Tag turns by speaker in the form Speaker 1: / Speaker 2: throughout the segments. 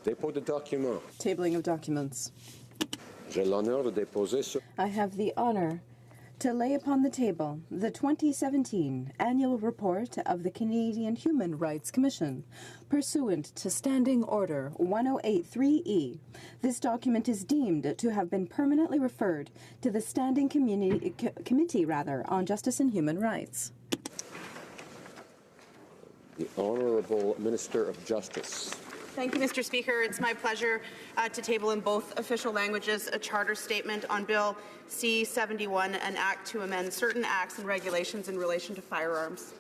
Speaker 1: Dépôt de documents.
Speaker 2: Tabling of documents.
Speaker 1: J'ai l'honneur de déposer sur...
Speaker 2: I have the honor to lay upon the table the 2017 Annual Report of the Canadian Human Rights Commission, pursuant to Standing Order 1083E. This document is deemed to have been permanently referred to the Standing Committee on Justice and Human Rights.
Speaker 1: The Honourable Minister of Justice.
Speaker 3: Thank you, Mr. Speaker. It's my pleasure to table in both official languages a charter statement on Bill C-71, an act to amend certain acts and regulations in relation to firearms.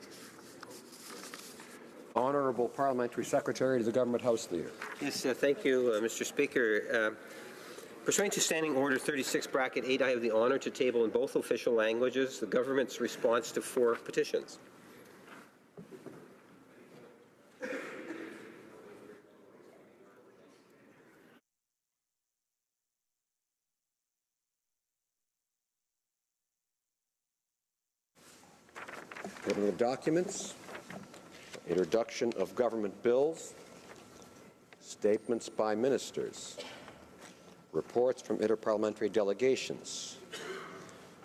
Speaker 1: Honourable Parliamentary Secretary to the Government House Leader.
Speaker 4: Yes, thank you, Mr. Speaker. Pursuant to Standing Order 36(8), I have the honour to table in both official languages the government's response to 4 petitions.
Speaker 1: Tabling of documents. Introduction of government bills. Statements by ministers. Reports from interparliamentary delegations.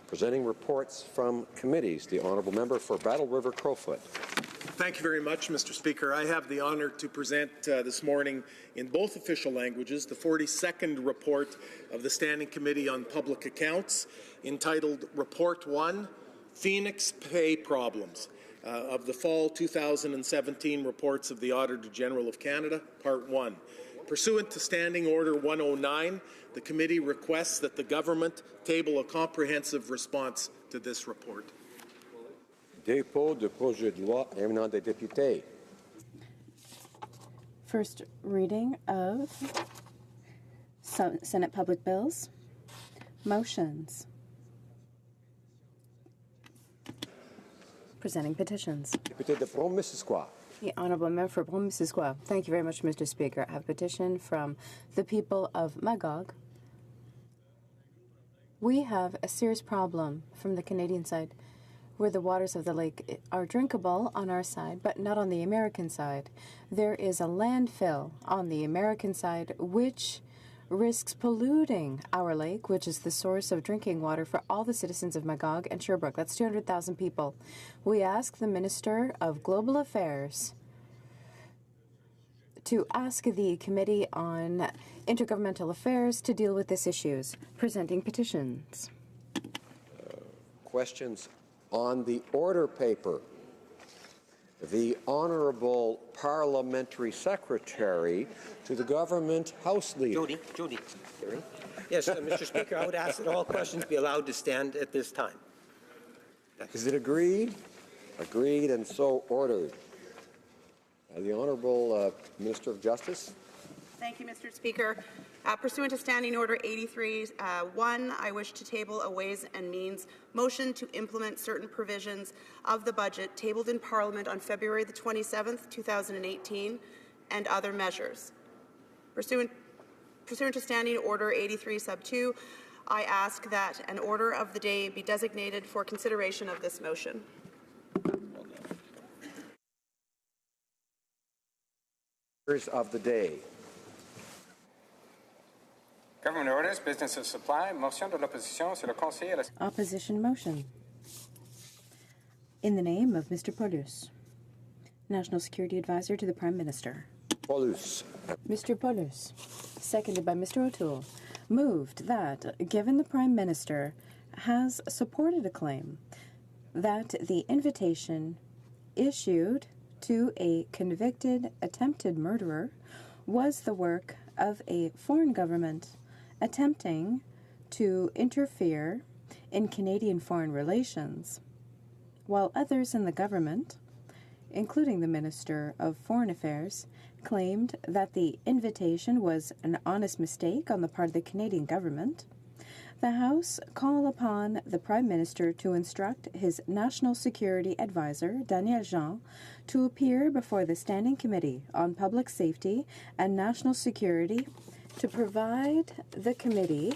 Speaker 1: Presenting reports from committees. The Honourable Member for Battle River Crowfoot.
Speaker 5: Thank you very much, Mr. Speaker. I have the honour to present this morning in both official languages the 42nd report of the Standing Committee on Public Accounts, entitled Report 1, Phoenix Pay Problems, of the Fall 2017 Reports of the Auditor General of Canada, Part 1. Pursuant to Standing Order 109, the committee requests that the government table a comprehensive response to this report.
Speaker 1: Dépôt de projet de loi émanant des députés.
Speaker 2: First reading of Senate public bills. Motions. Presenting petitions.
Speaker 1: Député de Brome-Missisquoi.
Speaker 2: The Honourable Member for Brome-Missisquoi. Thank you very much, Mr. Speaker. I have a petition from the people of Magog. We have a serious problem from the Canadian side, where the waters of the lake are drinkable on our side, but not on the American side. There is a landfill on the American side which risks polluting our lake, which is the source of drinking water for all the citizens of Magog and Sherbrooke. That's 200,000 people. We ask the Minister of Global Affairs to ask the Committee on Intergovernmental Affairs to deal with these issues. Presenting petitions.
Speaker 1: Questions on the order paper. The Honourable Parliamentary Secretary to the Government House Leader.
Speaker 4: Jody. Yes, Mr. Speaker, I would ask that all questions be allowed to stand at this time.
Speaker 1: Is it agreed? Agreed and so ordered. The Honourable Minister of Justice.
Speaker 3: Thank you, Mr. Speaker. Pursuant to Standing Order 83-1, I wish to table a Ways and Means motion to implement certain provisions of the budget tabled in Parliament on February the 27th, 2018, and other measures. Pursuant to Standing Order 83-2, I ask that an order of the day be designated for consideration of this motion.
Speaker 1: Orders of the day.
Speaker 6: Government orders, business of supply, motion de l'opposition sur le conseil à la...
Speaker 2: Opposition motion. In the name of Mr. Paulus, National Security Advisor to the Prime Minister.
Speaker 1: Paulus.
Speaker 2: Mr. Paulus, seconded by Mr. O'Toole, moved that, given the Prime Minister has supported a claim that the invitation issued to a convicted attempted murderer was the work of a foreign government attempting to interfere in Canadian foreign relations, while others in the government, including the Minister of Foreign Affairs, claimed that the invitation was an honest mistake on the part of the Canadian government. The House call upon the Prime Minister to instruct his National Security Advisor, Daniel Jean, to appear before the Standing Committee on Public Safety and National Security to provide the committee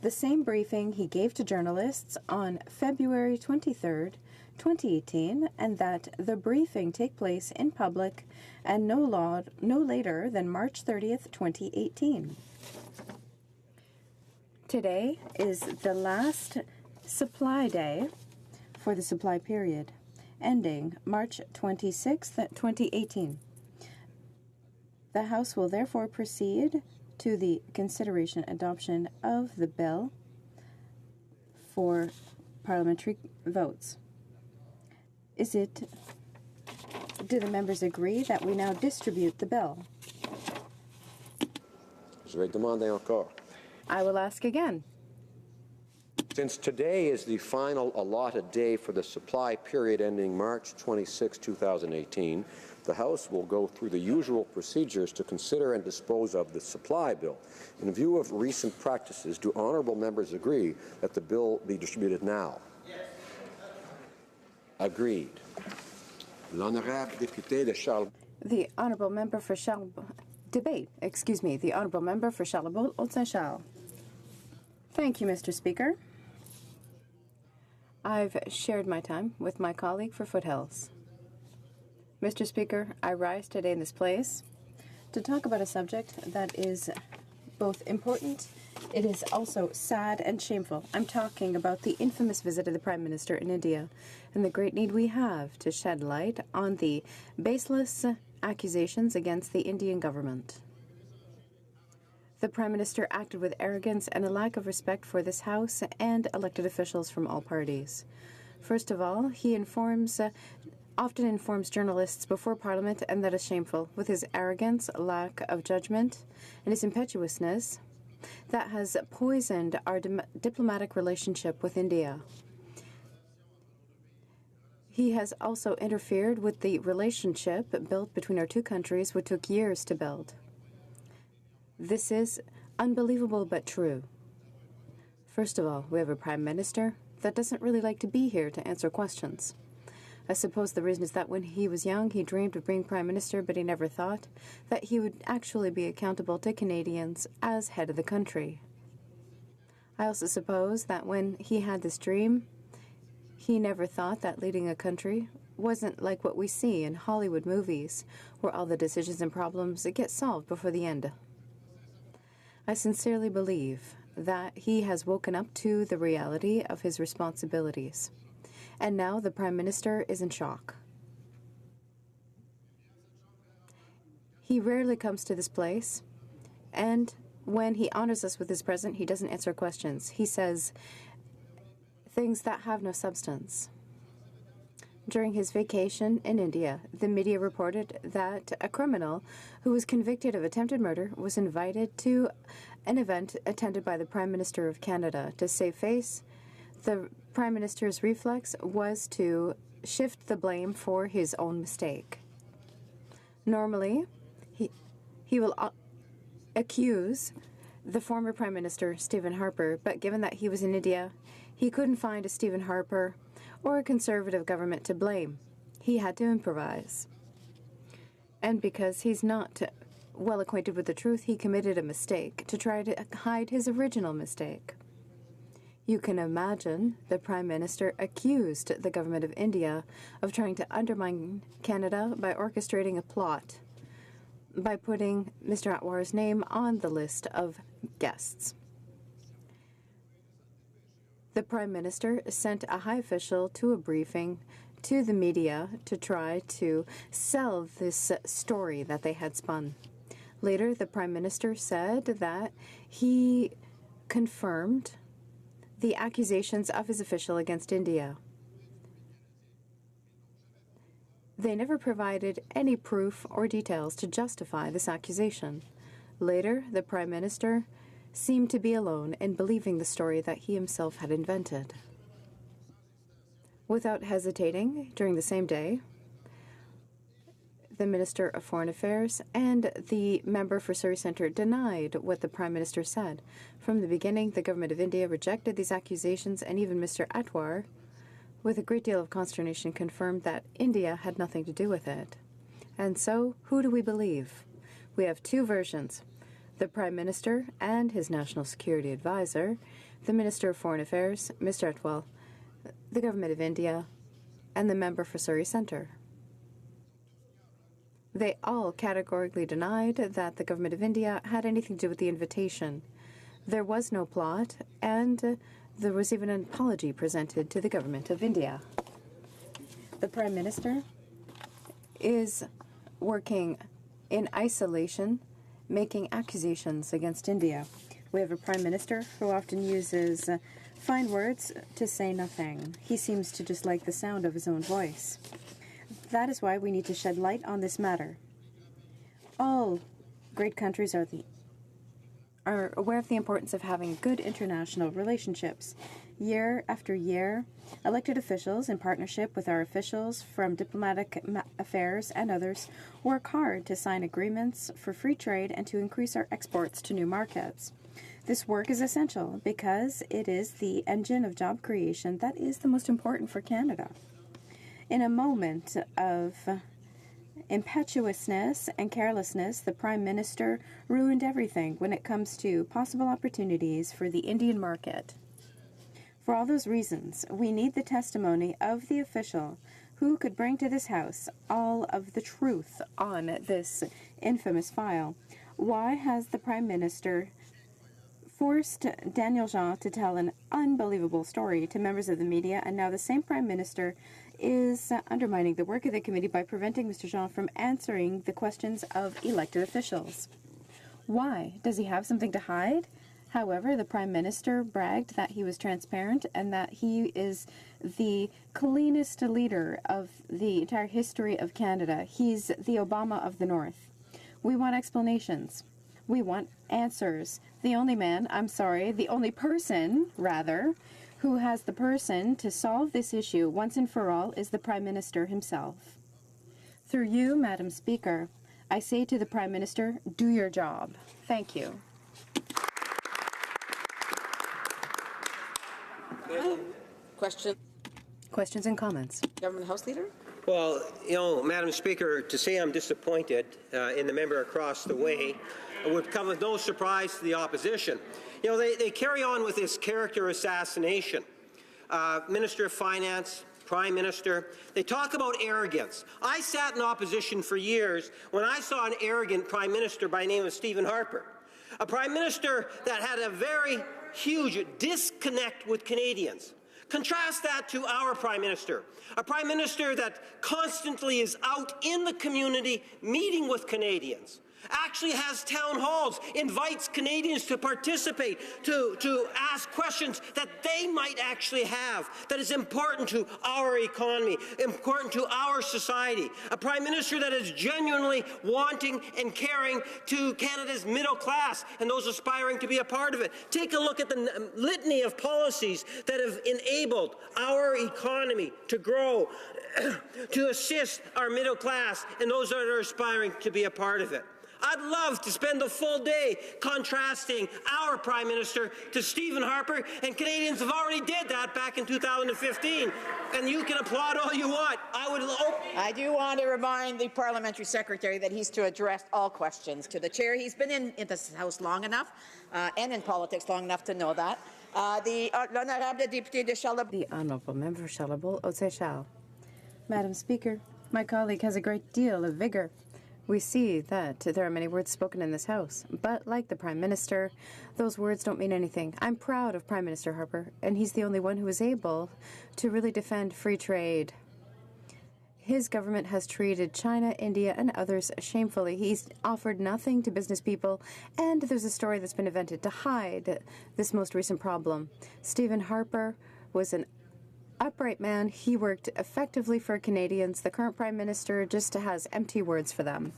Speaker 2: the same briefing he gave to journalists on February 23rd, 2018, and that the briefing take place in public and no later than March 30th, 2018. Today is the last supply day for the supply period, ending March 26th, 2018. The House will therefore proceed to the consideration adoption of the bill for parliamentary votes. Do the members agree that we now distribute the bill?
Speaker 1: Je vais demander encore.
Speaker 2: I will ask again.
Speaker 1: Since today is the final allotted day for the supply period ending March 26, 2018, the House will go through the usual procedures to consider and dispose of the supply bill. In view of recent practices, do honourable members agree that the bill be distributed now? Yes. Agreed. L'honorable député de Charles.
Speaker 2: The honourable member for the honourable member for Charlebourg-Haute-Saint-Charles. Thank you, Mr. Speaker. I've shared my time with my colleague for Foothills. Mr. Speaker, I rise today in this place to talk about a subject that is both important, it is also sad and shameful. I'm talking about the infamous visit of the Prime Minister in India and the great need we have to shed light on the baseless accusations against the Indian government. The Prime Minister acted with arrogance and a lack of respect for this House and elected officials from all parties. First of all, he often informs journalists before Parliament, and that is shameful. With his arrogance, lack of judgment, and his impetuousness, that has poisoned our diplomatic relationship with India. He has also interfered with the relationship built between our two countries, which took years to build. This is unbelievable but true. First of all, we have a Prime Minister that doesn't really like to be here to answer questions. I suppose the reason is that when he was young, he dreamed of being Prime Minister, but he never thought that he would actually be accountable to Canadians as head of the country. I also suppose that when he had this dream, he never thought that leading a country wasn't like what we see in Hollywood movies, where all the decisions and problems get solved before the end. I sincerely believe that he has woken up to the reality of his responsibilities. And now the Prime Minister is in shock. He rarely comes to this place, and when he honors us with his presence, he doesn't answer questions. He says things that have no substance. During his vacation in India, the media reported that a criminal who was convicted of attempted murder was invited to an event attended by the Prime Minister of Canada. To save face, the Prime Minister's reflex was to shift the blame for his own mistake. Normally, he will accuse the former Prime Minister, Stephen Harper, but given that he was in India, he couldn't find a Stephen Harper or a Conservative government to blame. He had to improvise. And because he's not well acquainted with the truth, he committed a mistake to try to hide his original mistake. You can imagine the Prime Minister accused the government of India of trying to undermine Canada by orchestrating a plot, by putting Mr. Atwar's name on the list of guests. The Prime Minister sent a high official to a briefing to the media to try to sell this story that they had spun. Later, the Prime Minister said that he confirmed the accusations of his official against India. They never provided any proof or details to justify this accusation. Later, the Prime Minister seemed to be alone in believing the story that he himself had invented. Without hesitating, during the same day, the Minister of Foreign Affairs and the member for Surrey Centre denied what the Prime Minister said. From the beginning, the Government of India rejected these accusations, and even Mr. Atwar, with a great deal of consternation, confirmed that India had nothing to do with it. And so, who do we believe? We have two versions: the Prime Minister and his National Security Advisor, the Minister of Foreign Affairs, Mr. Atwal, the Government of India, and the member for Surrey Centre. They all categorically denied that the Government of India had anything to do with the invitation. There was no plot, and there was even an apology presented to the Government of India. The Prime Minister is working in isolation, making accusations against India. We have a Prime Minister who often uses fine words to say nothing. He seems to just like the sound of his own voice. That is why we need to shed light on this matter. All great countries are aware of the importance of having good international relationships. Year after year, elected officials, in partnership with our officials from diplomatic affairs and others, work hard to sign agreements for free trade and to increase our exports to new markets. This work is essential because it is the engine of job creation that is the most important for Canada. In a moment of impetuousness and carelessness, the Prime Minister ruined everything when it comes to possible opportunities for the Indian market. For all those reasons, we need the testimony of the official who could bring to this House all of the truth on this infamous file. Why has the Prime Minister forced Daniel Jean to tell an unbelievable story to members of the media, and now the same Prime Minister is undermining the work of the committee by preventing Mr. Jean from answering the questions of elected officials? Why? Does he have something to hide? However, the Prime Minister bragged that he was transparent and that he is the cleanest leader of the entire history of Canada. He's the Obama of the North. We want explanations. We want answers. The only person, who has the person to solve this issue once and for all is the Prime Minister himself. Through you, Madam Speaker, I say to the Prime Minister, do your job. Thank you. Questions and comments.
Speaker 7: Government House Leader?
Speaker 4: Well, Madam Speaker, to say I'm disappointed in the member across the way would come with no surprise to the opposition. They carry on with this character assassination. Minister of Finance, Prime Minister, they talk about arrogance. I sat in opposition for years when I saw an arrogant Prime Minister by the name of Stephen Harper, a Prime Minister that had a very huge disconnect with Canadians. Contrast that to our Prime Minister, a Prime Minister that constantly is out in the community meeting with Canadians, actually has town halls, invites Canadians to participate, to ask questions that they might actually have, that is important to our economy, important to our society. A Prime Minister that is genuinely wanting and caring to Canada's middle class and those aspiring to be a part of it. Take a look at the litany of policies that have enabled our economy to grow, to assist our middle class and those that are aspiring to be a part of it. I'd love to spend the full day contrasting our Prime Minister to Stephen Harper, and Canadians have already did that back in 2015. And you can applaud all you want.
Speaker 7: I do want to remind the Parliamentary Secretary that he's to address all questions to the Chair. He's been in this House long enough and in politics long enough to know that. The
Speaker 2: Honourable Member Charlebourg-Haute-Saint-Charles. Madam Speaker, my colleague has a great deal of vigour. We see that there are many words spoken in this House, but like the Prime Minister, those words don't mean anything. I'm proud of Prime Minister Harper, and he's the only one who is able to really defend free trade. His government has treated China, India, and others shamefully. He's offered nothing to business people, and there's a story that's been invented to hide this most recent problem. Stephen Harper was an upright man. He worked effectively for Canadians. The current Prime Minister just has empty words for them.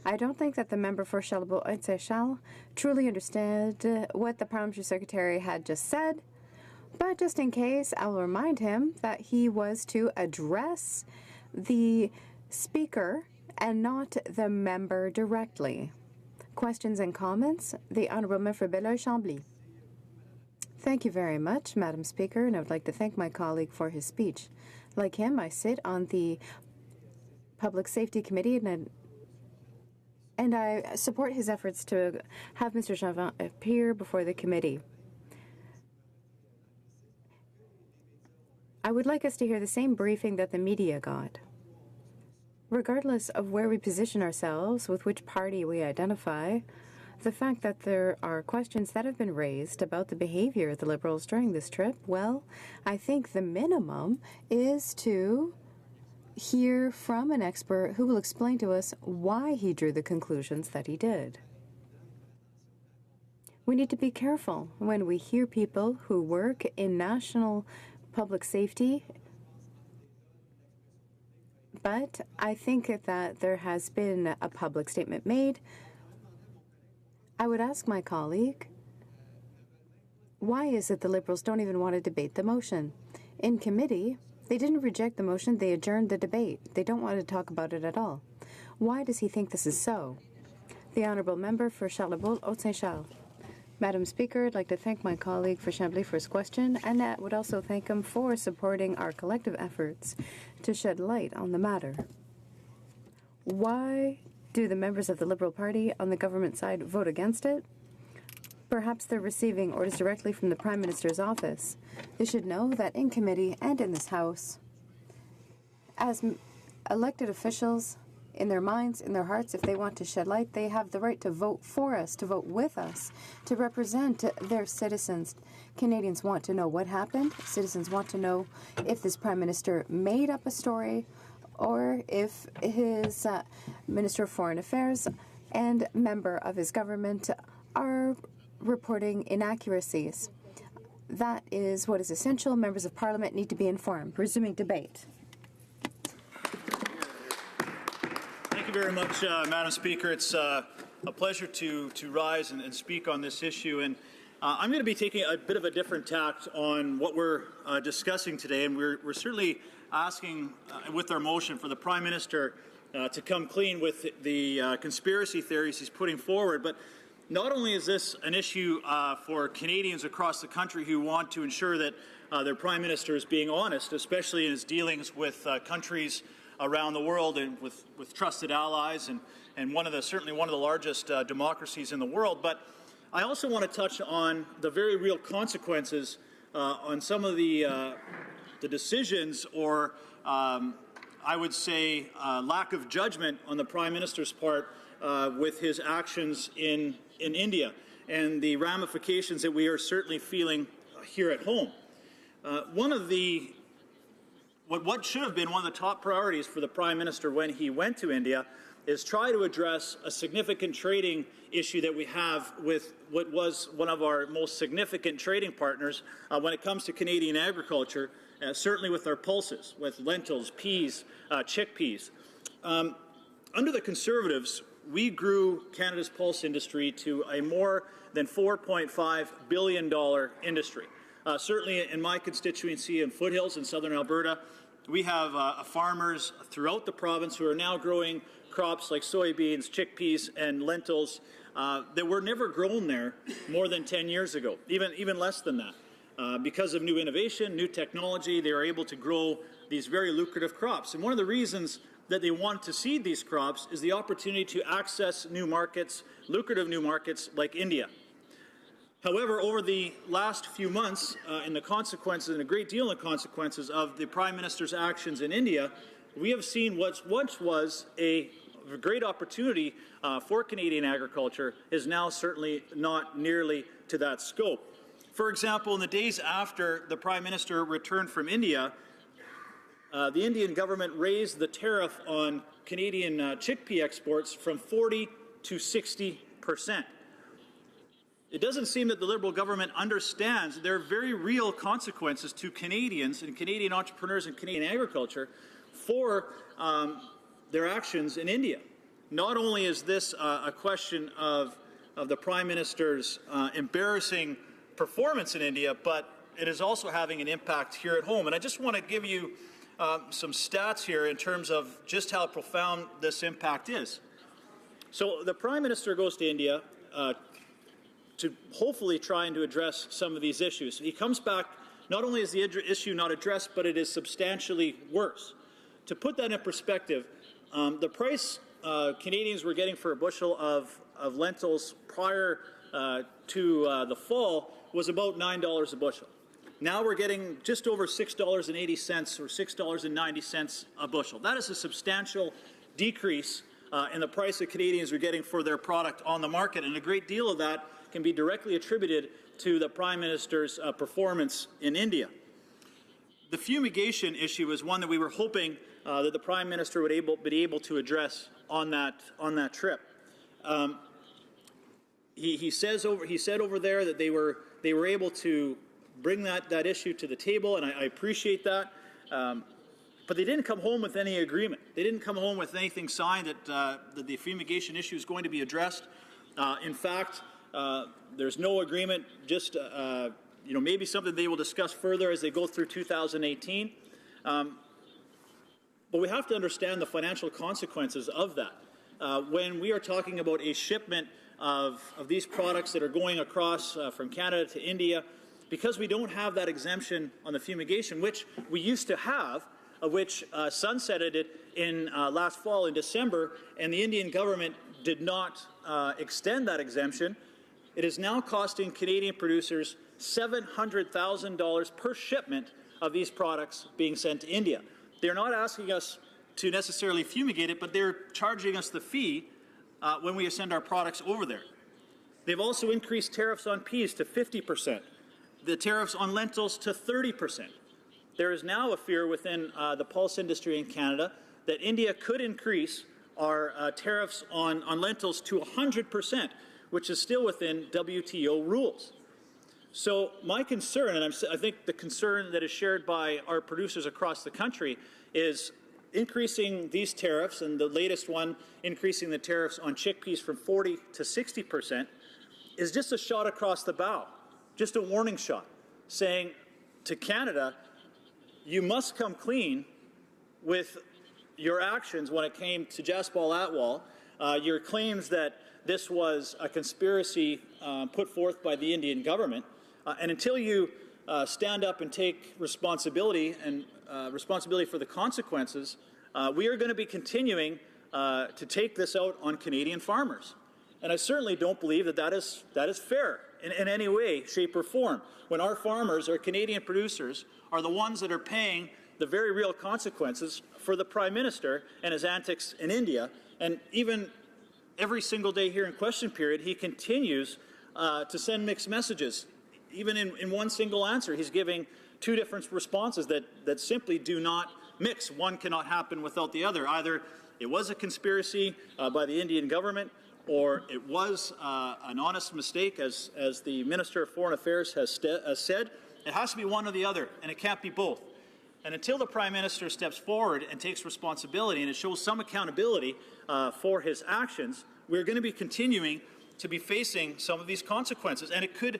Speaker 2: I don't think that the member for Charlebourg-Haute-Saint-Charles truly understood what the Parliamentary Secretary had just said, but just in case, I'll remind him that he was to address the Speaker and not the member directly. Questions and comments? The Honourable Member for Beloeil-Chambly. Thank you very much, Madam Speaker, and I would like to thank my colleague for his speech. Like him, I sit on the Public Safety Committee, and I support his efforts to have Mr. Juvin appear before the committee. I would like us to hear the same briefing that the media got. Regardless of where we position ourselves, with which party we identify, the fact that there are questions that have been raised about the behavior of the Liberals during this trip, well, I think the minimum is to hear from an expert who will explain to us why he drew the conclusions that he did. We need to be careful when we hear people who work in national public safety, but I think that there has been a public statement made. I would ask my colleague, why is it the Liberals don't even want to debate the motion? In committee, they didn't reject the motion, they adjourned the debate. They don't want to talk about it at all. Why does he think this is so? The Honourable Member for Charlebourg, Haute-Saint-Charles. Madam Speaker, I'd like to thank my colleague for Chambly for his question, and I would also thank him for supporting our collective efforts to shed light on the matter. Why do the members of the Liberal Party on the government side vote against it? Perhaps they're receiving orders directly from the Prime Minister's office. They should know that in committee and in this House, as elected officials, in their minds, in their hearts, if they want to shed light, they have the right to vote for us, to vote with us, to represent their citizens. Canadians want to know what happened. Citizens want to know if this Prime Minister made up a story or if his Minister of Foreign Affairs and member of his government are reporting inaccuracies. That is what is essential. Members of Parliament need to be informed. Resuming debate.
Speaker 8: Thank you very much, Madam Speaker. It's a pleasure to rise and speak on this issue. And I'm going to be taking a bit of a different tact on what we're discussing today. And we're certainly asking with our motion for the Prime Minister to come clean with the conspiracy theories he's putting forward. But not only is this an issue for Canadians across the country who want to ensure that their Prime Minister is being honest, especially in his dealings with countries around the world and with trusted allies and certainly one of the largest democracies in the world. But I also want to touch on the very real consequences on some of the decisions or I would say lack of judgment on the Prime Minister's part with his actions in India and the ramifications that we are certainly feeling here at home. What should have been one of the top priorities for the Prime Minister when he went to India is try to address a significant trading issue that we have with what was one of our most significant trading partners when it comes to Canadian agriculture, certainly with our pulses, with lentils, peas, chickpeas. Under the Conservatives, we grew Canada's pulse industry to a more than $4.5 billion industry. Certainly in my constituency in Foothills in southern Alberta, we have farmers throughout the province who are now growing crops like soybeans, chickpeas, and lentils that were never grown there more than 10 years ago, even less than that. Because of new innovation, new technology, they are able to grow these very lucrative crops. And one of the reasons that they want to seed these crops is the opportunity to access new markets, lucrative new markets like India. However, over the last few months, in the consequences, and a great deal in the consequences of the Prime Minister's actions in India, we have seen what once was a great opportunity for Canadian agriculture is now certainly not nearly to that scope. For example, in the days after the Prime Minister returned from India, the Indian government raised the tariff on Canadian chickpea exports from 40% to 60%. It doesn't seem that the Liberal government understands there are very real consequences to Canadians and Canadian entrepreneurs and Canadian agriculture for their actions in India. Not only is this a question of the Prime Minister's embarrassing performance in India, but it is also having an impact here at home. And I just want to give you some stats here in terms of just how profound this impact is. So the Prime Minister goes to India to hopefully trying to address some of these issues. He comes back, not only is the issue not addressed, but it is substantially worse. To put that in perspective, the price Canadians were getting for a bushel of lentils prior to the fall was about $9 a bushel. Now we're getting just over $6.80 or $6.90 a bushel. That is a substantial decrease in the price that Canadians are getting for their product on the market, and a great deal of that can be directly attributed to the Prime Minister's performance in India. The fumigation issue is one that we were hoping that the Prime Minister would be able to address on that trip. He said over there that they were able to bring that issue to the table, and I appreciate that. But they didn't come home with any agreement. They didn't come home with anything signed that the fumigation issue is going to be addressed. In fact, there's no agreement. Just maybe something they will discuss further as they go through 2018. But we have to understand the financial consequences of that. When we are talking about a shipment of these products that are going across from Canada to India, because we don't have that exemption on the fumigation, which we used to have, which sunsetted it in last fall in December, and the Indian government did not extend that exemption, it is now costing Canadian producers $700,000 per shipment of these products being sent to India. They're not asking us to necessarily fumigate it, but they're charging us the fee when we send our products over there. They've also increased tariffs on peas to 50%, the tariffs on lentils to 30%. There is now a fear within the pulse industry in Canada that India could increase our tariffs on lentils to 100%, which is still within WTO rules. So my concern, and I think the concern that is shared by our producers across the country, is increasing these tariffs, and the latest one, increasing the tariffs on chickpeas from 40 to 60%, is just a shot across the bow, just a warning shot, saying to Canada, you must come clean with your actions when it came to Jaspal Atwal, your claims that this was a conspiracy put forth by the Indian government, and until you stand up and take responsibility and responsibility for the consequences, we are going to be continuing to take this out on Canadian farmers. And I certainly don't believe that is fair in any way, shape, or form, when our farmers, our Canadian producers, are the ones that are paying the very real consequences for the Prime Minister and his antics in India. And even every single day here in question period, he continues to send mixed messages. Even in one single answer, he's giving two different responses that simply do not mix. One cannot happen without the other. Either it was a conspiracy by the Indian government, or it was an honest mistake, as the Minister of Foreign Affairs has said. It has to be one or the other, and it can't be both. And until the Prime Minister steps forward and takes responsibility and it shows some accountability for his actions, we're going to be continuing to be facing some of these consequences, and it could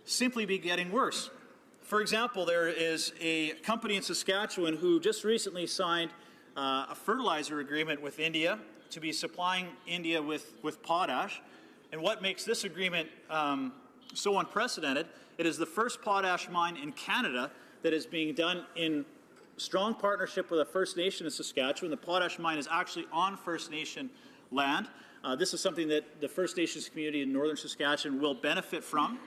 Speaker 8: simply be getting worse. For example, there is a company in Saskatchewan who just recently signed a fertilizer agreement with India to be supplying India with potash. And what makes this agreement so unprecedented, it is the first potash mine in Canada that is being done in strong partnership with a First Nation in Saskatchewan. The potash mine is actually on First Nation land. This is something that the First Nations community in northern Saskatchewan will benefit from.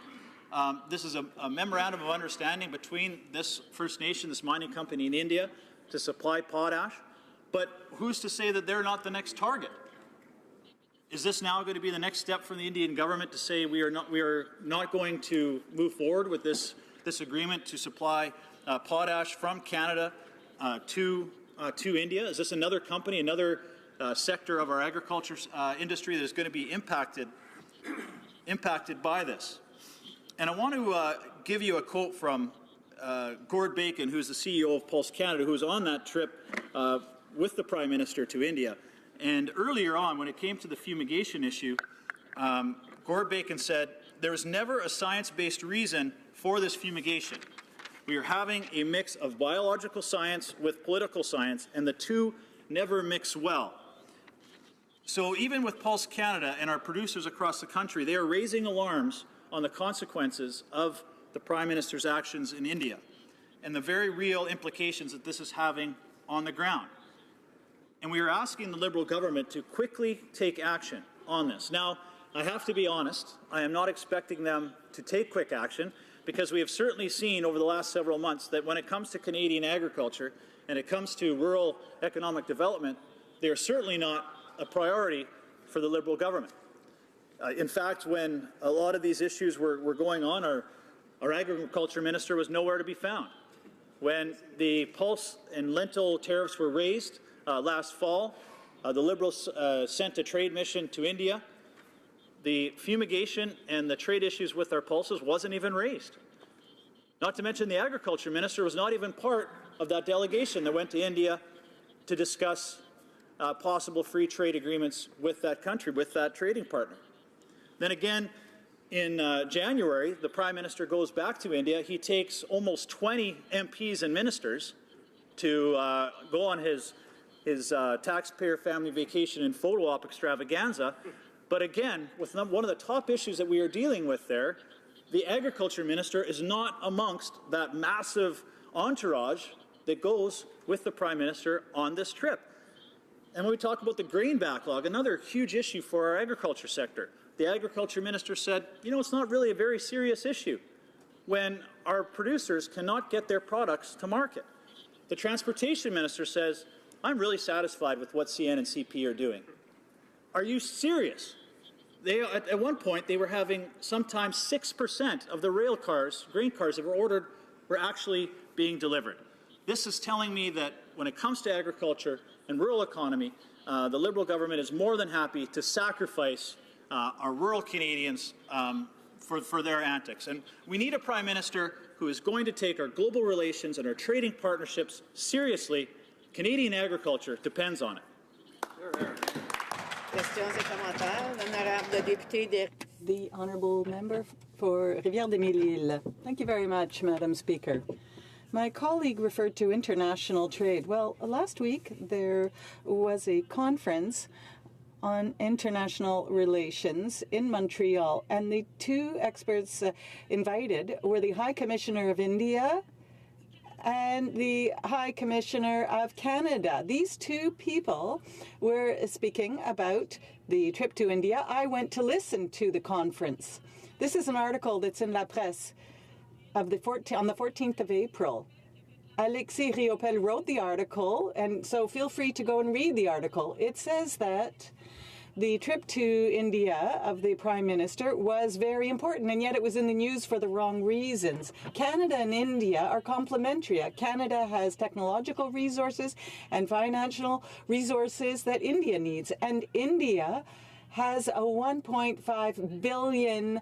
Speaker 8: This is a memorandum of understanding between this First Nation, this mining company in India, to supply potash. But who's to say that they're not the next target? Is this now going to be the next step from the Indian government to say we are not going to move forward with this agreement to supply potash from Canada to India? Is this another company, another sector of our agriculture industry that is going to be impacted by this? And I want to give you a quote from Gord Bacon, who's the CEO of Pulse Canada, who was on that trip with the Prime Minister to India. And earlier on, when it came to the fumigation issue, Gord Bacon said, there is never a science-based reason for this fumigation. We are having a mix of biological science with political science, and the two never mix well. So even with Pulse Canada and our producers across the country, they are raising alarms on the consequences of the Prime Minister's actions in India and the very real implications that this is having on the ground. And we are asking the Liberal government to quickly take action on this. Now, I have to be honest, I am not expecting them to take quick action because we have certainly seen over the last several months that when it comes to Canadian agriculture and it comes to rural economic development, they are certainly not a priority for the Liberal government. In fact, when a lot of these issues were going on, our agriculture minister was nowhere to be found. When the pulse and lentil tariffs were raised last fall, the Liberals sent a trade mission to India. The fumigation and the trade issues with our pulses wasn't even raised. Not to mention the agriculture minister was not even part of that delegation that went to India to discuss possible free trade agreements with that country, with that trading partner. Then again, in January, the Prime Minister goes back to India. He takes almost 20 MPs and ministers to go on his taxpayer family vacation and photo op extravaganza. But again, with one of the top issues that we are dealing with there, the Agriculture Minister is not amongst that massive entourage that goes with the Prime Minister on this trip. And when we talk about the grain backlog, another huge issue for our agriculture sector, the Agriculture Minister said, you know, it's not really a very serious issue when our producers cannot get their products to market. The Transportation Minister says, I'm really satisfied with what CN and CP are doing. Are you serious? At one point, they were having sometimes 6% of the rail cars, grain cars that were ordered, were actually being delivered. This is telling me that when it comes to agriculture and rural economy, the Liberal government is more than happy to sacrifice our rural Canadians for their antics. And we need a Prime Minister who is going to take our global relations and our trading partnerships seriously. Canadian agriculture depends on it.
Speaker 9: The Honourable Member for Rivière-des-Mille-Îles. Thank you very much, Madam Speaker. My colleague referred to international trade. Well, last week there was a conference on international relations in Montreal, and the two experts invited were the High Commissioner of India and the High Commissioner of Canada. These two people were speaking about the trip to India. I went to listen to the conference. This is an article that's in La Presse on the 14th of April. Alexis Riopel wrote the article, and so feel free to go and read the article. It says that the trip to India of the Prime Minister was very important, and yet it was in the news for the wrong reasons. Canada and India are complementary. Canada has technological resources and financial resources that India needs, and India has a 1.5 billion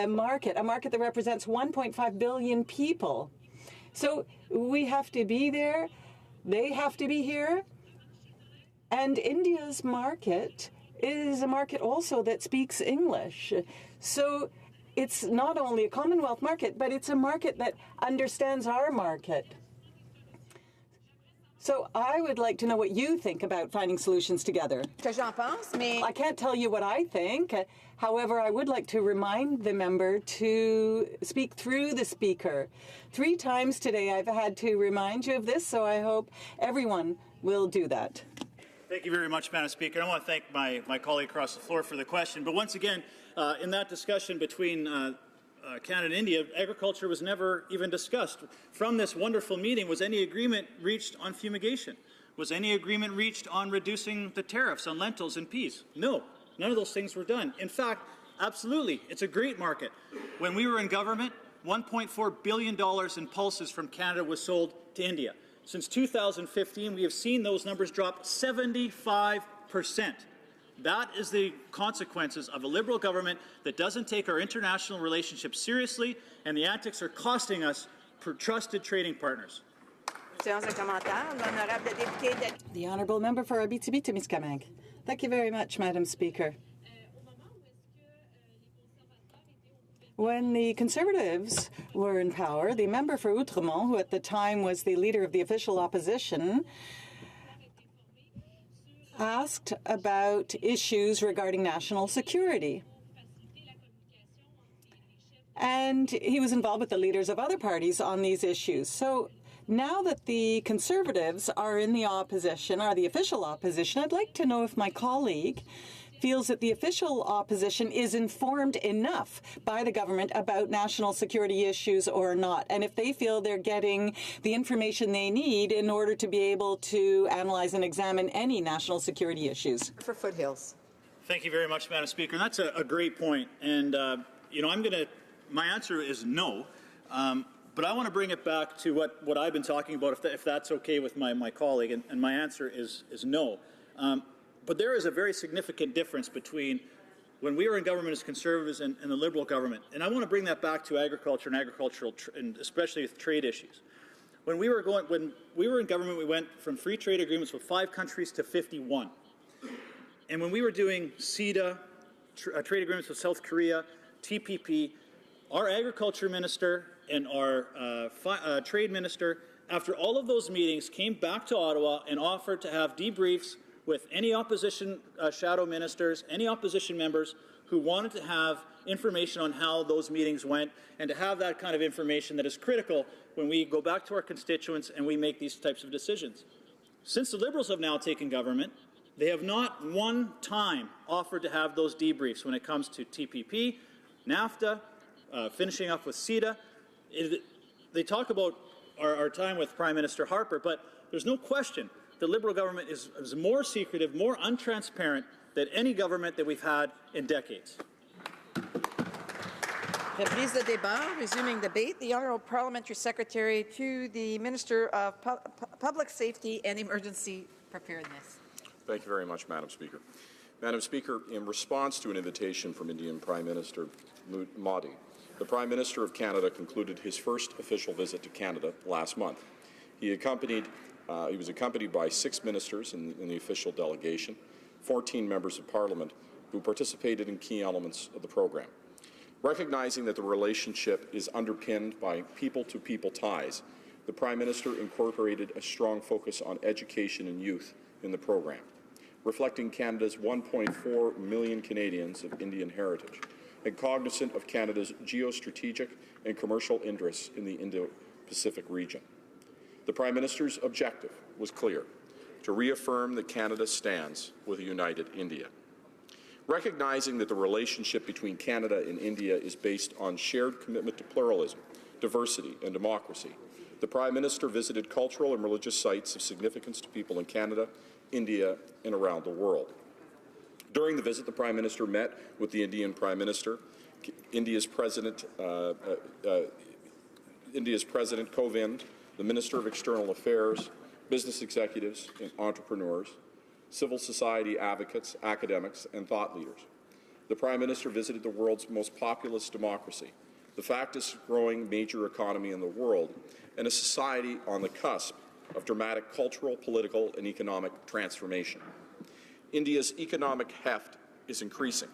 Speaker 9: market, a market that represents 1.5 billion people. So we have to be there, they have to be here, and India's market is a market also that speaks English. So it's not only a Commonwealth market, but it's a market that understands our market. So I would like to know what you think about finding solutions together. I can't tell you what I think. However, I would like to remind the member to speak through the speaker. 3 times today I've had to remind you of this, so I hope everyone will do that.
Speaker 8: Thank you very much, Madam Speaker. I want to thank my colleague across the floor for the question. But once again, in that discussion between Canada and India, agriculture was never even discussed. From this wonderful meeting, was any agreement reached on fumigation? Was any agreement reached on reducing the tariffs on lentils and peas? No, none of those things were done. In fact, absolutely, it's a great market. When we were in government, $1.4 billion in pulses from Canada was sold to India. Since 2015, we have seen those numbers drop 75%. That is the consequences of a Liberal government that doesn't take our international relationships seriously, and the antics are costing us trusted trading partners.
Speaker 9: The Honourable Member for Abitibi-Témiscamingue. Thank you very much, Madam Speaker. When the Conservatives were in power, the member for Outremont, who at the time was the leader of the official opposition, asked about issues regarding national security. And he was involved with the leaders of other parties on these issues. So now that the Conservatives are in the opposition, are the official opposition, I'd like to know if my colleague feels that the official opposition is informed enough by the government about national security issues or not, and if they feel they're getting the information they need in order to be able to analyze and examine any national security issues.
Speaker 7: For Foothills.
Speaker 8: Thank you very much, Madam Speaker. And that's a great point. And, my answer is no. But I want to bring it back to what I've been talking about, if that's okay with my colleague. And my answer is no. But there is a very significant difference between when we were in government as Conservatives and the Liberal government. And I want to bring that back to agriculture and agricultural, and especially with trade issues. When we were in government, we went from free trade agreements with 5 countries to 51. And when we were doing CETA, trade agreements with South Korea, TPP, our agriculture minister and our trade minister, after all of those meetings, came back to Ottawa and offered to have debriefs with any opposition shadow ministers, any opposition members who wanted to have information on how those meetings went, and to have that kind of information that is critical when we go back to our constituents and we make these types of decisions. Since the Liberals have now taken government, they have not one time offered to have those debriefs when it comes to TPP, NAFTA, finishing up with CETA. They talk about our time with Prime Minister Harper, but there's no question the Liberal government is more secretive, more untransparent than any government that we've had in decades.
Speaker 7: Reprise de débat, resuming debate. The Honourable Parliamentary Secretary to the Minister of Public Safety and Emergency Preparedness.
Speaker 10: Thank you very much, Madam Speaker. Madam Speaker, in response to an invitation from Indian Prime Minister Modi, the Prime Minister of Canada concluded his first official visit to Canada last month. He was accompanied by 6 ministers in the official delegation, 14 members of Parliament who participated in key elements of the program. Recognizing that the relationship is underpinned by people-to-people ties, the Prime Minister incorporated a strong focus on education and youth in the program, reflecting Canada's 1.4 million Canadians of Indian heritage, and cognizant of Canada's geostrategic and commercial interests in the Indo-Pacific region. The Prime Minister's objective was clear: to reaffirm that Canada stands with a united India. Recognizing that the relationship between Canada and India is based on shared commitment to pluralism, diversity, and democracy, the Prime Minister visited cultural and religious sites of significance to people in Canada, India, and around the world. During the visit, the Prime Minister met with the Indian Prime Minister, India's President Kovind, the Minister of External Affairs, business executives and entrepreneurs, civil society advocates, academics, and thought leaders. The Prime Minister visited the world's most populous democracy, the fastest-growing major economy in the world, and a society on the cusp of dramatic cultural, political, and economic transformation. India's economic heft is increasing.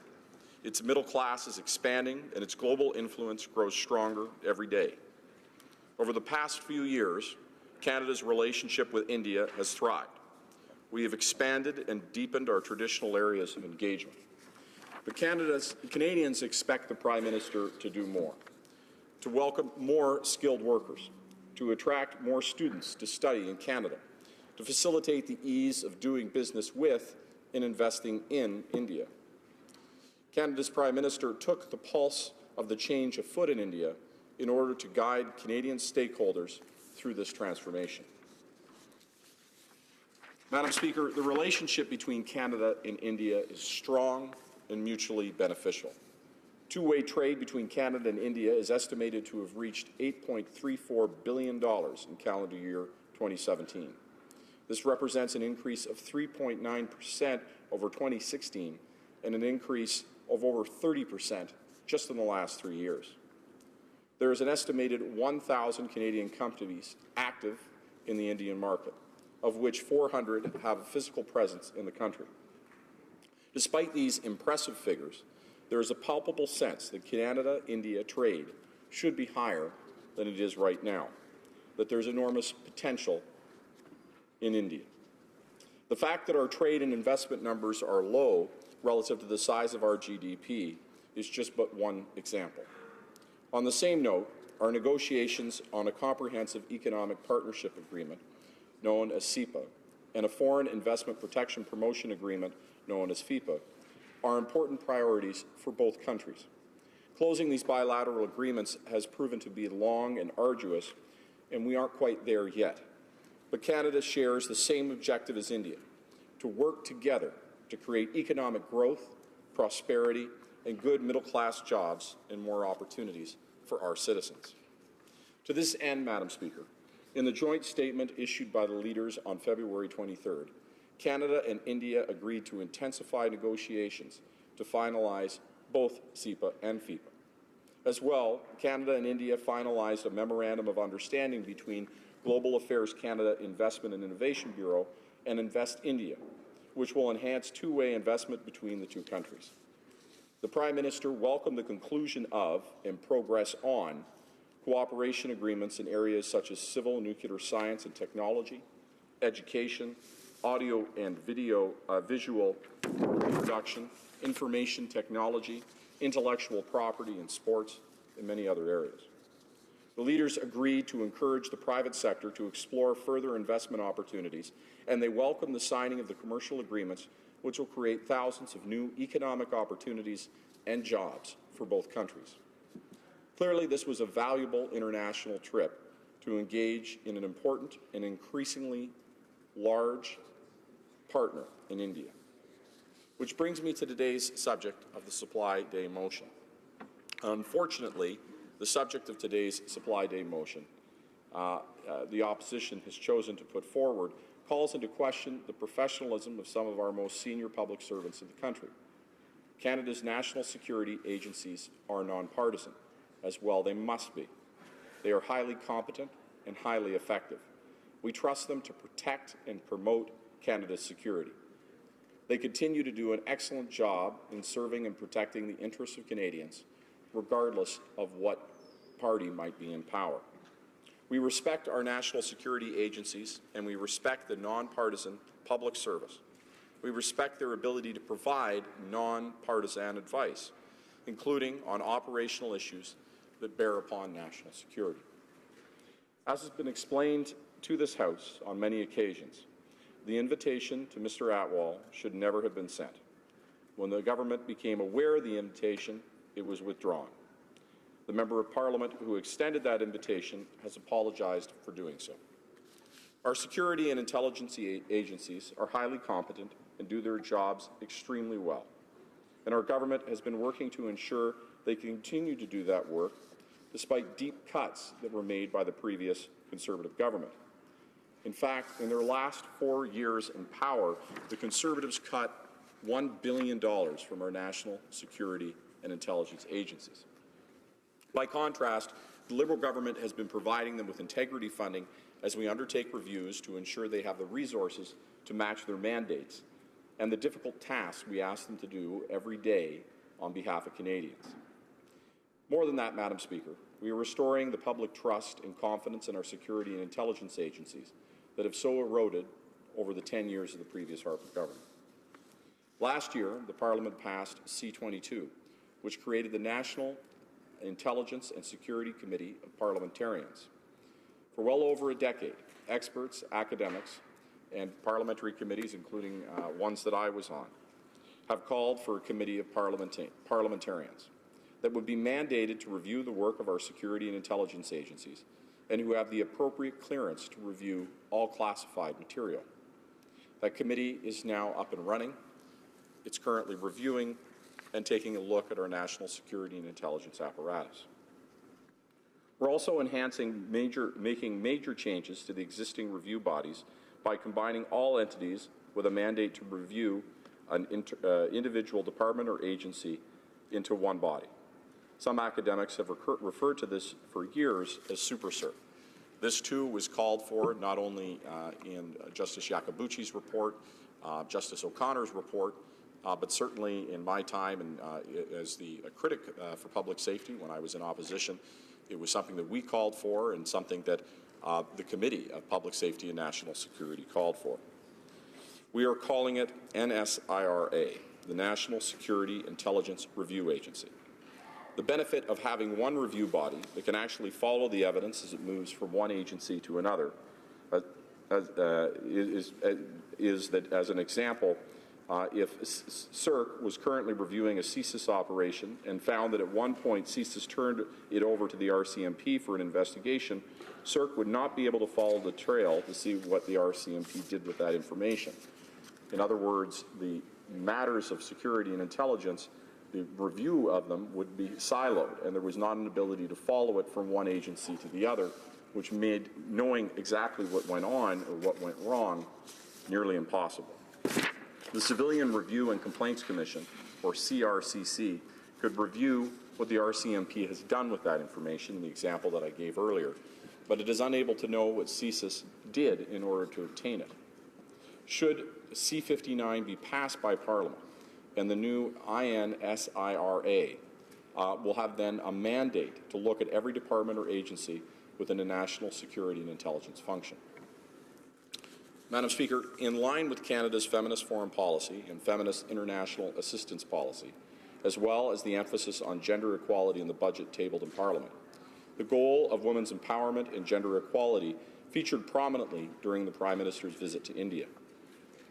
Speaker 10: Its middle class is expanding, and its global influence grows stronger every day. Over the past few years, Canada's relationship with India has thrived. We have expanded and deepened our traditional areas of engagement. But Canadians expect the Prime Minister to do more, to welcome more skilled workers, to attract more students to study in Canada, to facilitate the ease of doing business with and investing in India. Canada's Prime Minister took the pulse of the change afoot in India in order to guide Canadian stakeholders through this transformation. Madam Speaker, the relationship between Canada and India is strong and mutually beneficial. Two-way trade between Canada and India is estimated to have reached $8.34 billion in calendar year 2017. This represents an increase of 3.9% over 2016 and an increase of over 30% just in the last 3 years. There is an estimated 1,000 Canadian companies active in the Indian market, of which 400 have a physical presence in the country. Despite these impressive figures, there is a palpable sense that Canada-India trade should be higher than it is right now, that there's enormous potential in India. The fact that our trade and investment numbers are low relative to the size of our GDP is just but one example. On the same note, our negotiations on a comprehensive economic partnership agreement, known as CEPA, and a foreign investment protection promotion agreement, known as FIPA, are important priorities for both countries. Closing these bilateral agreements has proven to be long and arduous, and we aren't quite there yet. But Canada shares the same objective as India, to work together to create economic growth, prosperity, and good middle-class jobs and more opportunities for our citizens. To this end, Madam Speaker, in the joint statement issued by the leaders on February 23rd, Canada and India agreed to intensify negotiations to finalize both CEPA and FIPA. As well, Canada and India finalized a Memorandum of Understanding between Global Affairs Canada Investment and Innovation Bureau and Invest India, which will enhance two-way investment between the two countries. The Prime Minister welcomed the conclusion of and progress on cooperation agreements in areas such as civil nuclear science and technology, education, audio and visual production, information technology, intellectual property and sports, and many other areas. The leaders agreed to encourage the private sector to explore further investment opportunities, and they welcomed the signing of the commercial agreements, which will create thousands of new economic opportunities and jobs for both countries. Clearly, this was a valuable international trip to engage in an important and increasingly large partner in India. Which brings me to today's subject of the Supply Day motion. Unfortunately, the subject of today's Supply Day motion, the opposition has chosen to put forward, calls into question the professionalism of some of our most senior public servants in the country. Canada's national security agencies are nonpartisan. As well, they must be. They are highly competent and highly effective. We trust them to protect and promote Canada's security. They continue to do an excellent job in serving and protecting the interests of Canadians, regardless of what party might be in power. We respect our national security agencies, and we respect the nonpartisan public service. We respect their ability to provide nonpartisan advice, including on operational issues that bear upon national security. As has been explained to this House on many occasions, the invitation to Mr. Atwal should never have been sent. When the government became aware of the invitation, it was withdrawn. The Member of Parliament who extended that invitation has apologized for doing so. Our security and intelligence agencies are highly competent and do their jobs extremely well. And our government has been working to ensure they continue to do that work despite deep cuts that were made by the previous Conservative government. In fact, in their last 4 years in power, the Conservatives cut $1 billion from our national security and intelligence agencies. By contrast, the Liberal government has been providing them with integrity funding as we undertake reviews to ensure they have the resources to match their mandates and the difficult tasks we ask them to do every day on behalf of Canadians. More than that, Madam Speaker, we are restoring the public trust and confidence in our security and intelligence agencies that have so eroded over the 10 years of the previous Harper government. Last year, the Parliament passed C-22, which created the National Intelligence and Security Committee of Parliamentarians. For well over a decade, experts, academics, and parliamentary committees, including ones that I was on, have called for a committee of parliamentarians that would be mandated to review the work of our security and intelligence agencies and who have the appropriate clearance to review all classified material. That committee is now up and running. It's currently reviewing and taking a look at our national security and intelligence apparatus. We're also making major changes to the existing review bodies by combining all entities with a mandate to review an individual department or agency into one body. Some academics have referred to this for years as SuperSERP. This, too, was called for not only in Justice Iacobucci's report, Justice O'Connor's report, but certainly in my time and as the critic for public safety when I was in opposition, it was something that we called for and something that the Committee of Public Safety and National Security called for. We are calling it NSIRA, the National Security Intelligence Review Agency. The benefit of having one review body that can actually follow the evidence as it moves from one agency to another is that, as an example, if CERC was currently reviewing a CSIS operation and found that at one point CSIS turned it over to the RCMP for an investigation, CERC would not be able to follow the trail to see what the RCMP did with that information. In other words, the matters of security and intelligence, the review of them would be siloed, and there was not an ability to follow it from one agency to the other, which made knowing exactly what went on or what went wrong nearly impossible. The Civilian Review and Complaints Commission, or CRCC, could review what the RCMP has done with that information, the example that I gave earlier, but it is unable to know what CSIS did in order to obtain it. Should C-59 be passed by Parliament, and the new INSIRA will have then a mandate to look at every department or agency within a national security and intelligence function. Madam Speaker, in line with Canada's feminist foreign policy and feminist international assistance policy, as well as the emphasis on gender equality in the budget tabled in Parliament, the goal of women's empowerment and gender equality featured prominently during the Prime Minister's visit to India.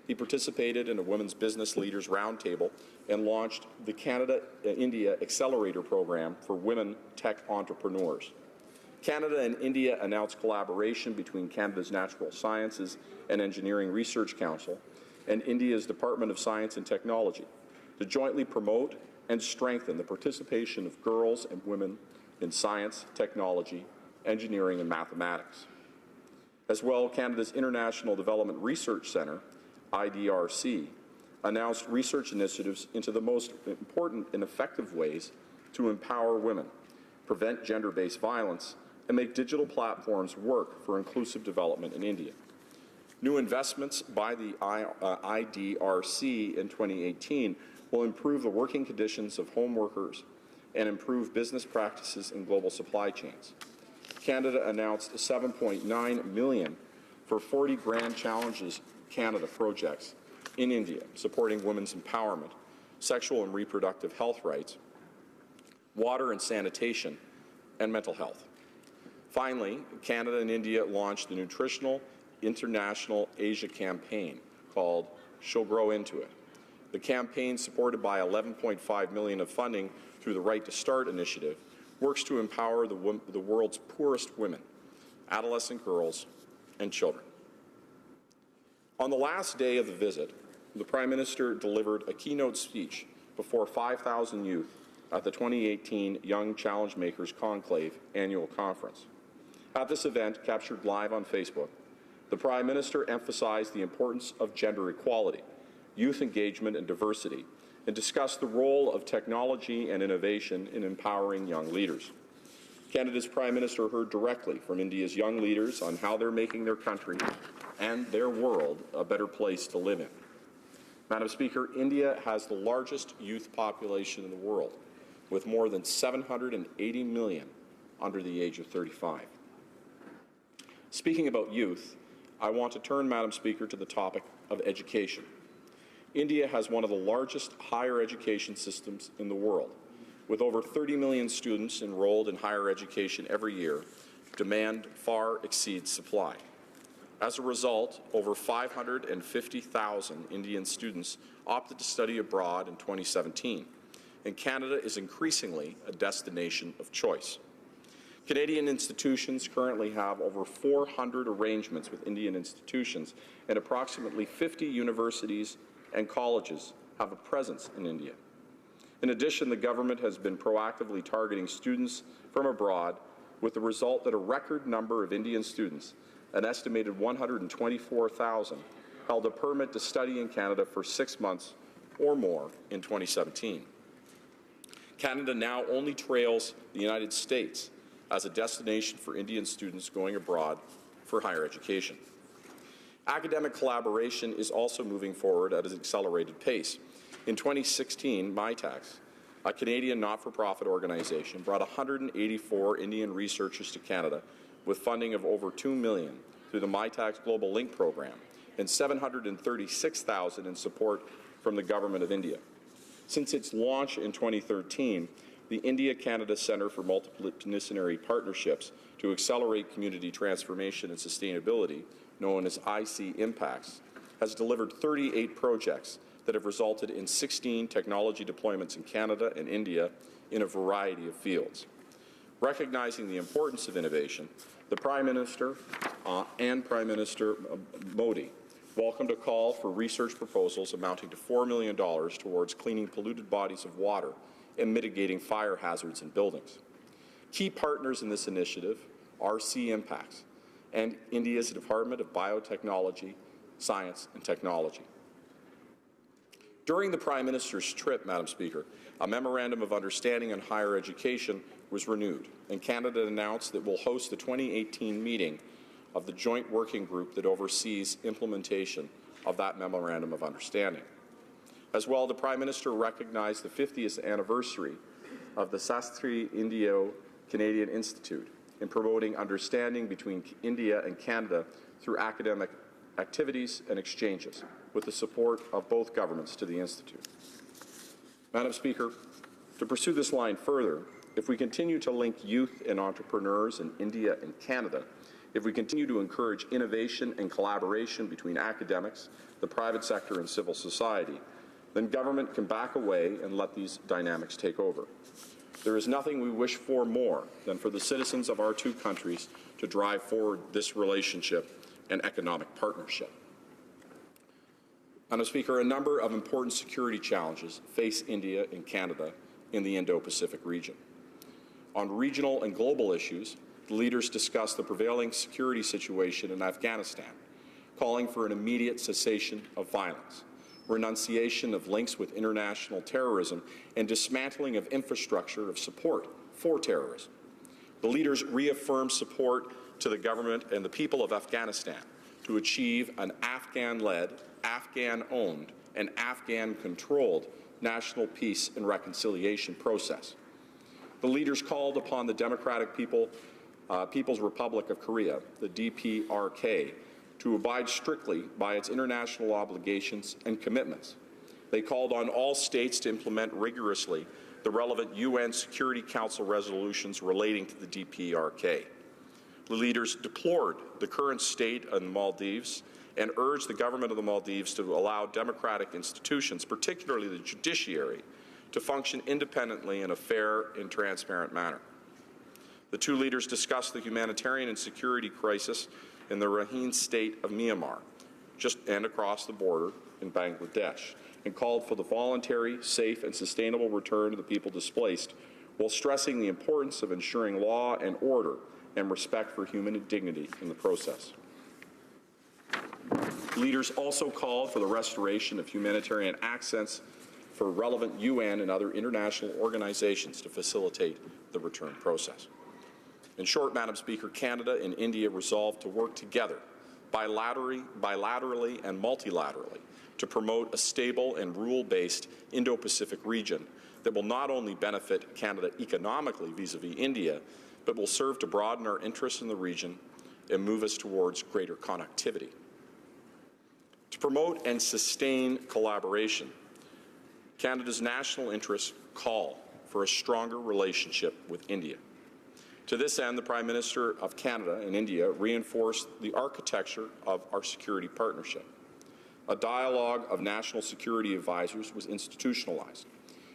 Speaker 10: He participated in a Women's Business Leaders Roundtable and launched the Canada-India Accelerator Program for women tech entrepreneurs. Canada and India announced collaboration between Canada's Natural Sciences and Engineering Research Council and India's Department of Science and Technology to jointly promote and strengthen the participation of girls and women in science, technology, engineering, and mathematics. As well, Canada's International Development Research Centre, IDRC, announced research initiatives into the most important and effective ways to empower women, prevent gender-based violence, and make digital platforms work for inclusive development in India. New investments by the IDRC in 2018 will improve the working conditions of home workers and improve business practices in global supply chains. Canada announced $7.9 million for 40 Grand Challenges Canada projects in India, supporting women's empowerment, sexual and reproductive health rights, water and sanitation, and mental health. Finally, Canada and India launched the Nutritional International Asia Campaign called She'll Grow Into It. The campaign, supported by $11.5 million of funding through the Right to Start initiative, works to empower the world's poorest women, adolescent girls, and children. On the last day of the visit, the Prime Minister delivered a keynote speech before 5,000 youth at the 2018 Young Challenge Makers Conclave annual conference. At this event, captured live on Facebook, the Prime Minister emphasized the importance of gender equality, youth engagement and diversity, and discussed the role of technology and innovation in empowering young leaders. Canada's Prime Minister heard directly from India's young leaders on how they're making their country and their world a better place to live in. Madam Speaker, India has the largest youth population in the world, with more than 780 million under the age of 35. Speaking about youth, I want to turn, Madam Speaker, to the topic of education. India has one of the largest higher education systems in the world. With over 30 million students enrolled in higher education every year, demand far exceeds supply. As a result, over 550,000 Indian students opted to study abroad in 2017, and Canada is increasingly a destination of choice. Canadian institutions currently have over 400 arrangements with Indian institutions, and approximately 50 universities and colleges have a presence in India. In addition, the government has been proactively targeting students from abroad, with the result that a record number of Indian students, an estimated 124,000, held a permit to study in Canada for 6 months or more in 2017. Canada now only trails the United States as a destination for Indian students going abroad for higher education. Academic collaboration is also moving forward at an accelerated pace. In 2016, MITAX, a Canadian not-for-profit organization, brought 184 Indian researchers to Canada with funding of over $2 million through the MITAX Global Link program and $736,000 in support from the Government of India. Since its launch in 2013, the India-Canada Centre for Multidisciplinary Partnerships to Accelerate Community Transformation and Sustainability, known as IC Impacts, has delivered 38 projects that have resulted in 16 technology deployments in Canada and India in a variety of fields. Recognizing the importance of innovation, the Prime Minister and Prime Minister Modi welcomed a call for research proposals amounting to $4 million towards cleaning polluted bodies of water and mitigating fire hazards in buildings. Key partners in this initiative are C Impacts and India's Department of Biotechnology, Science and Technology. During the Prime Minister's trip, Madam Speaker, a Memorandum of Understanding on Higher Education was renewed, and Canada announced that it will host the 2018 meeting of the Joint Working Group that oversees implementation of that Memorandum of Understanding. As well, the Prime Minister recognized the 50th anniversary of the Sastry Indo-Canadian Institute in promoting understanding between India and Canada through academic activities and exchanges, with the support of both governments to the Institute. Madam Speaker, to pursue this line further, if we continue to link youth and entrepreneurs in India and Canada, if we continue to encourage innovation and collaboration between academics, the private sector and civil society, then government can back away and let these dynamics take over. There is nothing we wish for more than for the citizens of our two countries to drive forward this relationship and economic partnership. Madam Speaker, a number of important security challenges face India and Canada in the Indo-Pacific region. On regional and global issues, the leaders discussed the prevailing security situation in Afghanistan, calling for an immediate cessation of violence, renunciation of links with international terrorism, and dismantling of infrastructure of support for terrorism. The leaders reaffirmed support to the government and the people of Afghanistan to achieve an Afghan-led, Afghan-owned, and Afghan-controlled national peace and reconciliation process. The leaders called upon the Democratic People's Republic of Korea, the DPRK, to abide strictly by its international obligations and commitments. They called on all states to implement rigorously the relevant UN Security Council resolutions relating to the DPRK. The leaders deplored the current state of the Maldives and urged the government of the Maldives to allow democratic institutions, particularly the judiciary, to function independently in a fair and transparent manner. The two leaders discussed the humanitarian and security crisis in the Rakhine state of Myanmar, and across the border in Bangladesh, and called for the voluntary, safe, and sustainable return of the people displaced, while stressing the importance of ensuring law and order and respect for human dignity in the process. Leaders also called for the restoration of humanitarian access for relevant UN and other international organizations to facilitate the return process. In short, Madam Speaker, Canada and India resolved to work together bilaterally and multilaterally to promote a stable and rule-based Indo-Pacific region that will not only benefit Canada economically vis-à-vis India, but will serve to broaden our interests in the region and move us towards greater connectivity. To promote and sustain collaboration, Canada's national interests call for a stronger relationship with India. To this end, the Prime Minister of Canada and India reinforced the architecture of our security partnership. A dialogue of national security advisors was institutionalized.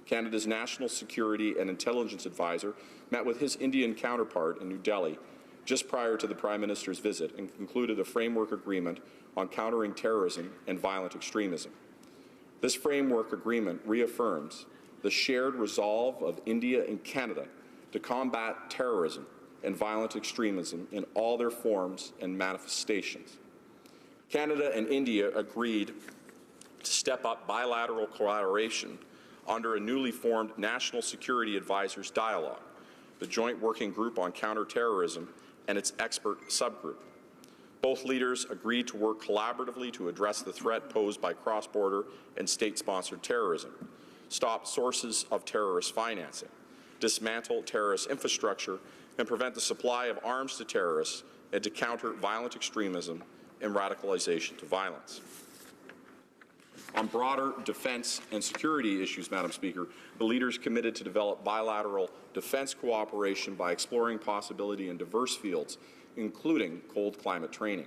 Speaker 10: Canada's National Security and Intelligence Advisor met with his Indian counterpart in New Delhi just prior to the Prime Minister's visit and concluded a framework agreement on countering terrorism and violent extremism. This framework agreement reaffirms the shared resolve of India and Canada to combat terrorism and violent extremism in all their forms and manifestations. Canada and India agreed to step up bilateral collaboration under a newly formed National Security Advisors Dialogue, the Joint Working Group on Counterterrorism and its expert subgroup. Both leaders agreed to work collaboratively to address the threat posed by cross-border and state-sponsored terrorism, stop sources of terrorist financing, dismantle terrorist infrastructure, and prevent the supply of arms to terrorists, and to counter violent extremism and radicalization to violence. On broader defense and security issues, Madam Speaker, the leaders committed to develop bilateral defense cooperation by exploring possibility in diverse fields, including cold climate training.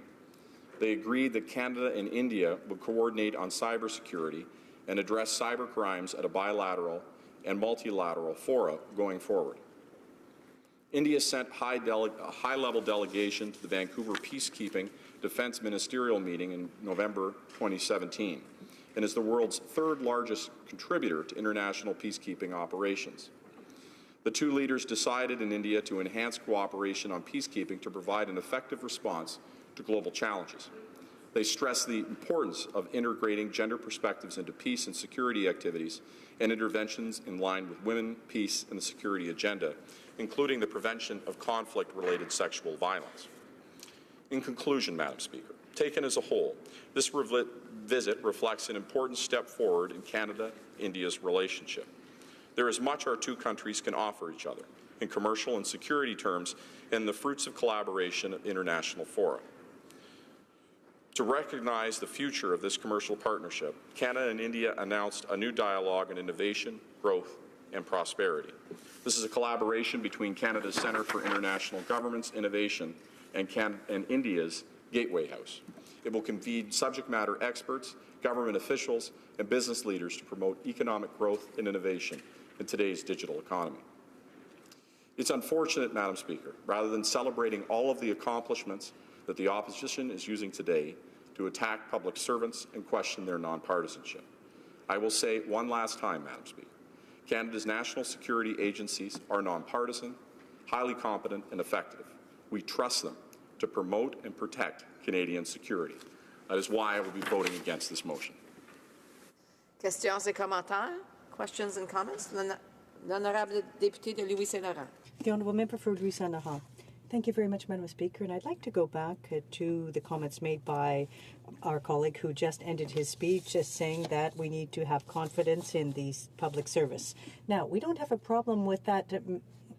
Speaker 10: They agreed that Canada and India would coordinate on cybersecurity and address cyber crimes at a bilateral and multilateral fora going forward. India sent a high-level delegation to the Vancouver Peacekeeping Defence Ministerial meeting in November 2017 and is the world's third-largest contributor to international peacekeeping operations. The two leaders decided in India to enhance cooperation on peacekeeping to provide an effective response to global challenges. They stressed the importance of integrating gender perspectives into peace and security activities and interventions in line with women, peace, and the security agenda, including the prevention of conflict-related sexual violence. In conclusion, Madam Speaker, taken as a whole, this visit reflects an important step forward in Canada-India's relationship. There is much our two countries can offer each other in commercial and security terms and the fruits of collaboration at international fora. To recognize the future of this commercial partnership, Canada and India announced a new dialogue on innovation, growth, and prosperity. This is a collaboration between Canada's Centre for International Government's Innovation and India's Gateway House. It will convene subject matter experts, government officials, and business leaders to promote economic growth and innovation in today's digital economy. It's unfortunate, Madam Speaker, rather than celebrating all of the accomplishments that the opposition is using today to attack public servants and question their nonpartisanship. I will say one last time, Madam Speaker, Canada's national security agencies are nonpartisan, highly competent, and effective. We trust them to promote and protect Canadian security. That is why I will be voting against this motion.
Speaker 7: Questions et commentaires? Questions and comments? L'honorable député de Louis-Saint-Laurent.
Speaker 9: The Honourable Member for Louis-Saint-Laurent. Thank you very much, Madam Speaker. And I'd like to go back to the comments made by our colleague who just ended his speech, just saying that we need to have confidence in the public service. Now, we don't have a problem with that,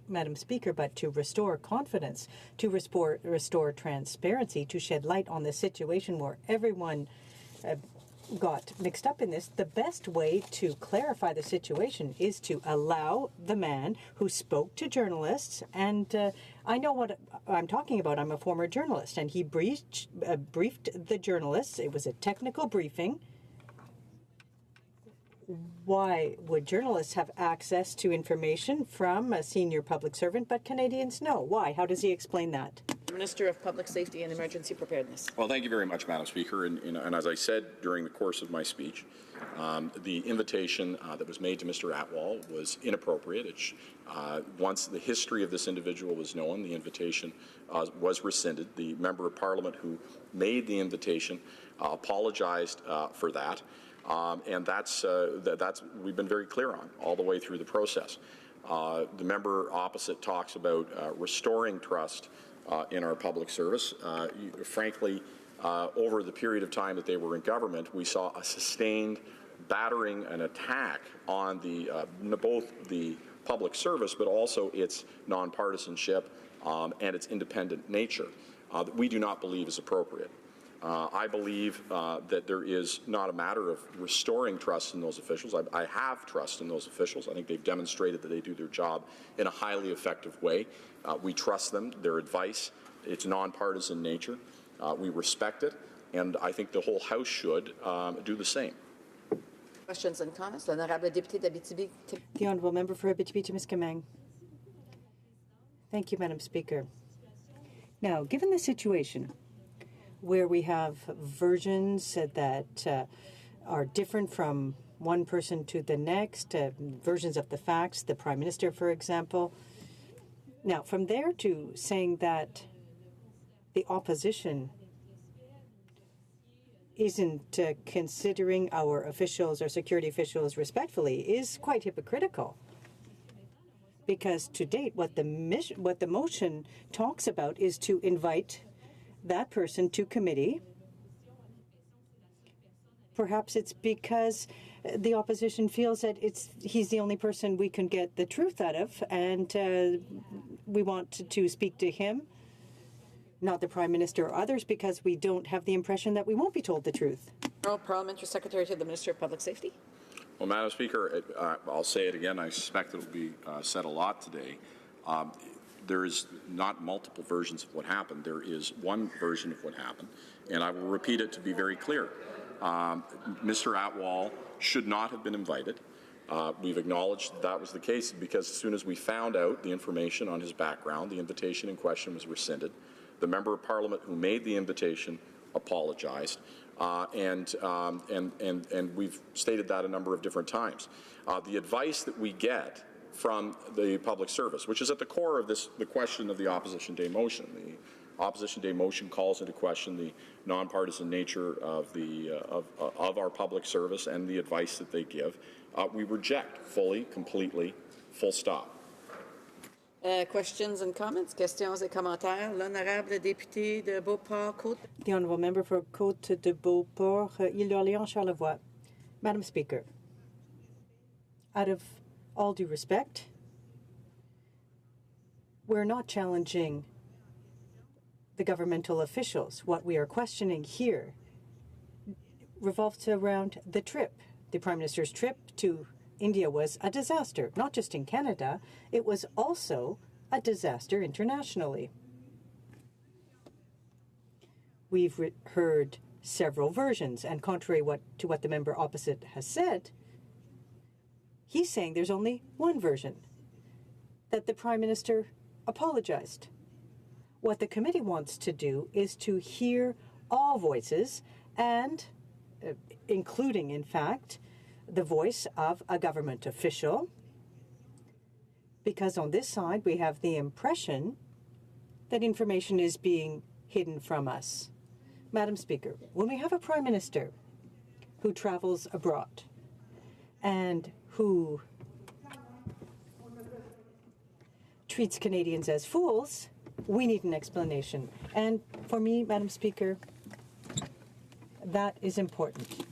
Speaker 9: Madam Speaker, but to restore confidence, to restore transparency, to shed light on the situation where everyone got mixed up in this, the best way to clarify the situation is to allow the man who spoke to journalists, and I know what I'm talking about. I'm a former journalist, and he briefed the journalists. It was a technical briefing. Why would journalists have access to information from a senior public servant, but Canadians no? Why? How does he explain that?
Speaker 7: Minister of Public Safety and Emergency Preparedness.
Speaker 10: Well, thank you very much, Madam Speaker. And as I said during the course of my speech, the invitation that was made to Mr. Atwal was inappropriate. Once the history of this individual was known, the invitation was rescinded. The Member of Parliament who made the invitation apologized for that. And that's we've been very clear on all the way through the process. The member opposite talks about restoring trust in our public service. Frankly, over the period of time that they were in government, we saw a sustained battering and attack on both the public service, but also its nonpartisanship and its independent nature that we do not believe is appropriate. I believe that there is not a matter of restoring trust in those officials. I have trust in those officials. I think they've demonstrated that they do their job in a highly effective way. We trust them, their advice, its nonpartisan nature. We respect it, and I think the whole House should do the same.
Speaker 7: Questions and comments? L'honorable député d'Abitibi.
Speaker 9: The Honourable Member for Abitibi-Témiscamingue. Thank you, Madam Speaker. Now, given the situation where we have versions that are different from one person to the next, versions of the facts, the Prime Minister, for example. Now, from there to saying that the opposition isn't considering our officials, our security officials, respectfully is quite hypocritical. Because to date, what the motion talks about is to invite that person to committee. Perhaps it's because the opposition feels that he's the only person we can get the truth out of, and we want to speak to him, not the Prime Minister or others, because we don't have the impression that we won't be told the truth.
Speaker 7: Parliamentary Secretary to the Minister of Public Safety.
Speaker 10: Well, Madam Speaker, I'll say it again. I suspect it will be said a lot today. There is not multiple versions of what happened. There is one version of what happened, and I will repeat it to be very clear. Mr. Atwal should not have been invited. We've acknowledged that was the case because as soon as we found out the information on his background, the invitation in question was rescinded. The Member of Parliament who made the invitation apologized, and we've stated that a number of different times. The advice that we get from the public service, which is at the core of this, the question of the Opposition Day motion. The Opposition Day motion calls into question the nonpartisan nature of our public service and the advice that they give. We reject fully, completely, full stop.
Speaker 7: Questions and comments? Questions et commentaires? L'honorable député de Beauport-Côte.
Speaker 9: The Honourable Member for Côte de Beauport, Île d'Orléans, Charlevoix. Madam Speaker, out of all due respect, we're not challenging the governmental officials. What we are questioning here revolves around the trip. The Prime Minister's trip to India was a disaster, not just in Canada, it was also a disaster internationally. We've heard several versions, and contrary to what the member opposite has said, he's saying there's only one version, that the Prime Minister apologized. What the committee wants to do is to hear all voices, and including, in fact, the voice of a government official, because on this side we have the impression that information is being hidden from us. Madam Speaker, when we have a Prime Minister who travels abroad and who treats Canadians as fools, we need an explanation. And for me, Madam Speaker, that is important.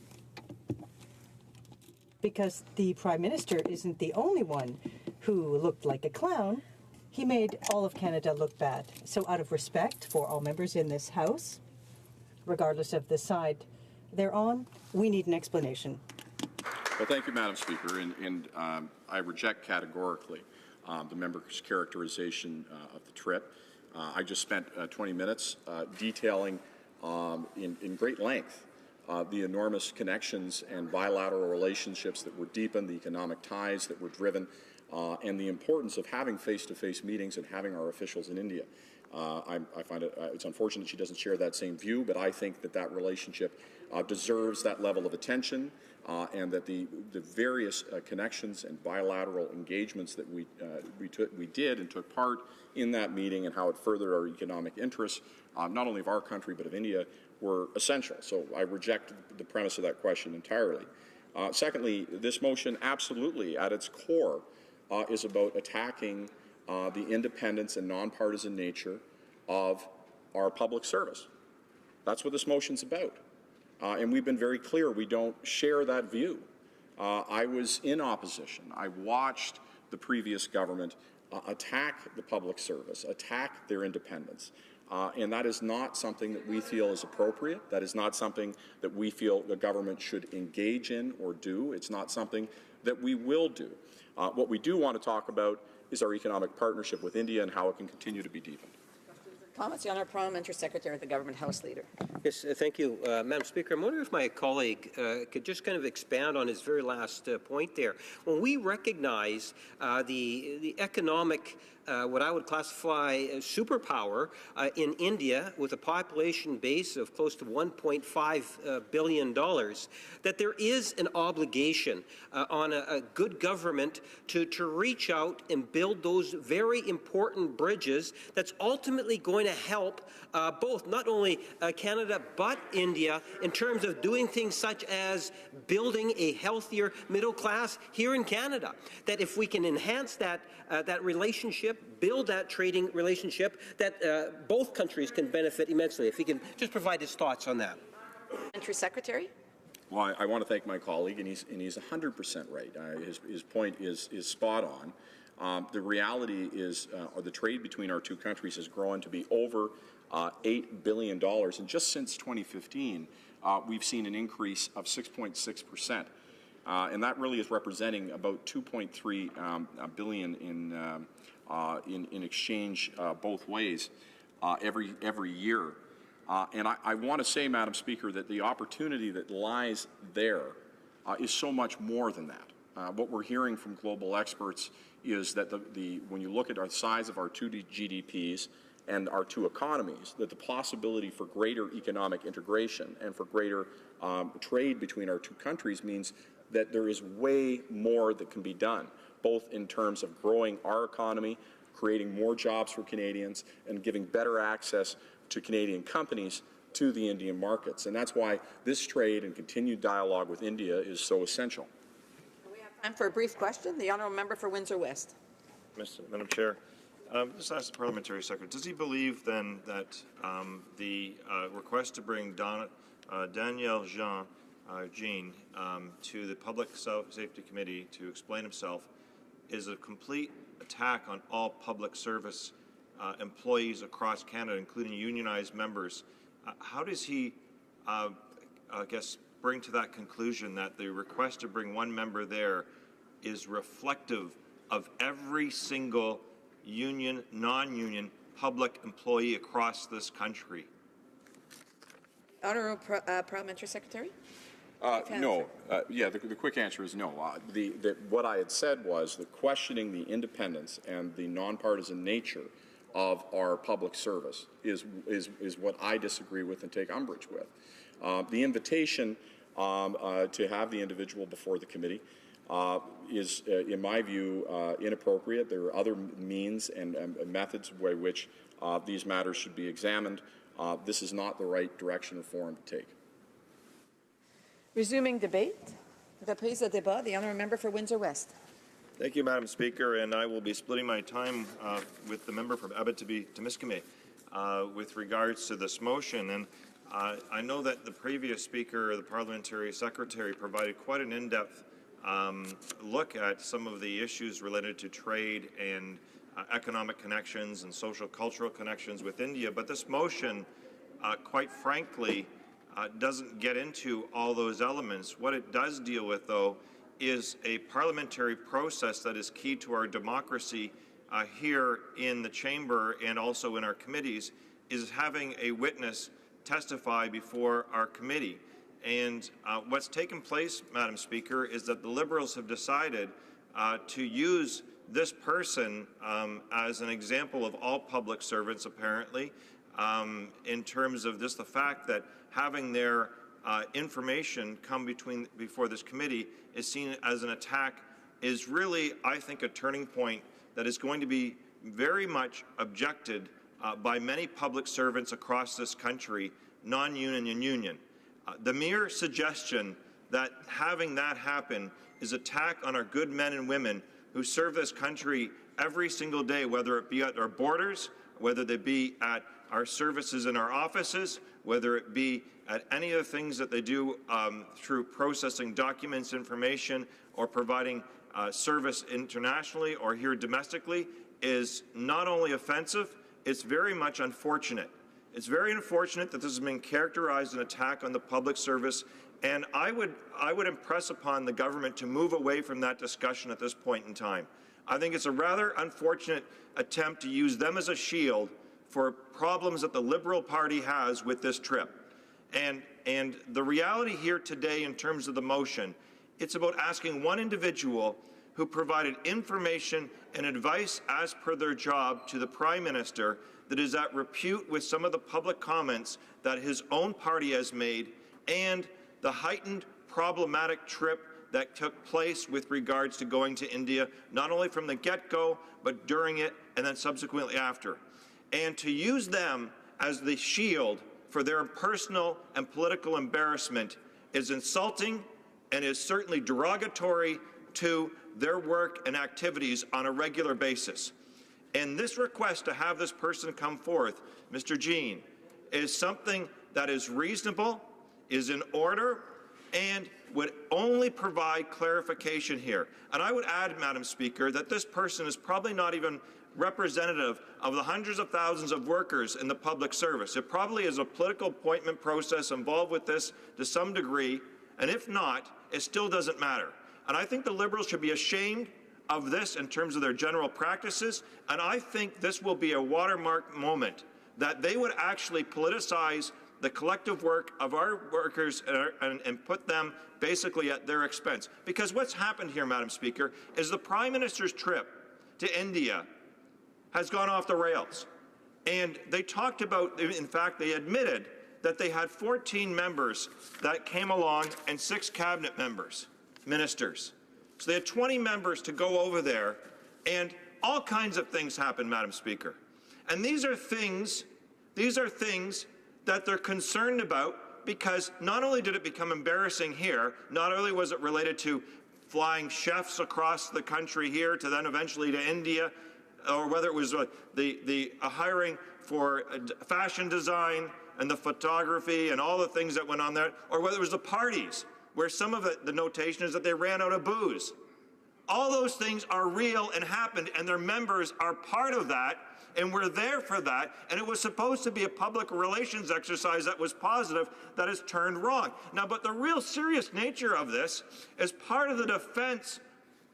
Speaker 9: Because the Prime Minister isn't the only one who looked like a clown. He made all of Canada look bad. So out of respect for all members in this House, regardless of the side they're on, we need an explanation.
Speaker 10: Well, thank you, Madam Speaker, and I reject categorically the member's characterization of the trip. I just spent 20 minutes detailing in great length the enormous connections and bilateral relationships that were deepened, the economic ties that were driven, and the importance of having face-to-face meetings and having our officials in India. I find it's unfortunate she doesn't share that same view, but I think that relationship deserves that level of attention, and that the various connections and bilateral engagements that we did and took part in that meeting and how it furthered our economic interests, not only of our country but of India, were essential. So I reject the premise of that question entirely. Secondly, this motion absolutely at its core is about attacking the independence and nonpartisan nature of our public service. That's what this motion's about. And we've been very clear we don't share that view. I was in opposition. I watched the previous government attack the public service, attack their independence. And that is not something that we feel is appropriate. That is not something that we feel the government should engage in or do. It's not something that we will do. What we do want to talk about is our economic partnership with India and how it can continue to be deepened.
Speaker 7: Comments? The Honourable Parliamentary Secretary of the Government House Leader.
Speaker 4: Yes, thank you, Madam Speaker. I'm wondering if my colleague could just kind of expand on his very last point there. When we recognize the economic, what I would classify as superpower in India with a population base of close to $1.5 billion, that there is an obligation on a good government to reach out and build those very important bridges that's ultimately going to help both not only Canada but India in terms of doing things such as building a healthier middle class here in Canada. That if we can enhance that relationship, build that trading relationship, that both countries can benefit immensely. If he can just provide his thoughts on that.
Speaker 7: Parliamentary Secretary.
Speaker 10: Well, I want to thank my colleague, and he's 100% right. His point is spot on. The reality is, the trade between our two countries has grown to be over $8 billion, and just since 2015, we've seen an increase of 6.6%, and that really is representing about 2.3 billion in exchange both ways every year. And I want to say, Madam Speaker, that the opportunity that lies there is so much more than that. What we're hearing from global experts is that when you look at the size of our two GDPs and our two economies, that the possibility for greater economic integration and for greater trade between our two countries means that there is way more that can be done, both in terms of growing our economy, creating more jobs for Canadians, and giving better access to Canadian companies to the Indian markets. And that's why this trade and continued dialogue with India is so essential.
Speaker 7: We have time for a brief question. The honourable member for Windsor West.
Speaker 11: Madam Chair, just ask the Parliamentary Secretary, does he believe then that the request to bring Daniel Jean to the Public Safety Committee to explain himself is a complete attack on all public service employees across Canada, including unionized members? How does he, I guess, bring to that conclusion that the request to bring one member there is reflective of every single union, non-union, public employee across this country?
Speaker 7: Honourable Parliamentary Secretary?
Speaker 10: No. The quick answer is no. What I had said was that questioning the independence and the nonpartisan nature of our public service is what I disagree with and take umbrage with. The invitation to have the individual before the committee is, in my view, inappropriate. There are other means and methods by which these matters should be examined. This is not the right direction or forum to take.
Speaker 7: Resuming debate. Reprise de débat. The honourable member for Windsor West.
Speaker 11: Thank you, Madam Speaker, and I will be splitting my time with the member from Abitibi-Témiscamingue with regards to this motion. And I know that the previous speaker, the Parliamentary Secretary, provided quite an in-depth look at some of the issues related to trade and economic connections and social cultural connections with India. But this motion, quite frankly, doesn't get into all those elements. What it does deal with, though, is a parliamentary process that is key to our democracy here in the chamber and also in our committees, is having a witness testify before our committee. And what's taken place, Madam Speaker, is that the Liberals have decided to use this person as an example of all public servants, apparently, in terms of just the fact that having their information come before this committee is seen as an attack is really, I think, a turning point that is going to be very much objected by many public servants across this country, non-union and union. The mere suggestion that having that happen is attack on our good men and women who serve this country every single day, whether it be at our borders, whether they be at our services in our offices, whether it be at any of the things that they do through processing documents, information, or providing service internationally or here domestically, is not only offensive, it's very much unfortunate. It's very unfortunate that this has been characterized as an attack on the public service, and I would impress upon the government to move away from that discussion at this point in time. I think it's a rather unfortunate attempt to use them as a shield for problems that the Liberal Party has with this trip. And the reality here today in terms of the motion, it's about asking one individual who provided information and advice as per their job to the Prime Minister that is at repute with some of the public comments that his own party has made and the heightened problematic trip that took place with regards to going to India, not only from the get-go, but during it and then subsequently after. And to use them as the shield for their personal and political embarrassment is insulting and is certainly derogatory to their work and activities on a regular basis. And this request to have this person come forth, Mr. Jean, is something that is reasonable, is in order, and would only provide clarification here. And I would add, Madam Speaker, that this person is probably not even representative of the hundreds of thousands of workers in the public service. It probably is a political appointment process involved with this to some degree, and if not, it still doesn't matter. And I think the Liberals should be ashamed of this in terms of their general practices, and I think this will be a watermark moment that they would actually politicize the collective work of our workers and put them basically at their expense. Because what's happened here, Madam Speaker, is the Prime Minister's trip to India has gone off the rails. And they talked about, in fact, they admitted that they had 14 members that came along and 6 cabinet members, ministers. So they had 20 members to go over there, and all kinds of things happened, Madam Speaker. And these are things that they're concerned about, because not only did it become embarrassing here, not only was it related to flying chefs across the country here to then eventually to India, or whether it was the hiring for fashion design and the photography and all the things that went on there, or whether it was the parties, where some of it, the notation is that they ran out of booze. All those things are real and happened, and their members are part of that, and we're there for that, and it was supposed to be a public relations exercise that was positive that has turned wrong. Now, but the real serious nature of this is part of the defense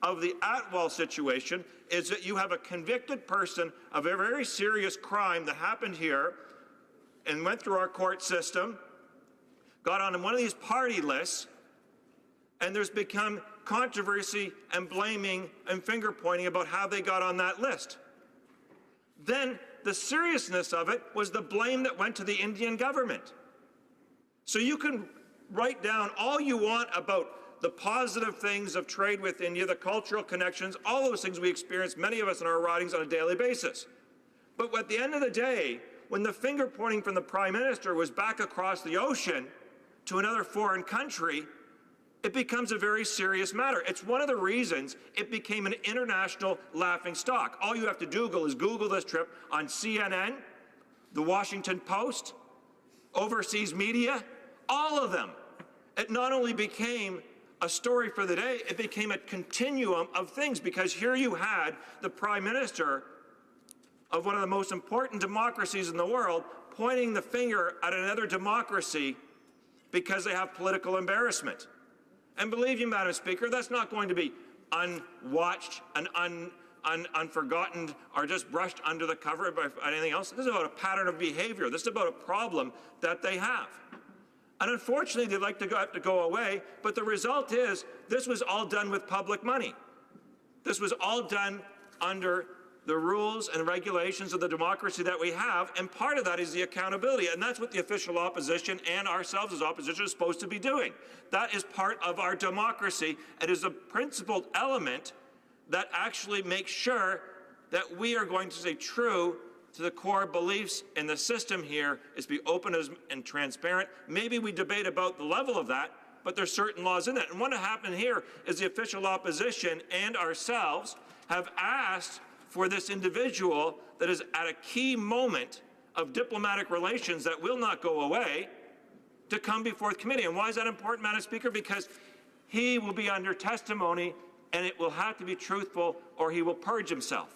Speaker 11: of the Atwell situation is that you have a convicted person of a very serious crime that happened here and went through our court system, got on one of these party lists, and there's become controversy and blaming and finger-pointing about how they got on that list. Then the seriousness of it was the blame that went to the Indian government. So you can write down all you want about the positive things of trade with India, the cultural connections, all those things we experience, many of us in our ridings on a daily basis. But at the end of the day, when the finger-pointing from the Prime Minister was back across the ocean to another foreign country, it becomes a very serious matter. It's one of the reasons it became an international laughingstock. All you have to Google is Google this trip on CNN, the Washington Post, overseas media, all of them. It not only became a story for the day, it became a continuum of things, because here you had the Prime Minister of one of the most important democracies in the world pointing the finger at another democracy because they have political embarrassment. And believe you, Madam Speaker, that's not going to be unwatched and unforgotten or just brushed under the cover by anything else. This is about a pattern of behavior. This is about a problem that they have. And unfortunately, they'd like to have to go away, but the result is this was all done with public money. This was all done under the rules and regulations of the democracy that we have, and part of that is the accountability, and that's what the official opposition and ourselves as opposition are supposed to be doing. That is part of our democracy. It is a principled element that actually makes sure that we are going to stay true to the core beliefs in the system here, is be open and transparent. Maybe we debate about the level of that, but there's certain laws in it. And what happened here is the official opposition and ourselves have asked for this individual that is at a key moment of diplomatic relations that will not go away to come before the committee. And why is that important, Madam Speaker? Because he will be under testimony, and it will have to be truthful or he will purge himself.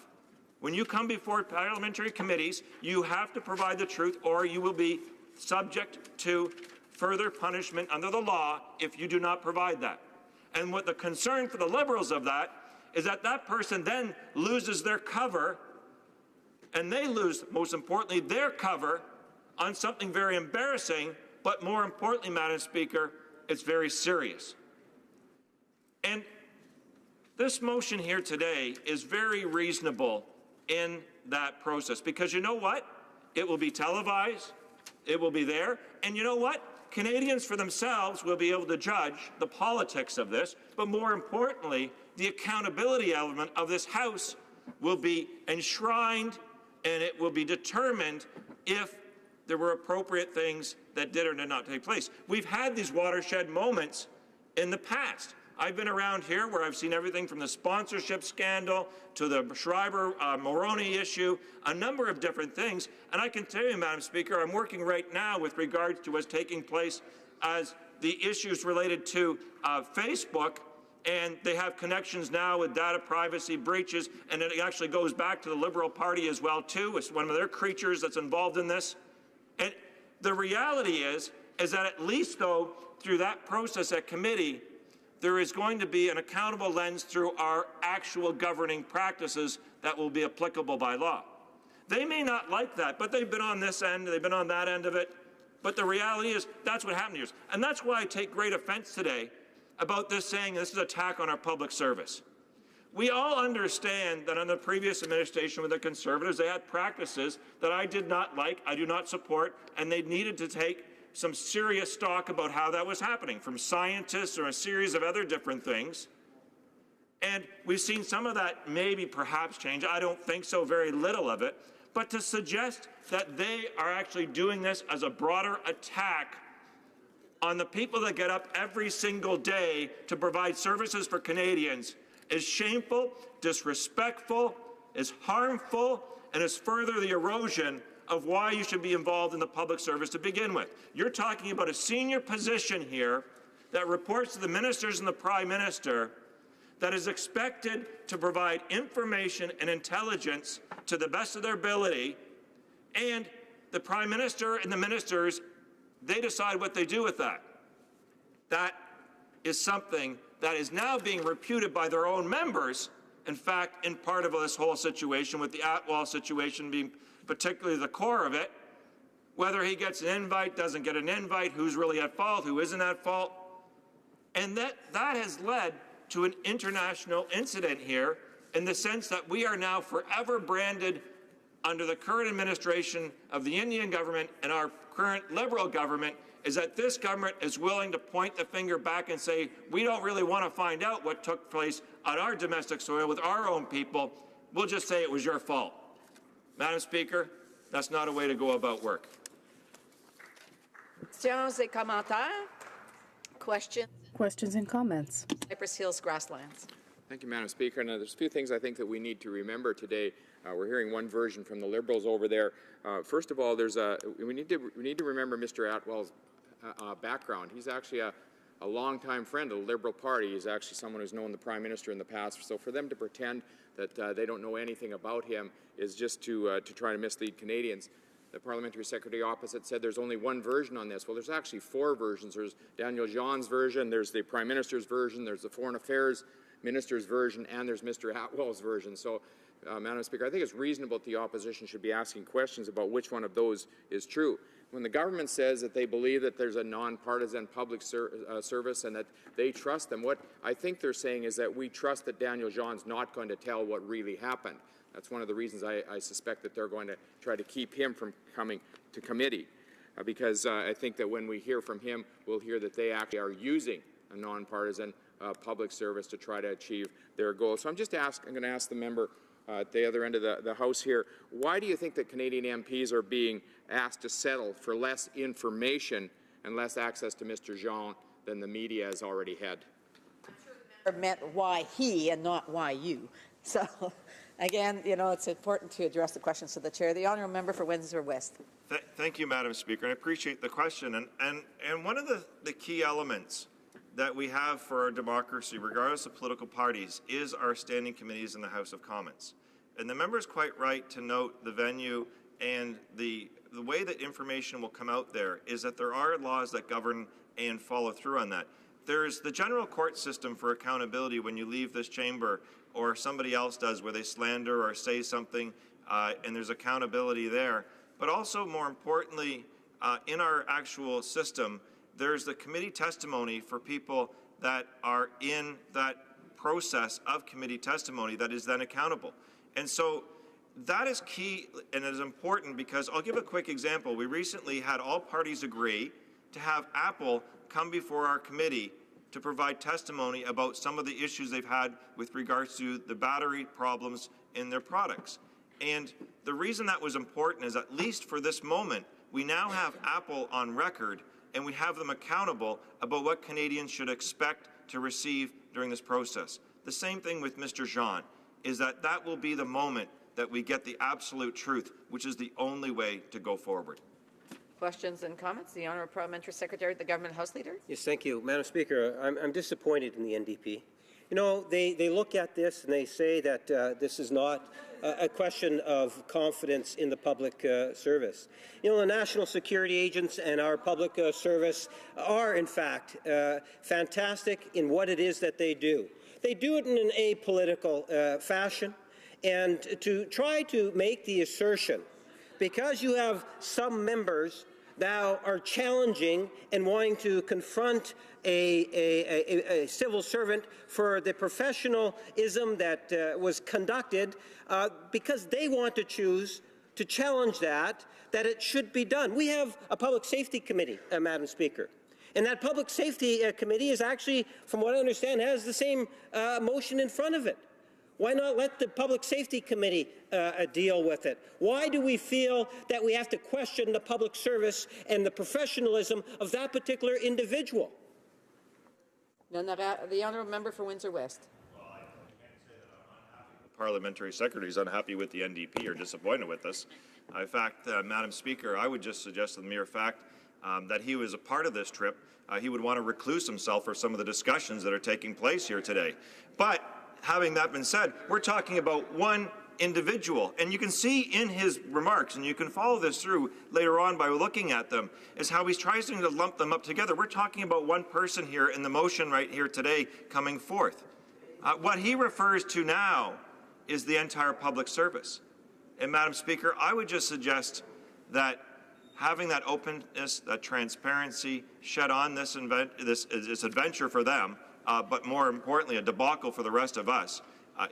Speaker 11: When you come before parliamentary committees, you have to provide the truth or you will be subject to further punishment under the law if you do not provide that. And what the concern for the Liberals of that is that that person then loses their cover, and they lose, most importantly, their cover on something very embarrassing, but more importantly, Madam Speaker, it's very serious. And this motion here today is very reasonable in that process, because you know what? It will be televised, it will be there, and you know what? Canadians for themselves will be able to judge the politics of this, but more importantly, the accountability element of this House will be enshrined, and it will be determined if there were appropriate things that did or did not take place. We've had these watershed moments in the past. I've been around here where I've seen everything from the sponsorship scandal to the Schreiber-Moroni issue, a number of different things. And I can tell you, Madam Speaker, I'm working right now with regards to what's taking place as the issues related to Facebook, and they have connections now with data privacy breaches, and it actually goes back to the Liberal Party as well, too. It's one of their creatures that's involved in this. And the reality is that at least, though, through that process at committee, there is going to be an accountable lens through our actual governing practices that will be applicable by law. They may not like that, but they've been on this end, they've been on that end of it.
Speaker 12: But the reality is that's what happened here. And that's why I take great offense today about this saying this is an attack on our public service. We all understand that under the previous administration with the Conservatives, they had practices that I did not like, I do not support, and they needed to take some serious stock about how that was happening, from scientists or a series of other different things. And we've seen some of that maybe perhaps change. I don't think so, very little of it. But to suggest that they are actually doing this as a broader attack on the people that get up every single day to provide services for Canadians is shameful, disrespectful, is harmful, and is further the erosion of why you should be involved in the public service to begin with. You're talking about a senior position here that reports to the ministers and the Prime Minister that is expected to provide information and intelligence to the best of their ability, and the Prime Minister and the ministers, they decide what they do with that. That is something that is now being reputed by their own members, in fact, in part of this whole situation, with the Atwell situation being particularly the core of it, whether he gets an invite, doesn't get an invite, who's really at fault, who isn't at fault. And that has led to an international incident here in the sense that we are now forever branded under the current administration of the Indian government and our current Liberal government is that this government is willing to point the finger back and say, we don't really want to find out what took place on our domestic soil with our own people. We'll just say it was your fault. Madam Speaker, that's not a way to go about work.
Speaker 7: Questions et commentaires?
Speaker 2: Questions and comments.
Speaker 7: Cypress Hills Grasslands.
Speaker 13: Thank you, Madam Speaker. Now, there's a few things I think that we need to remember today. We're hearing one version from the Liberals over there. First of all, we need to remember Mr. Atwell's background. He's actually a longtime friend of the Liberal Party. He's actually someone who's known the Prime Minister in the past. So for them to pretend that they don't know anything about him is just to try to mislead Canadians. The parliamentary secretary opposite said there's only one version on this. Well, there's actually four versions. There's Daniel Jean's version, there's the Prime Minister's version, there's the Foreign Affairs Minister's version, and there's Mr. Atwell's version. So, Madam Speaker, I think it's reasonable that the opposition should be asking questions about which one of those is true. When the government says that they believe that there's a nonpartisan public service and that they trust them, what I think they're saying is that we trust that Daniel Jean's not going to tell what really happened. That's one of the reasons I suspect that they're going to try to keep him from coming to committee, because I think that when we hear from him, we'll hear that they actually are using a nonpartisan public service to try to achieve their goals. So I'm going to ask the member at the other end of the House here, why do you think that Canadian MPs are being asked to settle for less information and less access to Mr. Jean than the media has already had?
Speaker 7: I'm sure the member meant why he and not why you. So, again, you know, it's important to address the questions to the chair. The honourable member for Windsor West.
Speaker 11: Thank you, Madam Speaker. I appreciate the question. And one of the key elements that we have for our democracy, regardless of political parties, is our standing committees in the House of Commons. And the member is quite right to note the venue and the way that information will come out there is that there are laws that govern and follow through on that. There's the general court system for accountability when you leave this chamber or somebody else does, where they slander or say something, and there's accountability there. But also, more importantly, in our actual system, there's the committee testimony for people that are in that process of committee testimony that is then accountable. And so that is key and it is important because I'll give a quick example. We recently had all parties agree to have Apple come before our committee to provide testimony about some of the issues they've had with regards to the battery problems in their products. And the reason that was important is, at least for this moment, we now have Apple on record and we have them accountable about what Canadians should expect to receive during this process. The same thing with Mr. Jean, is that will be the moment that we get the absolute truth, which is the only way to go forward.
Speaker 7: Questions and comments? The Honourable Parliamentary Secretary, the Government House Leader.
Speaker 4: Yes, thank you. Madam Speaker, I'm disappointed in the NDP. You know, they look at this and they say that this is not a question of confidence in the public service. You know, the national security agents and our public service are, in fact, fantastic in what it is that they do. They do it in an apolitical fashion, and to try to make the assertion, because you have some members now are challenging and wanting to confront a civil servant for the professionalism that was conducted because they want to choose to challenge that it should be done. We have a public safety committee, Madam Speaker. And that public safety committee is actually, from what I understand, has the same motion in front of it. Why not let the Public Safety Committee deal with it? Why do we feel that we have to question the public service and the professionalism of that particular individual?
Speaker 7: The honourable member for Windsor West.
Speaker 11: The parliamentary secretary is unhappy with the NDP or disappointed with us. In fact, Madam Speaker, I would just suggest the mere fact that he was a part of this trip, he would want to recluse himself for some of the discussions that are taking place here today. But having that been said, we're talking about one individual, and you can see in his remarks, and you can follow this through later on by looking at them, is how he's trying to lump them up together. We're talking about one person here in the motion right here today coming forth. What he refers to now is the entire public service. And Madam Speaker, I would just suggest that having that openness, that transparency shed on this adventure for them, but more importantly, a debacle for the rest of us,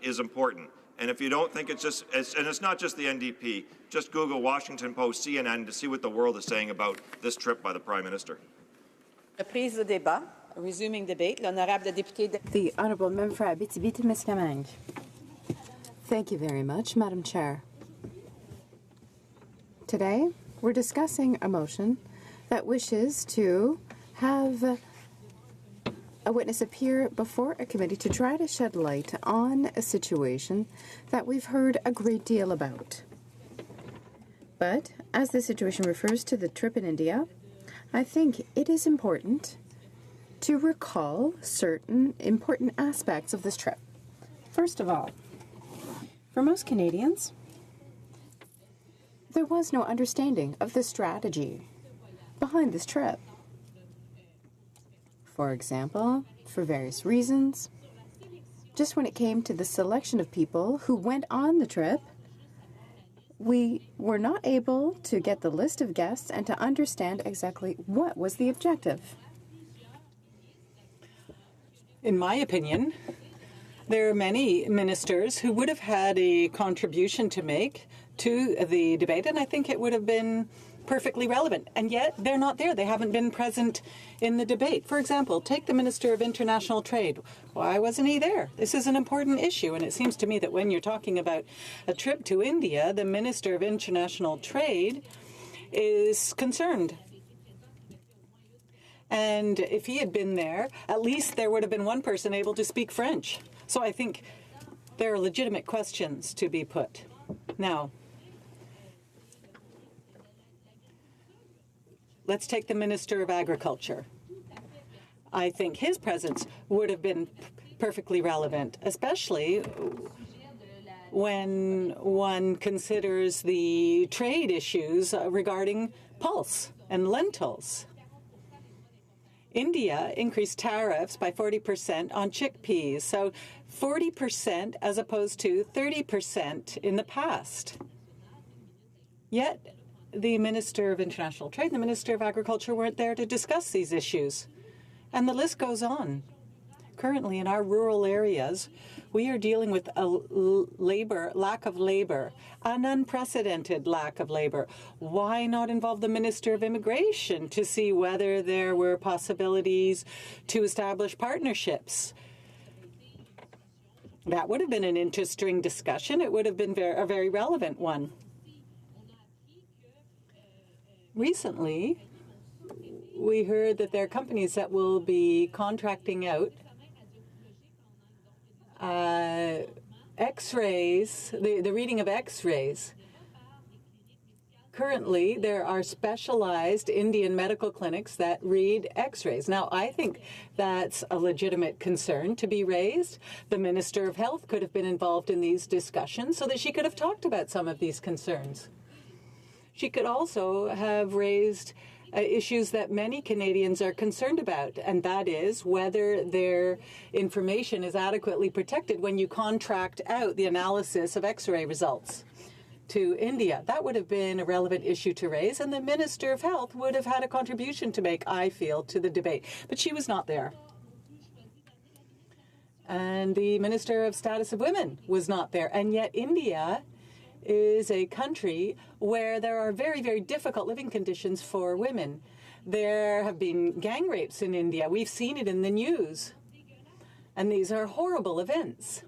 Speaker 11: is important. And if you don't think it's just, and it's not just the NDP, just Google Washington Post, CNN to see what the world is saying about this trip by the Prime Minister.
Speaker 7: Reprise de débat. Resuming debate. L'honorable député.
Speaker 2: The Honourable Member for Abitibi-Témiscamingue. Thank you very much, Madam Chair. Today, we're discussing a motion that wishes to have a witness appear before a committee to try to shed light on a situation that we've heard a great deal about. But as the situation refers to the trip in India, I think it is important to recall certain important aspects of this trip. First of all, for most Canadians, there was no understanding of the strategy behind this trip. For example, for various reasons, just when it came to the selection of people who went on the trip, we were not able to get the list of guests and to understand exactly what was the objective.
Speaker 9: In my opinion, there are many ministers who would have had a contribution to make to the debate, and I think it would have been perfectly relevant. And yet, they're not there. They haven't been present in the debate. For example, take the Minister of International Trade. Why wasn't he there? This is an important issue, and it seems to me that when you're talking about a trip to India, the Minister of International Trade is concerned. And if he had been there, at least there would have been one person able to speak French. So I think there are legitimate questions to be put. Now, let's take the Minister of Agriculture. I think his presence would have been perfectly relevant, especially when one considers the trade issues regarding pulse and lentils. India increased tariffs by 40% on chickpeas, so 40% as opposed to 30% in the past. Yet, the Minister of International Trade and the Minister of Agriculture weren't there to discuss these issues. And the list goes on. Currently, in our rural areas, we are dealing with a lack of labor, an unprecedented lack of labor. Why not involve the Minister of Immigration to see whether there were possibilities to establish partnerships? That would have been an interesting discussion. It would have been a very relevant one. Recently, we heard that there are companies that will be contracting out X-rays, the reading of X-rays. Currently, there are specialized Indian medical clinics that read X-rays. Now, I think that's a legitimate concern to be raised. The Minister of Health could have been involved in these discussions so that she could have talked about some of these concerns. She could also have raised issues that many Canadians are concerned about, and that is whether their information is adequately protected when you contract out the analysis of X-ray results. to India. That would have been a relevant issue to raise, and the Minister of Health would have had a contribution to make, I feel, to the debate. But she was not there. And the Minister of Status of Women was not there. And yet India is a country where there are very, very difficult living conditions for women. There have been gang rapes in India. We've seen it in the news. And these are horrible events.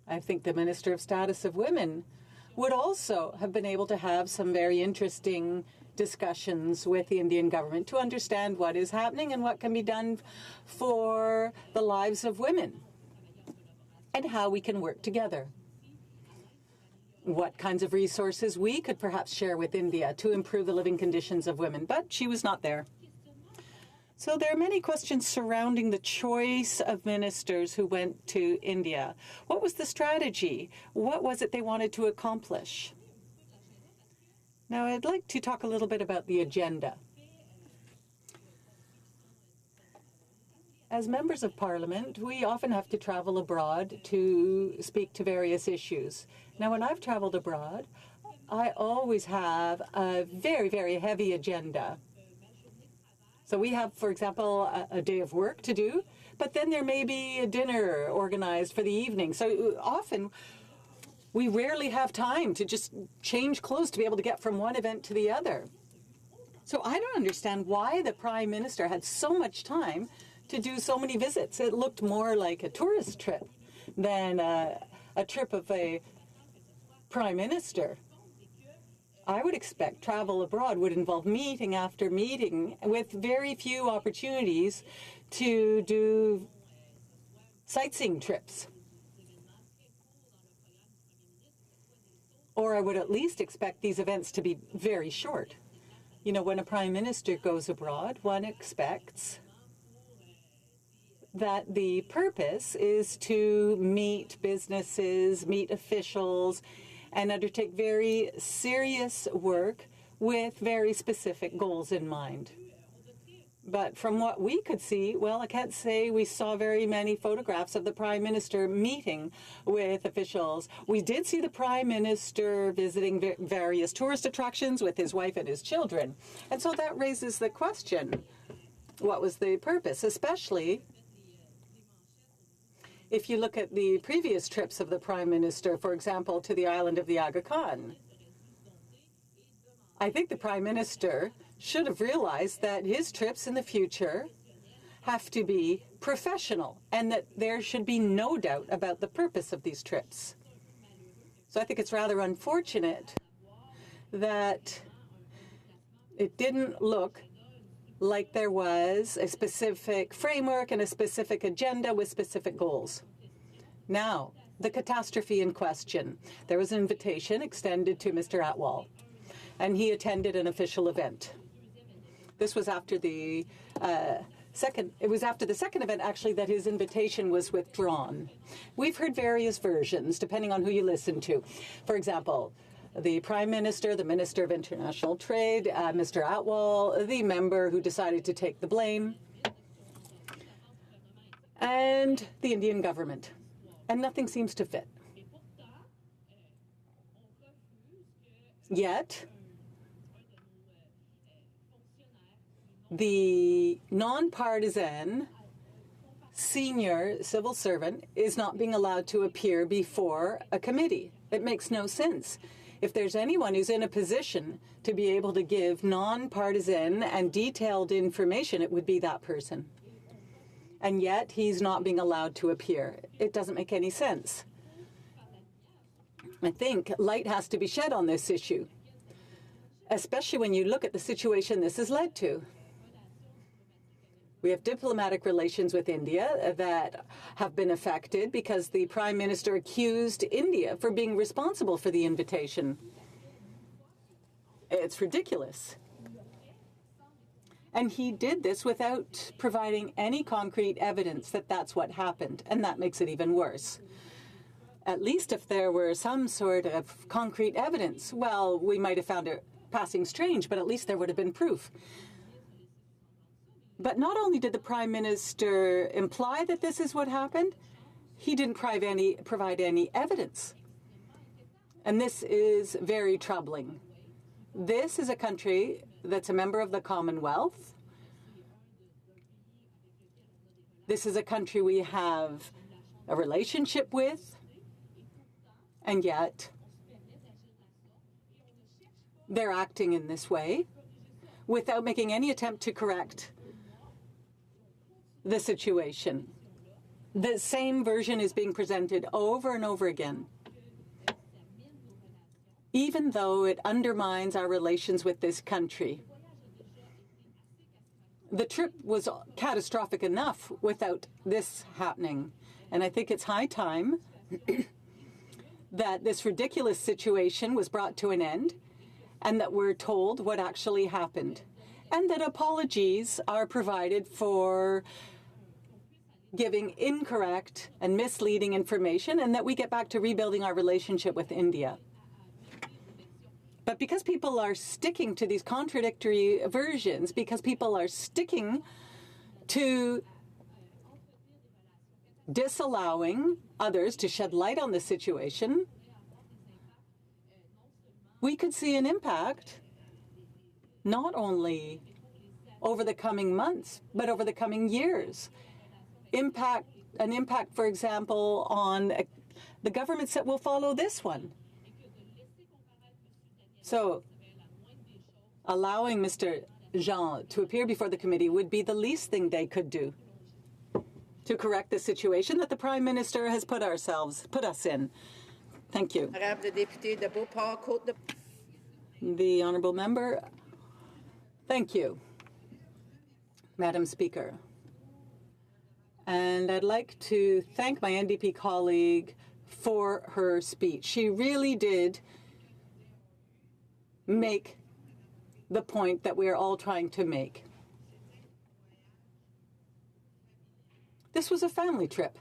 Speaker 9: I think the Minister of Status of Women would also have been able to have some very interesting discussions with the Indian government to understand what is happening and what can be done for the lives of women and how we can work together. What kinds of resources we could perhaps share with India to improve the living conditions of women. But she was not there. So there are many questions surrounding the choice of ministers who went to India. What was the strategy? What was it they wanted to accomplish? Now, I'd like to talk a little bit about the agenda. As members of Parliament, we often have to travel abroad to speak to various issues. Now, when I've traveled abroad, I always have a very, very heavy agenda. So we have, for example, a day of work to do, but then there may be a dinner organized for the evening. So often, we rarely have time to just change clothes to be able to get from one event to the other. So I don't understand why the Prime Minister had so much time to do so many visits. It looked more like a tourist trip than a trip of a Prime Minister. I would expect travel abroad would involve meeting after meeting with very few opportunities to do sightseeing trips. Or I would at least expect these events to be very short. You know, when a Prime Minister goes abroad, one expects that the purpose is to meet businesses, meet officials, and undertake very serious work with very specific goals in mind. But from what we could see, well, I can't say we saw very many photographs of the Prime Minister meeting with officials. We did see the Prime Minister visiting various tourist attractions with his wife and his children. And so that raises the question, what was the purpose, especially if you look at the previous trips of the Prime Minister, for example, to the island of the Aga Khan. I think the Prime Minister should have realized that his trips in the future have to be professional and that there should be no doubt about the purpose of these trips. So I think it's rather unfortunate that it didn't look like there was a specific framework and a specific agenda with specific goals. Now, the catastrophe in question. There was an invitation extended to Mr. Atwal, and he attended an official event. This was after the second event, actually, that his invitation was withdrawn. We've heard various versions, depending on who you listen to. For example, the Prime Minister, the Minister of International Trade, Mr. Atwal, the member who decided to take the blame, and the Indian government. And nothing seems to fit. Yet, the non-partisan senior civil servant is not being allowed to appear before a committee. It makes no sense. If there's anyone who's in a position to be able to give non-partisan and detailed information, it would be that person. And yet he's not being allowed to appear. It doesn't make any sense. I think light has to be shed on this issue, especially when you look at the situation this has led to. We have diplomatic relations with India that have been affected because the Prime Minister accused India for being responsible for the invitation. It's ridiculous. And he did this without providing any concrete evidence that that's what happened, and that makes it even worse. At least if there were some sort of concrete evidence, well, we might have found it passing strange, but at least there would have been proof. But not only did the Prime Minister imply that this is what happened, he didn't provide any evidence. And this is very troubling. This is a country that's a member of the Commonwealth. This is a country we have a relationship with, and yet they're acting in this way without making any attempt to correct the situation. The same version is being presented over and over again, even though it undermines our relations with this country. The trip was catastrophic enough without this happening, and I think it's high time that this ridiculous situation was brought to an end and that we're told what actually happened, and that apologies are provided for giving incorrect and misleading information, and that we get back to rebuilding our relationship with India. But because people are sticking to these contradictory versions, because people are sticking to disallowing others to shed light on the situation, we could see an impact not only over the coming months, but over the coming years. An impact, for example, on the governments that will follow this one. So allowing Mr. Jean to appear before the committee would be the least thing they could do to correct the situation that the Prime Minister has put us in. Thank you. The Honourable Member. Thank you, Madam Speaker. And I'd like to thank my NDP colleague for her speech. She really did make the point that we are all trying to make. This was a family trip.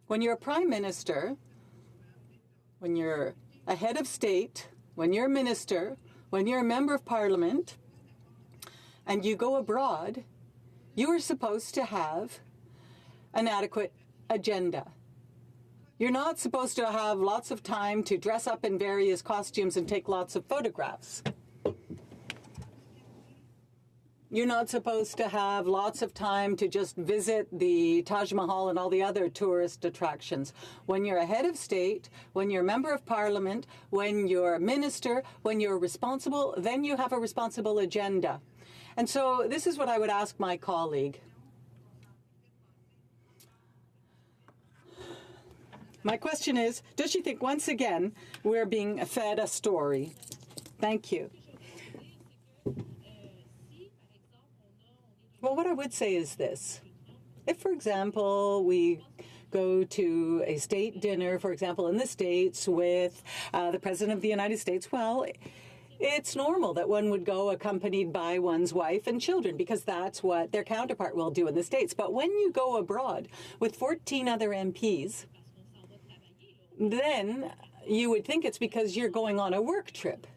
Speaker 9: When you're a Prime Minister, when you're a head of state, when you're a minister, when you're a member of Parliament, and you go abroad, you are supposed to have an adequate agenda. You're not supposed to have lots of time to dress up in various costumes and take lots of photographs. You're not supposed to have lots of time to just visit the Taj Mahal and all the other tourist attractions. When you're a head of state, when you're a member of Parliament, when you're a minister, when you're responsible, then you have a responsible agenda. And so this is what I would ask my colleague. My question is, does she think once again we're being fed a story? Thank you. Well, what I would say is this. If, for example, we go to a state dinner, for example, in the States with the President of the United States, well, it's normal that one would go accompanied by one's wife and children because that's what their counterpart will do in the States. But when you go abroad with 14 other MPs, then you would think it's because you're going on a work trip.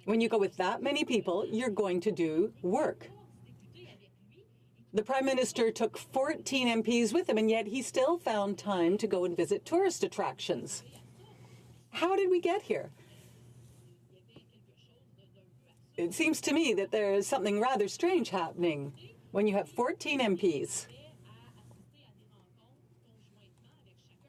Speaker 9: When you go with that many people, you're going to do work. The Prime Minister took 14 MPs with him, and yet he still found time to go and visit tourist attractions. How did we get here? It seems to me that there is something rather strange happening when you have 14 MPs.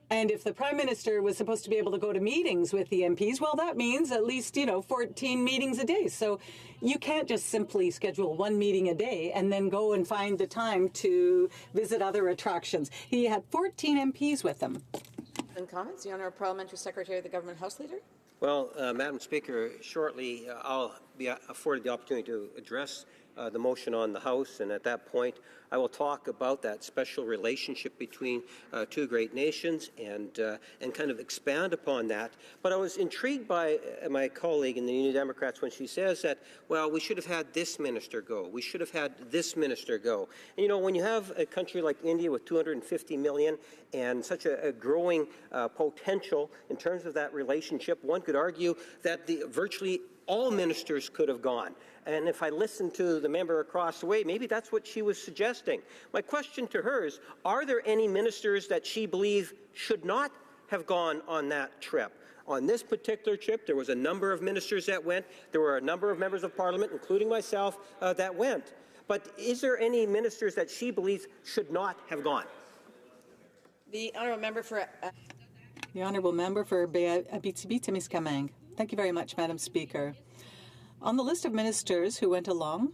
Speaker 9: And if the Prime Minister was supposed to be able to go to meetings with the MPs, well, that means at least, 14 meetings a day. So you can't just simply schedule one meeting a day and then go and find the time to visit other attractions. He had 14 MPs with him.
Speaker 7: And comments? The Honourable Parliamentary Secretary of the Government House Leader.
Speaker 4: Well, Madam Speaker, shortly I'll be afforded the opportunity to address the motion on the House, and at that point I will talk about that special relationship between two great nations and kind of expand upon that. But I was intrigued by my colleague in the New Democrats when she says that, well, we should have had this minister go. We should have had this minister go. And, when you have a country like India with 250 million and such a growing potential in terms of that relationship, one could argue that virtually all ministers could have gone. And if I listen to the member across the way, maybe that's what she was suggesting. My question to her is, are there any ministers that she believes should not have gone on that trip. On this particular trip, there was a number of ministers that went. There were a number of members of Parliament, including myself, that went. But is there any ministers that she believes should not have gone?
Speaker 7: The honourable member for
Speaker 9: Abitibi-Témiscamingue. Thank you very much, Madam Speaker. On the list of ministers who went along,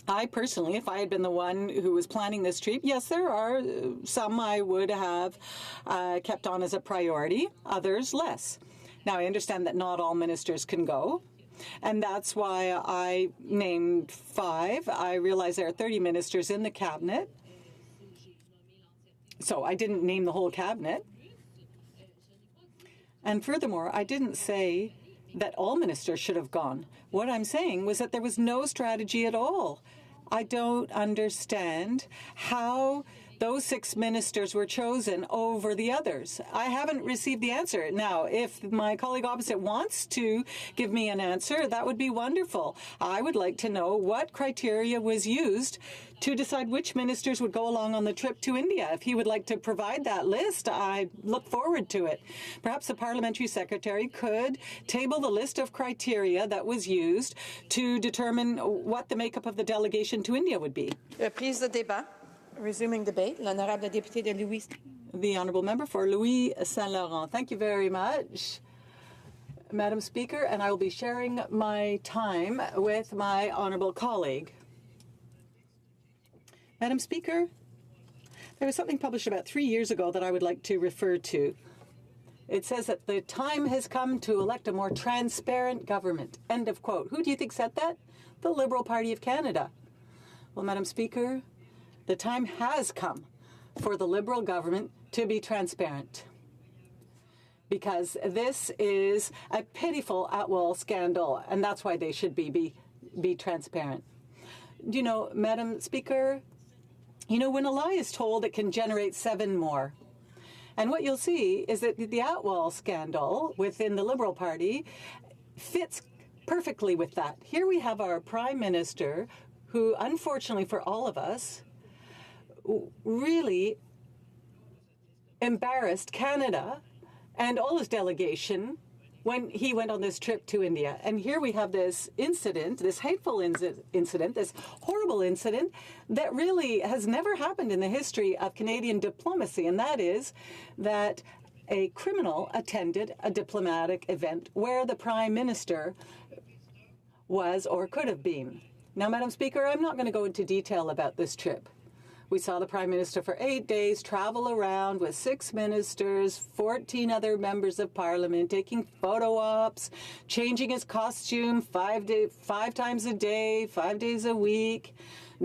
Speaker 9: I personally, if I had been the one who was planning this trip, yes, there are some I would have kept on as a priority, others less. Now, I understand that not all ministers can go, and that's why I named 5. I realize there are 30 ministers in the cabinet, so I didn't name the whole cabinet. And furthermore, I didn't say that all ministers should have gone. What I'm saying was that there was no strategy at all. I don't understand how those 6 ministers were chosen over the others. I haven't received the answer. Now, if my colleague opposite wants to give me an answer, that would be wonderful. I would like to know what criteria was used to decide which ministers would go along on the trip to India. If he would like to provide that list, I look forward to it. Perhaps the parliamentary secretary could table the list of criteria that was used to determine what the makeup of the delegation to India would be.
Speaker 7: Prise de débat. Resuming debate, l'honorable député de Louis.
Speaker 9: The honourable member for Louis Saint Laurent. Thank you very much, Madam Speaker, and I will be sharing my time with my honourable colleague. Madam Speaker, there was something published about 3 years ago that I would like to refer to. It says that the time has come to elect a more transparent government. End of quote. Who do you think said that? The Liberal Party of Canada. Well, Madam Speaker, the time has come for the Liberal government to be transparent, because this is a pitiful Atwell scandal, and that's why they should be transparent. You know, Madam Speaker, you know, when a lie is told, it can generate 7 more. And what you'll see is that the Atwell scandal within the Liberal Party fits perfectly with that. Here we have our Prime Minister who, unfortunately for all of us, really embarrassed Canada and all his delegation when he went on this trip to India. And here we have this incident, this hateful incident, this horrible incident that really has never happened in the history of Canadian diplomacy, and that is that a criminal attended a diplomatic event where the Prime Minister was or could have been. Now, Madam Speaker, I'm not going to go into detail about this trip. We saw the Prime Minister for 8 days travel around with 6 ministers, 14 other members of Parliament, taking photo ops, changing his costume 5 times a day, 5 days a week,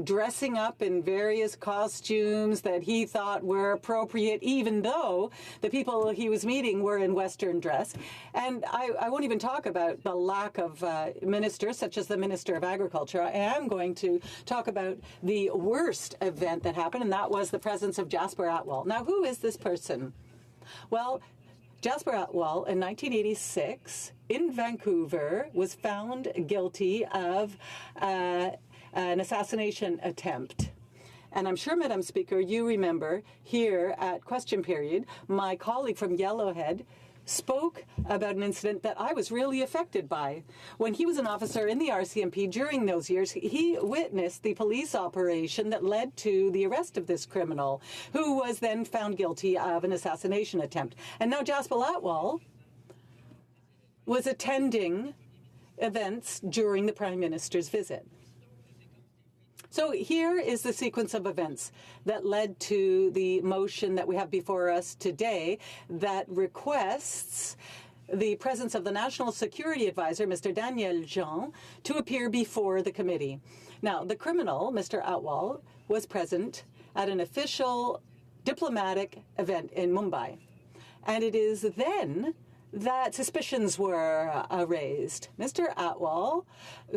Speaker 9: dressing up in various costumes that he thought were appropriate, even though the people he was meeting were in Western dress. And I won't even talk about the lack of ministers, such as the Minister of Agriculture. I am going to talk about the worst event that happened, and that was the presence of Jasper Atwell. Now, who is this person? Well, Jasper Atwell, in 1986, in Vancouver, was found guilty of an assassination attempt. And I'm sure, Madam Speaker, you remember here at question period, my colleague from Yellowhead spoke about an incident that I was really affected by. When he was an officer in the RCMP during those years, he witnessed the police operation that led to the arrest of this criminal, who was then found guilty of an assassination attempt. And now Jasper Atwell was attending events during the Prime Minister's visit. So here is the sequence of events that led to the motion that we have before us today that requests the presence of the National Security Advisor, Mr. Daniel Jean, to appear before the committee. Now, the criminal, Mr. Atwell, was present at an official diplomatic event in Mumbai. And it is then that suspicions were raised. Mr. Atwell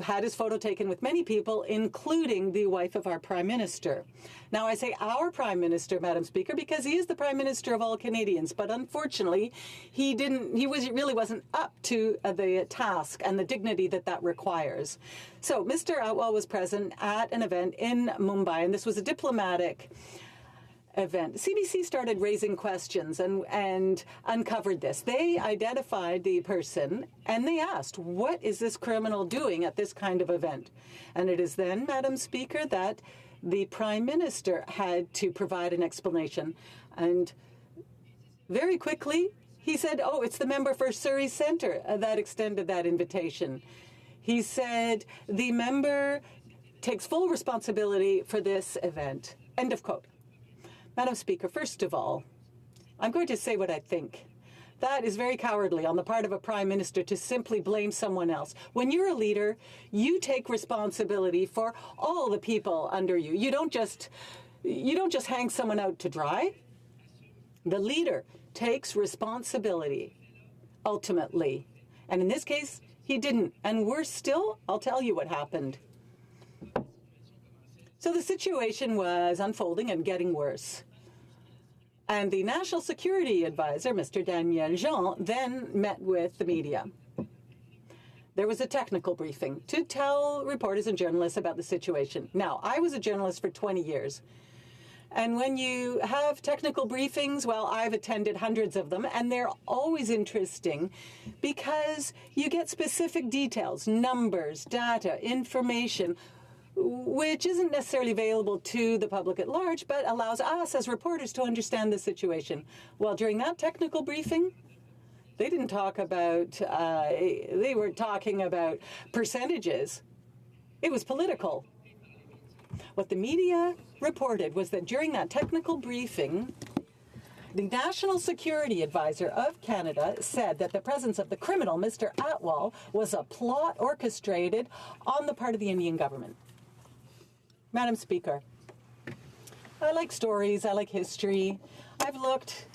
Speaker 9: had his photo taken with many people, including the wife of our Prime Minister. Now, I say our Prime Minister, Madam Speaker, because he is the Prime Minister of all Canadians, but unfortunately, he really wasn't up to the task and the dignity that requires. So, Mr. Atwell was present at an event in Mumbai, and this was a diplomatic event. CBC started raising questions and uncovered this. They identified the person and they asked, what is this criminal doing at this kind of event? And it is then, Madam Speaker, that the Prime Minister had to provide an explanation. And very quickly, he said, oh, it's the member for Surrey Centre that extended that invitation. He said the member takes full responsibility for this event. End of quote. Madam Speaker, first of all, I'm going to say what I think. That is very cowardly on the part of a Prime Minister to simply blame someone else. When you're a leader, you take responsibility for all the people under you. You don't just hang someone out to dry. The leader takes responsibility, ultimately. And in this case, he didn't. And worse still, I'll tell you what happened. So the situation was unfolding and getting worse. And the National Security Advisor, Mr. Daniel Jean, then met with the media. There was a technical briefing to tell reporters and journalists about the situation. Now, I was a journalist for 20 years. And when you have technical briefings, well, I've attended hundreds of them, and they're always interesting because you get specific details, numbers, data, information, which isn't necessarily available to the public at large, but allows us as reporters to understand the situation. Well, during that technical briefing, they didn't talk about, they were talking about percentages. It was political. What the media reported was that during that technical briefing, the National Security Advisor of Canada said that the presence of the criminal, Mr. Atwal, was a plot orchestrated on the part of the Indian government. Madam Speaker, I like stories, I like history. I've looked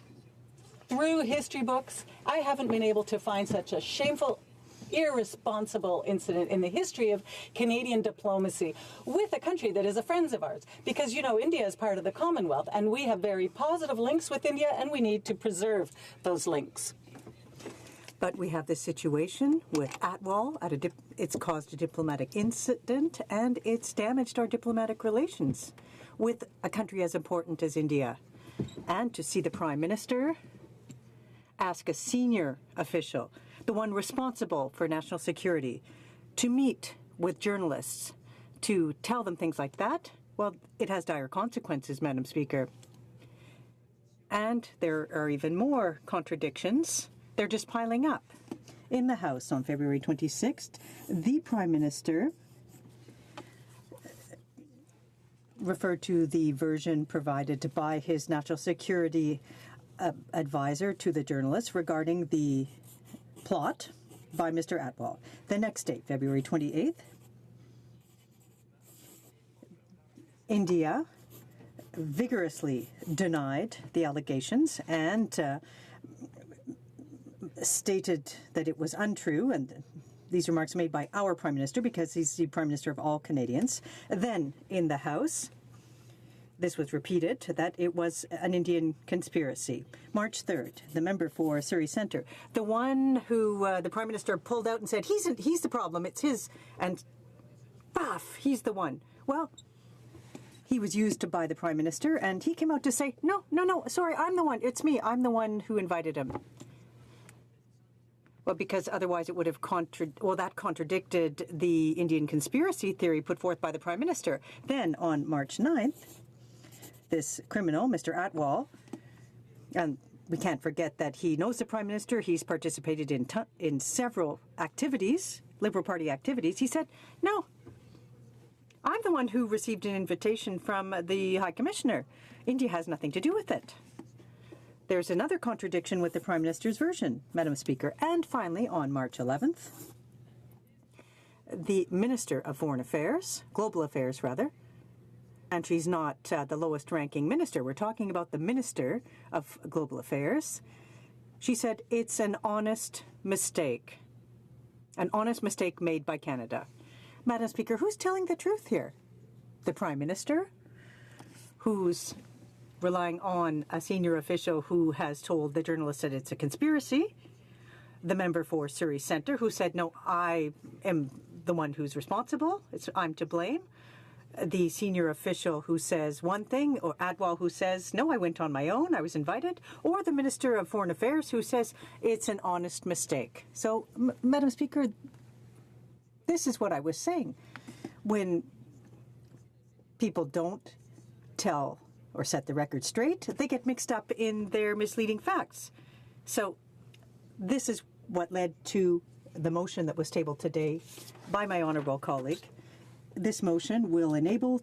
Speaker 9: through history books. I haven't been able to find such a shameful, irresponsible incident in the history of Canadian diplomacy with a country that is a friend of ours. Because, you know, India is part of the Commonwealth, and we have very positive links with India, and we need to preserve those links.
Speaker 14: But we have this situation with Atwal. It's caused a diplomatic incident, and it's damaged our diplomatic relations with a country as important as India. And to see the Prime Minister ask a senior official, the one responsible for national security, to meet with journalists, to tell them things like that, well, it has dire consequences, Madam Speaker. And there are even more contradictions. They're just piling up. In the House on February 26th, the Prime Minister referred to the version provided by his national security advisor to the journalists regarding the plot by Mr. Atwal. The next date, February 28th, India vigorously denied the allegations and stated that it was untrue, and these remarks made by our Prime Minister because he's the Prime Minister of all Canadians. Then in the House, this was repeated, that it was an Indian conspiracy. March 3rd, the member for Surrey Centre, the one who the Prime Minister pulled out and said, he's the problem, it's his, and paf, he's the one. Well, he was used by the Prime Minister, and he came out to say, no, sorry, I'm the one, it's me, I'm the one who invited him. Well, because otherwise it would have that contradicted the Indian conspiracy theory put forth by the Prime Minister. Then on March 9th, this criminal, Mr. Atwal, and we can't forget that he knows the Prime Minister, he's participated in several activities, Liberal Party activities. He said, no, I'm the one who received an invitation from the High Commissioner. India has nothing to do with it. There's another contradiction with the Prime Minister's version, Madam Speaker. And finally, on March 11th, the Minister of Foreign Affairs, Global Affairs rather, and she's not the lowest ranking minister, we're talking about the Minister of Global Affairs, she said it's an honest mistake made by Canada. Madam Speaker, who's telling the truth here? The Prime Minister, who's relying on a senior official who has told the journalist that it's a conspiracy, the member for Surrey Centre who said, no, I am the one who's responsible, I'm to blame, the senior official who says one thing, or Atwal who says, no, I went on my own, I was invited, or the Minister of Foreign Affairs who says it's an honest mistake. So, Madam Speaker, this is what I was saying. When people don't tell or set the record straight, they get mixed up in their misleading facts. So this is what led to the motion that was tabled today by my honourable colleague. This motion will enable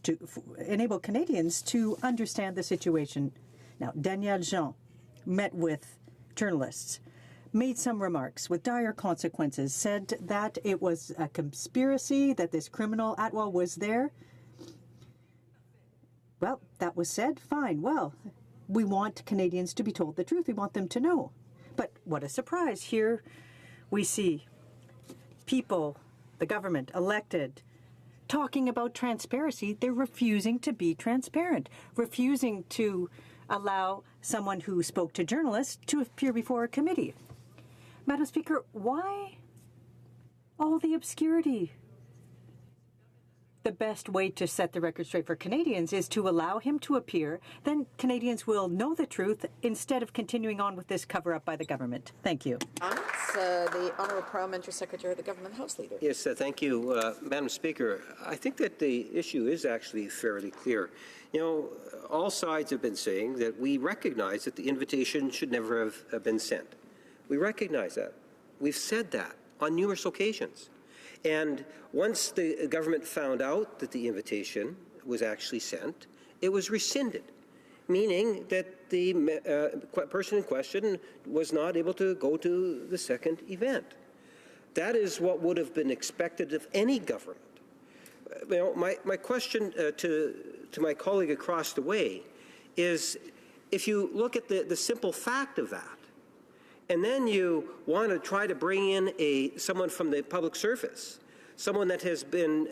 Speaker 14: Canadians to understand the situation. Now, Danielle Jean met with journalists, made some remarks with dire consequences, said that it was a conspiracy, that this criminal Atwal was there. Well, that was said, fine. Well, we want Canadians to be told the truth. We want them to know. But what a surprise. Here we see people, the government, elected, talking about transparency. They're refusing to be transparent, refusing to allow someone who spoke to journalists to appear before a committee. Madam Speaker, why all the obscurity? The best way to set the record straight for Canadians is to allow him to appear. Then Canadians will know the truth instead of continuing on with this cover-up by the government. Thank you.
Speaker 7: The Honourable Parliamentary Secretary of the Government House Leader.
Speaker 4: Yes, thank you, Madam Speaker. I think that the issue is actually fairly clear. You know, all sides have been saying that we recognize that the invitation should never have been sent. We recognize that. We've said that on numerous occasions. And once the government found out that the invitation was actually sent, it was rescinded, meaning that the person in question was not able to go to the second event. That is what would have been expected of any government. You know, my question to my colleague across the way is, if you look at the simple fact of that, and then you want to try to bring in someone from the public service, someone that has been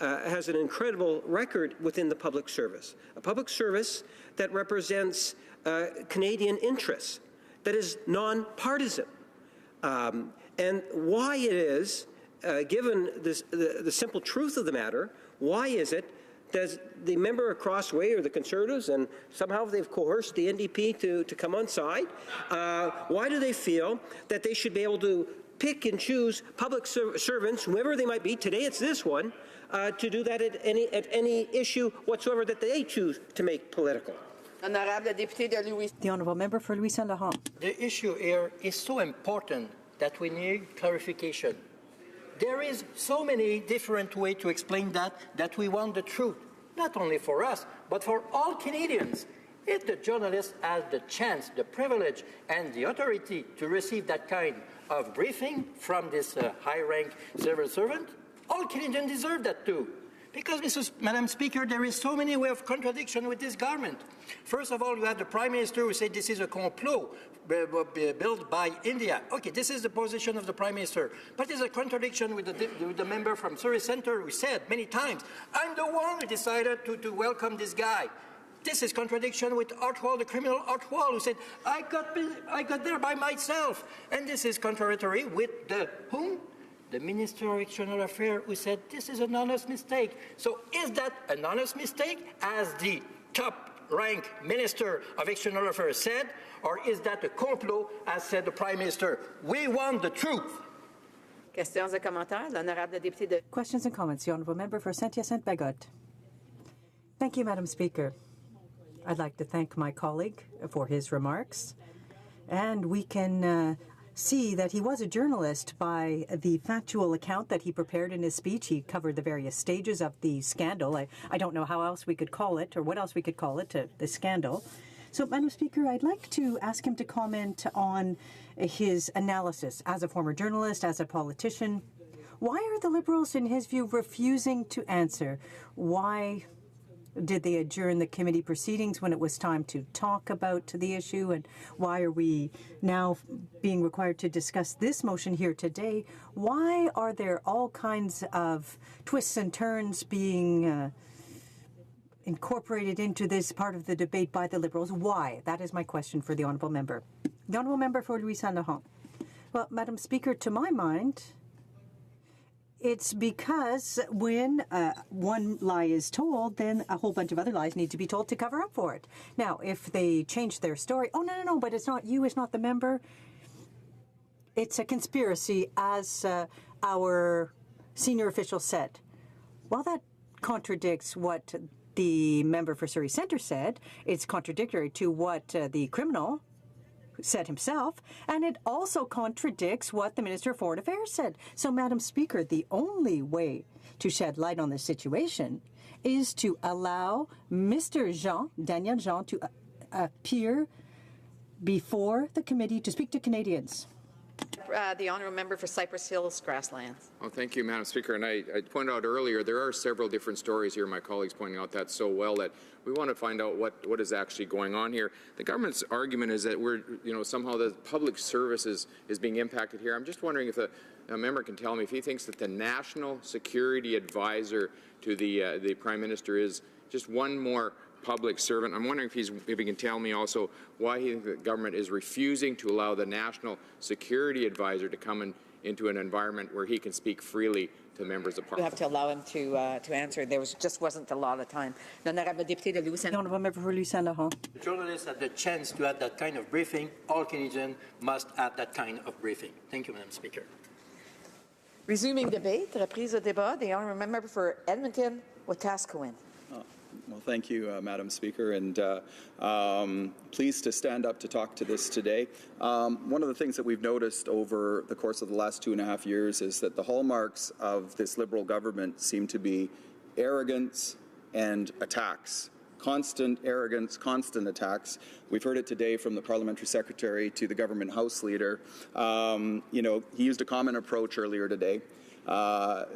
Speaker 4: has an incredible record within the public service, a public service that represents Canadian interests, that is non-partisan, and why it is, given this, the simple truth of the matter, why is it does the member across the way, or the Conservatives, and somehow they've coerced the NDP to come on side, why do they feel that they should be able to pick and choose public servants, whoever they might be, today it's this one, to do that at any issue whatsoever that they choose to make political?
Speaker 14: The Honourable Member for Louis Saint Laurent.
Speaker 15: The issue here is so important that we need clarification. There is so many different ways to explain that we want the truth, not only for us, but for all Canadians. If the journalist has the chance, the privilege, and the authority to receive that kind of briefing from this high-rank civil servant, all Canadians deserve that too. Because, Madam Speaker, there is so many ways of contradiction with this government. First of all, you have the Prime Minister who said this is a complot built by India. Okay, this is the position of the Prime Minister. But there's a contradiction with the member from Surrey Centre who said many times, I'm the one who decided to welcome this guy. This is contradiction with Atwal, the criminal Atwal, who said, I got there by myself. And this is contradictory with whom? The Minister of External Affairs, who said this is an honest mistake. So is that an honest mistake, as the top-ranked Minister of External Affairs said, or is that a complot, as said the Prime Minister? We want the truth.
Speaker 7: Questions et commentaires. L'honorable député de...
Speaker 14: Questions and comments. The Honourable Member for Saint-Hyacinthe-Bagotte. Thank you, Madam Speaker. I'd like to thank my colleague for his remarks. And we can see that he was a journalist by the factual account that he prepared in his speech. He covered the various stages of the scandal. I don't know how else we could call it, or what else we could call it, the scandal. So, Madam Speaker, I'd like to ask him to comment on his analysis as a former journalist, as a politician. Why are the Liberals, in his view, refusing to answer? Why did they adjourn the committee proceedings when it was time to talk about the issue? And why are we now being required to discuss this motion here today? Why are there all kinds of twists and turns being incorporated into this part of the debate by the Liberals? Why? That is my question for the Honourable Member. The Honourable Member for Louis Saint Laurent. Well, Madam Speaker, to my mind, It's because when one lie is told, then a whole bunch of other lies need to be told to cover up for it. Now, if they change their story, oh, no, but it's not you, it's not the member. It's a conspiracy, as our senior official said. Well, that contradicts what the member for Surrey Centre said. It's contradictory to what the criminal said himself, and it also contradicts what the Minister of Foreign Affairs said. So, Madam Speaker, the only way to shed light on this situation is to allow Mr. Daniel Jean, to appear before the committee to speak to Canadians.
Speaker 7: The honourable member for Cypress Hills Grasslands.
Speaker 13: Oh, thank you, Madam Speaker. And I pointed out earlier, there are several different stories here. My colleagues pointing out that so well that we want to find out what is actually going on here. The government's argument is that we're, somehow the public service is being impacted here. I'm just wondering if a member can tell me if he thinks that the National Security Advisor to the Prime Minister is just one more public servant. I'm wondering if he can tell me also why he thinks the government is refusing to allow the National Security Advisor to come into an environment where he can speak freely to members of
Speaker 7: We
Speaker 13: Parliament.
Speaker 7: have to allow him to answer. There just wasn't a lot of time. L'honorable député de Louis Saint-Laurent.
Speaker 14: Honourable member for Louis Saint-Laurent.
Speaker 15: The journalists had the chance to have that kind of briefing. All Canadians must have that kind of briefing. Thank you, Madam Speaker.
Speaker 7: Resuming debate, reprise au débat. The honourable member for Edmonton, Wetaskiwin.
Speaker 16: Well, thank you, Madam Speaker, and pleased to stand up to talk to this today. One of the things that we've noticed over the course of the last 2.5 years is that the hallmarks of this Liberal government seem to be arrogance and attacks. Constant arrogance, constant attacks. We've heard it today from the Parliamentary Secretary to the Government House Leader. He used a common approach earlier today.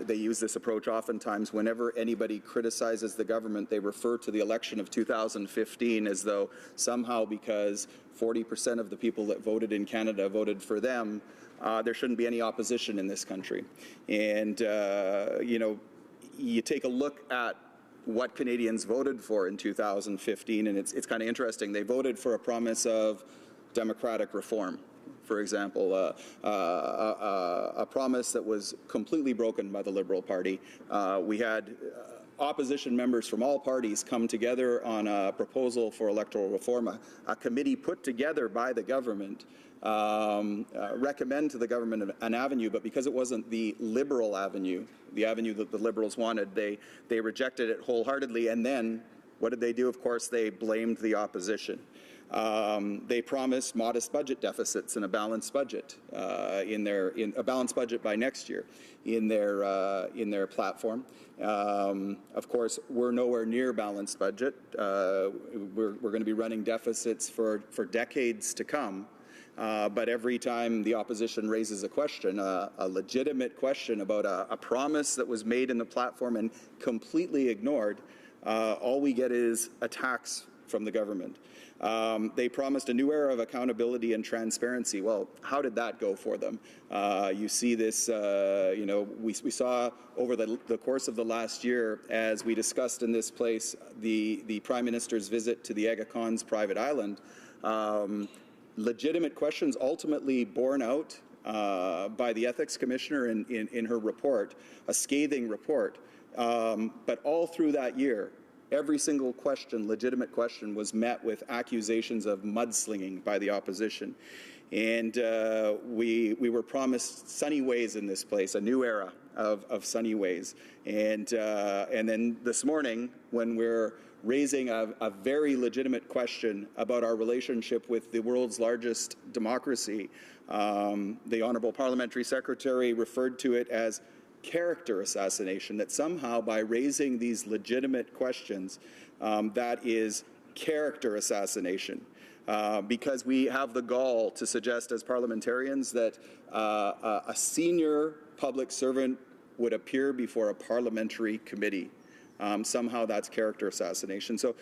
Speaker 16: They use this approach oftentimes whenever anybody criticizes the government. They refer to the election of 2015 as though somehow because 40% of the people that voted in Canada voted for them, there shouldn't be any opposition in this country. And, you take a look at what Canadians voted for in 2015, and it's kind of interesting. They voted for a promise of democratic reform. For example, a promise that was completely broken by the Liberal Party. We had opposition members from all parties come together on a proposal for electoral reform, a committee put together by the government, recommend to the government an avenue, but because it wasn't the Liberal avenue, the avenue that the Liberals wanted, they rejected it wholeheartedly. And then what did they do? Of course, they blamed the opposition. They promised modest budget deficits and a balanced budget a balanced budget by next year in their platform. Of course, we're nowhere near balanced budget. We're going to be running deficits for decades to come. But every time the opposition raises a question, a legitimate question about a promise that was made in the platform and completely ignored, all we get is attacks from the government. They promised a new era of accountability and transparency. Well, how did that go for them? You see this, we saw over the course of the last year, as we discussed in this place, the Prime Minister's visit to the Aga Khan's private island. Legitimate questions ultimately borne out by the Ethics Commissioner in her report, a scathing report. But all through that year, every single question, legitimate question, was met with accusations of mudslinging by the opposition. And we were promised sunny ways in this place, a new era of sunny ways. And then this morning, when we're raising a very legitimate question about our relationship with the world's largest democracy, the Honourable Parliamentary Secretary referred to it as character assassination, that somehow by raising these legitimate questions, that is character assassination. Because we have the gall to suggest as parliamentarians that a senior public servant would appear before a parliamentary committee. Somehow that's character assassination. So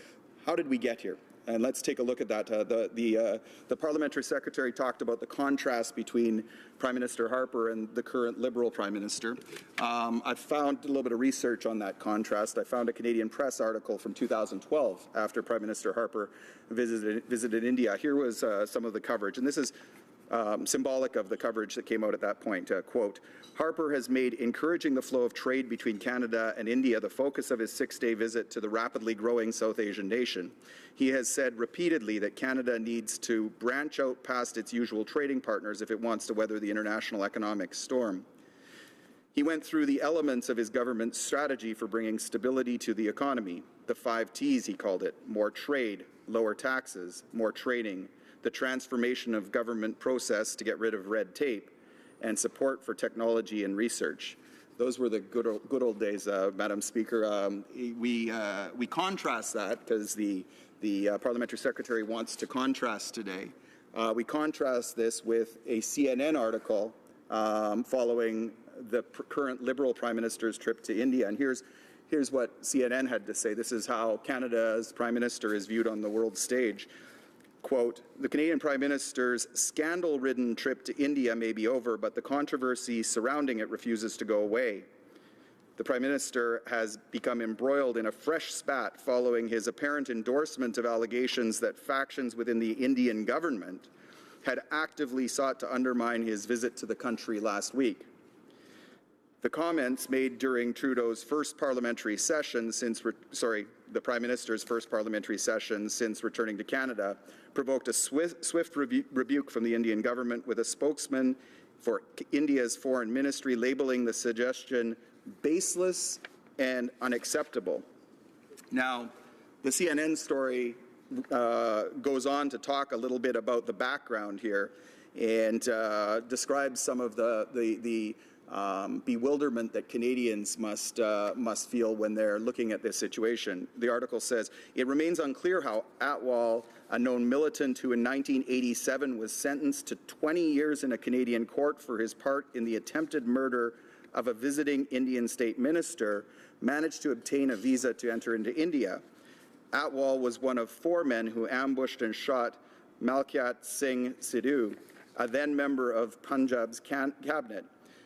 Speaker 16: how did we get here? And let's take a look at that. The Parliamentary Secretary talked about the contrast between Prime Minister Harper and the current Liberal Prime Minister. I found a little bit of research on that contrast. I found a Canadian Press article from 2012 after Prime Minister Harper visited India. Here was some of the coverage. And this is symbolic of the coverage that came out at that point. Quote, Harper has made encouraging the flow of trade between Canada and India the focus of his 6-day visit to the rapidly growing South Asian nation. He has said repeatedly that Canada needs to branch out past its usual trading partners if it wants to weather the international economic storm. He went through the elements of his government's strategy for bringing stability to the economy. The 5 T's, he called it: more trade, lower taxes, more trading, the transformation of government process to get rid of red tape, and support for technology and research. Those were the good old days, Madam Speaker. We contrast that because the Parliamentary Secretary wants to contrast today. We contrast this with a CNN article following the current Liberal Prime Minister's trip to India. And here's what CNN had to say. This is how Canada's Prime Minister is viewed on the world stage. Quote, the Canadian Prime Minister's scandal-ridden trip to India may be over, but the controversy surrounding it refuses to go away. The Prime Minister has become embroiled in a fresh spat following his apparent endorsement of allegations that factions within the Indian government had actively sought to undermine his visit to the country last week. The comments made during Trudeau's first parliamentary session since, the Prime Minister's first parliamentary session since returning to Canada provoked a swift rebuke from the Indian government, with a spokesman for India's foreign ministry labeling the suggestion baseless and unacceptable. Now, the CNN story goes on to talk a little bit about the background here and describes some of the bewilderment that Canadians must feel when they're looking at this situation. The article says, it remains unclear how Atwal, a known militant who in 1987 was sentenced to 20 years in a Canadian court for his part in the attempted murder of a visiting Indian state minister, managed to obtain a visa to enter into India. Atwal was one of 4 men who ambushed and shot Malkiat Singh Sidhu, a then member of Punjab's cabinet,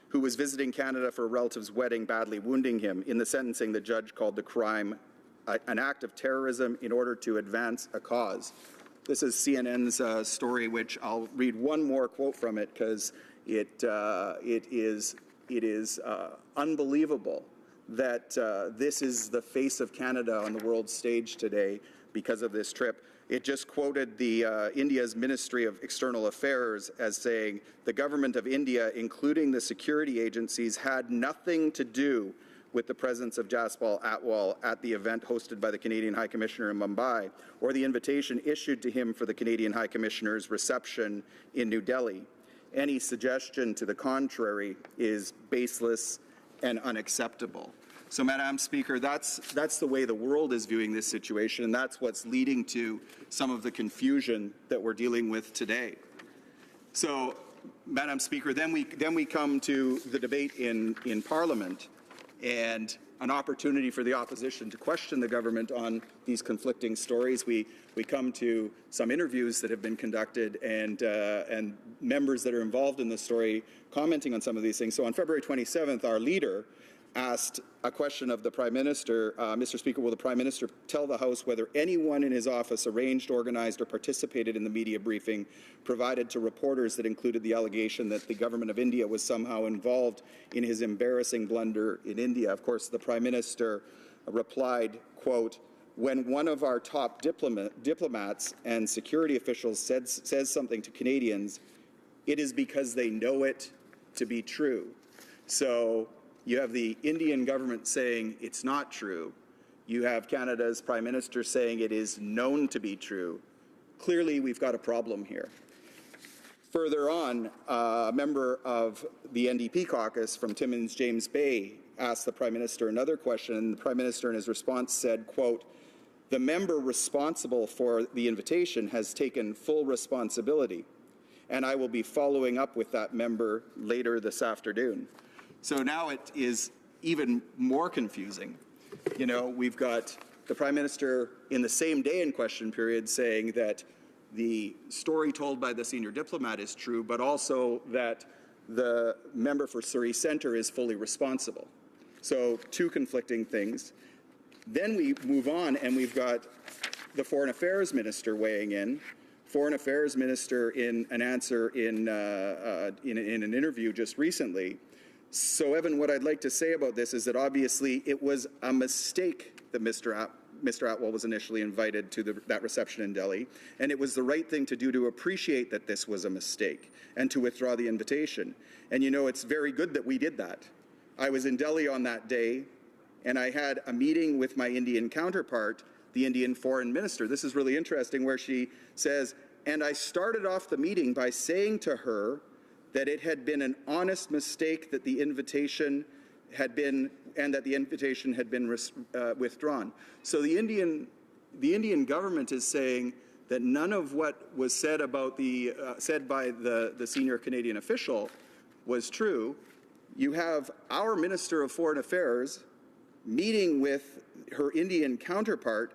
Speaker 16: who was visiting Canada for a relative's wedding, badly wounding him. In the sentencing, the judge called the crime an act of terrorism in order to advance a cause. This is CNN's story, which I'll read one more quote from it because it is unbelievable that this is the face of Canada on the world stage today because of this trip. It just quoted the India's Ministry of External Affairs as saying, the government of India, including the security agencies, had nothing to do with the presence of Jaspal Atwal at the event hosted by the Canadian High Commissioner in Mumbai, or the invitation issued to him for the Canadian High Commissioner's reception in New Delhi. Any suggestion to the contrary is baseless and unacceptable. So, Madam Speaker, that's the way the world is viewing this situation, and that's what's leading to some of the confusion that we're dealing with today. So, Madam Speaker, then we come to the debate in Parliament and an opportunity for the opposition to question the government on these conflicting stories. We come to some interviews that have been conducted and members that are involved in the story commenting on some of these things. So on February 27th, our leader asked a question of the Prime Minister, Mr. Speaker, will the Prime Minister tell the House whether anyone in his office arranged, organized, or participated in the media briefing provided to reporters that included the allegation that the government of India was somehow involved in his embarrassing blunder in India? Of course, the Prime Minister replied, quote, when one of our top diplomats and security officials says something to Canadians, it is because they know it to be true. So you have the Indian government saying it's not true. You have Canada's Prime Minister saying it is known to be true. Clearly, we've got a problem here. Further on, a member of the NDP caucus from Timmins, James Bay, asked the Prime Minister another question, and the Prime Minister in his response said, quote, the member responsible for the invitation has taken full responsibility, and I will be following up with that member later this afternoon. So now it is even more confusing. You know, we've got the Prime Minister in the same day in question period saying that the story told by the senior diplomat is true, but also that the member for Surrey Centre is fully responsible. So 2 conflicting things. Then we move on and we've got the Foreign Affairs Minister weighing in Foreign Affairs Minister in an answer in an interview just recently. So, Evan, what I'd like to say about this is that obviously it was a mistake that Mr. Atwell was initially invited to that reception in Delhi, and it was the right thing to do to appreciate that this was a mistake and to withdraw the invitation. And you know, it's very good that we did that. I was in Delhi on that day, and I had a meeting with my Indian counterpart, the Indian Foreign Minister. This is really interesting, where she says, and I started off the meeting by saying to her that it had been an honest mistake that the invitation had been, and that the invitation had been withdrawn. So the Indian government is saying that none of what was said about said by the senior Canadian official was true. You have our Minister of Foreign Affairs meeting with her Indian counterpart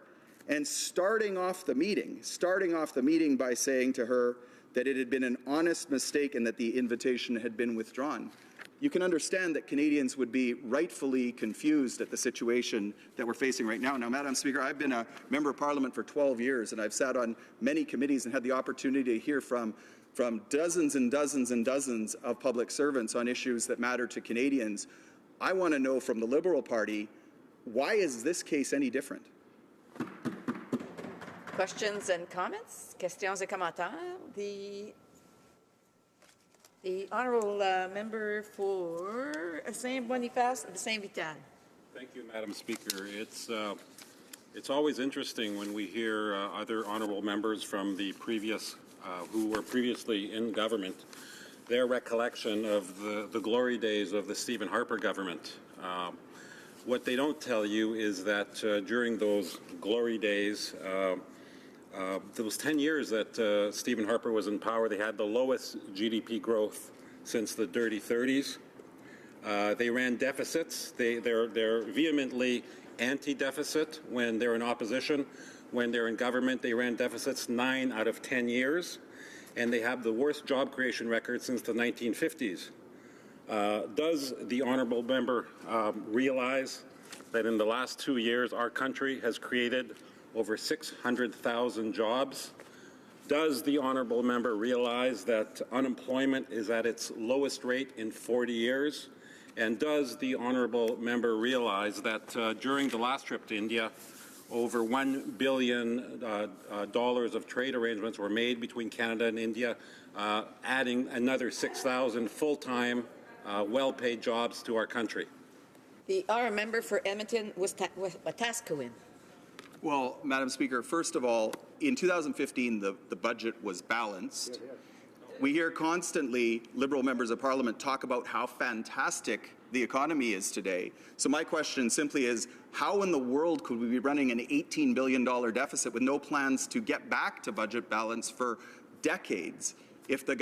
Speaker 16: and starting off the meeting by saying to her that it had been an honest mistake and that the invitation had been withdrawn. You can understand that Canadians would be rightfully confused at the situation that we're facing right now. Now, Madam Speaker, I've been a member of Parliament for 12 years, and I've sat on many committees and had the opportunity to hear from dozens and dozens and dozens of public servants on issues that matter to Canadians. I want to know from the Liberal Party, why is this case any different?
Speaker 7: Questions and comments? Questions et commentaires? The honourable member for Saint-Boniface and Saint-Vital.
Speaker 17: Thank you, Madam Speaker. It's always interesting when we hear other honourable members from the previous, who were previously in government, their recollection of the glory days of the Stephen Harper government. What they don't tell you is that during those glory days, those 10 years that Stephen Harper was in power, they had the lowest GDP growth since the dirty 30s. They ran deficits. They're vehemently anti-deficit when they're in opposition. When they're in government, they ran deficits 9 out of 10 years. And they have the worst job creation record since the 1950s. Does the honourable member realize that in the last 2 years, our country has created over 600,000 jobs? Does the honourable member realize that unemployment is at its lowest rate in 40 years? And does the honourable member realize that during the last trip to India, over $1 billion of trade arrangements were made between Canada and India, adding another 6,000 full-time, well-paid jobs to our country?
Speaker 7: The honourable member for Edmonton was Wetaskiwin.
Speaker 16: Well, Madam Speaker, first of all, in 2015, the budget was balanced. We hear constantly Liberal members of Parliament talk about how fantastic the economy is today. So my question simply is, how in the world could we be running an $18 billion deficit with no plans to get back to budget balance for decades if the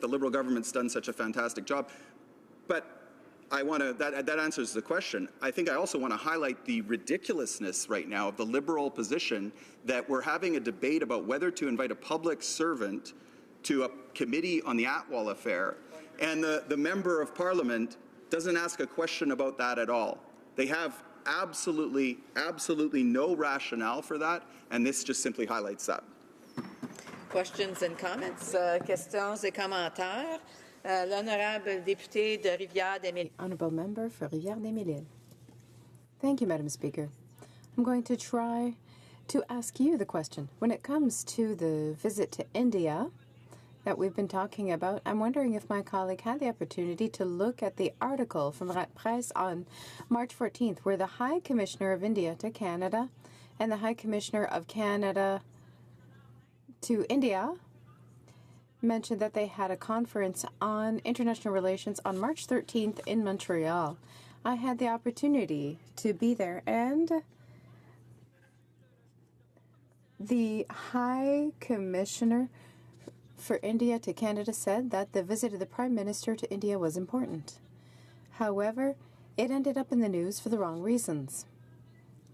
Speaker 16: Liberal government's done such a fantastic job? But that answers the question. I think I also want to highlight the ridiculousness right now of the Liberal position that we're having a debate about whether to invite a public servant to a committee on the Atwell affair, and the member of Parliament doesn't ask a question about that at all. They have absolutely no rationale for that, and this just simply highlights that.
Speaker 7: Questions and comments? Questions et commentaires? L'honorable député de Rivière-des-Mille.
Speaker 2: Honourable member for Rivière-des-Mille. Thank you, Madam Speaker. I'm going to try to ask you the question. When it comes to the visit to India that we've been talking about, I'm wondering if my colleague had the opportunity to look at the article from La Presse on March 14th, where the High Commissioner of India to Canada and the High Commissioner of Canada to India mentioned that they had a conference on international relations on March 13th in Montreal. I had the opportunity to be there, and the High Commissioner for India to Canada said that the visit of the Prime Minister to India was important. However, it ended up in the news for the wrong reasons.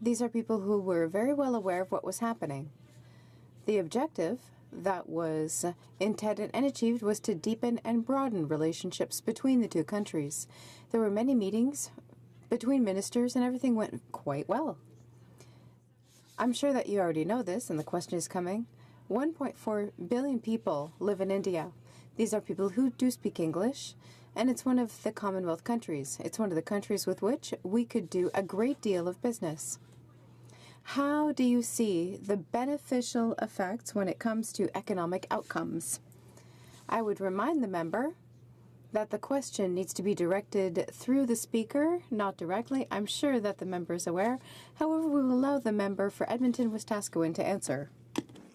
Speaker 2: These are people who were very well aware of what was happening. The objective that was intended and achieved was to deepen and broaden relationships between the two countries. There were many meetings between ministers and everything went quite well. I'm sure that you already know this and the question is coming. 1.4 billion people live in India. These are people who do speak English, and it's one of the Commonwealth countries. It's one of the countries with which we could do a great deal of business. How do you see the beneficial effects when it comes to economic outcomes? I would remind the member that the question needs to be directed through the speaker, not directly. I'm sure that the member is aware. However, we will allow the member for Edmonton-Wetaskiwin to answer.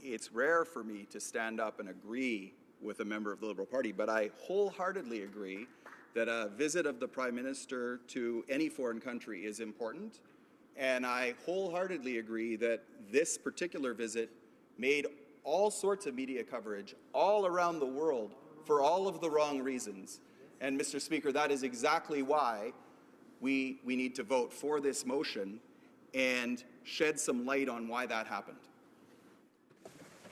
Speaker 16: It's rare for me to stand up and agree with a member of the Liberal Party, but I wholeheartedly agree that a visit of the Prime Minister to any foreign country is important. And I wholeheartedly agree that this particular visit made all sorts of media coverage all around the world for all of the wrong reasons. And, Mr. Speaker, that is exactly why we need to vote for this motion and shed some light on why that happened.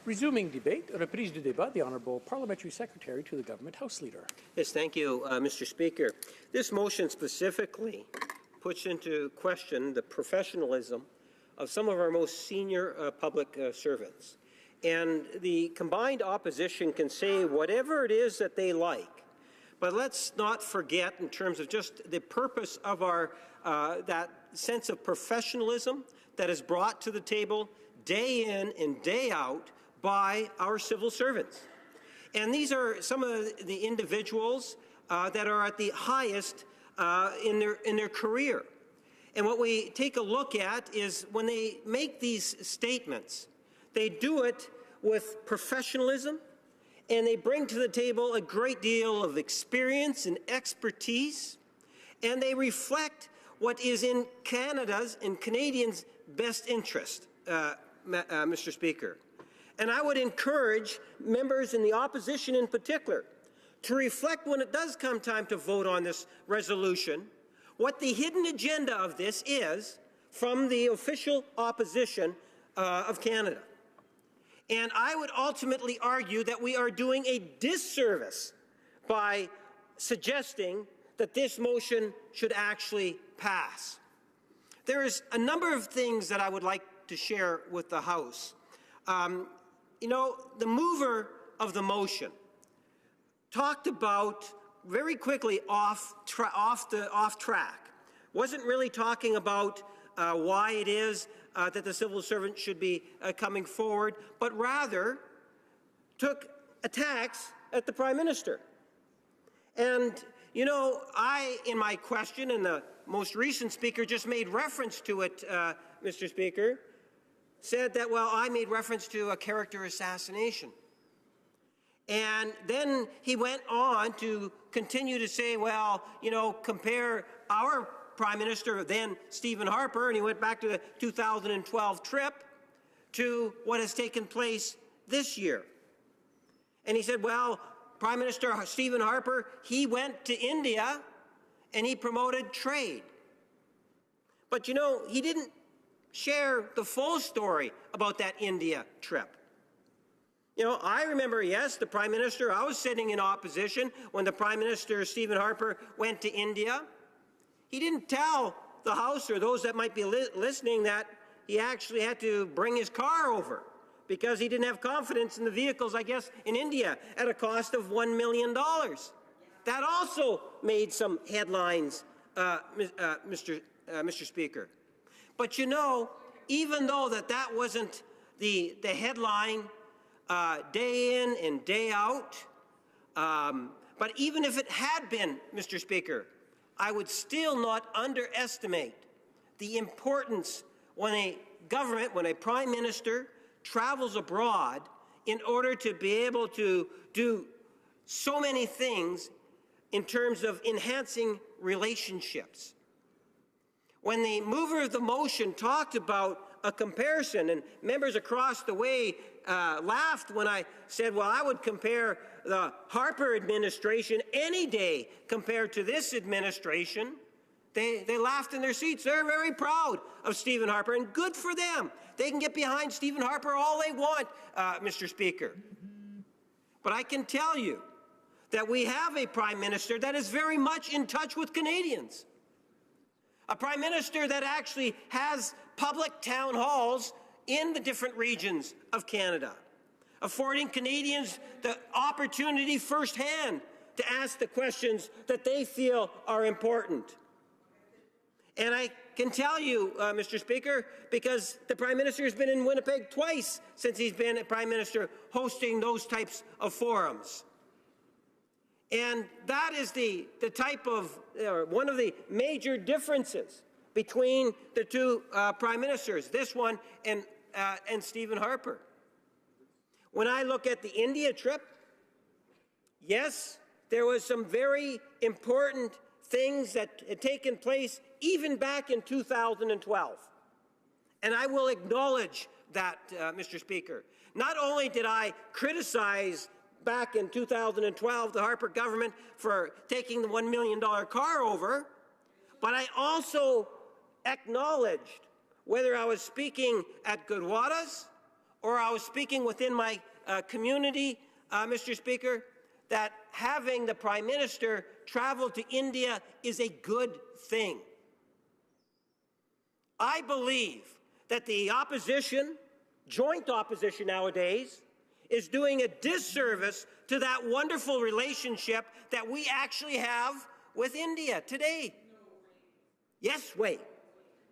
Speaker 18: Resuming debate, reprise du débat, the Honourable Parliamentary Secretary to the Government House Leader.
Speaker 4: Yes, thank you, Mr. Speaker. This motion specifically puts into question the professionalism of some of our most senior public servants. And the combined opposition can say whatever it is that they like, but let's not forget, in terms of just the purpose of our that sense of professionalism that is brought to the table day in and day out by our civil servants. And these are some of the individuals that are at the highest in their career. And what we take a look at is when they make these statements, they do it with professionalism, and they bring to the table a great deal of experience and expertise, and they reflect what is in Canada's and Canadians' best interest, Mr. Speaker. And I would encourage members in the opposition in particular to reflect when it does come time to vote on this resolution, what the hidden agenda of this is from the official opposition of Canada. And I would ultimately argue that we are doing a disservice by suggesting that this motion should actually pass. There is a number of things that I would like to share with the House. You know, the mover of the motion talked about very quickly off track. Wasn't really talking about why it is that the civil servant should be coming forward, but rather took attacks at the Prime Minister. And, you know, in my question, and the most recent speaker just made reference to it, Mr. Speaker, said that, well, I made reference to a character assassination. And then he went on to continue to say, well, you know, compare our Prime Minister, then Stephen Harper, and he went back to the 2012 trip, to what has taken place this year. And he said, well, Prime Minister Stephen Harper, he went to India and he promoted trade. But, you know, he didn't share the full story about that India trip. You know, I remember, yes, the Prime Minister, I was sitting in opposition when the Prime Minister, Stephen Harper, went to India. He didn't tell the House or those that might be listening that he actually had to bring his car over because he didn't have confidence in the vehicles, I guess, in India at a cost of $1 million. That also made some headlines, Mr. Speaker. But you know, even though that wasn't the headline day in and day out, but even if it had been, Mr. Speaker, I would still not underestimate the importance when a government, when a Prime Minister travels abroad in order to be able to do so many things in terms of enhancing relationships. When the mover of the motion talked about a comparison, and members across the way laughed when I said, well, I would compare the Harper administration any day compared to this administration. They laughed in their seats. They're very proud of Stephen Harper, and good for them. They can get behind Stephen Harper all they want, Mr. Speaker. But I can tell you that we have a Prime Minister that is very much in touch with Canadians. A Prime Minister that actually has public town halls in the different regions of Canada. affording Canadians the opportunity firsthand to ask the questions that they feel are important. And I can tell you, Mr. Speaker, because the Prime Minister has been in Winnipeg twice since he's been a Prime Minister, hosting those types of forums. And that is the type of, one of the major differences between the two Prime Ministers, this one and Stephen Harper. When I look at the India trip, yes, there was some very important things that had taken place even back in 2012. And I will acknowledge that, Mr. Speaker. Not only did I criticize back in 2012 the Harper government for taking the $1 million car over, but I also acknowledged, whether I was speaking at Goodwatas or I was speaking within my community, Mr. Speaker, that having the Prime Minister travel to India is a good thing. I believe that the opposition, joint opposition nowadays, is doing a disservice to that wonderful relationship that we actually have with India today. Yes, way.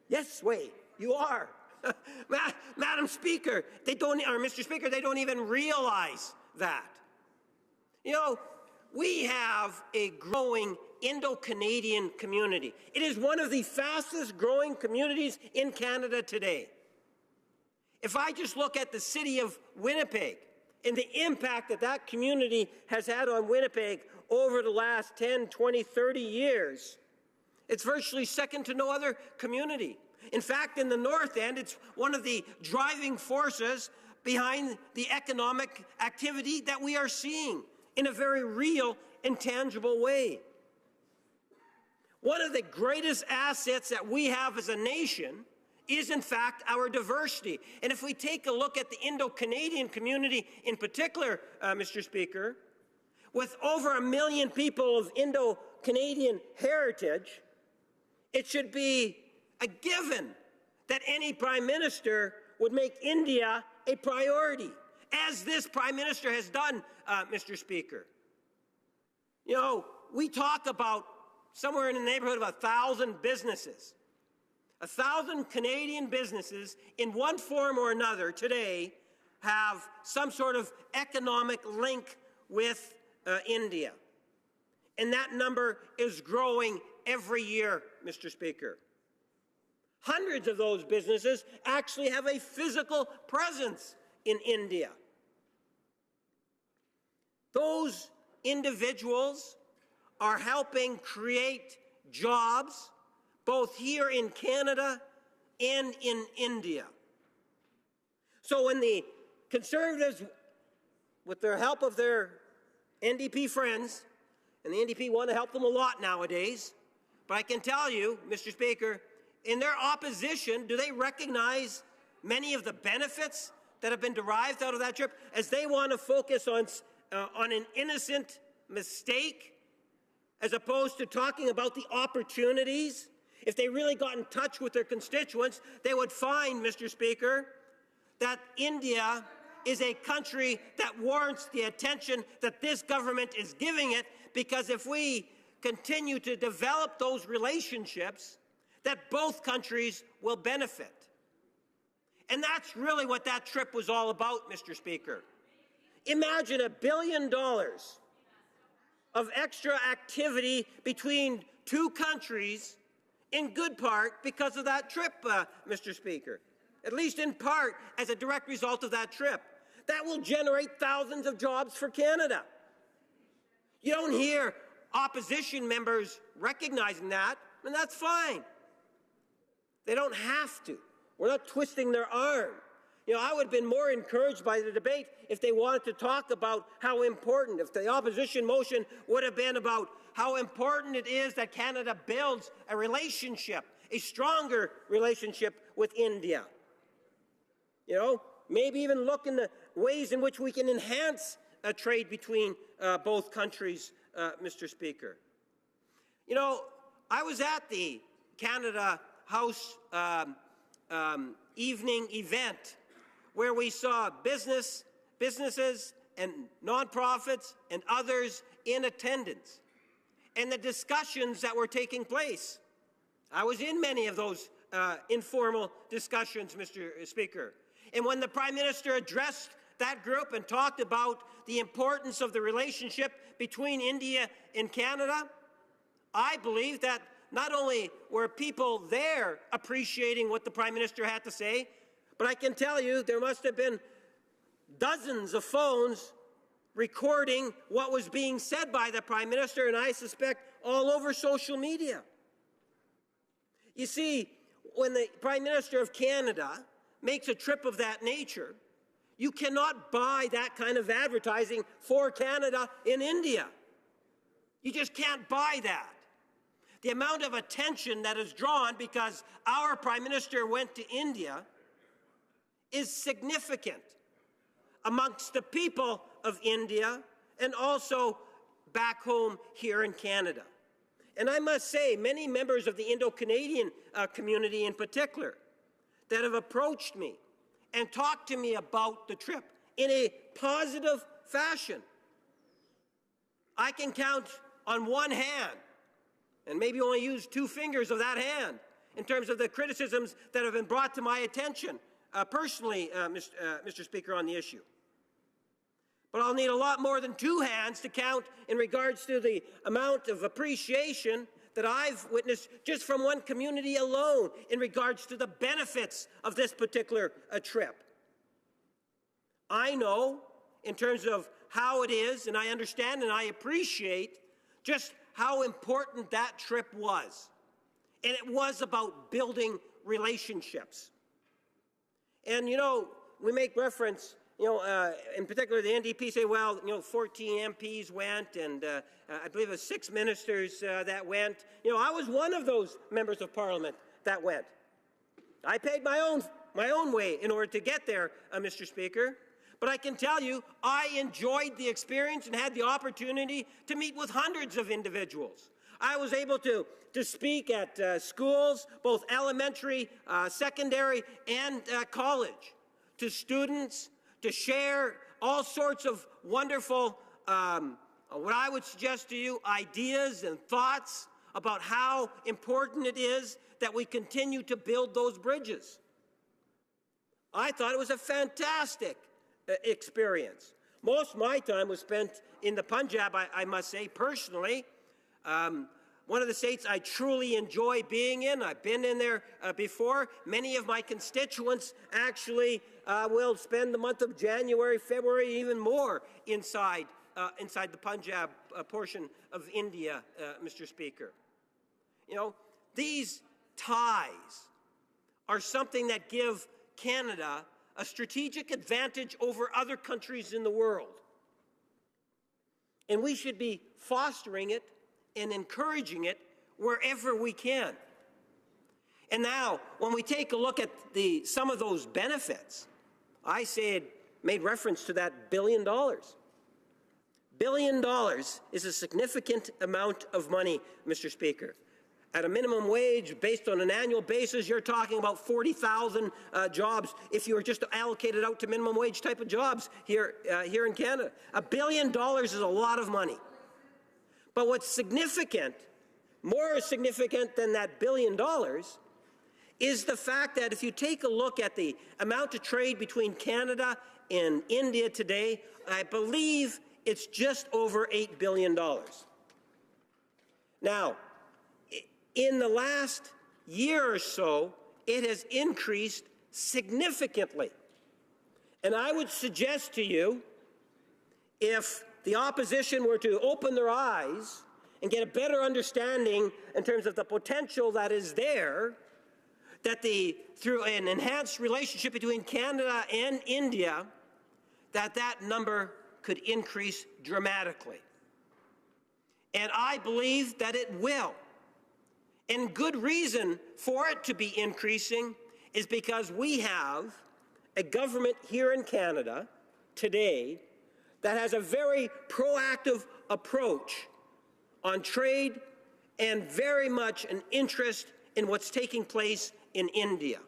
Speaker 4: Yes, way. You are. Madam Speaker, they don't, or Mr. Speaker, they don't even realize that. You know, we have a growing Indo-Canadian community. It is one of the fastest growing communities in Canada today. If I just look at the city of Winnipeg and the impact that that community has had on Winnipeg over the last 10, 20, 30 years, it's virtually second to no other community. In fact, in the North End, it's one of the driving forces behind the economic activity that we are seeing in a very real and tangible way. One of the greatest assets that we have as a nation is, in fact, our diversity. And if we take a look at the Indo-Canadian community in particular, Mr. Speaker, with over 1 million people of Indo-Canadian heritage, it should be a given that any Prime Minister would make India a priority, as this Prime Minister has done, Mr. Speaker. You know, we talk about somewhere in the neighborhood of 1,000 businesses. 1,000 Canadian businesses in one form or another today have some sort of economic link with India. And that number is growing every year, Mr. Speaker. Hundreds of those businesses actually have a physical presence in India. Those individuals are helping create jobs both here in Canada and in India. So when the Conservatives, with the help of their NDP friends, and the NDP want to help them a lot nowadays, but I can tell you, Mr. Speaker, in their opposition, do they recognize many of the benefits that have been derived out of that trip, as they want to focus on an innocent mistake as opposed to talking about the opportunities? If they really got in touch with their constituents, they would find, Mr. Speaker, that India is a country that warrants the attention that this government is giving it, because if we continue to develop those relationships, that both countries will benefit. And that's really what that trip was all about, Mr. Speaker. Imagine $1 billion of extra activity between two countries, in good part because of that trip, Mr. Speaker. At least in part as a direct result of that trip. That will generate thousands of jobs for Canada. You don't hear opposition members recognizing that, and that's fine. They don't have to. We're not twisting their arm. You know, I would have been more encouraged by the debate if they wanted to talk about how important, if the opposition motion would have been about how important it is that Canada builds a relationship, a stronger relationship with India. You know, maybe even look in the ways in which we can enhance trade between both countries, Mr. Speaker. You know, I was at the Canada House businesses and nonprofits and others in attendance, and the discussions that were taking place. I was in many of those informal discussions, Mr. Speaker. And when the Prime Minister addressed that group and talked about the importance of the relationship between India and Canada, I believe that not only were people there appreciating what the Prime Minister had to say, but I can tell you there must have been dozens of phones recording what was being said by the Prime Minister, and I suspect all over social media. You see, when the Prime Minister of Canada makes a trip of that nature, you cannot buy that kind of advertising for Canada in India. You just can't buy that. The amount of attention that is drawn because our Prime Minister went to India is significant amongst the people of India and also back home here in Canada. And I must say, many members of the Indo-Canadian community in particular that have approached me and talked to me about the trip in a positive fashion. I can count on one hand, and maybe only use 2 fingers of that hand, in terms of the criticisms that have been brought to my attention personally, Mr. Speaker, on the issue. But I'll need a lot more than 2 hands to count in regards to the amount of appreciation that I've witnessed just from one community alone in regards to the benefits of this particular trip. I know in terms of how it is, and I understand and I appreciate just how important that trip was. And it was about building relationships. And, you know, we make reference, in particular the NDP say, well, 14 MPs went, and I believe it was 6 ministers that went. I was one of those members of Parliament that went. I paid my own way in order to get there, Mr. Speaker. But I can tell you, I enjoyed the experience and had the opportunity to meet with hundreds of individuals. I was able to speak at schools, both elementary, secondary, and college, to students, to share all sorts of wonderful, what I would suggest to you, ideas and thoughts about how important it is that we continue to build those bridges. I thought it was a fantastic experience. Most of my time was spent in the Punjab, I must say, personally. One of the states I truly enjoy being in. I've been in there before. Many of my constituents actually will spend the month of January, February, even more inside the Punjab portion of India, Mr. Speaker. These ties are something that give Canada a strategic advantage over other countries in the world. And we should be fostering it and encouraging it wherever we can. And now, when we take a look at some of those benefits, I made reference to that $1 billion. $1 billion is a significant amount of money, Mr. Speaker. At a minimum wage, based on an annual basis, you're talking about 40,000 jobs if you were just allocated out to minimum wage type of jobs here in Canada. $1 billion is a lot of money. But what's significant, more significant than that $1 billion, is the fact that if you take a look at the amount of trade between Canada and India today, I believe it's just over $8 billion. Now, in the last year or so, it has increased significantly. And I would suggest to you, if the opposition were to open their eyes and get a better understanding in terms of the potential that is there, that through an enhanced relationship between Canada and India, that number could increase dramatically. And I believe that it will. And good reason for it to be increasing is because we have a government here in Canada today that has a very proactive approach on trade and very much an interest in what's taking place in India.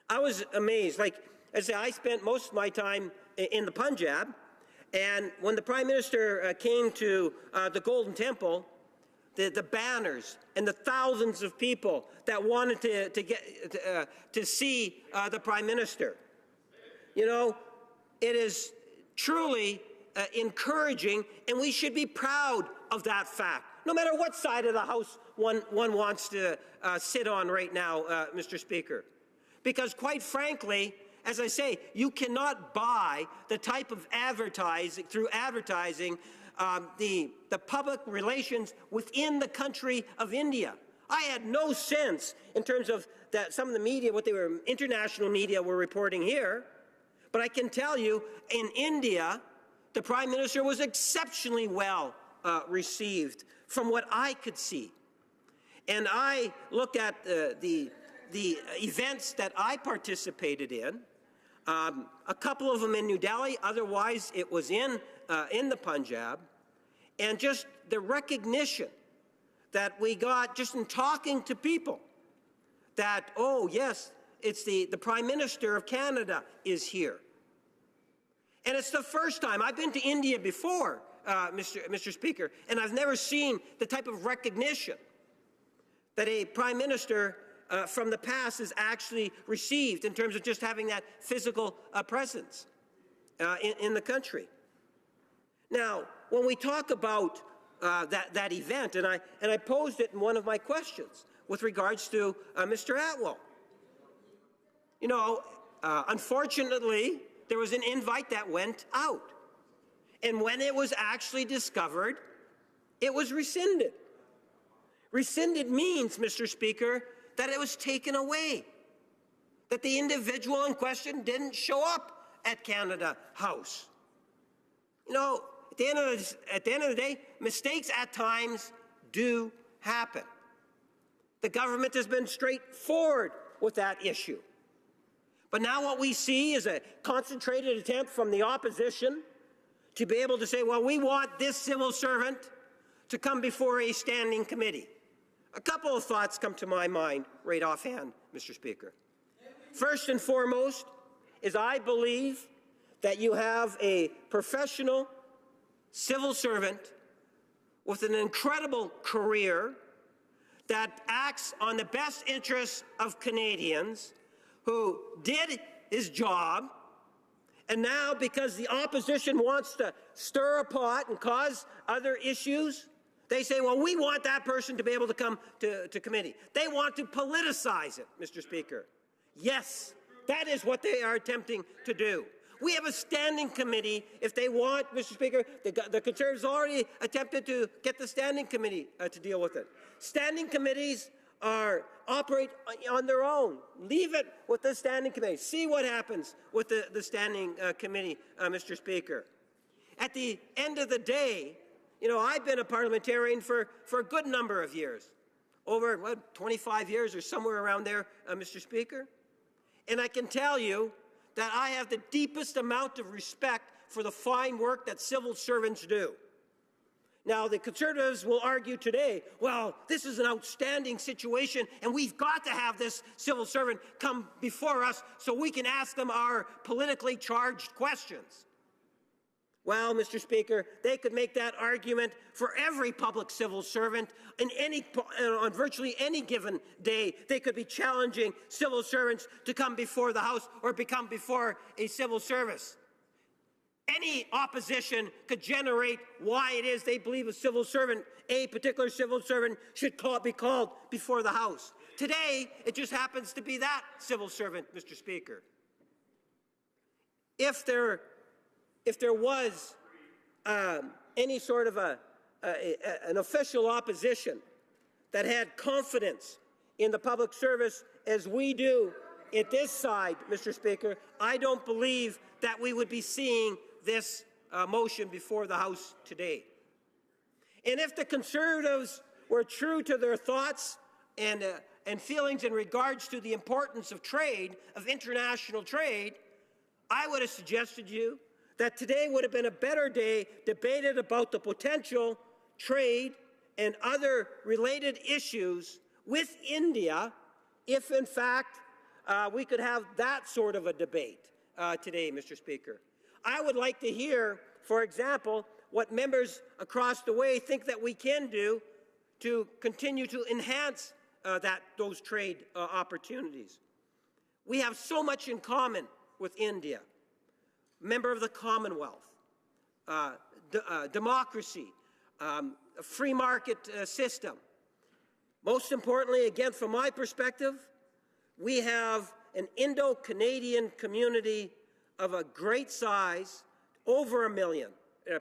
Speaker 4: I was amazed. Like I say, I spent most of my time in the Punjab, and when the Prime Minister came to the Golden Temple, the banners and the thousands of people that wanted to see the Prime Minister. You know, it is truly encouraging, and we should be proud of that fact, no matter what side of the House one wants to sit on right now, Mr. Speaker. Because quite frankly, as I say, you cannot buy the type of advertising, through advertising, the public relations within the country of India. I had no sense in terms of that some of the media, international media were reporting here, but I can tell you in India, the Prime Minister was exceptionally well received from what I could see. And I look at the events that I participated in, a couple of them in New Delhi, otherwise it was in the Punjab, and just the recognition that we got just in talking to people that, oh yes, it's the Prime Minister of Canada is here. And it's the first time. I've been to India before, Mr. Speaker, and I've never seen the type of recognition that a Prime Minister from the past has actually received in terms of just having that physical presence in the country. Now, when we talk about that event, and I posed it in one of my questions with regards to Mr. Atwell. You know, unfortunately, there was an invite that went out. And when it was actually discovered, it was rescinded. Rescinded means, Mr. Speaker, that it was taken away, that the individual in question didn't show up at Canada House. You know, at the end of the day, mistakes at times do happen. The government has been straightforward with that issue. But now what we see is a concentrated attempt from the opposition to be able to say, well, we want this civil servant to come before a standing committee. A couple of thoughts come to my mind right offhand, Mr. Speaker. First and foremost is I believe that you have a professional civil servant with an incredible career that acts on the best interests of Canadians, who did his job, and now because the opposition wants to stir a pot and cause other issues, they say, well, we want that person to be able to come to committee. They want to politicize it, Mr. Speaker. Yes, that is what they are attempting to do. We have a standing committee if they want, Mr. Speaker. The Conservatives already attempted to get the standing committee to deal with it. Standing committees operate on their own. Leave it with the standing committee. See what happens with the standing committee, Mr. Speaker. At the end of the day, you know, I've been a parliamentarian for a good number of years, over 25 years or somewhere around there, Mr. Speaker. And I can tell you that I have the deepest amount of respect for the fine work that civil servants do. Now, the Conservatives will argue today, well, this is an outstanding situation, and we've got to have this civil servant come before us so we can ask them our politically charged questions. Well, Mr. Speaker, they could make that argument for every public civil servant on virtually any given day. They could be challenging civil servants to come before the House or become before a civil service. Any opposition could generate why it is they believe a particular civil servant should be called before the House. Today, it just happens to be that civil servant, Mr. Speaker. If there was any sort of an official opposition that had confidence in the public service as we do at this side, Mr. Speaker, I don't believe that we would be seeing this motion before the House today. And if the Conservatives were true to their thoughts and feelings in regards to the importance of trade, of international trade, I would have suggested to you that today would have been a better day debated about the potential trade and other related issues with India if, in fact, we could have that sort of a debate today, Mr. Speaker. I would like to hear, for example, what members across the way think that we can do to continue to enhance those trade opportunities. We have so much in common with India. Member of the Commonwealth, democracy, a free market system. Most importantly, again, from my perspective, we have an Indo-Canadian community of a great size, over 1 million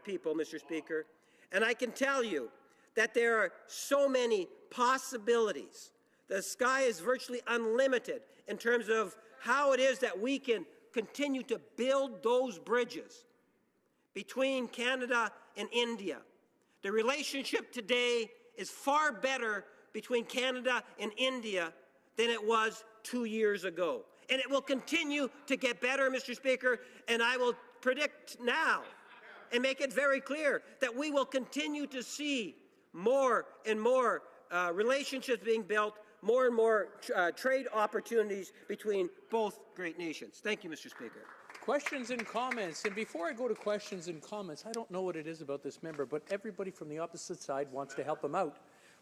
Speaker 4: people, Mr. Speaker, and I can tell you that there are so many possibilities. The sky is virtually unlimited in terms of how it is that we can continue to build those bridges between Canada and India. The relationship today is far better between Canada and India than it was 2 years ago. And it will continue to get better, Mr. Speaker, and I will predict now and make it very clear that we will continue to see more and more relationships being built, more and more trade opportunities between both great nations. Thank you, Mr. Speaker.
Speaker 18: Questions and comments. And before I go to questions and comments, I don't know what it is about this member, but everybody from the opposite side wants to help him out.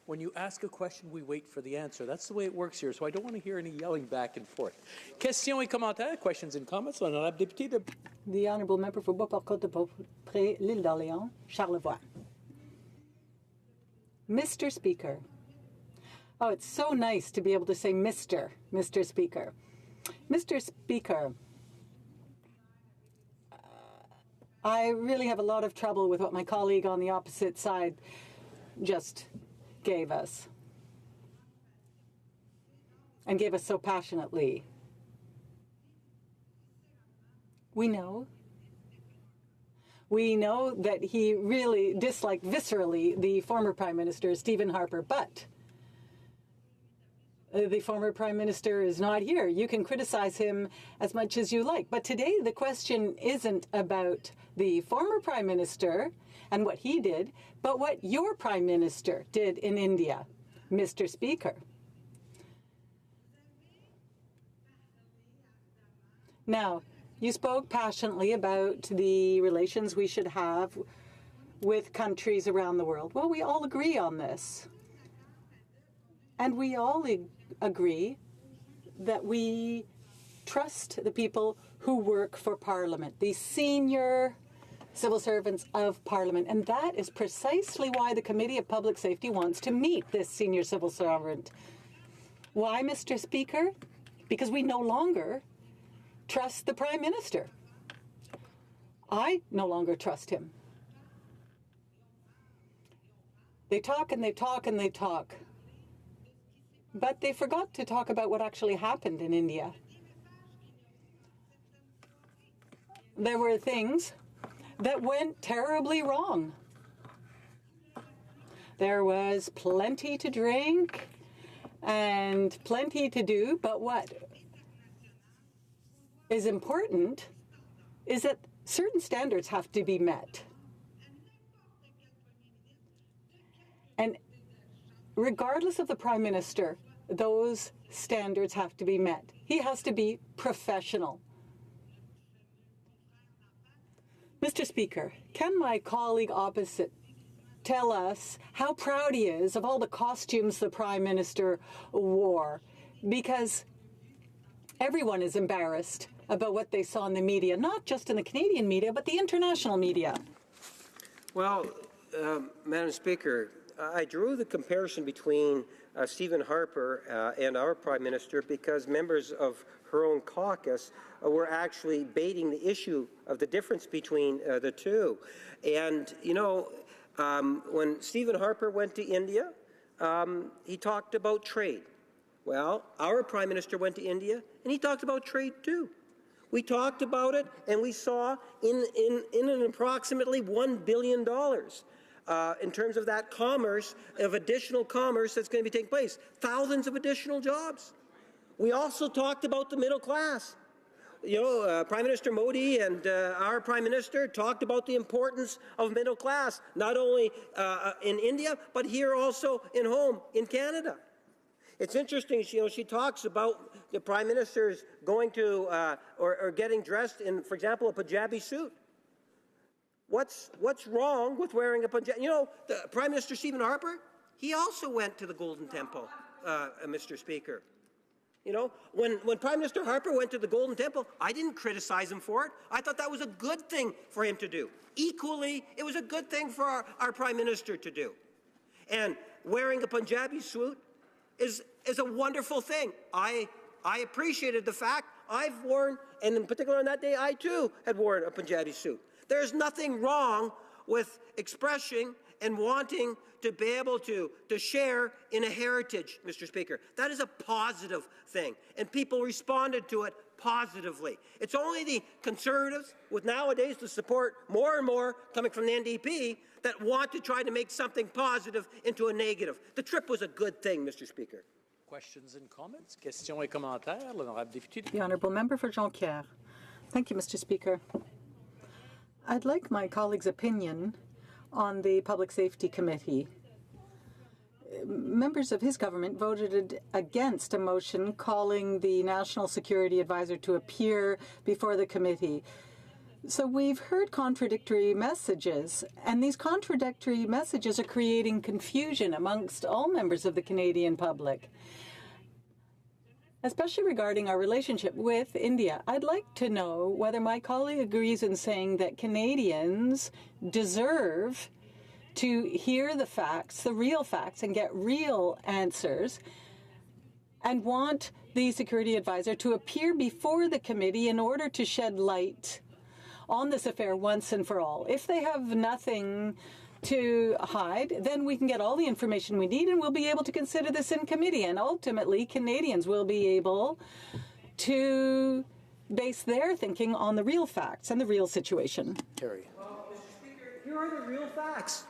Speaker 18: When you ask a question, we wait for the answer. That's the way it works here, so I don't want to hear any yelling back and forth. Questions et commentaires. Questions and comments. L'honorable député de...
Speaker 9: The Honourable Member for Beauport-Côte-de-Beaupré, l'Île d'Orléans, Charlevoix. Mr. Speaker. Oh, it's so nice to be able to say Mr. Speaker. Mr. Speaker, I really have a lot of trouble with what my colleague on the opposite side just gave us, and gave us so passionately. We know that he really disliked viscerally the former Prime Minister, Stephen Harper, but the former Prime Minister is not here. You can criticize him as much as you like. But today the question isn't about the former Prime Minister and what he did, but what your Prime Minister did in India, Mr. Speaker. Now, you spoke passionately about the relations we should have with countries around the world. Well, we all agree on this. And we all agree that we trust the people who work for Parliament, the senior civil servants of Parliament. And that is precisely why the Committee of Public Safety wants to meet this senior civil servant. Why, Mr. Speaker? Because we no longer trust the Prime Minister. I no longer trust him. They talk and they talk and they talk. But they forgot to talk about what actually happened in India. There were things that went terribly wrong. There was plenty to drink and plenty to do, but what is important is that certain standards have to be met. And regardless of the Prime Minister, those standards have to be met. He has to be professional. Mr. Speaker, can my colleague opposite tell us how proud he is of all the costumes the Prime Minister wore? Because everyone is embarrassed about what they saw in the media, not just in the Canadian media, but the international media.
Speaker 4: Well, Madam Speaker, I drew the comparison between Stephen Harper and our Prime Minister because members of her own caucus were actually baiting the issue of the difference between the two. And, you know, when Stephen Harper went to India, he talked about trade. Well, our Prime Minister went to India, and he talked about trade too. We talked about it, and we saw in an approximately $1 billion in terms of that commerce, of additional commerce that's going to be taking place. Thousands of additional jobs. We also talked about the middle class. You know, Prime Minister Modi and our Prime Minister talked about the importance of middle class, not only in India, but here also in home, in Canada. It's interesting, you know, she talks about the Prime Minister's going to or getting dressed in, for example, a Punjabi suit. What's wrong with wearing a Punjabi? You know, the Prime Minister Stephen Harper, he also went to the Golden Temple, Mr. Speaker. You know, when Prime Minister Harper went to the Golden Temple, I didn't criticize him for it. I thought that was a good thing for him to do. Equally, it was a good thing for our Prime Minister to do. And wearing a Punjabi suit is a wonderful thing. I appreciated the fact I've worn, and in particular on that day, I too had worn a Punjabi suit. There's nothing wrong with expressing and wanting to be able to share in a heritage, Mr. Speaker. That is a positive thing, and people responded to it positively. It's only the Conservatives, with nowadays the support more and more coming from the NDP, that want to try to make something positive into a negative. The trip was a good thing, Mr. Speaker.
Speaker 18: Questions and comments? Questions et commentaires. L'honorable député.
Speaker 9: The honourable member for Jonquière. Thank you, Mr. Speaker. I'd like my colleague's opinion on the Public Safety Committee. Members of his government voted against a motion calling the National Security Advisor to appear before the committee. So we've heard contradictory messages, and these contradictory messages are creating confusion amongst all members of the Canadian public, especially regarding our relationship with India. I'd like to know whether my colleague agrees in saying that Canadians deserve to hear the facts, the real facts, and get real answers, and want the security advisor to appear before the committee in order to shed light on this affair once and for all. If they have nothing to hide, then we can get all the information we need and we'll be able to consider this in committee. And ultimately, Canadians will be able to base their thinking on the real facts and the real situation.
Speaker 18: Terry.
Speaker 4: Well, Mr. Speaker, here are the real facts.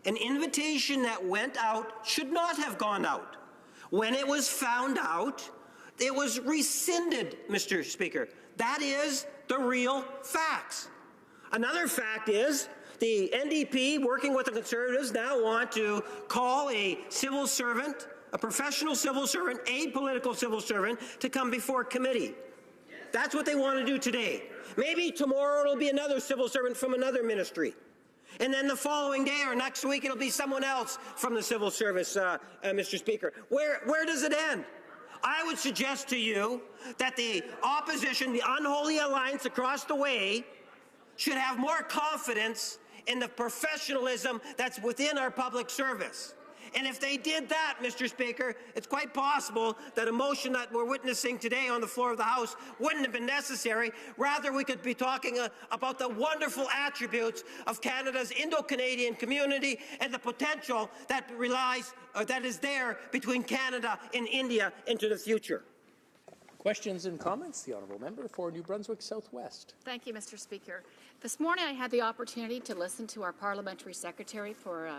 Speaker 4: An invitation that went out should not have gone out. When it was found out, it was rescinded, Mr. Speaker. That is the real facts. Another fact is the NDP, working with the Conservatives, now want to call a civil servant, a professional civil servant, a political civil servant, to come before committee. That's what they want to do today. Maybe tomorrow it'll be another civil servant from another ministry. And then the following day or next week it'll be someone else from the civil service, Mr. Speaker. Where does it end? I would suggest to you that the opposition, the unholy alliance across the way, should have more confidence in the professionalism that's within our public service. And if they did that, Mr. Speaker, it's quite possible that a motion that we're witnessing today on the floor of the House wouldn't have been necessary. Rather, we could be talking about the wonderful attributes of Canada's Indo-Canadian community and the potential that that is there between Canada and India into the future.
Speaker 18: Questions and comments? The honourable member for New Brunswick Southwest.
Speaker 19: Thank you, Mr. Speaker. This morning I had the opportunity to listen to our Parliamentary Secretary for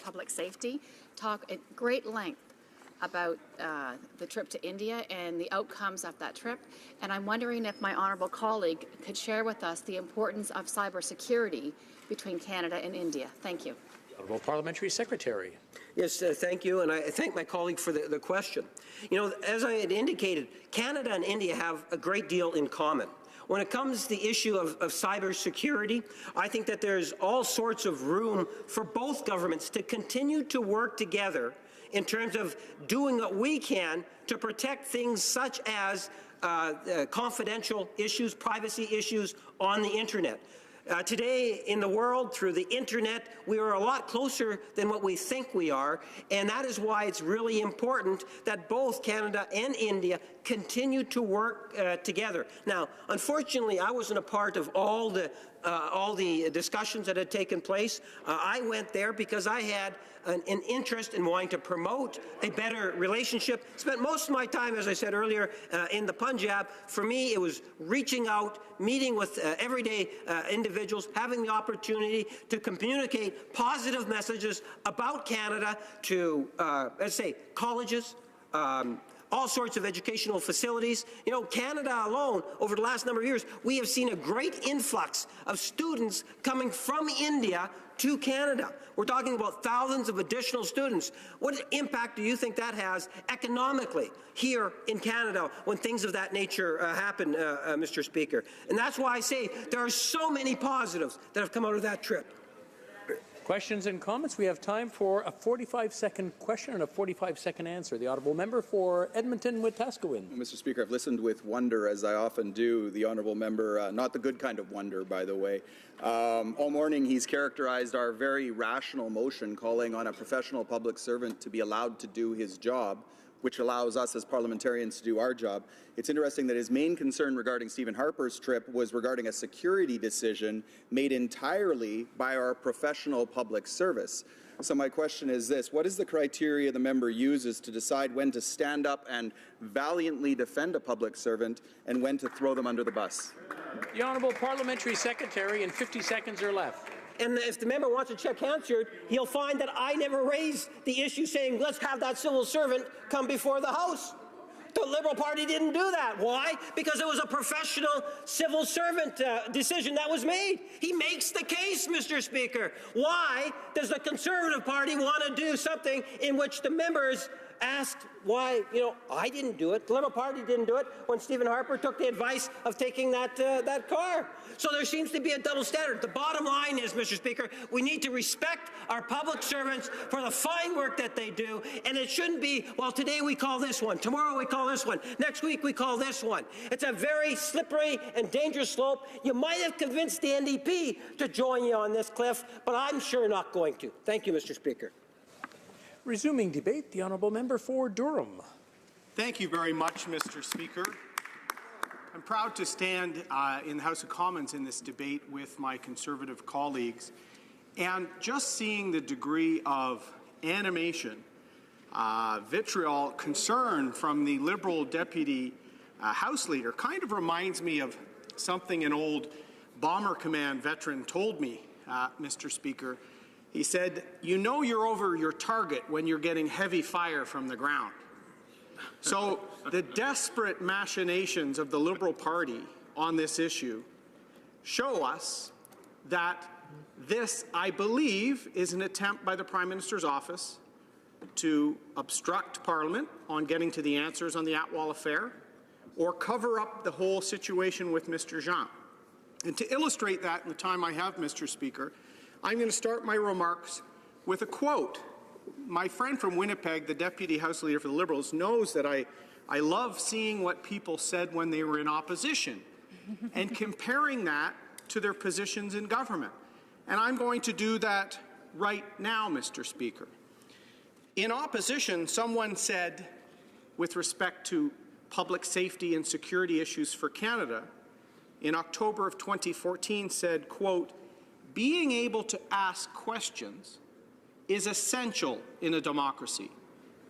Speaker 19: Public Safety talk at great length about the trip to India and the outcomes of that trip. And I'm wondering if my honourable colleague could share with us the importance of cybersecurity between Canada and India. Thank you.
Speaker 18: Honourable Parliamentary Secretary.
Speaker 4: Yes, thank you, and I thank my colleague for the question. You know, as I had indicated, Canada and India have a great deal in common. When it comes to the issue of cybersecurity, I think that there's all sorts of room for both governments to continue to work together in terms of doing what we can to protect things such as confidential issues, privacy issues on the Internet. Today in the world, through the Internet, we are a lot closer than what we think we are, and that is why it's really important that both Canada and India continue to work together. Now, unfortunately, I wasn't a part of all the discussions that had taken place. I went there because I had an interest in wanting to promote a better relationship. Spent most of my time, as I said earlier, in the Punjab. For me, it was reaching out, meeting with everyday individuals, having the opportunity to communicate positive messages about Canada to, let's say, colleges, all sorts of educational facilities. You know, Canada alone, over the last number of years, we have seen a great influx of students coming from India to Canada. We're talking about thousands of additional students. What impact do you think that has economically here in Canada when things of that nature happen, Mr. Speaker? And that's why I say there are so many positives that have come out of that trip.
Speaker 18: Questions and comments? We have time for a 45-second question and a 45-second answer. The honourable member for Edmonton-Wetaskiwin.
Speaker 16: Mr. Speaker, I've listened with wonder, as I often do, the honourable member, not the good kind of wonder, by the way. All morning he's characterized our very rational motion calling on a professional public servant to be allowed to do his job, which allows us as parliamentarians to do our job. It's interesting that his main concern regarding Stephen Harper's trip was regarding a security decision made entirely by our professional public service. So my question is this: what is the criteria the member uses to decide when to stand up and valiantly defend a public servant and when to throw them under the bus?
Speaker 18: The Honourable Parliamentary Secretary, in 50 seconds or left.
Speaker 4: And if the member wants a check answered, he'll find that I never raised the issue saying, let's have that civil servant come before the House. The Liberal Party didn't do that. Why? Because it was a professional civil servant decision that was made. He makes the case, Mr. Speaker. Why does the Conservative Party want to do something in which the members asked why, I didn't do it. The Liberal Party didn't do it when Stephen Harper took the advice of taking that car. So there seems to be a double standard. The bottom line is, Mr. Speaker, we need to respect our public servants for the fine work that they do, and it shouldn't be, well, today we call this one, tomorrow we call this one, next week we call this one. It's a very slippery and dangerous slope. You might have convinced the NDP to join you on this, Cliff, but I'm sure not going to. Thank you, Mr. Speaker.
Speaker 18: Resuming debate, the honourable member for Durham.
Speaker 5: Thank you very much, Mr. Speaker. I'm proud to stand in the House of Commons in this debate with my Conservative colleagues, and just seeing the degree of animation, vitriol, concern from the Liberal Deputy House Leader kind of reminds me of something an old Bomber Command veteran told me, Mr. Speaker. He said, you know you're over your target when you're getting heavy fire from the ground. So the desperate machinations of the Liberal Party on this issue show us that this, I believe, is an attempt by the Prime Minister's office to obstruct Parliament on getting to the answers on the Atwell affair or cover up the whole situation with Mr. Jean. And to illustrate that in the time I have, Mr. Speaker, I'm going to start my remarks with a quote. My friend from Winnipeg, the Deputy House Leader for the Liberals, knows that I love seeing what people said when they were in opposition and comparing that to their positions in government. And I'm going to do that right now, Mr. Speaker. In opposition, someone said, with respect to public safety and security issues for Canada, in October of 2014 said, quote, being able to ask questions is essential in a democracy,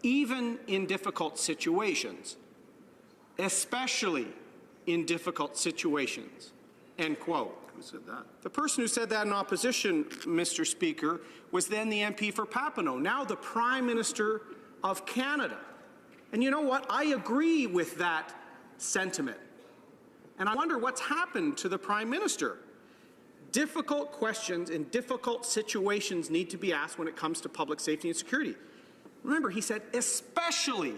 Speaker 5: even in difficult situations, especially in difficult situations, end quote. Who said that? The person who said that in opposition, Mr. Speaker, was then the MP for Papineau, now the Prime Minister of Canada. And you know what? I agree with that sentiment. And I wonder what's happened to the Prime Minister. Difficult questions in difficult situations need to be asked when it comes to public safety and security. Remember, he said, especially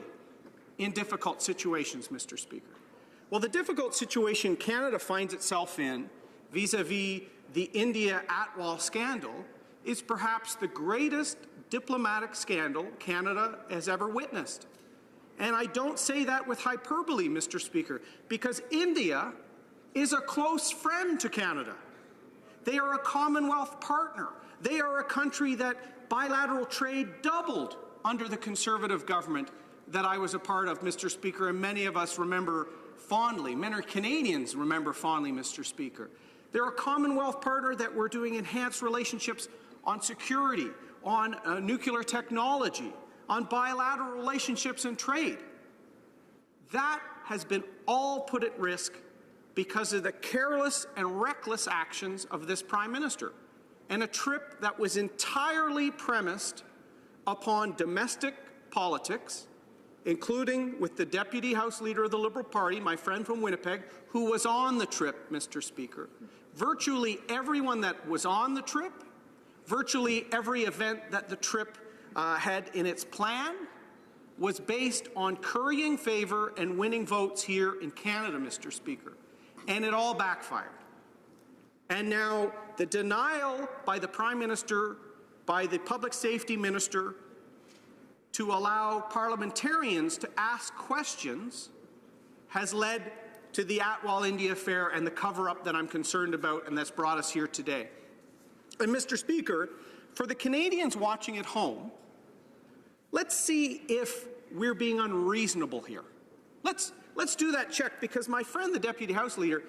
Speaker 5: in difficult situations, Mr. Speaker. Well, the difficult situation Canada finds itself in vis-a-vis the India Atwell scandal is perhaps the greatest diplomatic scandal Canada has ever witnessed. And I don't say that with hyperbole, Mr. Speaker, because India is a close friend to Canada. They are a Commonwealth partner. They are a country that bilateral trade doubled under the Conservative government that I was a part of, Mr. Speaker, and many of us remember fondly. Many Canadians remember fondly, Mr. Speaker. They're a Commonwealth partner that we're doing enhanced relationships on security, on nuclear technology, on bilateral relationships and trade. That has been all put at risk because of the careless and reckless actions of this Prime Minister, and a trip that was entirely premised upon domestic politics
Speaker 20: including with the Deputy House Leader of the Liberal Party, my friend from Winnipeg, who was on the trip, Mr. Speaker. Virtually everyone that was on the trip, virtually every event that the trip had in its plan, was based on currying favour and winning votes here in Canada, Mr. Speaker. And it all backfired. And now the denial by the Prime Minister, by the Public Safety Minister, to allow parliamentarians to ask questions has led to the Atwal India affair and the cover-up that I'm concerned about and that's brought us here today. And Mr. Speaker, for the Canadians watching at home, let's see if we're being unreasonable here. Let's do that check, because my friend, the Deputy House Leader,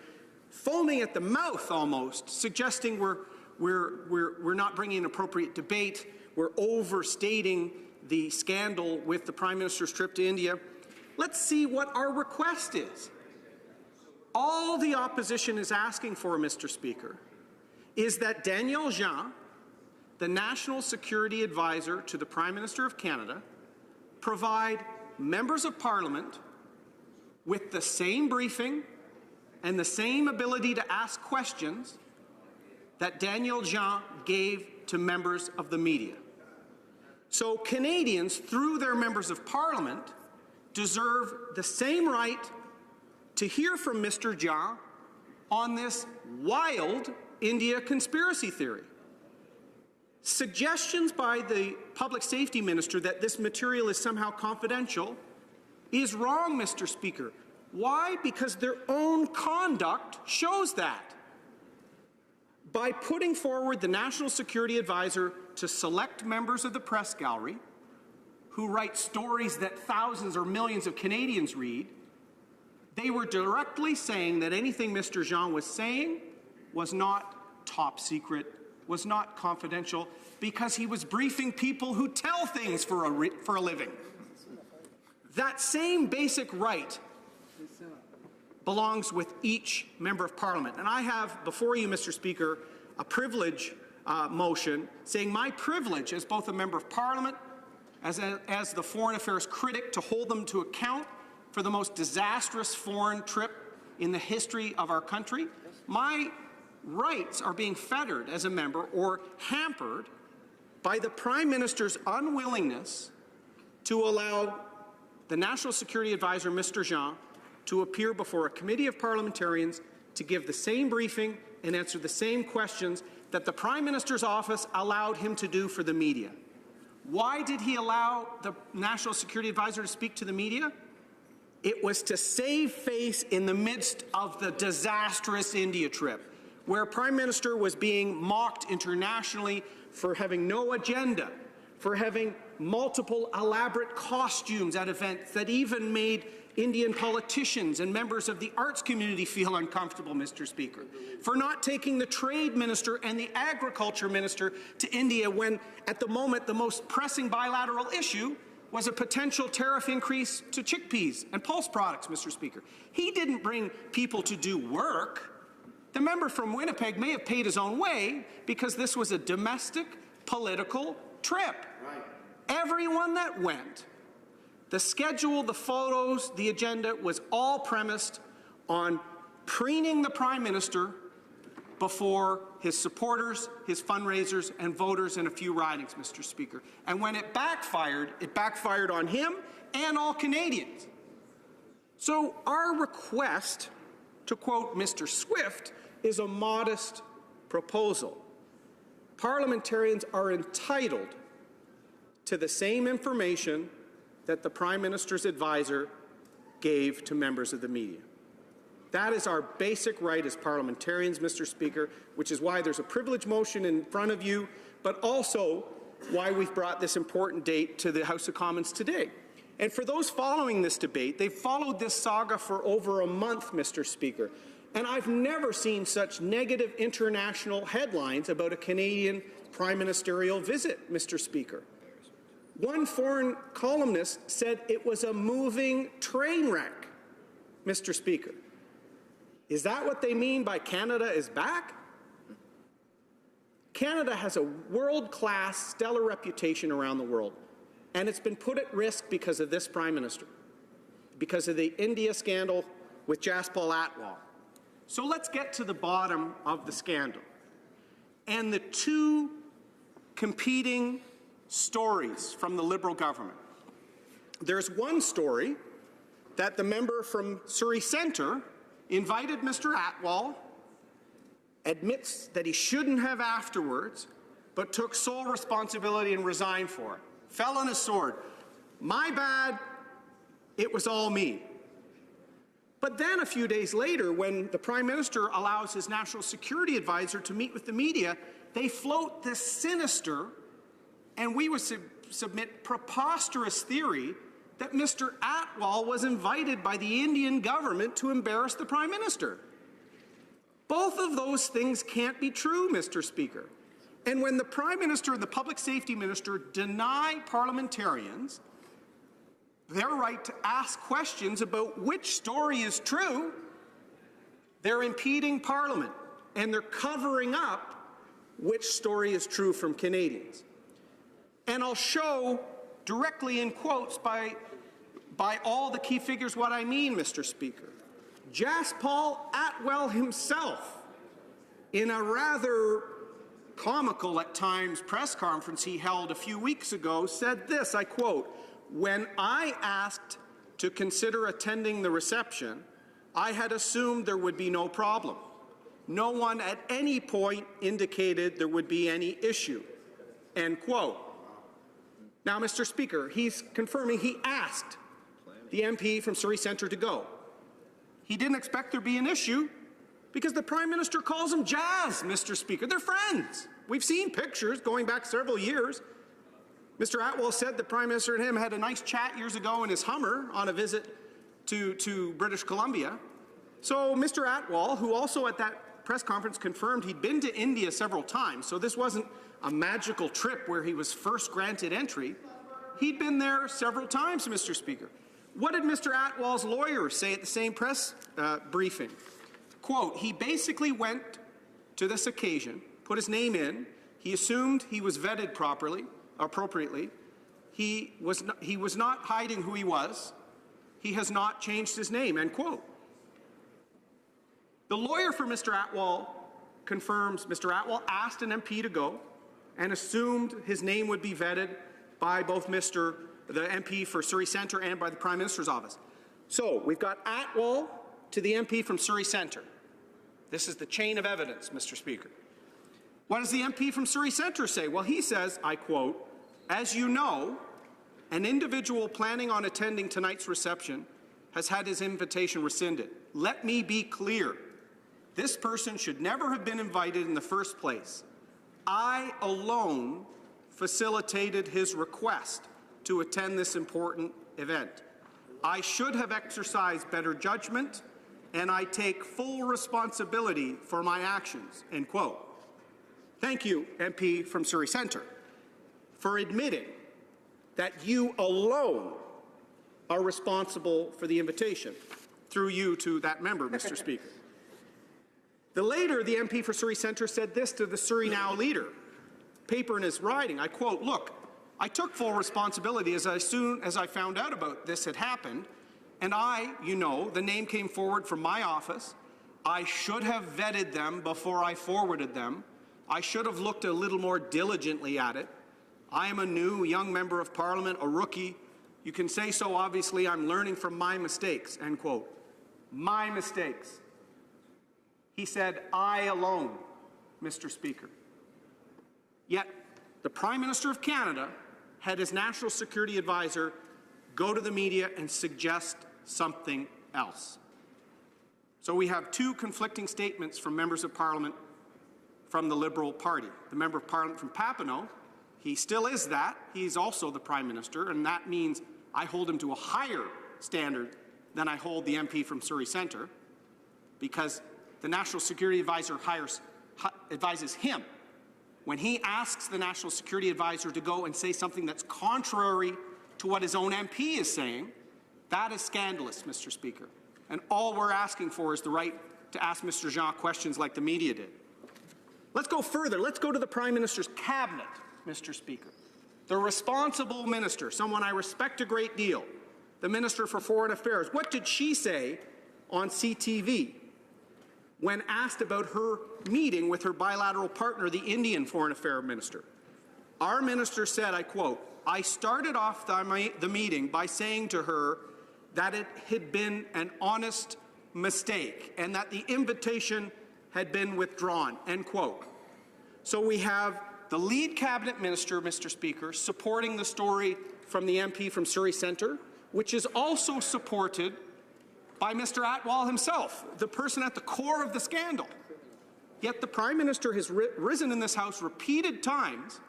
Speaker 20: foaming at the mouth almost, suggesting we're not bringing an appropriate debate, we're overstating the scandal with the Prime Minister's trip to India. Let's see what our request is. All the opposition is asking for, Mr. Speaker, is that Daniel Jean, the National Security Advisor to the Prime Minister of Canada, provide members of Parliament with the same briefing and the same ability to ask questions that Daniel Jean gave to members of the media. So Canadians, through their members of Parliament, deserve the same right to hear from Mr. Jean on this wild India conspiracy theory. Suggestions by the Public Safety Minister that this material is somehow confidential is wrong, Mr. Speaker. Why? Because their own conduct shows that. By putting forward the National Security Advisor to select members of the press gallery who write stories that thousands or millions of Canadians read, they were directly saying that anything Mr. Jean was saying was not top secret, was not confidential, because he was briefing people who tell things for a living. That same basic right belongs with each member of Parliament. And I have before you, Mr. Speaker, a privilege motion saying my privilege as both a member of Parliament, as the Foreign Affairs critic, to hold them to account for the most disastrous foreign trip in the history of our country. My rights are being fettered as a member or hampered by the Prime Minister's unwillingness to allow the National Security Advisor, Mr. Jean, to appear before a committee of parliamentarians to give the same briefing and answer the same questions that the Prime Minister's office allowed him to do for the media. Why did he allow the National Security Advisor to speak to the media? It was to save face in the midst of the disastrous India trip, where Prime Minister was being mocked internationally for having no agenda, for having multiple elaborate costumes at events that even made Indian politicians and members of the arts community feel uncomfortable, Mr. Speaker, for not taking the Trade Minister and the Agriculture Minister to India when, at the moment, the most pressing bilateral issue was a potential tariff increase to chickpeas and pulse products, Mr. Speaker. He didn't bring people to do work. The member from Winnipeg may have paid his own way because this was a domestic political trip. Right. Everyone that went, the schedule, the photos, the agenda was all premised on preening the Prime Minister before his supporters, his fundraisers, and voters in a few ridings, Mr. Speaker. And when it backfired on him and all Canadians. So our request, to quote Mr. Swift, is a modest proposal. Parliamentarians are entitled to the same information that the Prime Minister's advisor gave to members of the media. That is our basic right as parliamentarians, Mr. Speaker, which is why there's a privilege motion in front of you, but also why we've brought this important date to the House of Commons today. And for those following this debate, they've followed this saga for over a month, Mr. Speaker, and I've never seen such negative international headlines about a Canadian prime ministerial visit, Mr. Speaker. One foreign columnist said it was a moving train wreck, Mr. Speaker. Is that what they mean by Canada is back? Canada has a world-class, stellar reputation around the world. And it's been put at risk because of this Prime Minister, because of the India scandal with Jaspal Atwal. So let's get to the bottom of the scandal. And the two competing stories from the Liberal government. There's one story that the member from Surrey Centre invited Mr. Atwal, admits that he shouldn't have afterwards, but took sole responsibility and resigned for it. Fell on his sword. My bad, it was all me. But then a few days later, when the Prime Minister allows his National Security Advisor to meet with the media, they float this sinister, and we would submit preposterous theory that Mr. Atwal was invited by the Indian government to embarrass the Prime Minister. Both of those things can't be true, Mr. Speaker. And when the Prime Minister and the Public Safety Minister deny parliamentarians their right to ask questions about which story is true, they're impeding Parliament, and they're covering up which story is true from Canadians. And I'll show directly in quotes by all the key figures what I mean, Mr. Speaker. Jaspal Atwal himself, in a rather comical at times press conference he held a few weeks ago, said this, I quote, "When I asked to consider attending the reception, I had assumed there would be no problem. No one at any point indicated there would be any issue." End quote. Now, Mr. Speaker, he's confirming he asked the MP from Surrey Centre to go. He didn't expect there to be an issue because the Prime Minister calls him Jazz, Mr. Speaker. They're friends. We've seen pictures going back several years. Mr. Atwal said the Prime Minister and him had a nice chat years ago in his Hummer on a visit to British Columbia. So Mr. Atwal, who also at that press conference confirmed he'd been to India several times, so this wasn't a magical trip where he was first granted entry, he'd been there several times, Mr. Speaker. What did Mr. Atwal's lawyer say at the same press briefing? Quote, "He basically went to this occasion, put his name in, he assumed he was vetted appropriately. He was not hiding who he was. He has not changed his name," end quote. The lawyer for Mr. Atwal confirms Mr. Atwal asked an MP to go and assumed his name would be vetted by both the MP for Surrey Centre and by the Prime Minister's office. So we've got Atwal to the MP from Surrey Centre. This is the chain of evidence, Mr. Speaker. What does the MP from Surrey Centre say? Well, he says, I quote, "As you know, an individual planning on attending tonight's reception has had his invitation rescinded. Let me be clear. This person should never have been invited in the first place. I alone facilitated his request to attend this important event. I should have exercised better judgment, and I take full responsibility for my actions," end quote. Thank you, MP from Surrey Centre, for admitting that you alone are responsible for the invitation, through you to that member, Mr. Speaker. Later, the MP for Surrey Centre said this to the Surrey Now leader, paper in his writing, I quote, "Look, I took full responsibility as soon as I found out about this had happened, and the name came forward from my office. I should have vetted them before I forwarded them. I should have looked a little more diligently at it. I am a new young member of Parliament, a rookie. You can say so, obviously. I'm learning from my mistakes," end quote. My mistakes. He said, I alone, Mr. Speaker. Yet, the Prime Minister of Canada had his National Security Advisor go to the media and suggest something else. So we have two conflicting statements from members of Parliament from the Liberal Party. The Member of Parliament from Papineau, he still is that. He's also the Prime Minister, and that means I hold him to a higher standard than I hold the MP from Surrey Centre, because the National Security Advisor advises him. When he asks the National Security Advisor to go and say something that's contrary to what his own MP is saying, that is scandalous, Mr. Speaker. And all we're asking for is the right to ask Mr. Jean questions like the media did. Let's go further. Let's go to the Prime Minister's cabinet, Mr. Speaker. the responsible minister, someone I respect a great deal, the Minister for Foreign Affairs, what did she say on CTV when asked about her meeting with her bilateral partner, the Indian Foreign Affairs Minister? Our minister said, I quote, "I started off the meeting by saying to her that it had been an honest mistake and that the invitation had been withdrawn," end quote. So we have the lead cabinet minister, Mr. Speaker, supporting the story from the MP from Surrey Centre, which is also supported by Mr. Atwal himself, the person at the core of the scandal. Yet the Prime Minister has risen in this House repeated times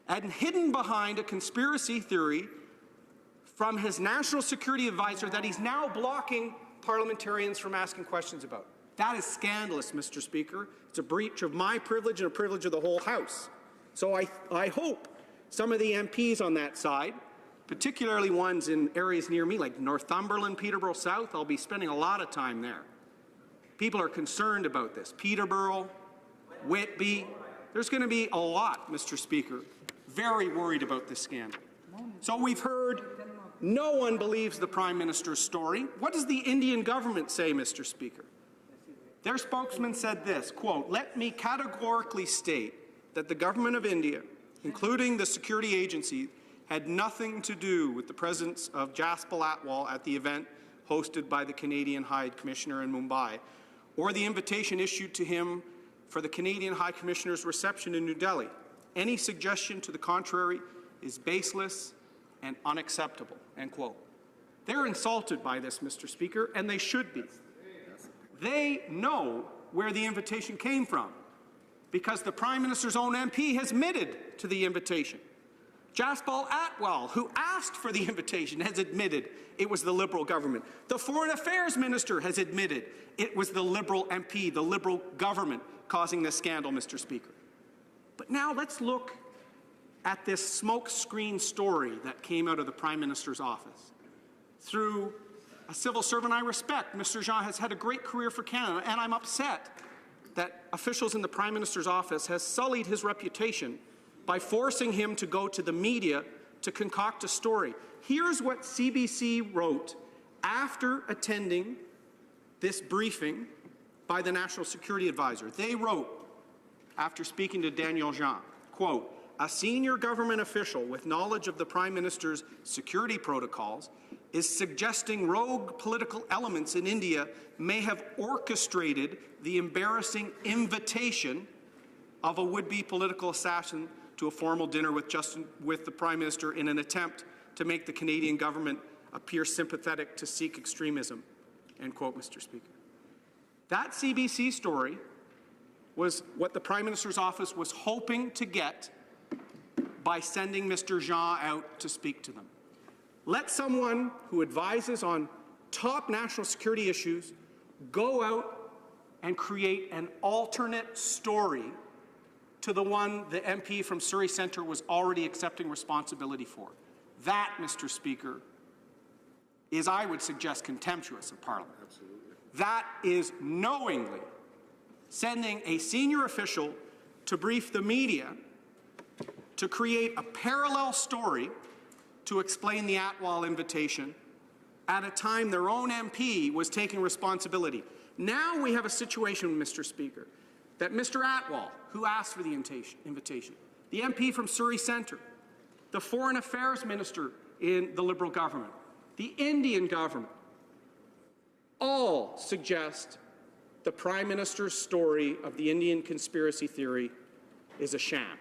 Speaker 20: and hidden behind a conspiracy theory from his national security advisor that he's now blocking parliamentarians from asking questions about. That is scandalous, Mr. Speaker. It's a breach of my privilege and a privilege of the whole House. So I hope some of the MPs on that side, particularly ones in areas near me like Northumberland, Peterborough South, I'll be spending a lot of time there. People are concerned about this. Peterborough, Whitby, there's going to be a lot, Mr. Speaker, very worried about this scandal. So we've heard no one believes the Prime Minister's story. What does the Indian government say, Mr. Speaker? Their spokesman said this, quote, "Let me categorically state that the government of India, including the security agency, had nothing to do with the presence of Jaspal Atwal at the event hosted by the Canadian High Commissioner in Mumbai, or the invitation issued to him for the Canadian High Commissioner's reception in New Delhi. Any suggestion to the contrary is baseless and unacceptable," end quote. They're insulted by this, Mr. Speaker, and they should be. They know where the invitation came from because the Prime Minister's own MP has admitted to the invitation. Jaspal Atwal, who asked for the invitation, has admitted it was the Liberal government. The Foreign Affairs Minister has admitted it was the Liberal MP, the Liberal government, causing this scandal, Mr. Speaker. But now let's look at this smokescreen story that came out of the Prime Minister's office. Through a civil servant I respect, Mr. Jean has had a great career for Canada, and I'm upset that officials in the Prime Minister's office has sullied his reputation by forcing him to go to the media to concoct a story. Here's what CBC wrote after attending this briefing by the National Security Advisor. They wrote, after speaking to Daniel Jean, quote, "A senior government official with knowledge of the Prime Minister's security protocols is suggesting rogue political elements in India may have orchestrated the embarrassing invitation of a would-be political assassin to a formal dinner with the Prime Minister in an attempt to make the Canadian government appear sympathetic to Sikh extremism," end quote, Mr. Speaker. That CBC story was what the Prime Minister's office was hoping to get by sending Mr. Jean out to speak to them. Let someone who advises on top national security issues go out and create an alternate story to the one the MP from Surrey Centre was already accepting responsibility for. That, Mr. Speaker, is, I would suggest, contemptuous of Parliament. Absolutely. That is knowingly sending a senior official to brief the media to create a parallel story to explain the Atwal invitation at a time their own MP was taking responsibility. Now we have a situation, Mr. Speaker, that Mr. Atwal, who asked for the invitation, the MP from Surrey Centre, the Foreign Affairs Minister in the Liberal government, the Indian government, all suggest the Prime Minister's story of the Indian conspiracy theory is a sham.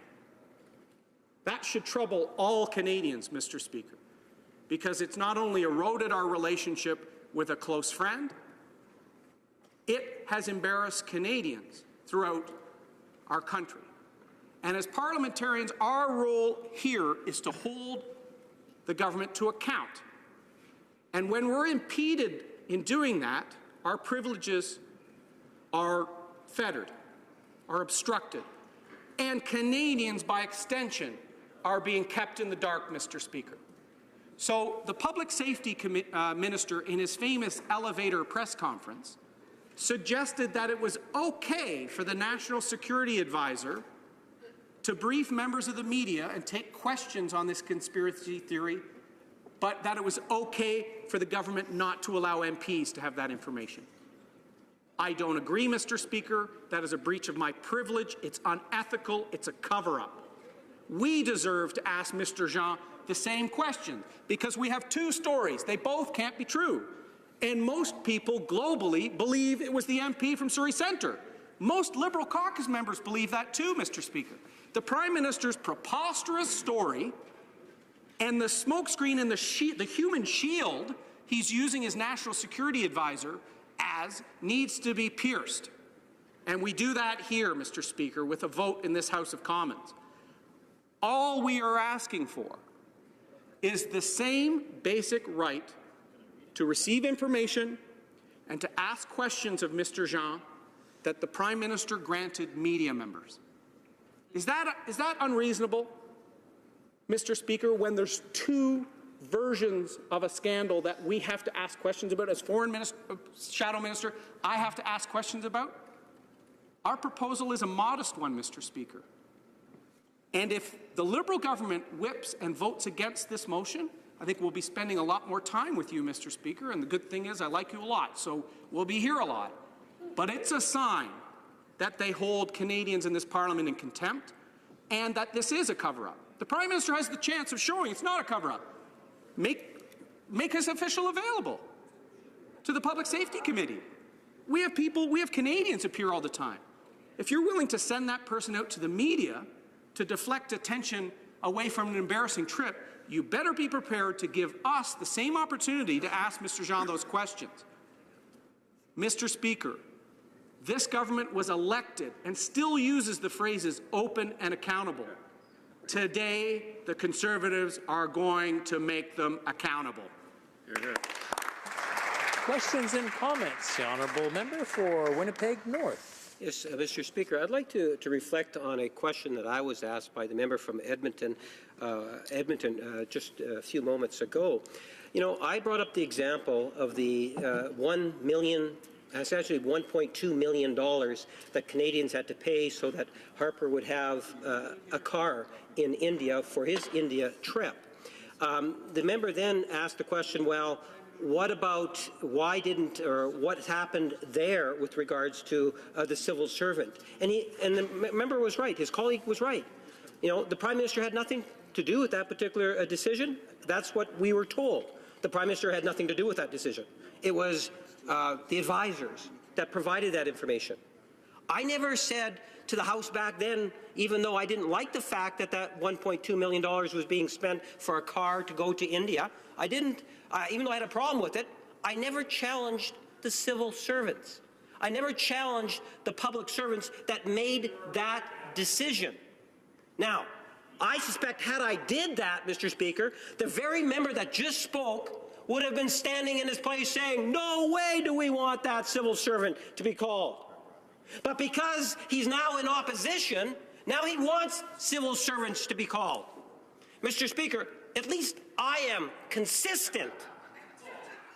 Speaker 20: That should trouble all Canadians, Mr. Speaker, because it's not only eroded our relationship with a close friend, it has embarrassed Canadians throughout our country. And as parliamentarians, our role here is to hold the government to account. And when we're impeded in doing that, our privileges are fettered, are obstructed, and Canadians, by extension, are being kept in the dark, Mr. Speaker. So the Public Safety Minister, in his famous elevator press conference, suggested that it was okay for the National Security Advisor to brief members of the media and take questions on this conspiracy theory, but that it was okay for the government not to allow MPs to have that information. I don't agree, Mr. Speaker. That is a breach of my privilege. It's unethical. It's a cover-up. We deserve to ask Mr. Jean the same question because we have two stories. They both can't be true. And most people globally believe it was the MP from Surrey Centre. Most Liberal caucus members believe that too, Mr. Speaker. The Prime Minister's preposterous story and the smokescreen and the human shield he's using as national security advisor as needs to be pierced. And we do that here, Mr. Speaker, with a vote in this House of Commons. All we are asking for is the same basic right to receive information and to ask questions of Mr. Jean that the Prime Minister granted media members. Is that unreasonable, Mr. Speaker, when there's two versions of a scandal that we have to ask questions about as Foreign Minister, Shadow Minister, I have to ask questions about? Our proposal is a modest one, Mr. Speaker. And if the Liberal government whips and votes against this motion, I think we'll be spending a lot more time with you, Mr. Speaker, and the good thing is I like you a lot, so we'll be here a lot. But it's a sign that they hold Canadians in this Parliament in contempt and that this is a cover-up. The Prime Minister has the chance of showing it's not a cover-up. Make his official available to the Public Safety Committee. We have Canadians appear all the time. If you're willing to send that person out to the media to deflect attention away from an embarrassing trip, you better be prepared to give us the same opportunity to ask Mr. Jean those questions. Mr. Speaker, this government was elected and still uses the phrases open and accountable. Today, the Conservatives are going to make them accountable.
Speaker 18: Questions and comments. The Honourable Member for Winnipeg North.
Speaker 4: Yes, Mr. Speaker, I'd like to reflect on a question that I was asked by the member from Edmonton, just a few moments ago. You know, I brought up the example of the $1 million, essentially $1.2 million that Canadians had to pay so that Harper would have a car in India for his India trip. The member then asked the question, well, what about what happened there with regards to the civil servant? And the member was right. His colleague was right. You know, the Prime Minister had nothing to do with that particular decision. That's what we were told. The Prime Minister had nothing to do with that decision. It was the advisors that provided that information. I never said to the House back then, even though I didn't like the fact that that $1.2 million was being spent for a car to go to India, I didn't, even though I had a problem with it, I never challenged the civil servants. I never challenged the public servants that made that decision. Now, I suspect had I did that, Mr. Speaker, the very member that just spoke would have been standing in his place saying, no way do we want that civil servant to be called. But because he's now in opposition, now he wants civil servants to be called. Mr. Speaker, at least I am consistent.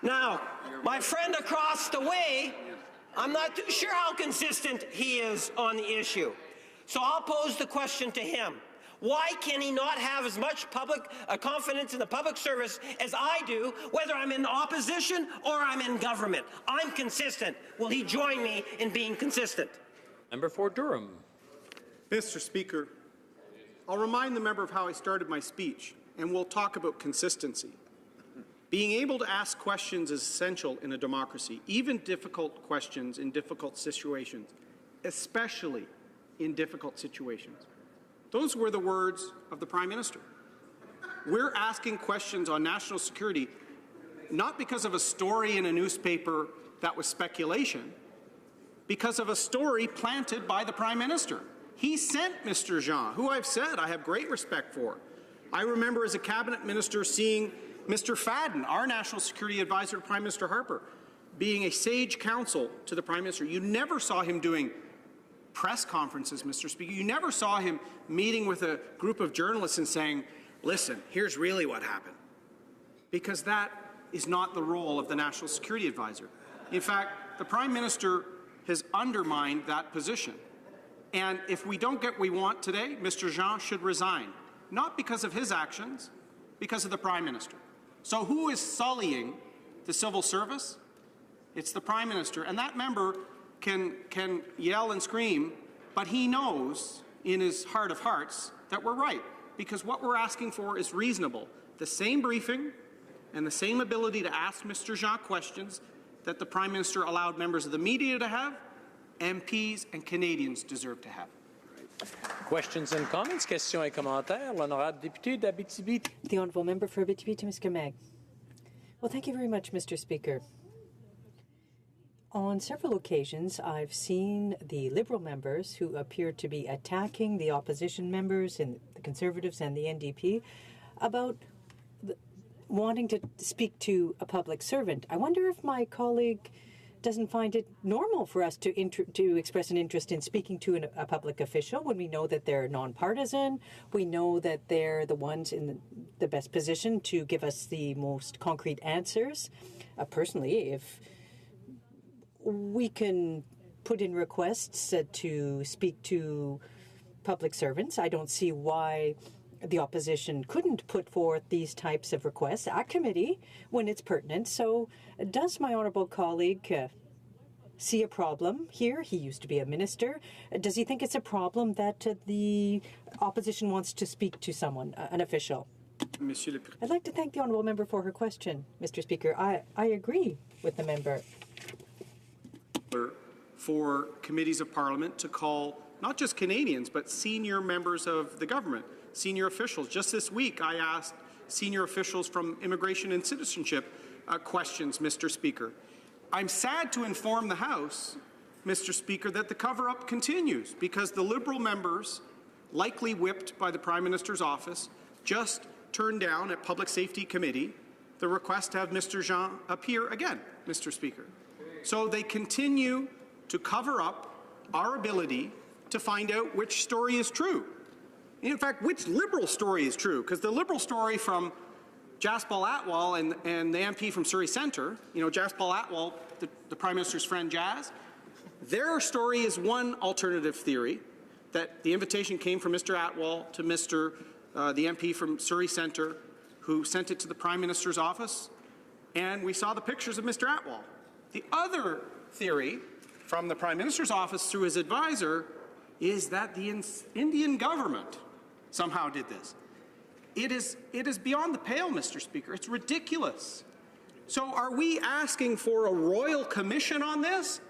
Speaker 4: Now, my friend across the way, I'm not too sure how consistent he is on the issue. So I'll pose the question to him. Why can he not have as much public confidence in the public service as I do, whether I'm in opposition or I'm in government? I'm consistent. Will he join me in being consistent?
Speaker 18: Member for Durham.
Speaker 20: Mr. Speaker, I'll remind the member of how I started my speech, and we'll talk about consistency. Being able to ask questions is essential in a democracy, even difficult questions in difficult situations, especially in difficult situations. Those were the words of the Prime Minister. We're asking questions on national security not because of a story in a newspaper that was speculation, because of a story planted by the Prime Minister. He sent Mr. Jean, who I've said I have great respect for. I remember as a cabinet minister seeing Mr. Fadden, our national security advisor to Prime Minister Harper, being a sage counsel to the Prime Minister. You never saw him doing press conferences, Mr. Speaker. You never saw him meeting with a group of journalists and saying, listen, here's really what happened. Because that is not the role of the National Security Advisor. In fact, the Prime Minister has undermined that position. And if we don't get what we want today, Mr. Jean should resign, not because of his actions, because of the Prime Minister. So who is sullying the civil service? It's the Prime Minister. And that member can yell and scream, but he knows in his heart of hearts that we're right, because what we're asking for is reasonable. The same briefing and the same ability to ask Mr. Jean questions that the Prime Minister allowed members of the media to have, MPs and Canadians deserve to have.
Speaker 18: Questions and comments? Questions et commentaires. L'honorable député d'Abitibi.
Speaker 2: The honourable member for Abitibi-Témiscamingue. Well, thank you very much, Mr. Speaker. On several occasions, I've seen the Liberal members who appear to be attacking the opposition members and the Conservatives and the NDP about wanting to speak to a public servant. I wonder if my colleague doesn't find it normal for us to express an interest in speaking to a public official when we know that they're nonpartisan, we know that they're the ones in the best position to give us the most concrete answers. Personally, if we can put in requests to speak to public servants, I don't see why the opposition couldn't put forth these types of requests at committee when it's pertinent. So does my honourable colleague see a problem here? He used to be a minister. Does he think it's a problem that the opposition wants to speak to someone, an official? I'd like to thank the honourable member for her question, Mr. Speaker. I agree with the member.
Speaker 20: For committees of Parliament to call not just Canadians, but senior members of the government, senior officials. Just this week, I asked senior officials from Immigration and Citizenship questions, Mr. Speaker. I'm sad to inform the House, Mr. Speaker, that the cover-up continues because the Liberal members, likely whipped by the Prime Minister's office, just turned down at Public Safety Committee the request to have Mr. Jean appear again, Mr. Speaker. So they continue to cover up our ability to find out which story is true. In fact, which Liberal story is true? Because the Liberal story from Jaspal Atwal and the MP from Surrey Centre, you know, Jaspal Atwal, the Prime Minister's friend Jazz, their story is one alternative theory, that the invitation came from Mr. Atwal to the MP from Surrey Centre, who sent it to the Prime Minister's office, and we saw the pictures of Mr. Atwal. The other theory from the Prime Minister's office through his advisor is that the Indian government somehow did this. It is beyond the pale, Mr. Speaker. It's ridiculous. So are we asking for a royal commission on this?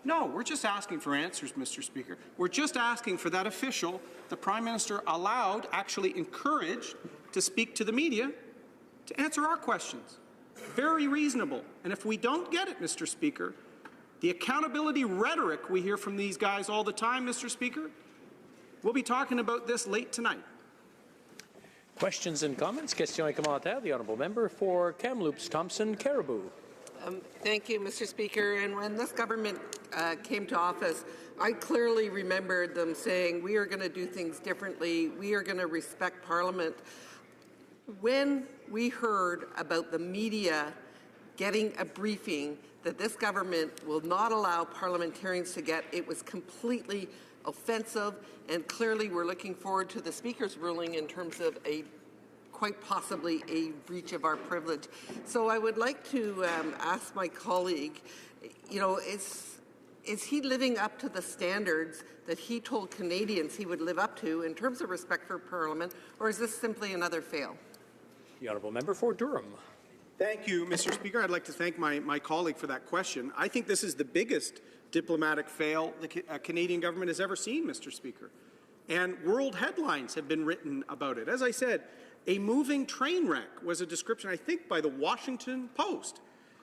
Speaker 20: No, we're just asking for answers, Mr. Speaker. We're just asking for that official the Prime Minister allowed, actually encouraged, to speak to the media to answer our questions. Very reasonable. And if we don't get it, Mr. Speaker, the accountability rhetoric we hear from these guys all the time, Mr. Speaker, we'll be talking about this late tonight.
Speaker 18: Questions and comments? Questions et commentaires. The honourable member for Kamloops, Thompson, Caribou.
Speaker 21: Thank you, Mr. Speaker. And when this government came to office, I clearly remembered them saying, we are going to do things differently. We are going to respect Parliament. When we heard about the media getting a briefing that this government will not allow parliamentarians to get, it was completely offensive, and clearly we're looking forward to the Speaker's ruling in terms of quite possibly a breach of our privilege. So I would like to ask my colleague, you know, is he living up to the standards that he told Canadians he would live up to in terms of respect for Parliament, or is this simply another fail?
Speaker 18: The honourable member for Durham.
Speaker 20: Thank you, Mr. Speaker. I'd like to thank my colleague for that question. I think this is the biggest diplomatic fail the Canadian government has ever seen, Mr. Speaker. And world headlines have been written about it. As I said, a moving train wreck was a description, I think, by the Washington Post.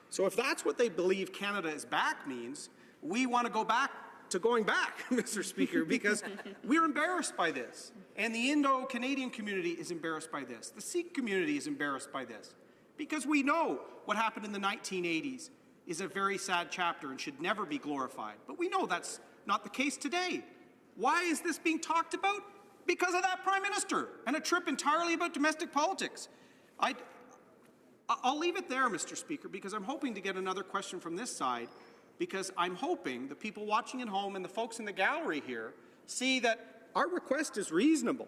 Speaker 20: So if that's what they believe Canada is back means, we want to go back to going back, Mr. Speaker, because we're embarrassed by this. And the Indo-Canadian community is embarrassed by this. The Sikh community is embarrassed by this. Because we know what happened in the 1980s is a very sad chapter and should never be glorified. But we know that's not the case today. Why is this being talked about? Because of that Prime Minister and a trip entirely about domestic politics. I'll leave it there, Mr. Speaker, because I'm hoping to get another question from this side, because I'm hoping the people watching at home and the folks in the gallery here see that our request is reasonable.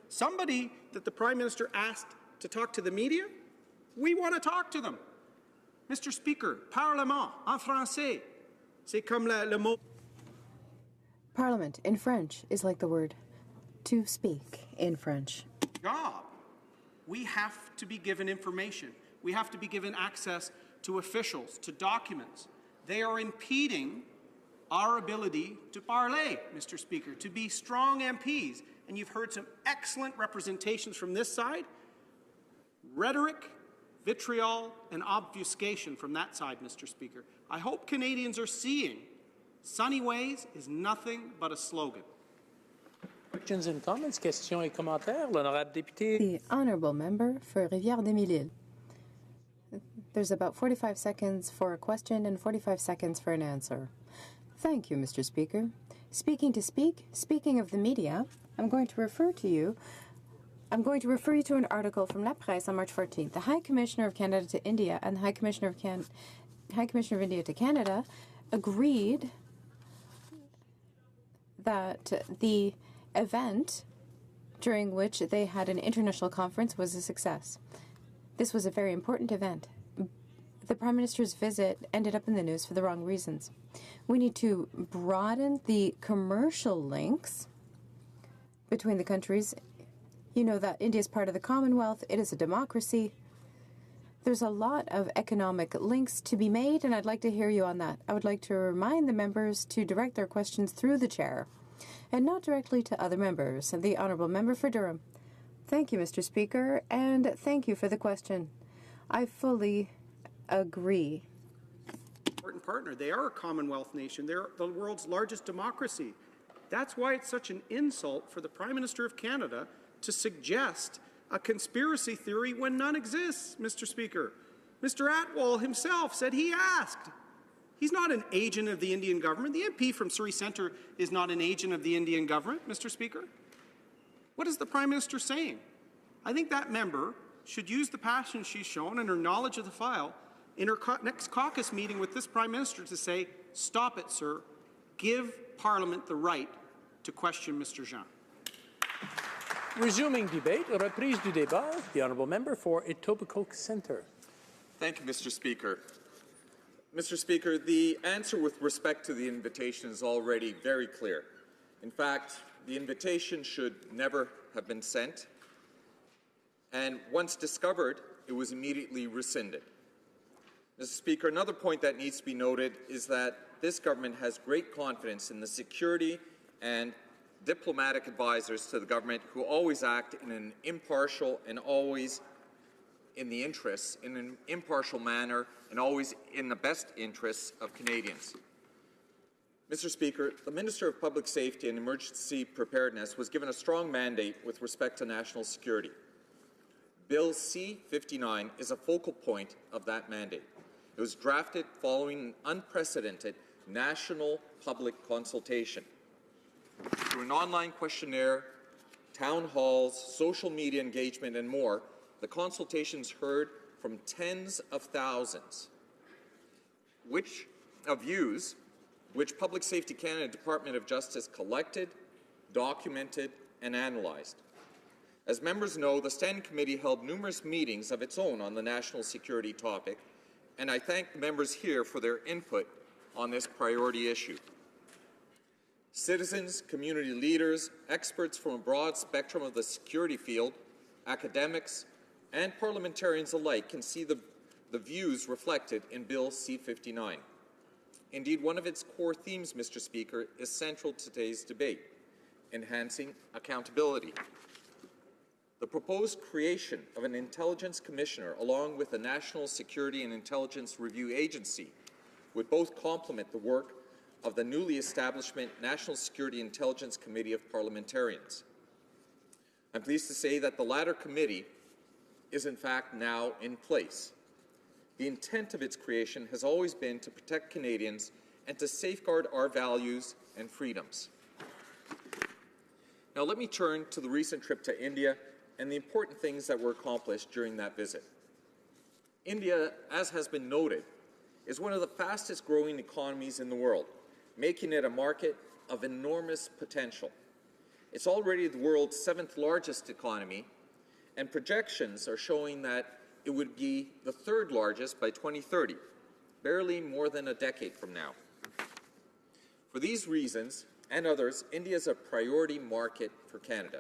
Speaker 20: Somebody that the Prime Minister asked to talk to the media, we want to talk to them. Mr. Speaker, Parlement en français, c'est comme le mot.
Speaker 2: Parliament in French is like the word to speak in French.
Speaker 20: Job. We have to be given information. We have to be given access to officials, to documents. They are impeding our ability to parler, Mr. Speaker, to be strong MPs. And you've heard some excellent representations from this side. Rhetoric, vitriol, and obfuscation from that side, Mr. Speaker. I hope Canadians are seeing Sunny Ways is nothing but a slogan.
Speaker 18: Questions and comments, questions et commentaires, l'honorable député.
Speaker 2: The honourable member for Rivière-des-Mille-Îles. There's about 45 seconds for a question and 45 seconds for an answer. Thank you, Mr. Speaker. Speaking of the media, I'm going to refer you to an article from La Presse on March 14th. The High Commissioner of Canada to India and the High Commissioner of India to Canada agreed that the event during which they had an international conference was a success. This was a very important event. The Prime Minister's visit ended up in the news for the wrong reasons. We need to broaden the commercial links between the countries. You know that India is part of the Commonwealth. It is a democracy. There's a lot of economic links to be made, and I'd like to hear you on that. I would like to remind the members to direct their questions through the chair and not directly to other members. The Honourable Member for Durham. Thank you, Mr. Speaker, and thank you for the question. I fully agree.
Speaker 20: Important partner. They are a Commonwealth nation. They're the world's largest democracy. That's why it's such an insult for the Prime Minister of Canada to suggest a conspiracy theory when none exists, Mr. Speaker. Mr. Atwal himself said he asked. He's not an agent of the Indian government. The MP from Surrey Centre is not an agent of the Indian government, Mr. Speaker. What is the Prime Minister saying? I think that member should use the passion she's shown and her knowledge of the file in her next caucus meeting with this Prime Minister to say, stop it, sir. Give Parliament the right to question Mr. Jean.
Speaker 18: Resuming debate, reprise du débat, the Honourable Member for Etobicoke Centre.
Speaker 3: Thank you, Mr. Speaker. Mr. Speaker, the answer with respect to the invitation is already very clear. In fact, the invitation should never have been sent, and once discovered, it was immediately rescinded. Mr. Speaker, another point that needs to be noted is that this government has great confidence in the security and diplomatic advisors to the government who always act in an impartial and always in the interests, in an impartial manner and always in the best interests of Canadians. Mr. Speaker, the Minister of Public Safety and Emergency Preparedness was given a strong mandate with respect to national security. Bill C-59 is a focal point of that mandate. It was drafted following an unprecedented national public consultation. Through an online questionnaire, town halls, social media engagement, and more, the consultations heard from tens of thousands of views which Public Safety Canada Department of Justice collected, documented, and analyzed. As members know, the Standing Committee held numerous meetings of its own on the national security topic, and I thank the members here for their input on this priority issue. Citizens, community leaders, experts from a broad spectrum of the security field, academics, and parliamentarians alike can see the views reflected in Bill C-59. Indeed, one of its core themes, Mr. Speaker, is central to today's debate, enhancing accountability. The proposed creation of an intelligence commissioner, along with a National Security and Intelligence Review Agency, would both complement the work of the newly established National Security Intelligence Committee of Parliamentarians. I'm pleased to say that the latter committee is in fact now in place. The intent of its creation has always been to protect Canadians and to safeguard our values and freedoms. Now let me turn to the recent trip to India and the important things that were accomplished during that visit. India, as has been noted, is one of the fastest growing economies in the world, making it a market of enormous potential. It's already the world's 7th largest economy, and projections are showing that it would be the 3rd largest by 2030, barely more than a decade from now. For these reasons and others, India is a priority market for Canada.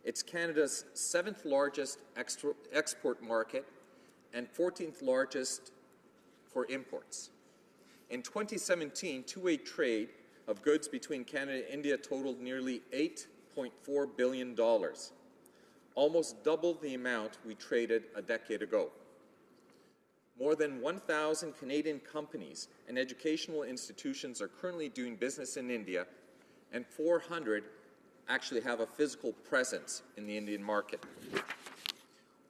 Speaker 3: It's Canada's 7th largest export market and 14th largest for imports. In 2017, two-way trade of goods between Canada and India totaled nearly $8.4 billion, almost double the amount we traded a decade ago. More than 1,000 Canadian companies and educational institutions are currently doing business in India, and 400 actually have a physical presence in the Indian market.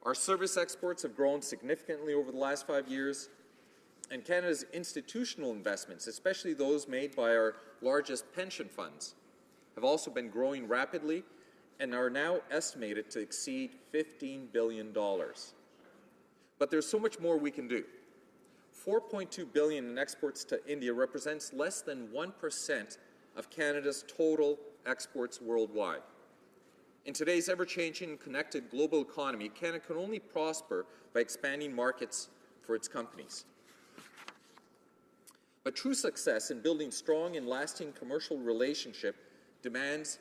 Speaker 3: Our service exports have grown significantly over the last 5 years, and Canada's institutional investments, especially those made by our largest pension funds, have also been growing rapidly and are now estimated to exceed $15 billion. But there's so much more we can do. $4.2 billion in exports to India represents less than 1% of Canada's total exports worldwide. In today's ever-changing and connected global economy, Canada can only prosper by expanding markets for its companies. But true success in building strong and lasting commercial relationship demands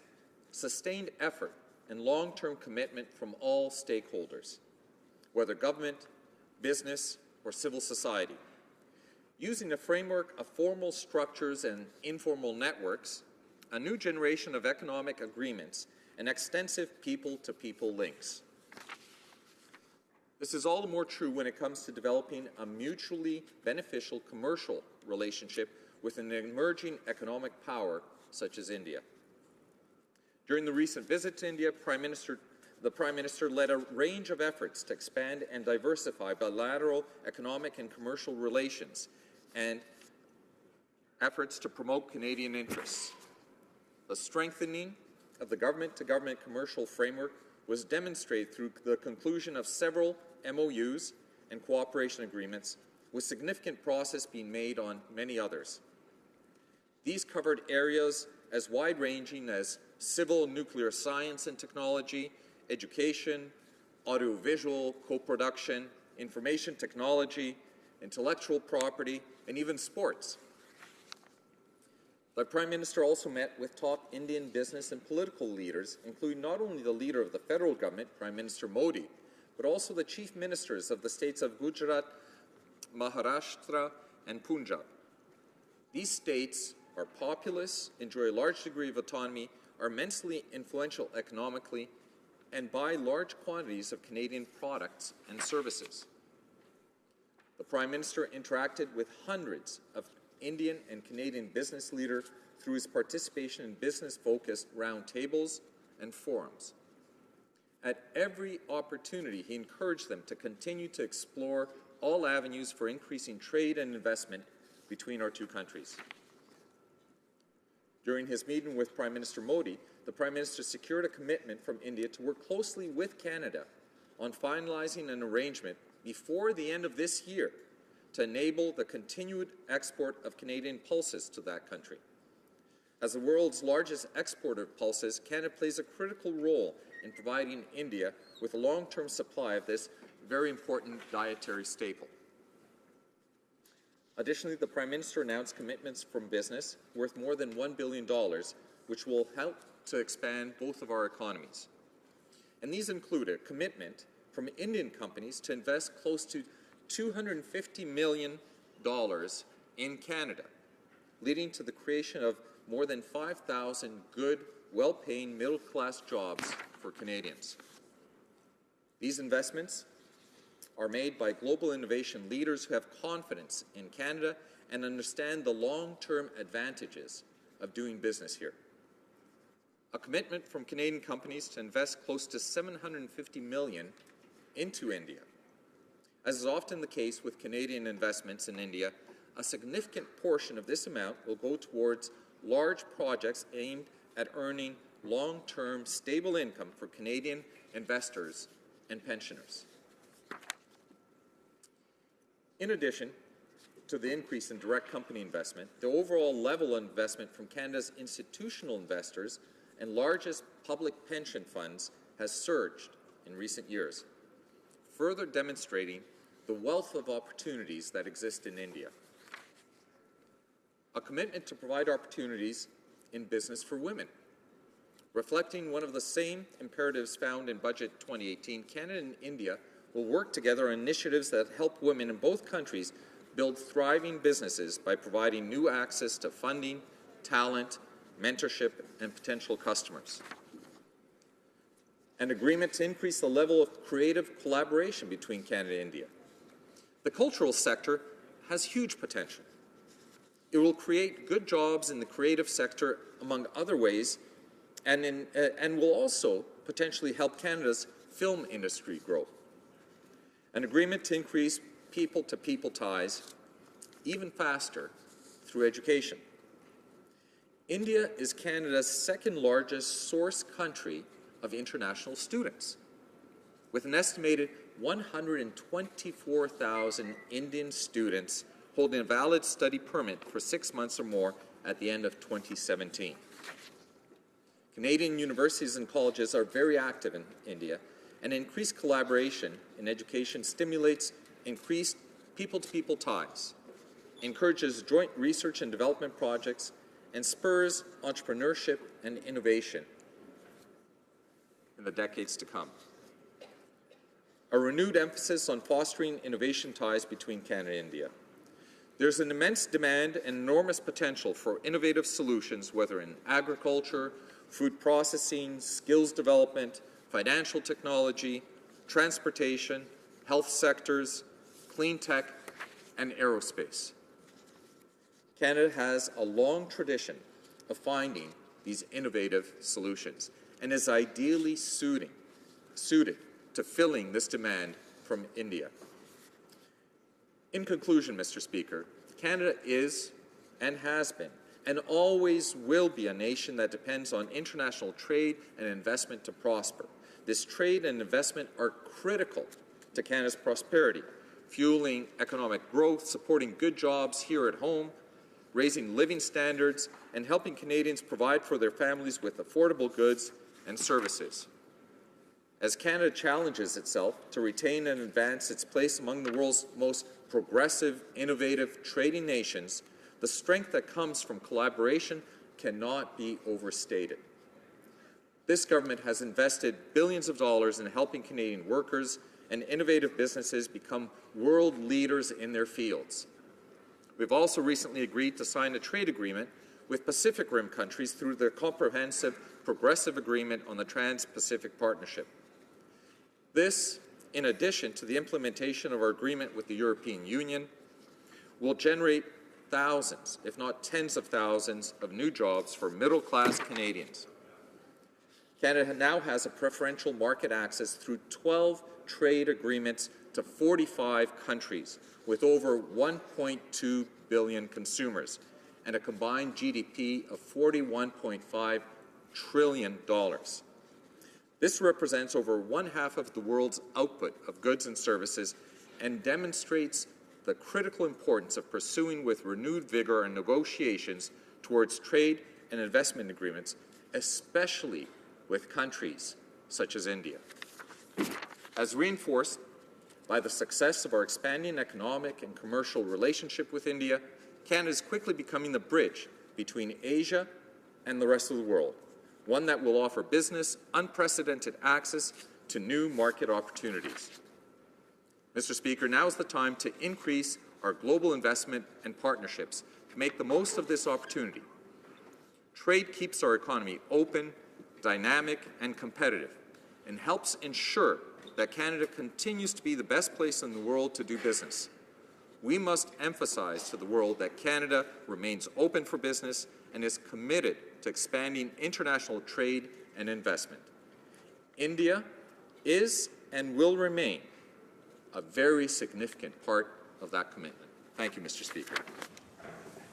Speaker 3: sustained effort and long-term commitment from all stakeholders, whether government, business, or civil society. Using a framework of formal structures and informal networks, a new generation of economic agreements, and extensive people-to-people links. This is all the more true when it comes to developing a mutually beneficial commercial relationship with an emerging economic power such as India. During the recent visit to India, the Prime Minister led a range of efforts to expand and diversify bilateral economic and commercial relations and efforts to promote Canadian interests. The strengthening of the government-to-government commercial framework was demonstrated through the conclusion of several MOUs and cooperation agreements, with significant progress being made on many others. These covered areas as wide-ranging as civil and nuclear science and technology, education, audiovisual co-production, information technology, intellectual property, and even sports. The Prime Minister also met with top Indian business and political leaders, including not only the leader of the federal government, Prime Minister Modi, but also the chief ministers of the states of Gujarat, Maharashtra, and Punjab. These states are populous, enjoy a large degree of autonomy, are immensely influential economically, and buy large quantities of Canadian products and services. The Prime Minister interacted with hundreds of Indian and Canadian business leaders through his participation in business-focused roundtables and forums. At every opportunity, he encouraged them to continue to explore all avenues for increasing trade and investment between our two countries. During his meeting with Prime Minister Modi, the Prime Minister secured a commitment from India to work closely with Canada on finalizing an arrangement before the end of this year to enable the continued export of Canadian pulses to that country. As the world's largest exporter of pulses, Canada plays a critical role in providing India with a long-term supply of this very important dietary staple. Additionally, the Prime Minister announced commitments from business worth more than $1 billion, which will help to expand both of our economies. And these include a commitment from Indian companies to invest close to $250 million in Canada, leading to the creation of more than 5,000 good, well-paying middle-class jobs for Canadians. These investments are made by global innovation leaders who have confidence in Canada and understand the long-term advantages of doing business here. A commitment from Canadian companies to invest close to $750 million into India. As is often the case with Canadian investments in India, a significant portion of this amount will go towards large projects aimed at earning long-term stable income for Canadian investors and pensioners. In addition to the increase in direct company investment, the overall level of investment from Canada's institutional investors and largest public pension funds has surged in recent years, further demonstrating the wealth of opportunities that exist in India. A commitment to provide opportunities in business for women. Reflecting one of the same imperatives found in Budget 2018, Canada and India will work together on initiatives that help women in both countries build thriving businesses by providing new access to funding, talent, mentorship, and potential customers. An agreement to increase the level of creative collaboration between Canada and India. The cultural sector has huge potential. It will create good jobs in the creative sector, among other ways, and will also potentially help Canada's film industry grow. An agreement to increase people-to-people ties even faster through education. India is Canada's second-largest source country of international students, with an estimated 124,000 Indian students holding a valid study permit for 6 months or more at the end of 2017. Canadian universities and colleges are very active in India, and increased collaboration in education stimulates increased people-to-people ties, encourages joint research and development projects, and spurs entrepreneurship and innovation in the decades to come. A renewed emphasis on fostering innovation ties between Canada and India. There's an immense demand and enormous potential for innovative solutions, whether in agriculture, food processing, skills development, financial technology, transportation, health sectors, clean tech, and aerospace. Canada has a long tradition of finding these innovative solutions and is ideally suited to filling this demand from India. In conclusion, Mr. Speaker, Canada is and has been and always will be a nation that depends on international trade and investment to prosper. This trade and investment are critical to Canada's prosperity, fueling economic growth, supporting good jobs here at home, raising living standards, and helping Canadians provide for their families with affordable goods and services. As Canada challenges itself to retain and advance its place among the world's most progressive, innovative trading nations, the strength that comes from collaboration cannot be overstated. This government has invested billions of dollars in helping Canadian workers and innovative businesses become world leaders in their fields. We've also recently agreed to sign a trade agreement with Pacific Rim countries through the Comprehensive Progressive Agreement on the Trans-Pacific Partnership. This, in addition to the implementation of our agreement with the European Union, will generate thousands, if not tens of thousands, of new jobs for middle-class Canadians. Canada now has a preferential market access through 12 trade agreements to 45 countries with over 1.2 billion consumers and a combined GDP of $41.5 trillion. This represents over one-half of the world's output of goods and services and demonstrates the critical importance of pursuing with renewed vigor and negotiations towards trade and investment agreements, especially with countries such as India. As reinforced by the success of our expanding economic and commercial relationship with India, Canada is quickly becoming the bridge between Asia and the rest of the world, one that will offer business unprecedented access to new market opportunities. Mr. Speaker, now is the time to increase our global investment and partnerships to make the most of this opportunity. Trade keeps our economy open, dynamic, and competitive, and helps ensure that Canada continues to be the best place in the world to do business. We must emphasize to the world that Canada remains open for business and is committed to expanding international trade and investment. India is and will remain a very significant part of that commitment. Thank you, Mr. Speaker.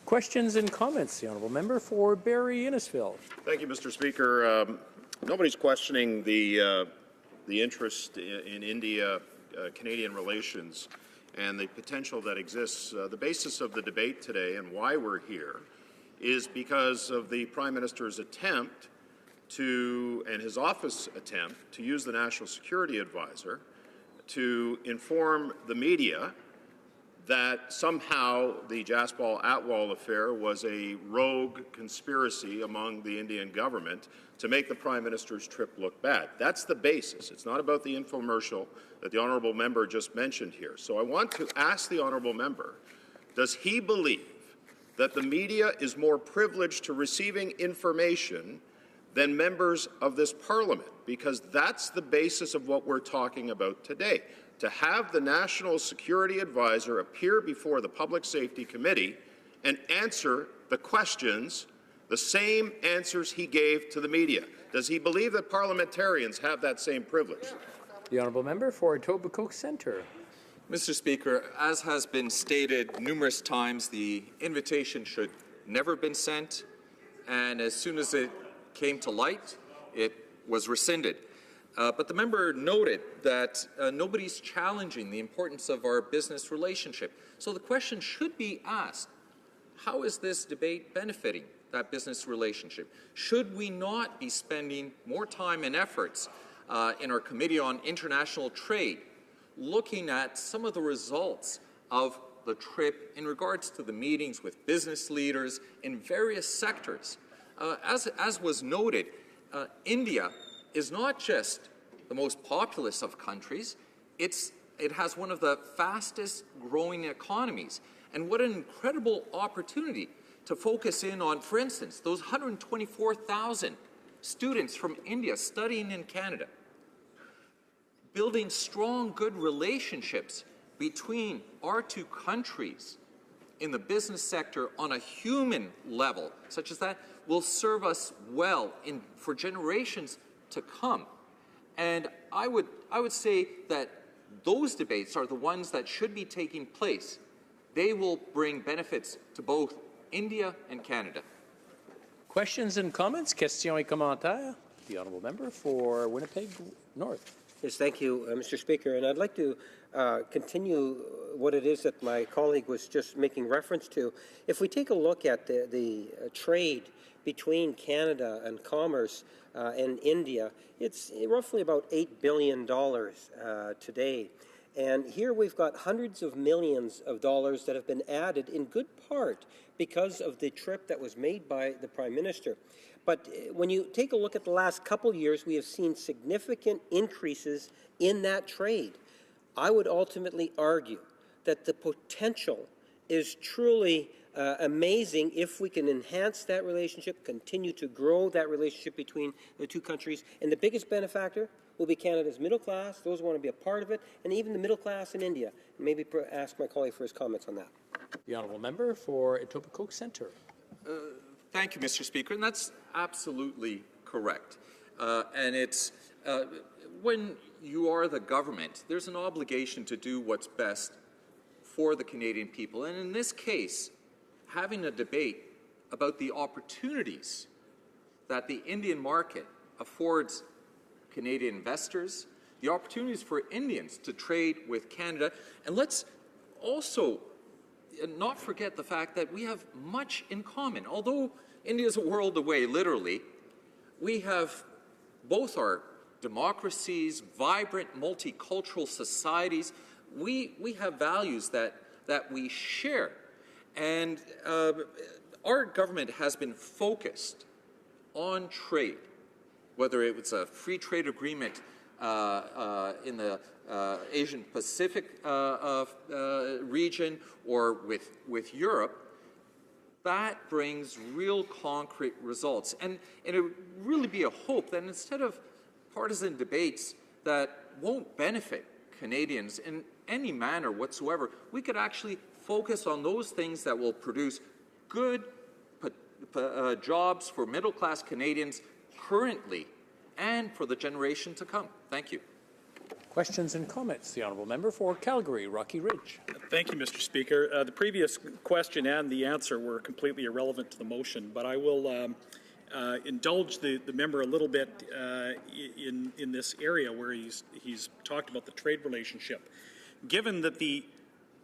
Speaker 18: Questions and comments? The honourable member for Barrie Innisfil.
Speaker 11: Thank you, Mr. Speaker. Nobody's questioning the interest in India-Canadian relations and the potential that exists. The basis of the debate today and why we're here is because of the Prime Minister's attempt
Speaker 6: and his office attempt to use the National Security Advisor to inform the media that somehow the Jaspal Atwal affair was a rogue conspiracy among the Indian government to make the Prime Minister's trip look bad. That's the basis. It's not about the infomercial that the Honourable Member just mentioned here. So I want to ask the Honourable Member, does he believe that the media is more privileged to receiving information than members of this Parliament? Because that's the basis of what we're talking about today. To have the National Security Advisor appear before the Public Safety Committee and answer the questions, the same answers he gave to the media. Does he believe that parliamentarians have that same privilege?
Speaker 18: The Honourable Member for Etobicoke Centre.
Speaker 3: Mr. Speaker, as has been stated numerous times, the invitation should never have been sent, and as soon as it came to light, it was rescinded. But the member noted that nobody's challenging the importance of our business relationship. So the question should be asked, how is this debate benefiting that business relationship? Should we not be spending more time and efforts in our Committee on International Trade looking at some of the results of the trip in regards to the meetings with business leaders in various sectors? As was noted, India is not just the most populous of countries, it has one of the fastest growing economies. And what an incredible opportunity to focus in on, for instance, those 124,000 students from India studying in Canada. Building strong, good relationships between our two countries in the business sector on a human level, such as that, will serve us well for generations to come. And I would say that those debates are the ones that should be taking place. They will bring benefits to both India and Canada.
Speaker 18: Questions and comments? Questions et commentaires? The Honourable Member for Winnipeg North.
Speaker 4: Yes, thank you, Mr. Speaker. And I'd like to continue what it is that my colleague was just making reference to. If we take a look at the trade between Canada and commerce and India, it's roughly about $8 billion today. And here we've got hundreds of millions of dollars that have been added in good part because of the trip that was made by the Prime Minister. But when you take a look at the last couple years, we have seen significant increases in that trade. I would ultimately argue that the potential is truly amazing if we can enhance that relationship, continue to grow that relationship between the two countries. And the biggest benefactor will be Canada's middle class, those who want to be a part of it, and even the middle class in India. And maybe ask my colleague for his comments on that.
Speaker 18: The Honourable Member for Etobicoke Centre.
Speaker 3: Thank you, Mr. Speaker, and that's absolutely correct. And it's when you are the government, there's an obligation to do what's best for the Canadian people. And in this case, having a debate about the opportunities that the Indian market affords Canadian investors, the opportunities for Indians to trade with Canada. And let's also not forget the fact that we have much in common. Although India is a world away, literally, we have both our democracies, vibrant multicultural societies. We have values that we share. And our government has been focused on trade, whether it was a free trade agreement in the Asian Pacific region or with Europe. That brings real concrete results. And it would really be a hope that instead of partisan debates that won't benefit Canadians in any manner whatsoever, we could actually focus on those things that will produce good jobs for middle-class Canadians currently and for the generation to come. Thank you.
Speaker 18: Questions and comments. The Honourable Member for Calgary, Rocky Ridge.
Speaker 8: Thank you, Mr. Speaker. The previous question and the answer were completely irrelevant to the motion, but I will indulge the member a little bit in this area where he's talked about the trade relationship. Given that the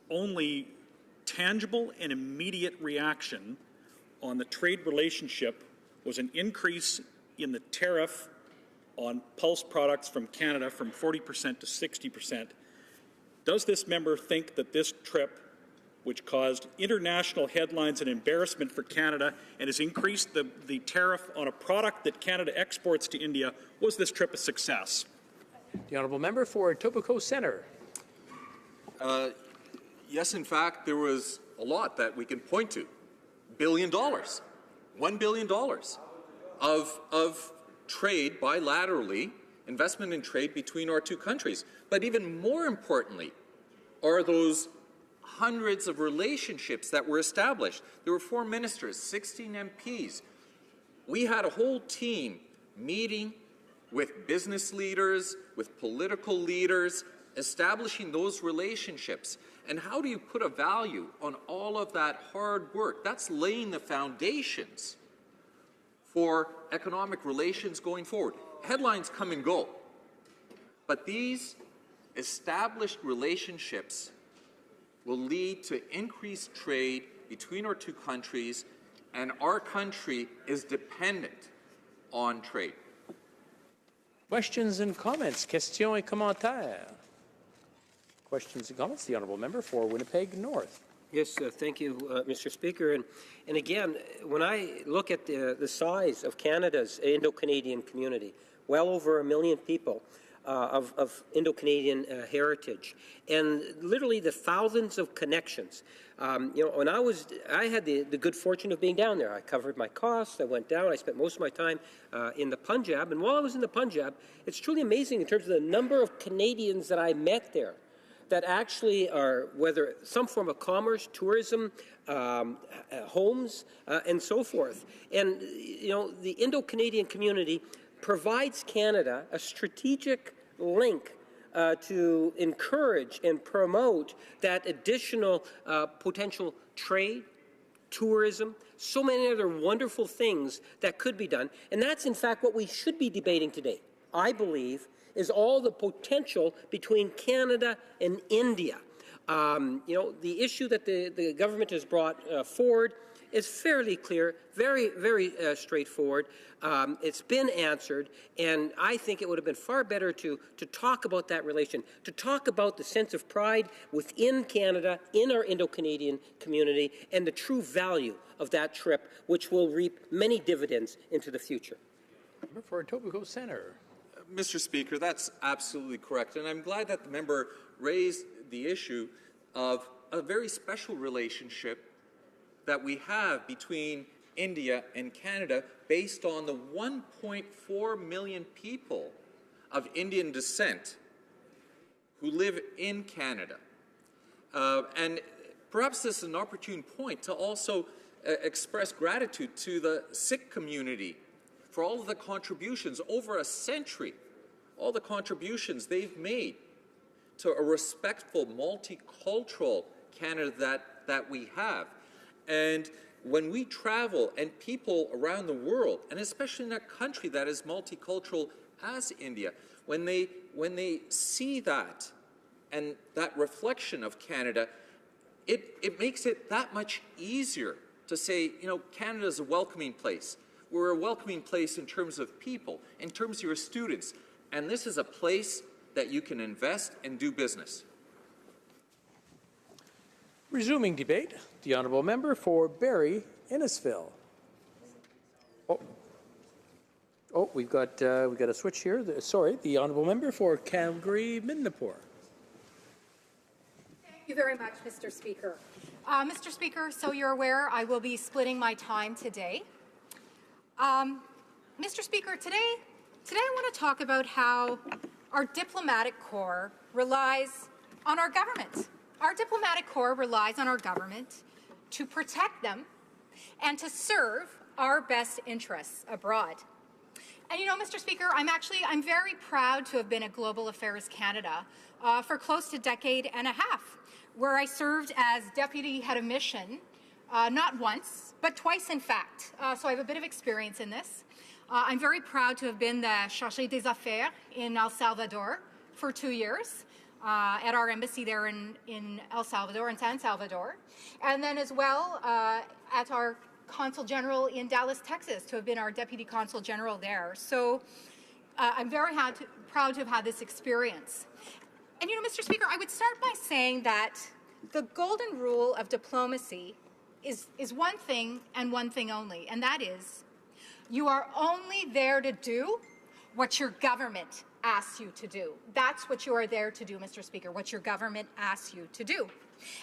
Speaker 8: only tangible and immediate reaction on the trade relationship was an increase in the tariff on pulse products from Canada from 40% to 60%. Does this member think that this trip, which caused international headlines and embarrassment for Canada and has increased the tariff on a product that Canada exports to India, was this trip a success?
Speaker 18: The honourable member for Etobicoke Centre.
Speaker 3: Yes, in fact, there was a lot that we can point to. $1 billion, $1 billion of trade bilaterally, investment in trade between our two countries. But even more importantly are those hundreds of relationships that were established. There were 4 ministers, 16 MPs. We had a whole team meeting with business leaders, with political leaders, establishing those relationships. And how do you put a value on all of that hard work? That's laying the foundations for economic relations going forward. Headlines come and go, but these established relationships will lead to increased trade between our two countries, and our country is dependent on trade.
Speaker 18: Questions and comments. Questions et commentaires. Questions and comments. The honourable member for Winnipeg North.
Speaker 4: Yes, thank you, Mr. Speaker. And again, when I look at the size of Canada's Indo-Canadian community, well over 1 million people of Indo-Canadian heritage, and literally the thousands of connections. When I had the good fortune of being down there. I covered my costs. I went down. I spent most of my time in the Punjab. And while I was in the Punjab, it's truly amazing in terms of the number of Canadians that I met there that actually are, whether some form of commerce, tourism, homes, and so forth. And, the Indo-Canadian community provides Canada a strategic link to encourage and promote that additional potential trade, tourism, so many other wonderful things that could be done. And that's, in fact, what we should be debating today, I believe, is all the potential between Canada and India. The issue that the government has brought forward is fairly clear, very, very straightforward. It's been answered, and I think it would have been far better to talk about that relation, to talk about the sense of pride within Canada, in our Indo-Canadian community, and the true value of that trip, which will reap many dividends into the future.
Speaker 18: Member for Etobicoke Centre.
Speaker 3: Mr. Speaker, that's absolutely correct, and I'm glad that the member raised the issue of a very special relationship that we have between India and Canada based on the 1.4 million people of Indian descent who live in Canada. And perhaps this is an opportune point to also express gratitude to the Sikh community for all of the contributions over a century, all the contributions they've made to a respectful, multicultural Canada that we have. And when we travel, and people around the world, and especially in a country that is multicultural as India, when they see that and that reflection of Canada, it makes it that much easier to say, Canada is a welcoming place. We're a welcoming place in terms of people, in terms of your students, and this is a place that you can invest and do business.
Speaker 18: Resuming debate, the honourable member for Barrie Innisfil. Oh, we've got a switch here. The honourable member for Calgary Midnapore.
Speaker 1: Thank you very much, Mr. Speaker. Mr. Speaker, so you're aware, I will be splitting my time today. Mr. Speaker, today I want to talk about how our diplomatic corps relies on our government. Our diplomatic corps relies on our government to protect them and to serve our best interests abroad. And Mr. Speaker, I'm very proud to have been at Global Affairs Canada for close to a decade and a half, where I served as Deputy Head of Mission, not once, but twice in fact. So I have a bit of experience in this. I'm very proud to have been the Chargé des Affaires in El Salvador for 2 years at our embassy there in El Salvador, in San Salvador. And then as well at our Consul General in Dallas, Texas, to have been our Deputy Consul General there. So I'm very proud to have had this experience. And you know, Mr. Speaker, I would start by saying that the golden rule of diplomacy is one thing and one thing only, and that is you are only there to do what your government asks you to do. That's what you are there to do, Mr. Speaker, what your government asks you to do.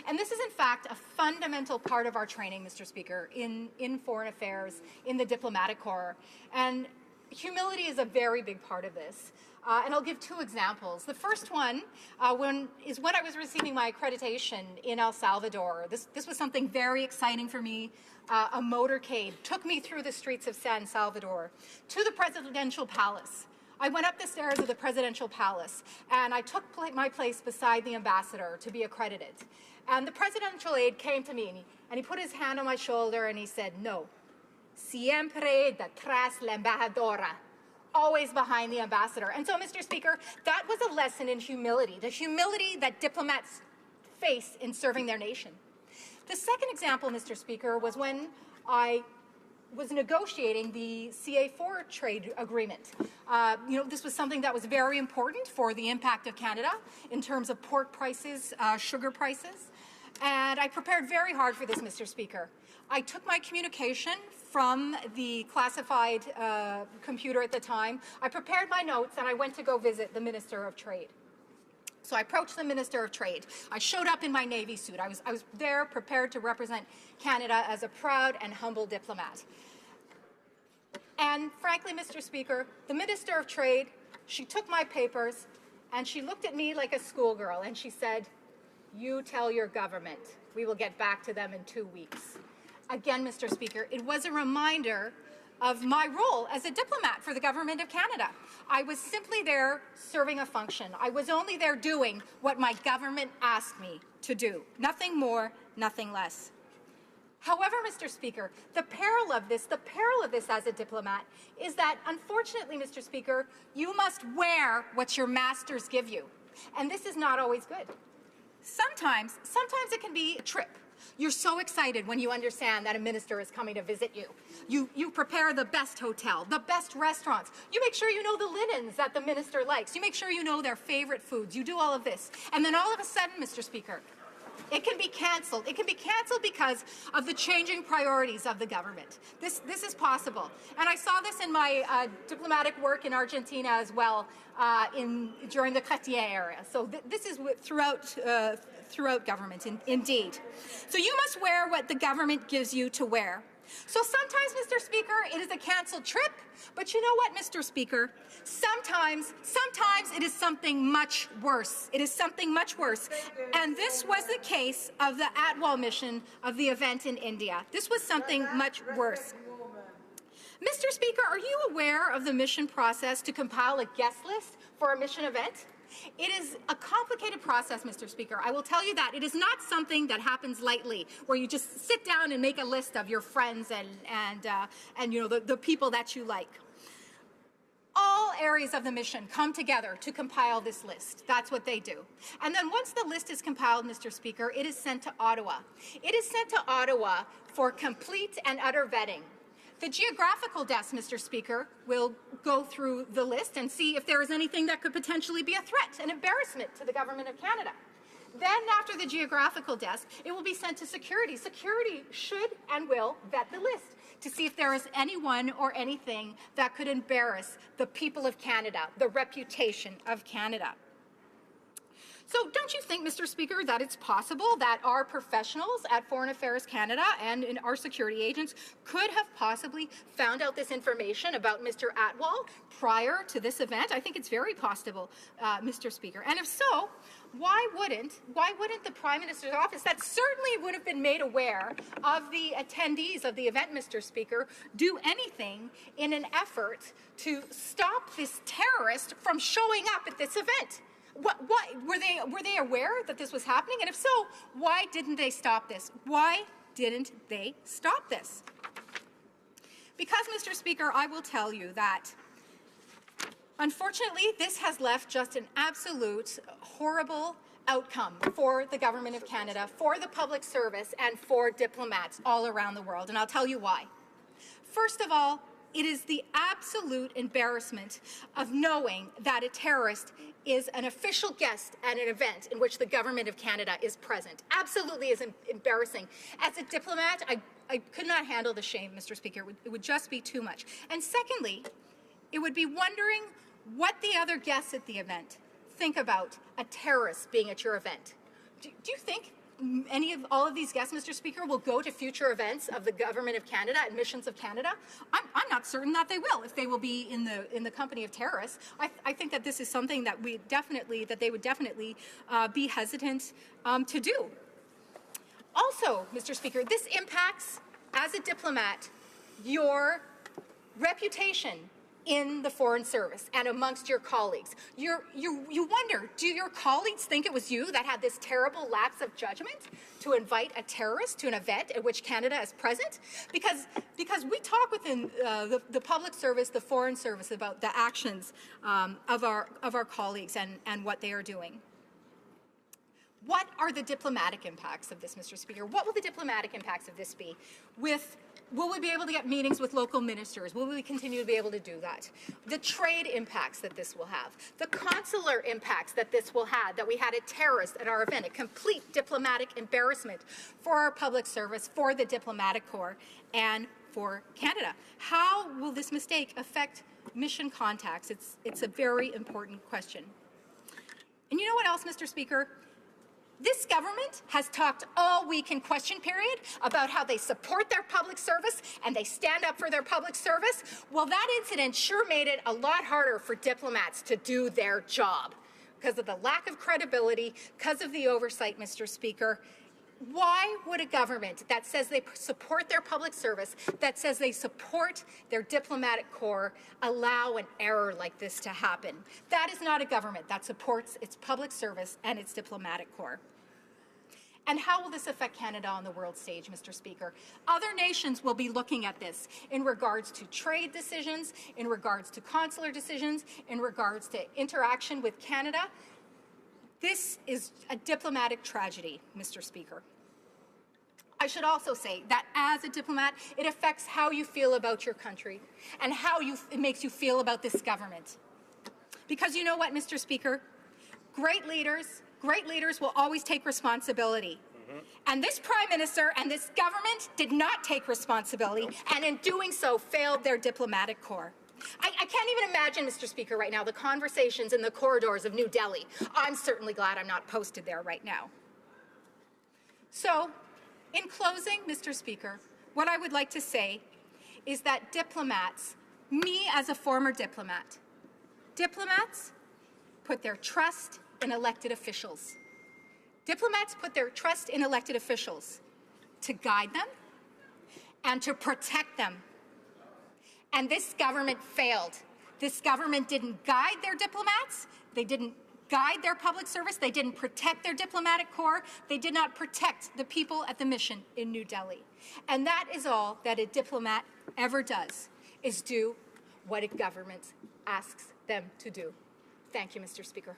Speaker 1: And this is, in fact, a fundamental part of our training, Mr. Speaker, in foreign affairs, in the diplomatic corps. And humility is a very big part of this. And I'll give two examples. The first one is when I was receiving my accreditation in El Salvador. This was something very exciting for me. A motorcade took me through the streets of San Salvador to the presidential palace. I went up the stairs of the presidential palace, and I took my place beside the ambassador to be accredited. And the presidential aide came to me, and he put his hand on my shoulder, and he said, "No, siempre detrás la embajadora." Always behind the ambassador. And so, Mr. Speaker, that was a lesson in humility, the humility that diplomats face in serving their nation. The second example, Mr. Speaker, was when I was negotiating the CA4 trade agreement. This was something that was very important for the impact of Canada in terms of pork prices, sugar prices. And I prepared very hard for this, Mr. Speaker. I took my communication from the classified computer at the time. I prepared my notes, and I went to go visit the Minister of Trade. So I approached the Minister of Trade. I showed up in my Navy suit. I was there prepared to represent Canada as a proud and humble diplomat. And frankly, Mr. Speaker, the Minister of Trade, she took my papers, and she looked at me like a schoolgirl, and she said, "You tell your government. We will get back to them in 2 weeks." Again, Mr. Speaker, it was a reminder of my role as a diplomat for the Government of Canada. I was simply there serving a function. I was only there doing what my government asked me to do. Nothing more, nothing less. However, Mr. Speaker, the peril of this as a diplomat is that, unfortunately, Mr. Speaker, you must wear what your masters give you. And this is not always good. Sometimes it can be a trip. You're so excited when you understand that a minister is coming to visit you. You prepare the best hotel, the best restaurants. You make sure you know the linens that the minister likes. You make sure you know their favorite foods. You do all of this. And then all of a sudden, Mr. Speaker, it can be canceled. It can be canceled because of the changing priorities of the government. This is possible. And I saw this in my diplomatic work in Argentina as well during the Chrétien era. So this is throughout government, indeed. So you must wear what the government gives you to wear. So sometimes, Mr. Speaker, it is a canceled trip, but you know what, Mr. Speaker? Sometimes it is something much worse. It is something much worse. And this was the case of the Atwal mission of the event in India. This was something much worse. Mr. Speaker, are you aware of the mission process to compile a guest list for a mission event? It is a complicated process, Mr. Speaker. I will tell you that. It is not something that happens lightly, where you just sit down and make a list of your friends and the people that you like. All areas of the mission come together to compile this list. That's what they do. And then once the list is compiled, Mr. Speaker, it is sent to Ottawa. It is sent to Ottawa for complete and utter vetting. The geographical desk, Mr. Speaker, will go through the list and see if there is anything that could potentially be a threat, an embarrassment to the Government of Canada. Then, after the geographical desk, it will be sent to security. Security should and will vet the list to see if there is anyone or anything that could embarrass the people of Canada, the reputation of Canada. So don't you think, Mr. Speaker, that it's possible that our professionals at Foreign Affairs Canada and in our security agents could have possibly found out this information about Mr. Atwal prior to this event? I think it's very possible, Mr. Speaker. And if so, why wouldn't the Prime Minister's office, that certainly would have been made aware of the attendees of the event, Mr. Speaker, do anything in an effort to stop this terrorist from showing up at this event? Were they aware that this was happening? And if so, why didn't they stop this? Why didn't they stop this? Because, Mr. Speaker, I will tell you that, unfortunately, this has left just an absolute horrible outcome for the Government of Canada, for the public service, and for diplomats all around the world, and I'll tell you why. First of all, it is the absolute embarrassment of knowing that a terrorist is an official guest at an event in which the Government of Canada is present. Absolutely is embarrassing. As a diplomat, I could not handle the shame, Mr. Speaker. It would just be too much. And secondly, it would be wondering what the other guests at the event think about a terrorist being at your event. Do you think all of these guests, Mr. Speaker, will go to future events of the Government of Canada and missions of Canada? I'm not certain that they will, if they will be in the company of terrorists. I think that this is something that they would definitely be hesitant to do. Also, Mr. Speaker, this impacts, as a diplomat, your reputation in the Foreign Service and amongst your colleagues. You wonder, do your colleagues think it was you that had this terrible lapse of judgment to invite a terrorist to an event at which Canada is present? Because we talk within the public service, the Foreign Service, about the actions of our colleagues and what they are doing. What are the diplomatic impacts of this, Mr. Speaker? What will the diplomatic impacts of this be? Will we be able to get meetings with local ministers? Will we continue to be able to do that? The trade impacts that this will have, the consular impacts that this will have, that we had a terrorist at our event, a complete diplomatic embarrassment for our public service, for the diplomatic corps, and for Canada. How will this mistake affect mission contacts? It's a very important question. And you know what else, Mr. Speaker? This government has talked all week in question period about how they support their public service and they stand up for their public service. Well, that incident sure made it a lot harder for diplomats to do their job because of the lack of credibility, because of the oversight, Mr. Speaker. Why would a government that says they support their public service, that says they support their diplomatic corps, allow an error like this to happen? That is not a government that supports its public service and its diplomatic corps. And how will this affect Canada on the world stage, Mr. Speaker? Other nations will be looking at this in regards to trade decisions, in regards to consular decisions, in regards to interaction with Canada. This is a diplomatic tragedy, Mr. Speaker. I should also say that as a diplomat, it affects how you feel about your country and how it makes you feel about this government. Because you know what, Mr. Speaker? Great leaders will always take responsibility. And this Prime Minister and this government did not take responsibility, and in doing so, failed their diplomatic corps. I can't even imagine, Mr. Speaker, right now, the conversations in the corridors of New Delhi. I'm certainly glad I'm not posted there right now. So, in closing, Mr. Speaker, what I would like to say is that diplomats, me as a former diplomat, diplomats put their trust in elected officials. Diplomats put their trust in elected officials to guide them and to protect them. And this government failed. This government didn't guide their diplomats. They didn't guide their public service. They didn't protect their diplomatic corps. They did not protect the people at the mission in New Delhi. And that is all that a diplomat ever does, is do what a government asks them to do. Thank you, Mr. Speaker.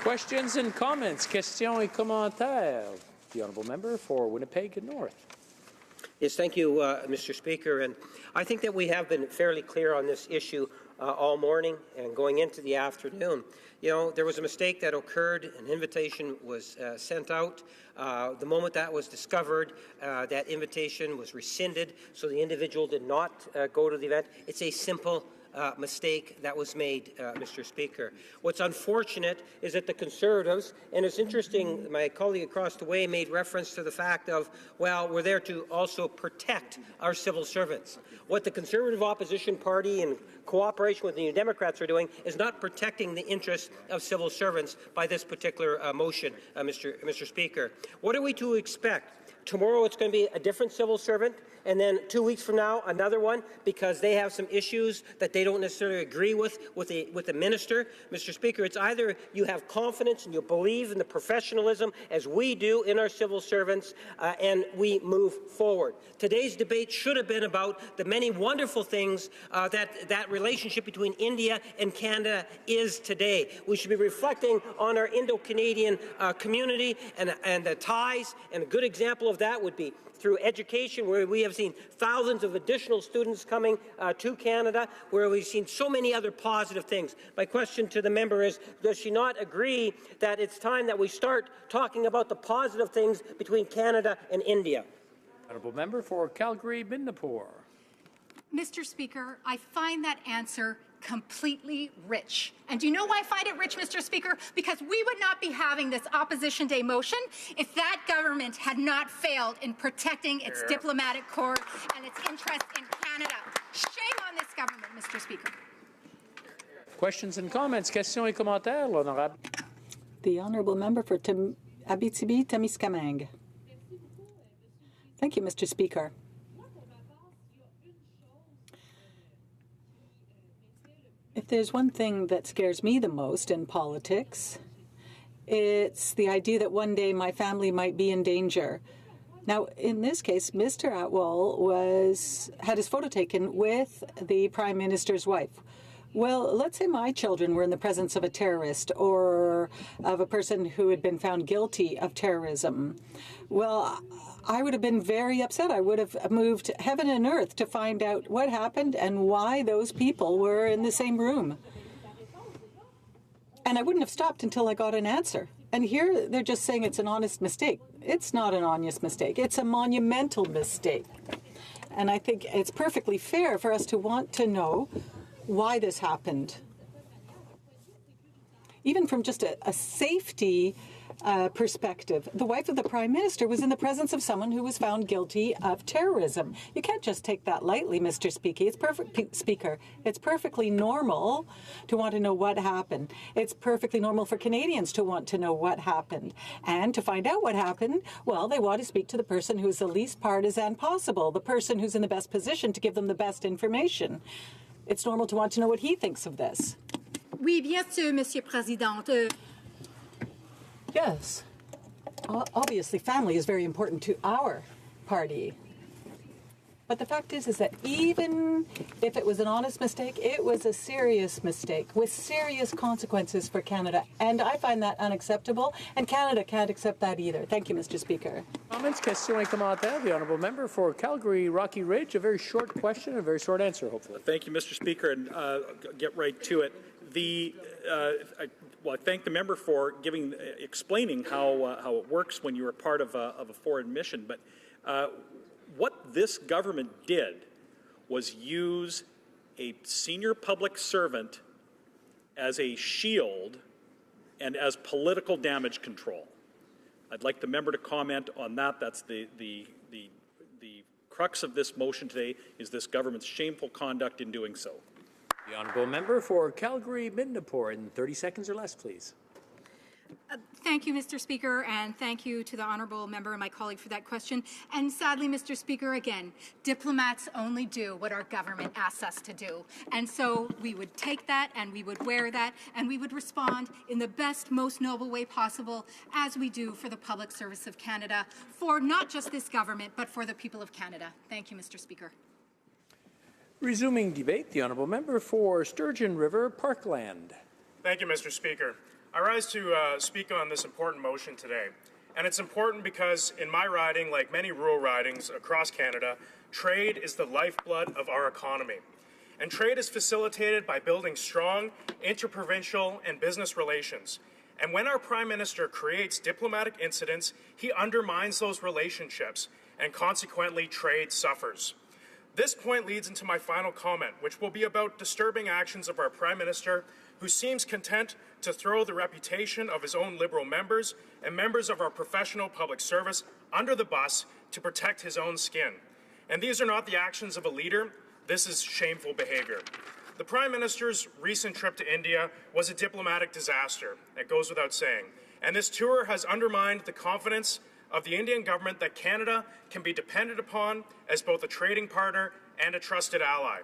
Speaker 18: Questions and comments. Questions et commentaires. The honourable member for Winnipeg North.
Speaker 4: Yes, thank you, Mr. Speaker. And I think that we have been fairly clear on this issue all morning and going into the afternoon. You know, there was a mistake that occurred. An invitation was sent out. The moment that was discovered, that invitation was rescinded, so the individual did not go to the event. It's a simple mistake that was made, Mr. Speaker. What's unfortunate is that the Conservatives, and it's interesting, my colleague across the way made reference to the fact of, well, we're there to also protect our civil servants. What the Conservative Opposition Party in cooperation with the New Democrats are doing is not protecting the interests of civil servants by this particular motion, Mr. Speaker. What are we to expect? Tomorrow it's going to be a different civil servant, and then 2 weeks from now another one, because they have some issues that they don't necessarily agree with the minister. Mr. Speaker, it's either you have confidence and you believe in the professionalism as we do in our civil servants, and we move forward. Today's debate should have been about the many wonderful things that relationship between India and Canada is today. We should be reflecting on our Indo-Canadian community and the ties, and a good example of that would be through education, where we have seen thousands of additional students coming to Canada, where we've seen so many other positive things. My question to the member is, does she not agree that it's time that we start talking about the positive things between Canada and India?
Speaker 18: Honourable member for Calgary-Midnapore.
Speaker 1: Mr. Speaker, I find that answer completely rich. And do you know why I find it rich, Mr. Speaker? Because we would not be having this Opposition Day motion if that government had not failed in protecting its diplomatic corps and its interests in Canada. Shame on this government, Mr. Speaker.
Speaker 18: Questions and comments. Questions et commentaires, l'honorable.
Speaker 9: The honourable member for Abitibi-Témiscamingue. Thank you, Mr. Speaker. If there's one thing that scares me the most in politics, it's the idea that one day my family might be in danger. Now, in this case, Mr. Atwal had his photo taken with the Prime Minister's wife. Well, let's say my children were in the presence of a terrorist or of a person who had been found guilty of terrorism. Well, I would have been very upset. I would have moved heaven and earth to find out what happened and why those people were in the same room. And I wouldn't have stopped until I got an answer. And here they're just saying it's an honest mistake. It's not an honest mistake. It's a monumental mistake. And I think it's perfectly fair for us to want to know why this happened. Even from just a safety perspective, the wife of the Prime Minister was in the presence of someone who was found guilty of terrorism. You can't just take that lightly, Mr. Speaker. It's perfectly normal to want to know what happened. It's perfectly normal for Canadians to want to know what happened. And to find out what happened, well, they want to speak to the person who's the least partisan possible, the person who's in the best position to give them the best information. It's normal to want to know what he thinks of this.
Speaker 1: Oui, bien sûr, Monsieur Président.
Speaker 9: Yes. Obviously, family is very important to our party. But the fact is that even if it was an honest mistake, it was a serious mistake with serious consequences for Canada. And I find that unacceptable, and Canada can't accept that either. Thank you, Mr. Speaker.
Speaker 18: Comments, questions et commentaires. The honourable member for Calgary-Rocky Ridge. A very short question, a very short answer, hopefully.
Speaker 8: Thank you, Mr. Speaker, and get right to it. I thank the member for explaining how it works when you're a part of a foreign mission. But what this government did was use a senior public servant as a shield and as political damage control. I'd like the member to comment on that. That's the crux of this motion today, is this government's shameful conduct in doing so.
Speaker 18: The honourable member for Calgary-Midnapore, in 30 seconds or less, please.
Speaker 1: Thank you, Mr. Speaker, and thank you to the honourable member and my colleague for that question. And sadly, Mr. Speaker, again, diplomats only do what our government asks us to do. And so we would take that and we would wear that and we would respond in the best, most noble way possible, as we do for the public service of Canada, for not just this government, but for the people of Canada. Thank you, Mr. Speaker.
Speaker 18: Resuming debate, the honourable member for Sturgeon River Parkland.
Speaker 10: Thank you, Mr. Speaker. I rise to speak on this important motion today. And it's important because in my riding, like many rural ridings across Canada, trade is the lifeblood of our economy. And trade is facilitated by building strong interprovincial and business relations. And when our Prime Minister creates diplomatic incidents, he undermines those relationships, and consequently trade suffers. This point leads into my final comment, which will be about disturbing actions of our Prime Minister, who seems content to throw the reputation of his own Liberal members and members of our professional public service under the bus to protect his own skin. And these are not the actions of a leader. This is shameful behavior. The Prime Minister's recent trip to India was a diplomatic disaster. It goes without saying. And this tour has undermined the confidence of the Indian government that Canada can be depended upon as both a trading partner and a trusted ally.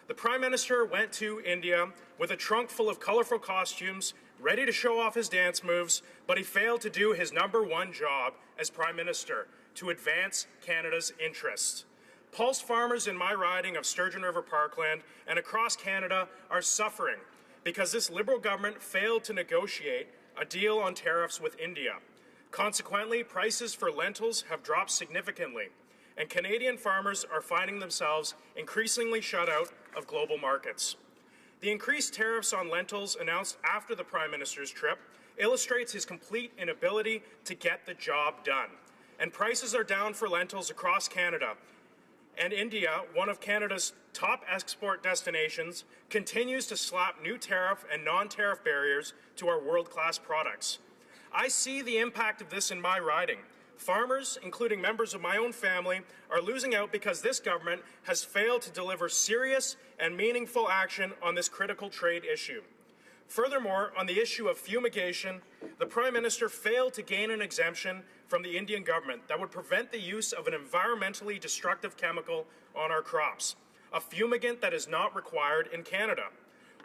Speaker 10: The Prime Minister went to India with a trunk full of colorful costumes, ready to show off his dance moves, but he failed to do his #1 job as Prime Minister, to advance Canada's interests. Pulse farmers in my riding of Sturgeon River Parkland and across Canada are suffering because this Liberal government failed to negotiate a deal on tariffs with India. Consequently, prices for lentils have dropped significantly, and Canadian farmers are finding themselves increasingly shut out of global markets. The increased tariffs on lentils announced after the Prime Minister's trip illustrates his complete inability to get the job done. And prices are down for lentils across Canada. And India, one of Canada's top export destinations, continues to slap new tariff and non-tariff barriers to our world-class products. I see the impact of this in my riding. Farmers, including members of my own family, are losing out because this government has failed to deliver serious and meaningful action on this critical trade issue. Furthermore, on the issue of fumigation, the Prime Minister failed to gain an exemption from the Indian government that would prevent the use of an environmentally destructive chemical on our crops, a fumigant that is not required in Canada.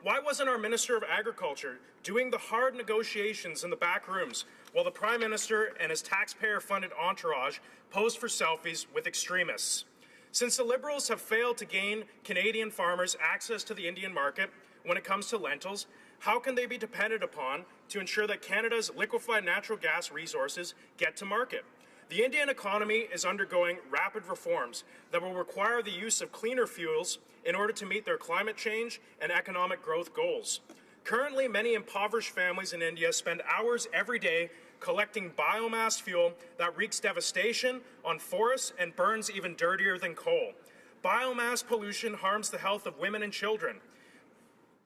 Speaker 10: Why wasn't our Minister of Agriculture doing the hard negotiations in the back rooms while the Prime Minister and his taxpayer-funded entourage posed for selfies with extremists? Since the Liberals have failed to gain Canadian farmers access to the Indian market when it comes to lentils, how can they be depended upon to ensure that Canada's liquefied natural gas resources get to market? The Indian economy is undergoing rapid reforms that will require the use of cleaner fuels in order to meet their climate change and economic growth goals. Currently, many impoverished families in India spend hours every day collecting biomass fuel that wreaks devastation on forests and burns even dirtier than coal. Biomass pollution harms the health of women and children.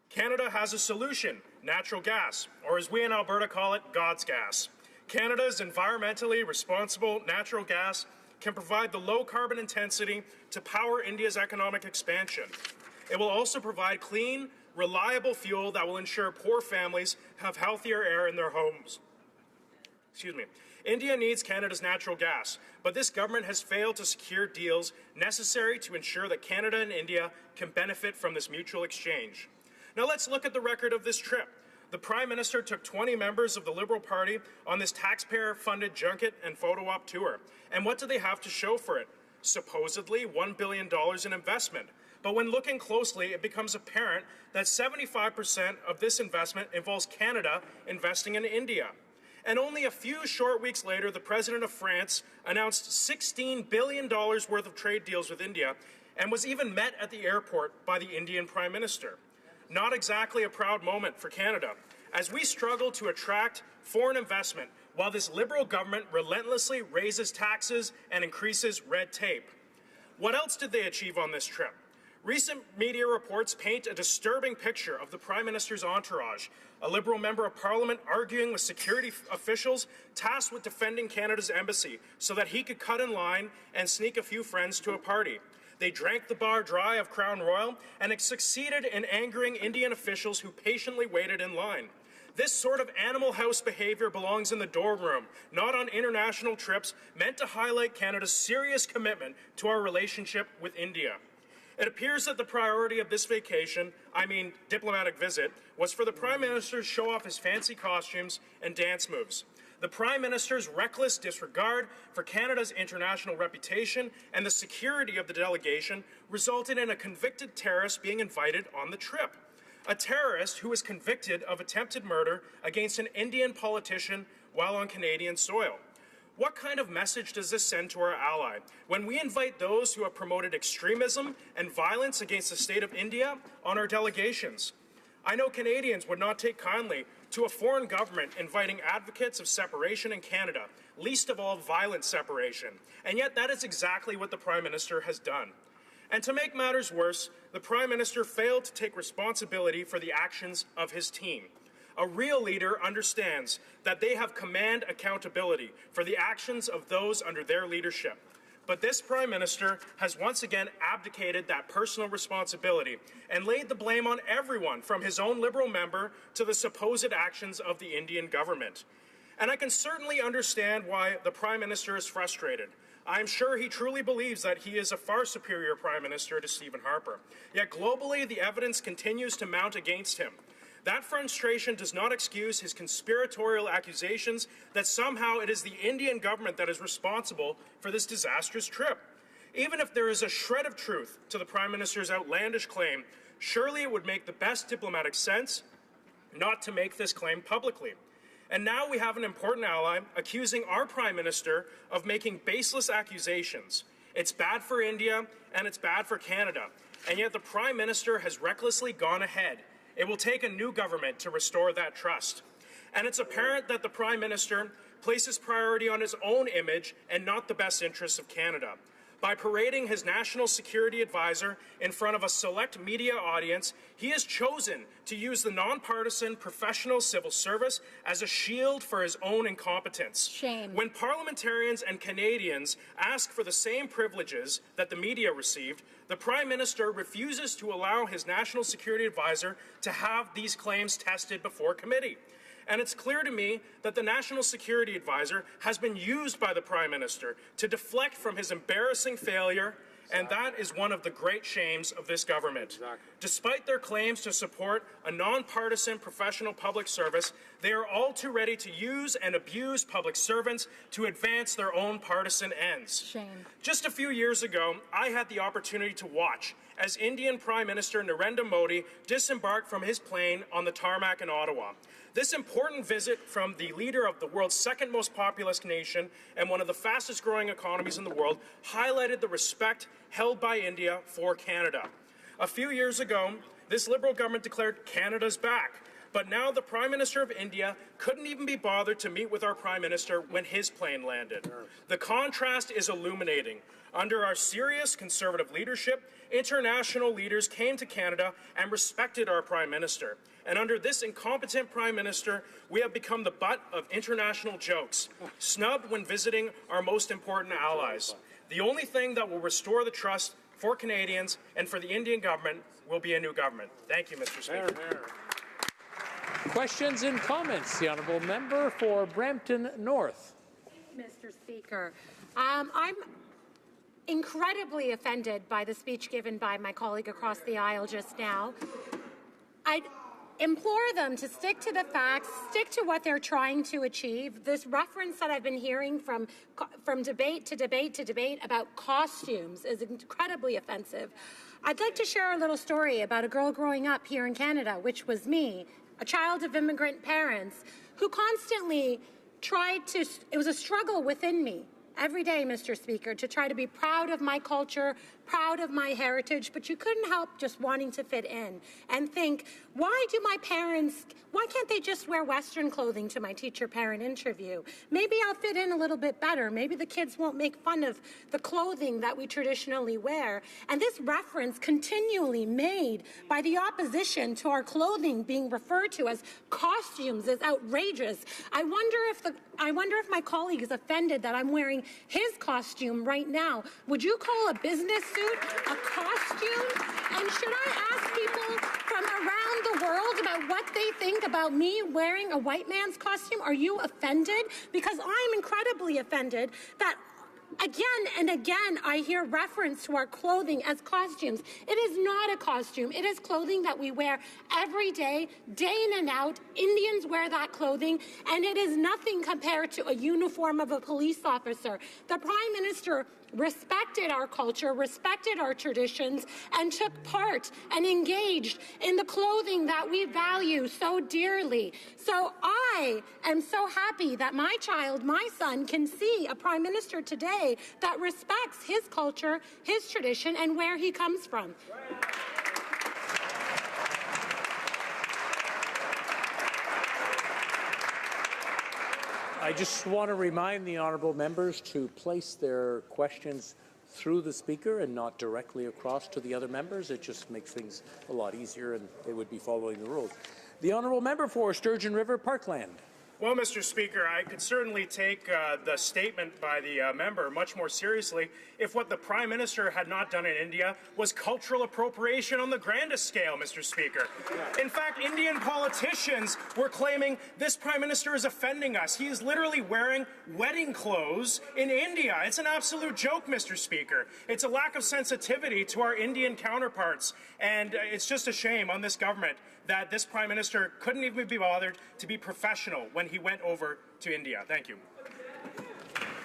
Speaker 10: Canada has a solution, natural gas, or as we in Alberta call it, God's gas. Canada's environmentally responsible natural gas can provide the low carbon intensity to power India's economic expansion. It will also provide clean, reliable fuel that will ensure poor families have healthier air in their homes. India needs Canada's natural gas, but this government has failed to secure deals necessary to ensure that Canada and India can benefit from this mutual exchange. Now let's look at the record of this trip. The Prime Minister took 20 members of the Liberal Party on this taxpayer-funded junket and photo op tour. And what do they have to show for it? Supposedly $1 billion in investment. But when looking closely, it becomes apparent that 75% of this investment involves Canada investing in India. And only a few short weeks later, the President of France announced $16 billion worth of trade deals with India and was even met at the airport by the Indian Prime Minister. Not exactly a proud moment for Canada, as we struggle to attract foreign investment while this Liberal government relentlessly raises taxes and increases red tape. What else did they achieve on this trip? Recent media reports paint a disturbing picture of the Prime Minister's entourage, a Liberal member of Parliament arguing with security officials tasked with defending Canada's embassy so that he could cut in line and sneak a few friends to a party. They drank the bar dry of Crown Royal, and it succeeded in angering Indian officials who patiently waited in line. This sort of Animal House behavior belongs in the dorm room, not on international trips meant to highlight Canada's serious commitment to our relationship with India. It appears that the priority of this diplomatic visit, was for the Prime Minister to show off his fancy costumes and dance moves. The Prime Minister's reckless disregard for Canada's international reputation and the security of the delegation resulted in a convicted terrorist being invited on the trip. A terrorist who was convicted of attempted murder against an Indian politician while on Canadian soil. What kind of message does this send to our ally when we invite those who have promoted extremism and violence against the state of India on our delegations? I know Canadians would not take kindly to a foreign government inviting advocates of separation in Canada, least of all violent separation. And yet that is exactly what the Prime Minister has done. And to make matters worse, the Prime Minister failed to take responsibility for the actions of his team. A real leader understands that they have command accountability for the actions of those under their leadership. But this Prime Minister has once again abdicated that personal responsibility and laid the blame on everyone from his own Liberal member to the supposed actions of the Indian government. And I can certainly understand why the Prime Minister is frustrated. I'm sure he truly believes that he is a far superior Prime Minister to Stephen Harper. Yet globally, the evidence continues to mount against him. That frustration does not excuse his conspiratorial accusations that somehow it is the Indian government that is responsible for this disastrous trip. Even if there is a shred of truth to the Prime Minister's outlandish claim, surely it would make the best diplomatic sense not to make this claim publicly. And now we have an important ally accusing our Prime Minister of making baseless accusations. It's bad for India and it's bad for Canada. And yet the Prime Minister has recklessly gone ahead. It will take a new government to restore that trust. And it's apparent that the Prime Minister places priority on his own image and not the best interests of Canada. By parading his national security advisor in front of a select media audience, he has chosen to use the nonpartisan professional civil service as a shield for his own incompetence.
Speaker 1: Shame.
Speaker 10: When parliamentarians and Canadians ask for the same privileges that the media received, the Prime Minister refuses to allow his national security advisor to have these claims tested before committee. And it's clear to me that the National Security Advisor has been used by the Prime Minister to deflect from his embarrassing failure, and that is one of the great shames of this government. Despite their claims to support a nonpartisan professional public service, they are all too ready to use and abuse public servants to advance their own partisan ends.
Speaker 1: Shame.
Speaker 10: Just a few years ago, I had the opportunity to watch as Indian Prime Minister Narendra Modi disembarked from his plane on the tarmac in Ottawa. This important visit from the leader of the world's second most populous nation and one of the fastest growing economies in the world highlighted the respect held by India for Canada. A few years ago, this Liberal government declared Canada's back. But now the Prime Minister of India couldn't even be bothered to meet with our Prime Minister when his plane landed. The contrast is illuminating. Under our serious Conservative leadership, international leaders came to Canada and respected our Prime Minister. And under this incompetent Prime Minister, we have become the butt of international jokes, snubbed when visiting our most important allies. The only thing that will restore the trust for Canadians and for the Indian government will be a new government. Thank you, Mr. Speaker.
Speaker 18: Questions and comments. The Honourable Member for Brampton North.
Speaker 12: Mr. Speaker, I'm incredibly offended by the speech given by my colleague across the aisle just now. I'd implore them to stick to the facts, stick to what they're trying to achieve. This reference that I've been hearing from debate to debate to debate about costumes is incredibly offensive. I'd like to share a little story about a girl growing up here in Canada, which was me, a child of immigrant parents, who constantly tried to, it was a struggle within me every day, Mr. Speaker, to try to be proud of my culture, proud of my heritage, but you couldn't help just wanting to fit in and think, why can't they just wear Western clothing to my teacher-parent interview? Maybe I'll fit in a little bit better. Maybe the kids won't make fun of the clothing that we traditionally wear. And this reference continually made by the opposition to our clothing being referred to as costumes is outrageous. I wonder if my colleague is offended that I'm wearing his costume right now. Would you call a business suit a costume? And should I ask people from around the world about what they think about me wearing a white man's costume? Are you offended? Because I'm incredibly offended that again and again I hear reference to our clothing as costumes. It is not a costume. It is clothing that we wear every day, day in and out. Indians wear that clothing, and it is nothing compared to a uniform of a police officer. The Prime Minister respected our culture, respected our traditions, and took part and engaged in the clothing that we value so dearly. So I am so happy that my child, my son, can see a Prime Minister today that respects his culture, his tradition, and where he comes from.
Speaker 18: I just want to remind the honourable members to place their questions through the Speaker and not directly across to the other members. It just makes things a lot easier and they would be following the rules. The honourable member for Sturgeon River Parkland.
Speaker 10: Well, Mr. Speaker, I could certainly take the statement by the member much more seriously if what the Prime Minister had not done in India was cultural appropriation on the grandest scale, Mr. Speaker. In fact, Indian politicians were claiming this Prime Minister is offending us. He is literally wearing wedding clothes in India. It's an absolute joke, Mr. Speaker. It's a lack of sensitivity to our Indian counterparts, and it's just a shame on this government that this Prime Minister couldn't even be bothered to be professional when he went over to India. Thank you.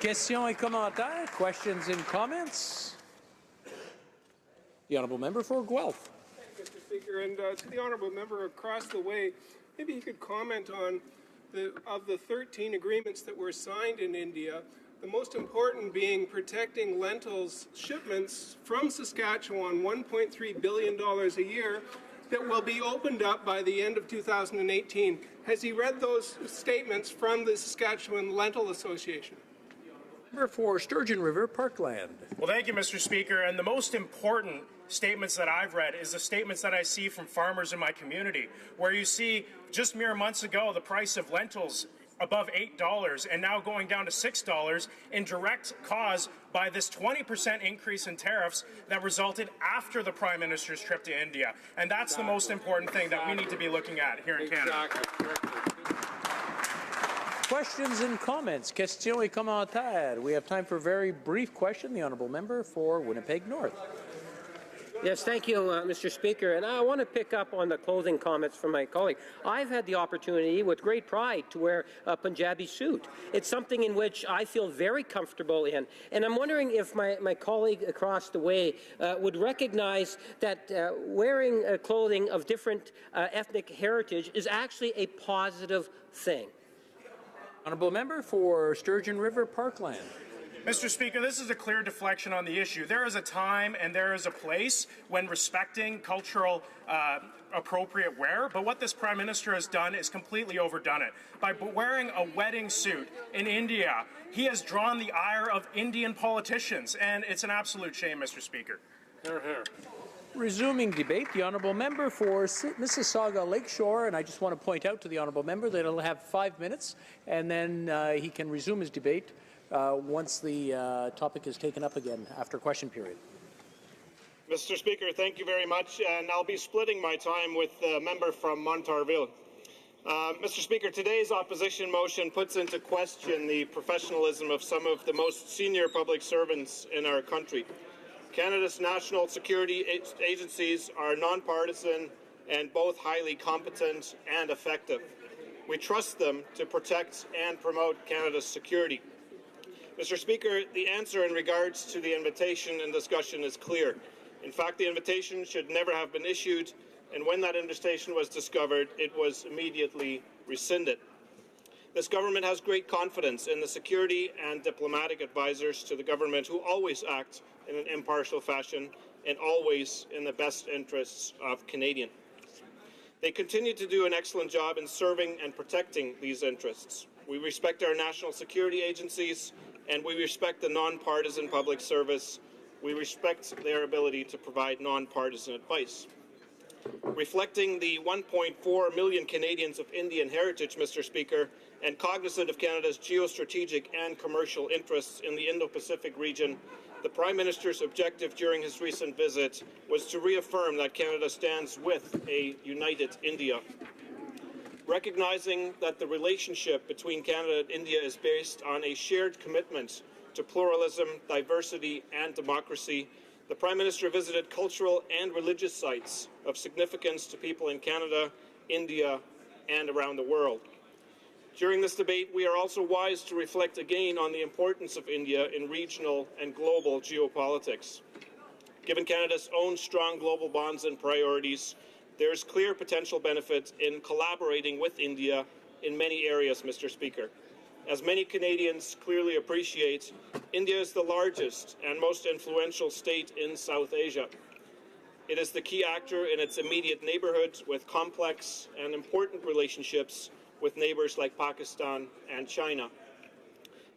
Speaker 18: Questions et commentaires? Questions and comments? The Honourable Member for Guelph.
Speaker 13: Thank you, Mr. Speaker. And to the Honourable Member across the way, maybe you could comment on of the 13 agreements that were signed in India, the most important being protecting lentils shipments from Saskatchewan, $1.3 billion a year, that will be opened up by the end of 2018. Has he read those statements from the Saskatchewan Lentil Association?
Speaker 18: Member for Sturgeon River, Parkland.
Speaker 10: Well, thank you, Mr. Speaker. And the most important statements that I've read is the statements that I see from farmers in my community, where you see just mere months ago the price of lentils above $8 and now going down to $6 in direct cause by this 20% increase in tariffs that resulted after the Prime Minister's trip to India. And that's the most important thing that we need to be looking at here in Canada.
Speaker 18: Questions and comments? Questions et commentaires. We have time for a very brief question. The Honourable Member for Winnipeg North.
Speaker 4: Yes, thank you, Mr. Speaker. And I want to pick up on the clothing comments from my colleague. I've had the opportunity with great pride to wear a Punjabi suit. It's something in which I feel very comfortable in. And I'm wondering if my colleague across the way would recognize that wearing clothing of different ethnic heritage is actually a positive thing.
Speaker 18: Honourable Member for Sturgeon River, Parkland.
Speaker 10: Mr. Speaker, this is a clear deflection on the issue. There is a time and there is a place when respecting cultural appropriate wear, but what this Prime Minister has done is completely overdone it. By wearing a wedding suit in India, he has drawn the ire of Indian politicians, and it's an absolute shame, Mr. Speaker.
Speaker 18: Hear, hear. Resuming debate, the Honourable Member for Mississauga Lakeshore, and I just want to point out to the Honourable Member that he'll have 5 minutes, and then he can resume his debate once the topic is taken up again after question period.
Speaker 22: Mr. Speaker, thank you very much, and I'll be splitting my time with the member from Montarville. Mr. Speaker, today's opposition motion puts into question the professionalism of some of the most senior public servants in our country. Canada's national security agencies are nonpartisan and both highly competent and effective. We trust them to protect and promote Canada's security. Mr. Speaker, the answer in regards to the invitation and discussion is clear. In fact, the invitation should never have been issued, and when that invitation was discovered, it was immediately rescinded. This government has great confidence in the security and diplomatic advisors to the government who always act in an impartial fashion and always in the best interests of Canadians. They continue to do an excellent job in serving and protecting these interests. We respect our national security agencies, and we respect the nonpartisan public service. We respect their ability to provide nonpartisan advice. Reflecting the 1.4 million Canadians of Indian heritage, Mr. Speaker, and cognizant of Canada's geostrategic and commercial interests in the Indo-Pacific region, the Prime Minister's objective during his recent visit was to reaffirm that Canada stands with a united India. Recognizing that the relationship between Canada and India is based on a shared commitment to pluralism, diversity, and democracy, the Prime Minister visited cultural and religious sites of significance to people in Canada, India, and around the world. During this debate, we are also wise to reflect again on the importance of India in regional and global geopolitics. Given Canada's own strong global bonds and priorities, there is clear potential benefit in collaborating with India in many areas, Mr. Speaker. As many Canadians clearly appreciate, India is the largest and most influential state in South Asia. It is the key actor in its immediate neighborhood with complex and important relationships with neighbors like Pakistan and China.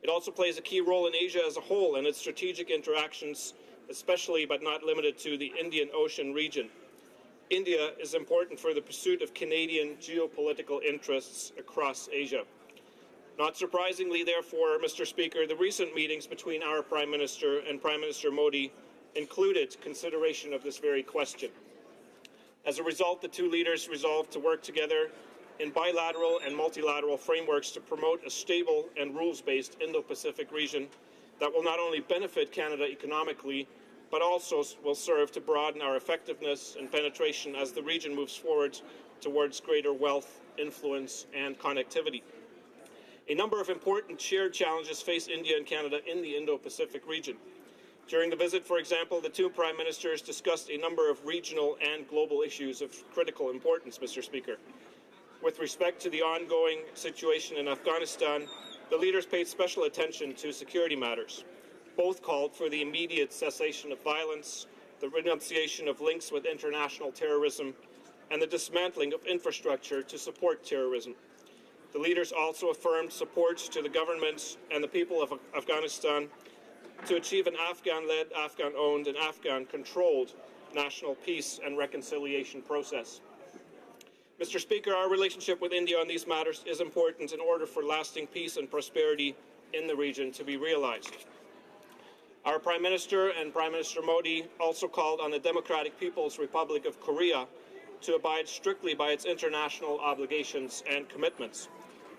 Speaker 22: It also plays a key role in Asia as a whole in its strategic interactions, especially but not limited to the Indian Ocean region. India is important for the pursuit of Canadian geopolitical interests across Asia. Not surprisingly, therefore, Mr. Speaker, the recent meetings between our Prime Minister and Prime Minister Modi included consideration of this very question. As a result, the two leaders resolved to work together in bilateral and multilateral frameworks to promote a stable and rules-based Indo-Pacific region that will not only benefit Canada economically, but also will serve to broaden our effectiveness and penetration as the region moves forward towards greater wealth, influence, and connectivity. A number of important shared challenges face India and Canada in the Indo-Pacific region. During the visit, for example, the two Prime Ministers discussed a number of regional and global issues of critical importance, Mr. Speaker. With respect to the ongoing situation in Afghanistan, the leaders paid special attention to security matters. Both called for the immediate cessation of violence, the renunciation of links with international terrorism, and the dismantling of infrastructure to support terrorism. The leaders also affirmed support to the government and the people of Afghanistan to achieve an Afghan-led, Afghan-owned, and Afghan-controlled national peace and reconciliation process. Mr. Speaker, our relationship with India on these matters is important in order for lasting peace and prosperity in the region to be realized. Our Prime Minister and Prime Minister Modi also called on the Democratic People's Republic of Korea to abide strictly by its international obligations and commitments.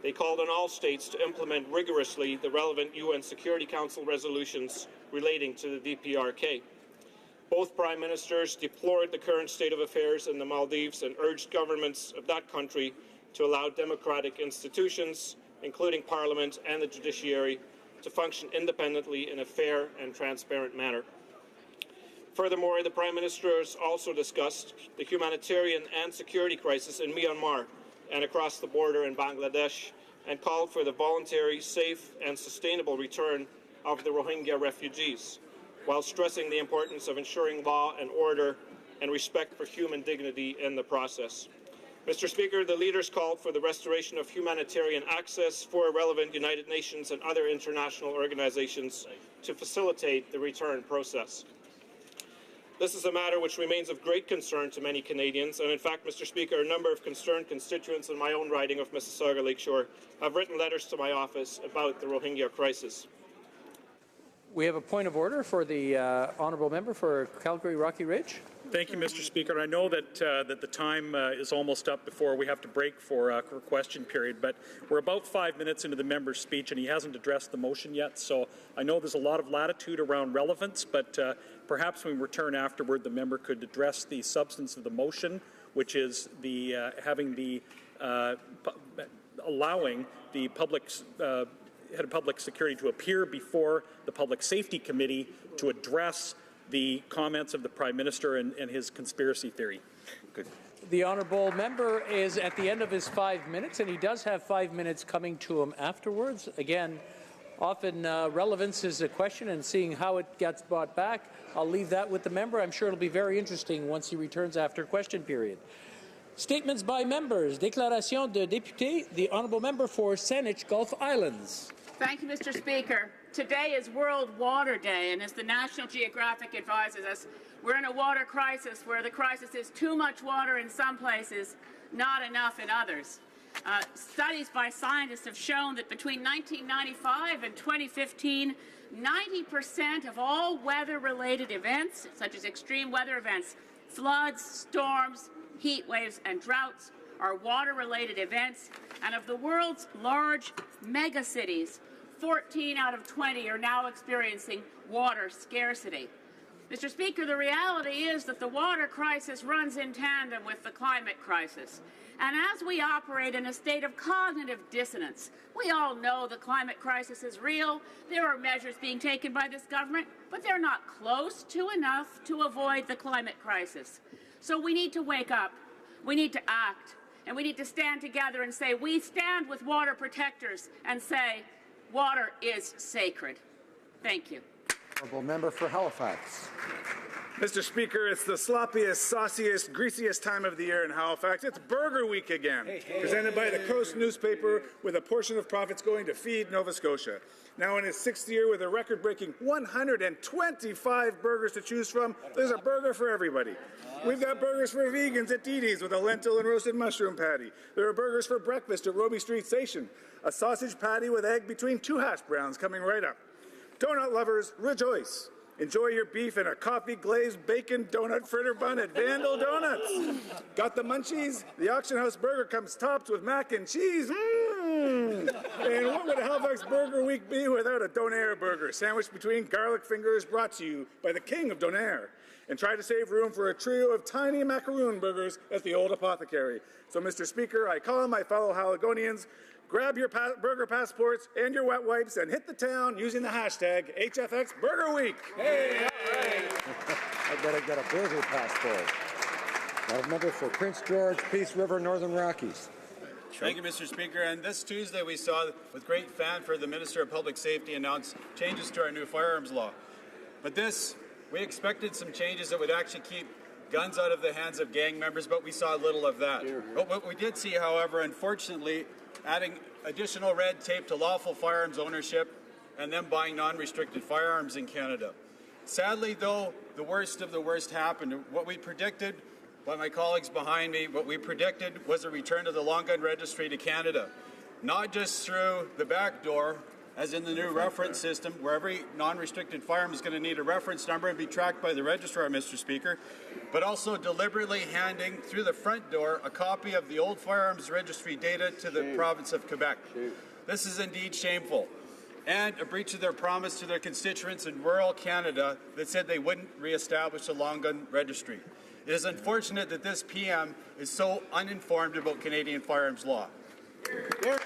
Speaker 22: They called on all states to implement rigorously the relevant UN Security Council resolutions relating to the DPRK. Both Prime Ministers deplored the current state of affairs in the Maldives and urged governments of that country to allow democratic institutions, including Parliament and the judiciary, to function independently in a fair and transparent manner. Furthermore, the Prime Ministers also discussed the humanitarian and security crisis in Myanmar and across the border in Bangladesh, and called for the voluntary, safe, and sustainable return of the Rohingya refugees, while stressing the importance of ensuring law and order and respect for human dignity in the process. Mr. Speaker, the leaders called for the restoration of humanitarian access for relevant United Nations and other international organizations to facilitate the return process. This is a matter which remains of great concern to many Canadians, and in fact, Mr. Speaker, a number of concerned constituents in my own riding of Mississauga Lakeshore have written letters to my office about the Rohingya crisis.
Speaker 18: We have a point of order for the honourable member for Calgary Rocky Ridge.
Speaker 14: Thank you, Mr. Speaker. I know that that the time is almost up before we have to break for question period, but we're about 5 minutes into the member's speech, and he hasn't addressed the motion yet. So I know there's a lot of latitude around relevance, but perhaps when we return afterward, the member could address the substance of the motion, which is the allowing the public's head of public security to appear before the Public Safety Committee to address the comments of the Prime Minister and his conspiracy theory.
Speaker 18: Good. The honourable member is at the end of his 5 minutes, and he does have 5 minutes coming to him afterwards. Again, often relevance is a question, and seeing how it gets brought back, I'll leave that with the member. I'm sure it'll be very interesting once he returns after question period. Statements by members. Déclaration de député. The honourable member for Saanich Gulf Islands.
Speaker 15: Thank you, Mr. Speaker. Today is World Water Day, and as the National Geographic advises us, we're in a water crisis where the crisis is too much water in some places, not enough in others. Studies by scientists have shown that between 1995 and 2015, 90% of all weather-related events, such as extreme weather events, floods, storms, heat waves, and droughts, are water-related events. And of the world's large megacities, 14 out of 20 are now experiencing water scarcity. Mr. Speaker, the reality is that the water crisis runs in tandem with the climate crisis. And as we operate in a state of cognitive dissonance, we all know the climate crisis is real. There are measures being taken by this government, but they're not close to enough to avoid the climate crisis. So we need to wake up. We need to act. And we need to stand together and say, we stand with water protectors, and say, water is sacred. Thank you.
Speaker 23: Honourable member for Halifax.
Speaker 24: Mr. Speaker, it's the sloppiest, sauciest, greasiest time of the year in Halifax. It's Burger Week again, presented by the Coast newspaper, with a portion of profits going to Feed Nova Scotia. Now in its 6th year with a record-breaking 125 burgers to choose from, there's a burger for everybody. We've got burgers for vegans at Dee Dee's with a lentil and roasted mushroom patty. There are burgers for breakfast at Roby Street Station. a sausage patty with egg between 2 hash browns coming right up. Donut lovers, rejoice. Enjoy your beef in a coffee-glazed bacon donut fritter bun at Vandal Donuts. Got the munchies? The Auction House burger comes topped with mac and cheese. And what would a Halifax Burger Week be without a Donair burger, sandwiched between garlic fingers, brought to you by the king of Donair? And try to save room for a trio of tiny macaroon burgers at the Old Apothecary. So, Mr. Speaker, I call on my fellow Haligonians, grab your burger passports and your wet wipes and hit the town using the hashtag HFX Burger Week.
Speaker 23: Hey, all right. I better get a burger passport. Now, member for Prince George, Peace River, Northern Rockies.
Speaker 7: Thank you, Mr. Speaker. And this Tuesday we saw with great fanfare the Minister of Public Safety announce changes to our new firearms law. But we expected some changes that would actually keep guns out of the hands of gang members, but we saw little of that. But what we did see, however, unfortunately, adding additional red tape to lawful firearms ownership and then buying non-restricted firearms in Canada. Sadly, though, the worst of the worst happened. What we predicted, by my colleagues behind me, what we predicted was a return of the long gun registry to Canada, not just through the back door, as in the new reference system, where every non-restricted firearm is going to need a reference number and be tracked by the registrar, Mr. Speaker, but also deliberately handing through the front door a copy of the old firearms registry data to the province of Quebec. This is indeed shameful and a breach of their promise to their constituents in rural Canada that said they wouldn't re-establish a long gun registry. It is unfortunate that this PM is so uninformed about Canadian firearms law.
Speaker 23: The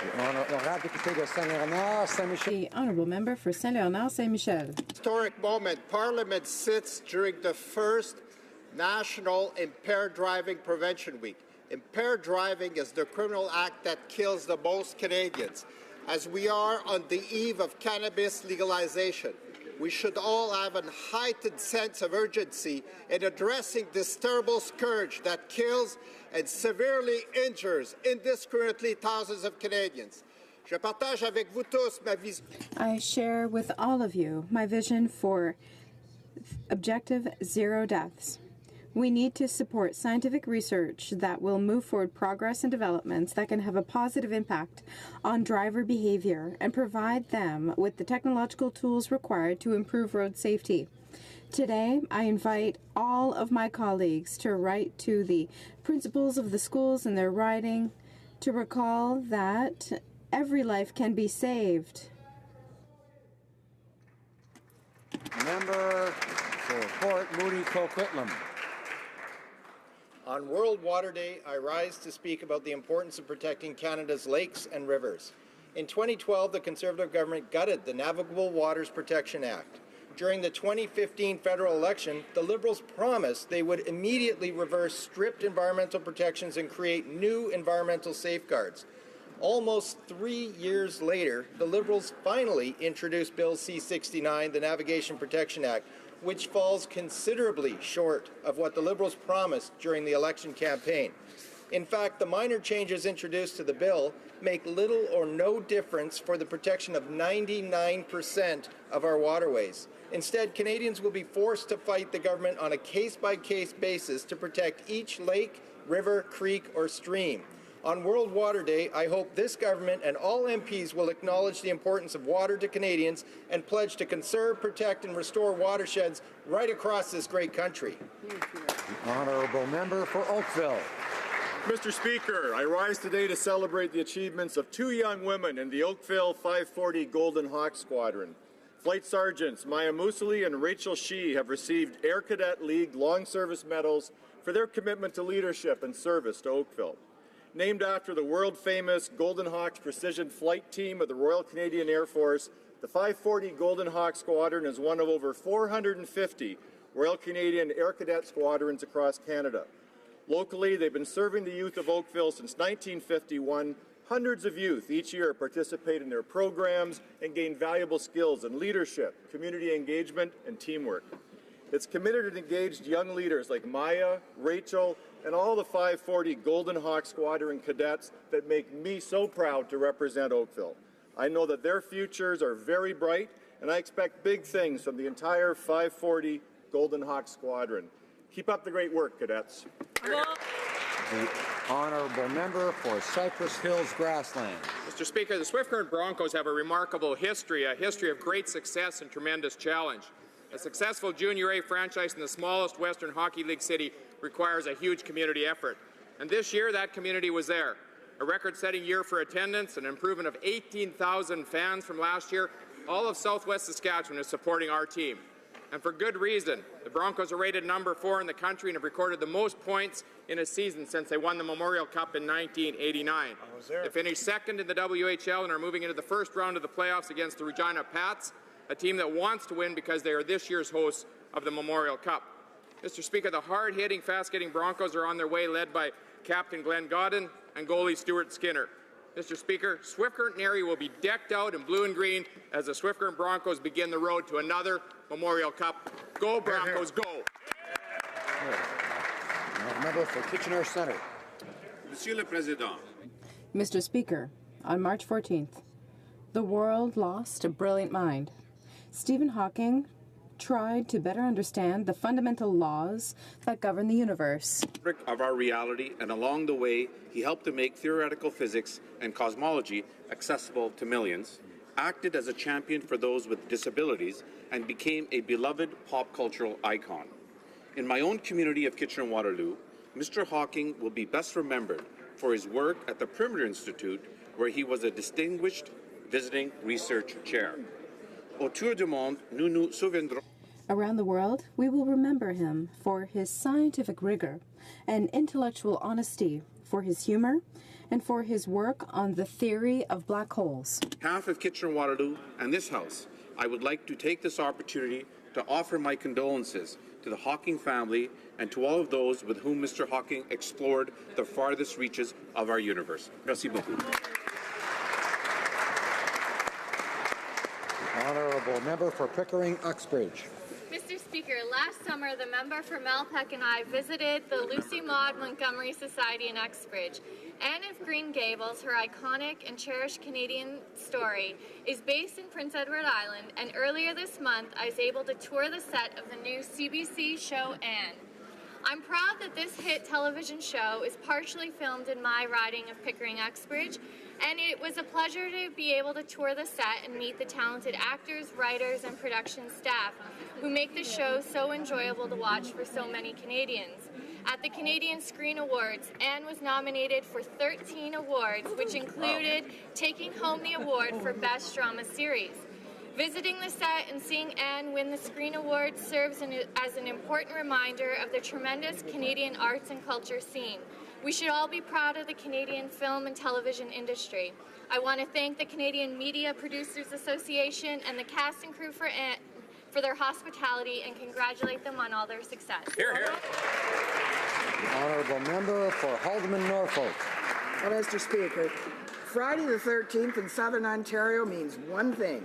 Speaker 2: Honourable Member for Saint-Léonard Saint-Michel.
Speaker 16: Historic moment. Parliament sits during the first National Impaired Driving Prevention Week. Impaired driving is the criminal act that kills the most Canadians. As we are on the eve of cannabis legalization, we should all have a heightened sense of urgency in addressing this terrible scourge that kills and severely injures indiscriminately thousands of Canadians. Je partage avec vous tous ma vision.
Speaker 2: I share with all of you my vision for objective zero deaths. We need to support scientific research that will move forward progress and developments that can have a positive impact on driver behavior and provide them with the technological tools required to improve road safety. Today, I invite all of my colleagues to write to the principals of the schools in their riding to recall that every life can be saved.
Speaker 23: Member for Fort Moody Coquitlam.
Speaker 17: On World Water Day, I rise to speak about the importance of protecting Canada's lakes and rivers. In 2012, the Conservative government gutted the Navigable Waters Protection Act. During the 2015 federal election, the Liberals promised they would immediately reverse strict environmental protections and create new environmental safeguards. Almost 3 years later, the Liberals finally introduced Bill C-69, the Navigation Protection Act, which falls considerably short of what the Liberals promised during the election campaign. In fact, the minor changes introduced to the bill make little or no difference for the protection of 99% of our waterways. Instead, Canadians will be forced to fight the government on a case-by-case basis to protect each lake, river, creek, or stream. On World Water Day, I hope this government and all MPs will acknowledge the importance of water to Canadians and pledge to conserve, protect, and restore watersheds right across this great country.
Speaker 23: The Honourable Member for Oakville.
Speaker 19: Mr. Speaker, I rise today to celebrate the achievements of 2 young women in the Oakville 540 Golden Hawk Squadron. Flight Sergeants Maya Musili and Rachel Shee have received Air Cadet League Long Service Medals for their commitment to leadership and service to Oakville. Named after the world-famous Golden Hawks Precision Flight Team of the Royal Canadian Air Force, the 540 Golden Hawk Squadron is one of over 450 Royal Canadian Air Cadet Squadrons across Canada. Locally, they've been serving the youth of Oakville since 1951. Hundreds of youth each year participate in their programs and gain valuable skills in leadership, community engagement, and teamwork. It's committed and engaged young leaders like Maya, Rachel, and all the 540 Golden Hawk Squadron cadets that make me so proud to represent Oakville. I know that their futures are very bright, and I expect big things from the entire 540 Golden Hawk Squadron. Keep up the great work, cadets.
Speaker 23: The honourable member for Cypress Hills Grasslands.
Speaker 5: Mr. Speaker, the Swift Current Broncos have a remarkable history, a history of great success and tremendous challenge. A successful Junior A franchise in the smallest Western Hockey League city requires a huge community effort. And this year, that community was there. A record-setting year for attendance, an improvement of 18,000 fans from last year. All of Southwest Saskatchewan is supporting our team. And for good reason. The Broncos are rated number 4 in the country and have recorded the most points in a season since they won the Memorial Cup in 1989. They finished second in the WHL and are moving into the first round of the playoffs against the Regina Pats, a team that wants to win because they are this year's hosts of the Memorial Cup. Mr. Speaker, the hard-hitting, fast-getting Broncos are on their way, led by Captain Glenn Godden and goalie Stuart Skinner. Mr. Speaker, Swift Current area will be decked out in blue and green as the Swift Current Broncos begin the road to another Memorial Cup. Go Broncos, go!
Speaker 23: Member for Kitchener Centre.
Speaker 11: Monsieur le Président.
Speaker 2: Mr. Speaker, on March 14th, the world lost a brilliant mind. Stephen Hawking tried to better understand the fundamental laws that govern the universe.
Speaker 11: Of our reality, and along the way, he helped to make theoretical physics and cosmology accessible to millions, acted as a champion for those with disabilities, and became a beloved pop cultural icon. In my own community of Kitchener-Waterloo, Mr. Hawking will be best remembered for his work at the Perimeter Institute, where he was a distinguished visiting research chair. Autour du monde, nous nous souviendrons.
Speaker 2: Around the world, we will remember him for his scientific rigor and intellectual honesty, for his humor, and for his work on the theory of black holes.
Speaker 11: On behalf of Kitchener-Waterloo and this House, I would like to take this opportunity to offer my condolences to the Hawking family and to all of those with whom Mr. Hawking explored the farthest reaches of our universe. Merci beaucoup.
Speaker 23: Honourable member for Pickering-Uxbridge.
Speaker 20: Mr. Speaker, last summer the member for Malpeque and I visited the Lucy Maud Montgomery Society in Uxbridge. Anne of Green Gables, her iconic and cherished Canadian story, is based in Prince Edward Island, and earlier this month I was able to tour the set of the new CBC show Anne. I'm proud that this hit television show is partially filmed in my riding of Pickering-Uxbridge, and it was a pleasure to be able to tour the set and meet the talented actors, writers, and production staff who make the show so enjoyable to watch for so many Canadians. At the Canadian Screen Awards, Anne was nominated for 13 awards, which included taking home the award for Best Drama Series. Visiting the set and seeing Anne win the Screen Award serves as an important reminder of the tremendous Canadian arts and culture scene. We should all be proud of the Canadian film and television industry. I want to thank the Canadian Media Producers Association and the cast and crew for Anne for their hospitality and congratulate them on all their success.
Speaker 11: Hear, hear.
Speaker 23: The honourable member for Haldeman Norfolk.
Speaker 21: Well, Mr. Speaker, Friday the 13th in Southern Ontario means one thing: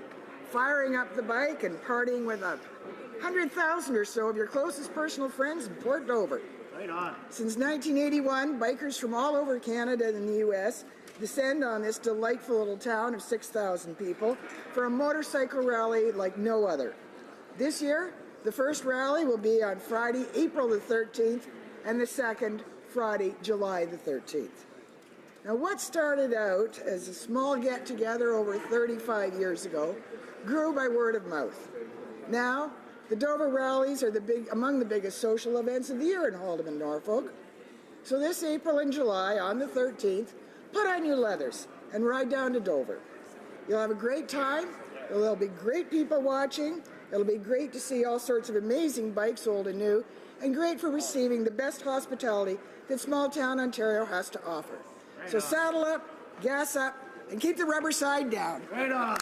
Speaker 21: firing up the bike and partying with 100,000 or so of your closest personal friends in Port Dover.
Speaker 8: Right on.
Speaker 21: Since 1981, bikers from all over Canada and the U.S. descend on this delightful little town of 6,000 people for a motorcycle rally like no other. This year, the first rally will be on Friday, April the 13th, and the second, Friday, July the 13th. Now, what started out as a small get-together over 35 years ago grew by word of mouth. Now, the Dover rallies are among the biggest social events of the year in Haldeman, Norfolk. So this April and July, on the 13th, put on your leathers and ride down to Dover. You'll have a great time. There'll be great people watching. It'll be great to see all sorts of amazing bikes, old and new, and great for receiving the best hospitality that small-town Ontario has to offer. So saddle up, gas up, and keep the rubber side down.
Speaker 8: Right on.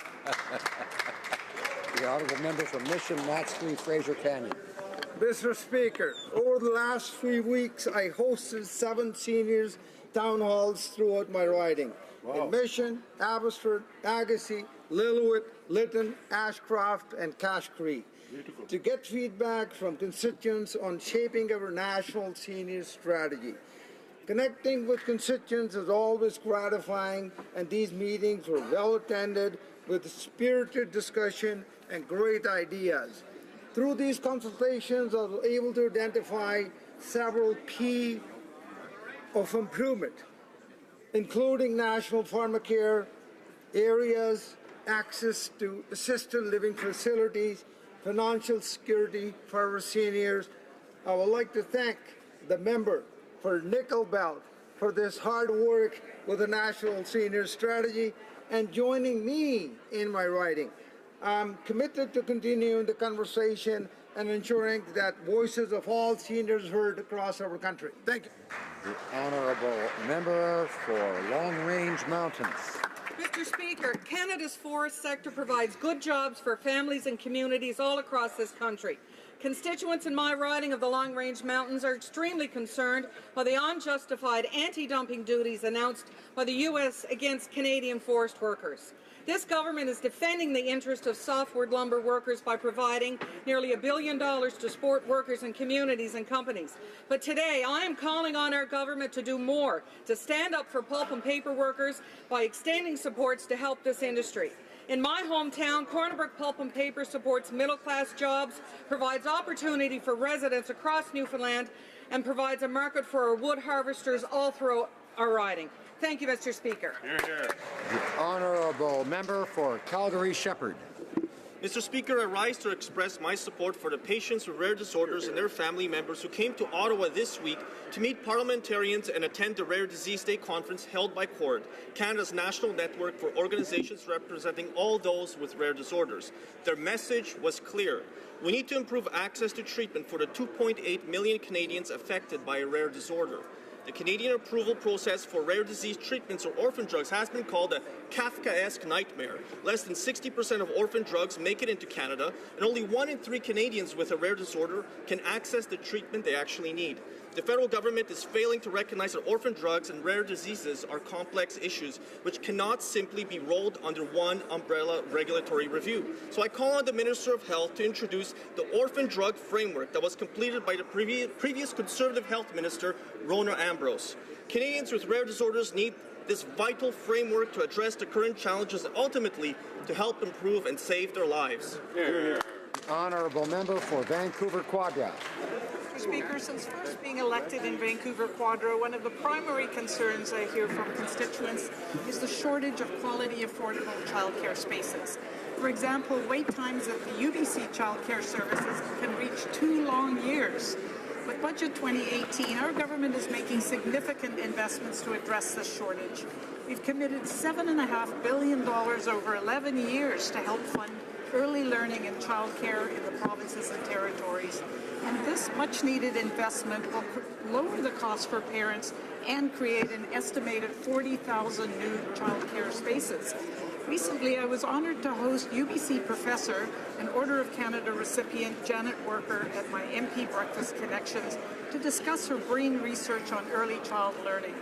Speaker 23: The honourable member for Mission, Matsurie, Fraser Canyon.
Speaker 25: Mr. Speaker, over the last 3 weeks, I hosted 7 seniors town halls throughout my riding.
Speaker 23: Wow.
Speaker 25: In Mission, Abbotsford, Agassiz, Lillooet, Lytton, Ashcroft, and Cache Creek.
Speaker 23: Beautiful.
Speaker 25: To get feedback from constituents on shaping our national senior strategy. Connecting with constituents is always gratifying, and these meetings were well attended with spirited discussion and great ideas. Through these consultations, I was able to identify several key of improvement, including national pharmacare areas, access to assisted living facilities, financial security for our seniors. I would like to thank the member for Nickel Belt for this hard work with the National Senior Strategy and joining me in my riding. I'm committed to continuing the conversation and ensuring that voices of all seniors heard across our country. Thank you.
Speaker 23: The honourable member for Long Range Mountains.
Speaker 1: Mr. Speaker, Canada's forest sector provides good jobs for families and communities all across this country. Constituents in my riding of the Long Range Mountains are extremely concerned by the unjustified anti-dumping duties announced by the U.S. against Canadian forest workers. This government is defending the interest of softwood lumber workers by providing nearly $1 billion to support workers and communities and companies. But today, I am calling on our government to do more to stand up for pulp and paper workers by extending supports to help this industry. In my hometown, Corner Brook Pulp and Paper supports middle-class jobs, provides opportunity for residents across Newfoundland, and provides a market for our wood harvesters all through our riding. Thank you, Mr. Speaker.
Speaker 23: The honourable member for Calgary-Shepherd.
Speaker 3: Mr. Speaker, I rise to express my support for the patients with rare disorders and their family members who came to Ottawa this week to meet parliamentarians and attend the Rare Disease Day conference held by CORD, Canada's national network for organizations representing all those with rare disorders. Their message was clear. We need to improve access to treatment for the 2.8 million Canadians affected by a rare disorder. The Canadian approval process for rare disease treatments or orphan drugs has been called a Kafkaesque nightmare. Less than 60% of orphan drugs make it into Canada, and only 1 in 3 Canadians with a rare disorder can access the treatment they actually need. The federal government is failing to recognize that orphan drugs and rare diseases are complex issues which cannot simply be rolled under one umbrella regulatory review. So I call on the Minister of Health to introduce the orphan drug framework that was completed by the previous Conservative Health Minister, Rona Ambrose. Canadians with rare disorders need this vital framework to address the current challenges and ultimately to help improve and save their lives.
Speaker 23: Honourable member for Vancouver Quadra.
Speaker 6: Mr. Speaker, since first being elected in Vancouver Quadro, one of the primary concerns I hear from constituents is the shortage of quality, affordable childcare spaces. For example, wait times at the UBC childcare services can reach 2 long years. With Budget 2018, our government is making significant investments to address this shortage. We've committed $7.5 billion over 11 years to help fund early learning and childcare in the provinces and territories. And this much-needed investment will lower the cost for parents and create an estimated 40,000 new childcare spaces. Recently, I was honored to host UBC professor and Order of Canada recipient Janet Worker at my MP Breakfast Connections to discuss her brain research on early child learning.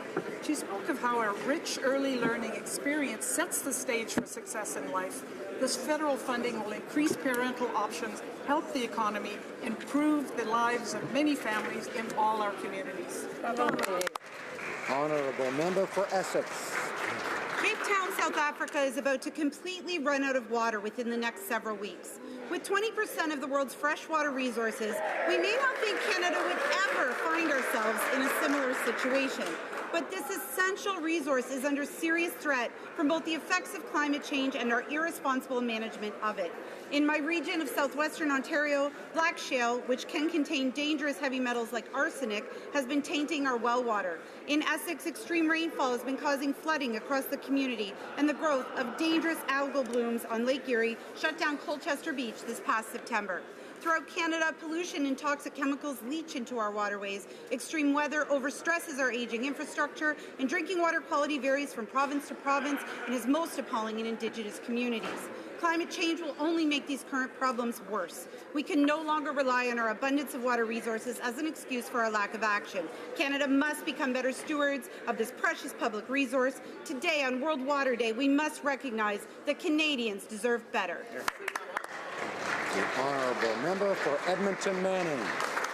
Speaker 6: She spoke of how a rich early learning experience sets the stage for success in life. This federal funding will increase parental options, help the economy, improve the lives of many families in all our communities.
Speaker 23: Honourable member for Essex.
Speaker 9: Cape Town, South Africa is about to completely run out of water within the next several weeks. With 20% of the world's freshwater resources, we may not think Canada would ever find ourselves in a similar situation. But this essential resource is under serious threat from both the effects of climate change and our irresponsible management of it. In my region of southwestern Ontario, black shale, which can contain dangerous heavy metals like arsenic, has been tainting our well water. In Essex, extreme rainfall has been causing flooding across the community, and the growth of dangerous algal blooms on Lake Erie shut down Colchester Beach this past September. Throughout Canada, pollution and toxic chemicals leach into our waterways. Extreme weather overstresses our aging infrastructure, and drinking water quality varies from province to province and is most appalling in Indigenous communities. Climate change will only make these current problems worse. We can no longer rely on our abundance of water resources as an excuse for our lack of action. Canada must become better stewards of this precious public resource. Today, on World Water Day, we must recognize that Canadians deserve better.
Speaker 23: The honourable member for Edmonton Manning.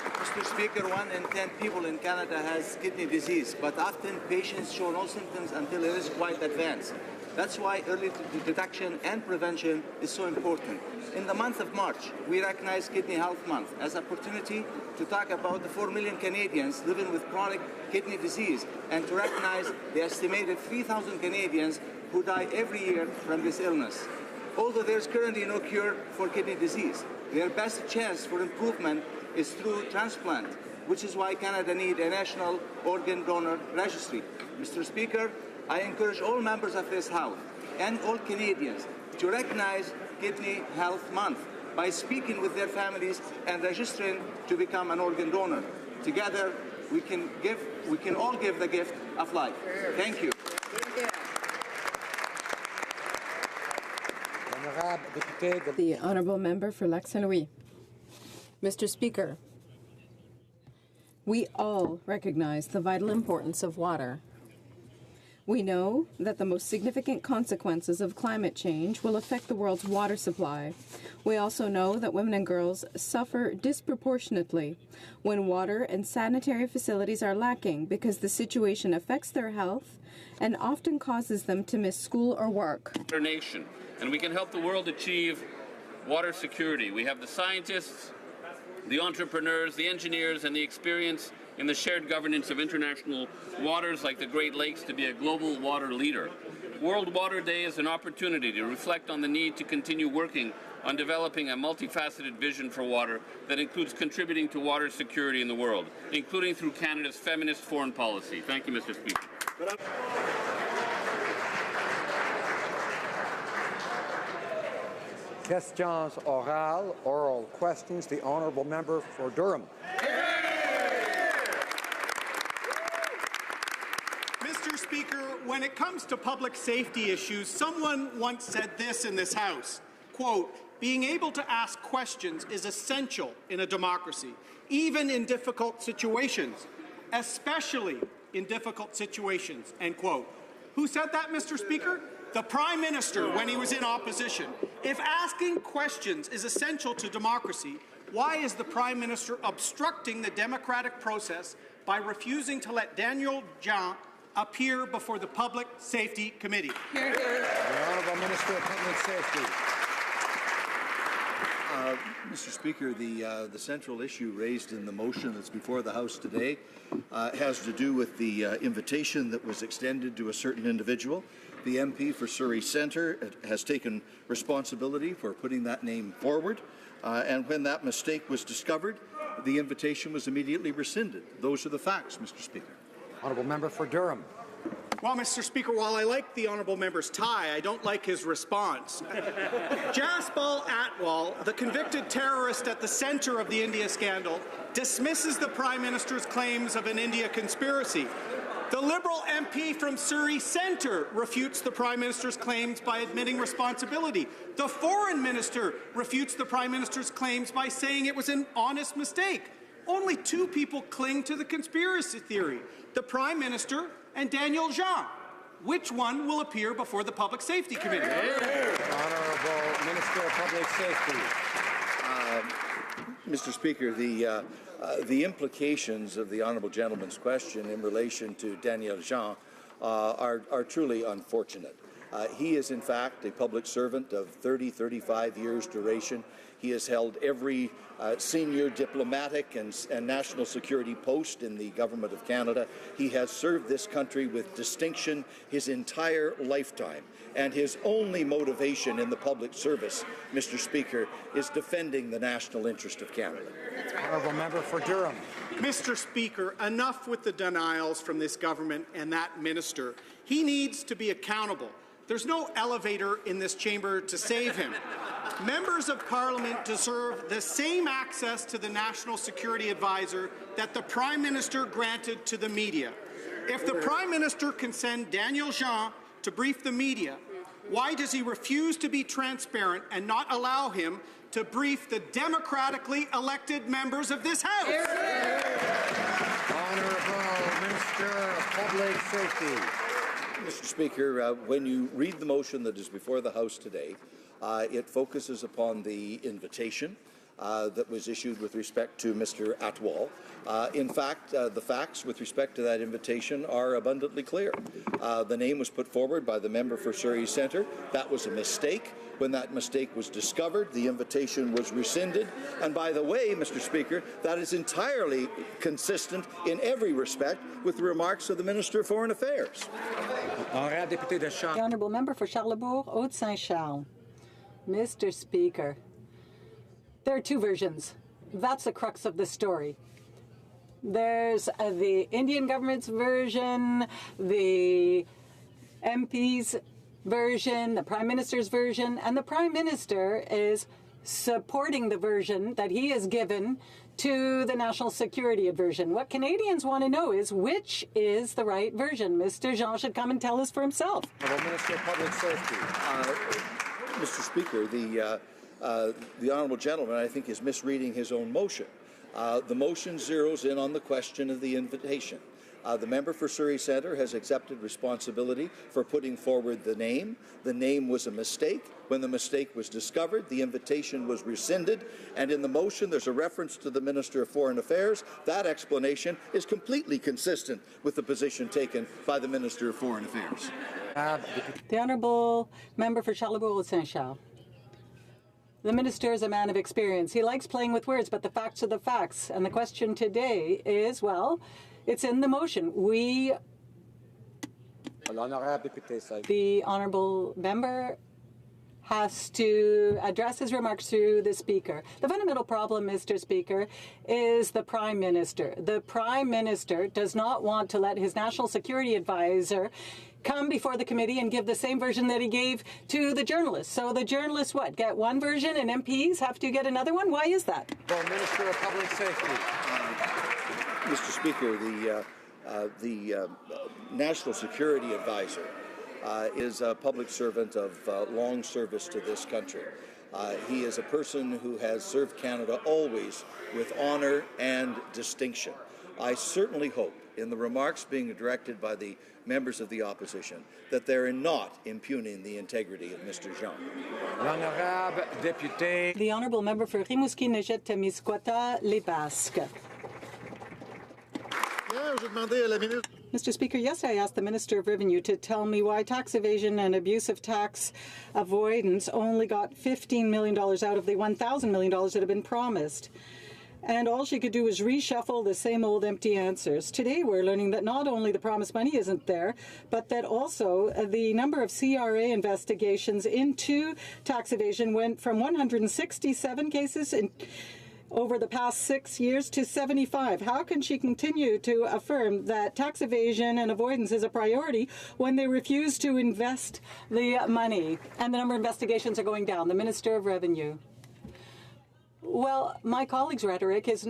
Speaker 12: Mr. Speaker, 1 in 10 people in Canada has kidney disease, but often patients show no symptoms until it is quite advanced. That's why early detection and prevention is so important. In the month of March, we recognize Kidney Health Month as an opportunity to talk about the 4 million Canadians living with chronic kidney disease and to recognize the estimated 3,000 Canadians who die every year from this illness. Although there's currently no cure for kidney disease, their best chance for improvement is through transplant, which is why Canada needs a national organ donor registry. Mr. Speaker, I encourage all members of this House and all Canadians to recognize Kidney Health Month by speaking with their families and registering to become an organ donor. Together, we can all give the gift of life. Thank you.
Speaker 2: The Honourable Member for Lac Saint Louis. Mr. Speaker, we all recognize the vital importance of water. We know that the most significant consequences of climate change will affect the world's water supply. We also know that women and girls suffer disproportionately when water and sanitary facilities are lacking because the situation affects their health and often causes them to miss school or work.
Speaker 4: Our nation, and we can help the world achieve water security. We have the scientists, the entrepreneurs, the engineers, and the experience in the shared governance of international waters like the Great Lakes to be a global water leader. World Water Day is an opportunity to reflect on the need to continue working on developing a multifaceted vision for water that includes contributing to water security in the world, including through Canada's feminist foreign policy. Thank you, Mr. Speaker.
Speaker 23: Questions orales, oral questions. The Honourable Member for Durham.
Speaker 10: Mr. Speaker, when it comes to public safety issues, someone once said this in this House, quote, "Being able to ask questions is essential in a democracy, even in difficult situations, especially in difficult situations," end quote. Who said that, Mr. Speaker? The Prime Minister when he was in opposition. If asking questions is essential to democracy, why is the Prime Minister obstructing the democratic process by refusing to let Daniel Jean appear before the Public Safety Committee?
Speaker 23: The Honourable Minister of Public Safety.
Speaker 13: Mr. Speaker, the central issue raised in the motion that's before the House today has to do with the invitation that was extended to a certain individual. The MP for Surrey Centre has taken responsibility for putting that name forward, and when that mistake was discovered, the invitation was immediately rescinded. Those are the facts, Mr. Speaker.
Speaker 23: Honourable Member for Durham.
Speaker 10: Well, Mr. Speaker, while I like the Honourable Member's tie, I don't like his response. Jaspal Atwal, the convicted terrorist at the centre of the India scandal, dismisses the Prime Minister's claims of an India conspiracy. The Liberal MP from Surrey Centre refutes the Prime Minister's claims by admitting responsibility. The Foreign Minister refutes the Prime Minister's claims by saying it was an honest mistake. Only two people cling to the conspiracy theory, the Prime Minister and Daniel Jean. Which one will appear before the Public Safety Committee?
Speaker 23: Honourable Minister of Public Safety.
Speaker 13: Mr. Speaker, the implications of the honourable gentleman's question in relation to Daniel Jean are truly unfortunate. He is, in fact, a public servant of 35 years duration. He has held every senior diplomatic and national security post in the Government of Canada. He has served this country with distinction his entire lifetime. And his only motivation in the public service, Mr. Speaker, is defending the national interest of Canada.
Speaker 23: Honourable Member for Durham.
Speaker 10: Mr. Speaker, enough with the denials from this government and that minister. He needs to be accountable. There's no elevator in this chamber to save him. Members of Parliament deserve the same access to the National Security Advisor that the Prime Minister granted to the media. If the Prime Minister can send Daniel Jean to brief the media, why does he refuse to be transparent and not allow him to brief the democratically elected members of this House?
Speaker 23: Honourable Minister of Public Safety.
Speaker 13: Mr. Speaker, when you read the motion that is before the House today, it focuses upon the invitation. that was issued with respect to Mr. Atwal. In fact, the facts with respect to that invitation are abundantly clear. The name was put forward by the member for Surrey Centre. That was a mistake. When that mistake was discovered, the invitation was rescinded. And by the way, Mr. Speaker, that is entirely consistent in every respect with the remarks of the Minister of Foreign Affairs.
Speaker 14: The Honourable Member for Charlebourg, Haute-Saint-Charles. Mr. Speaker, there are two versions. That's the crux of the story. There's the Indian government's version, the MP's version, the Prime Minister's version, and the Prime Minister is supporting the version that he has given to the national security version. What Canadians want to know is which is the right version. Mr. Jean should come and tell us for himself.
Speaker 13: Minister of Public Safety. Mr. Speaker, the honourable gentleman, I think, is misreading his own motion. The motion zeroes in on the question of the invitation. The member for Surrey Centre has accepted responsibility for putting forward the name. The name was a mistake. When the mistake was discovered, the invitation was rescinded. And in the motion, there's a reference to the Minister of Foreign Affairs. That explanation is completely consistent with the position taken by the Minister of Foreign Affairs.
Speaker 14: The Honourable Member for Charlebourg-Saint-Charles. The Minister is a man of experience. He likes playing with words, but the facts are the facts. And the question today is, well, it's in the motion. The Honourable Member has to address his remarks through the Speaker. The fundamental problem, Mr. Speaker, is the Prime Minister. The Prime Minister does not want to let his National Security Advisor come before the committee and give the same version that he gave to the journalists. So the journalists, what, get one version and MPs have to get another one? Why is that?
Speaker 23: The Minister of Public Safety.
Speaker 13: Mr. Speaker, the National Security Advisor is a public servant of long service to this country. He is a person who has served Canada always with honour and distinction. I certainly hope, in the remarks being directed by the members of the opposition, that they're not impugning the integrity of Mr. Jean.
Speaker 14: L'honorable député. The Honourable Member for Rimouski-Nejet-Témiscouata, Les Basques. Mr. Speaker, yesterday I asked the Minister of Revenue to tell me why tax evasion and abusive tax avoidance only got $15 million out of the $1,000 million that had been promised. And all she could do was reshuffle the same old empty answers. Today we're learning that not only the promised money isn't there, but that also the number of CRA investigations into tax evasion went from 167 cases over the past 6 years to 75. How can she continue to affirm that tax evasion and avoidance is a priority when they refuse to invest the money and the number of investigations are going down? The Minister of Revenue. Well, my colleague's rhetoric is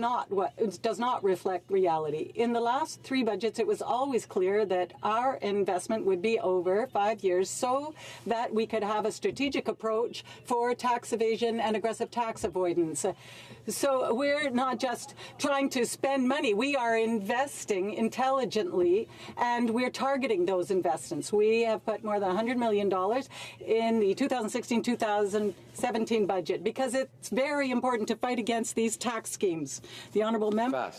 Speaker 14: does not reflect reality. In the last 3 budgets, it was always clear that our investment would be over 5 years so that we could have a strategic approach for tax evasion and aggressive tax avoidance. So we're not just trying to spend money. We are investing intelligently, and we're targeting those investments. We have put more than $100 million in the 2016-2017 budget because it's very important to fight against these tax schemes. The Honourable Member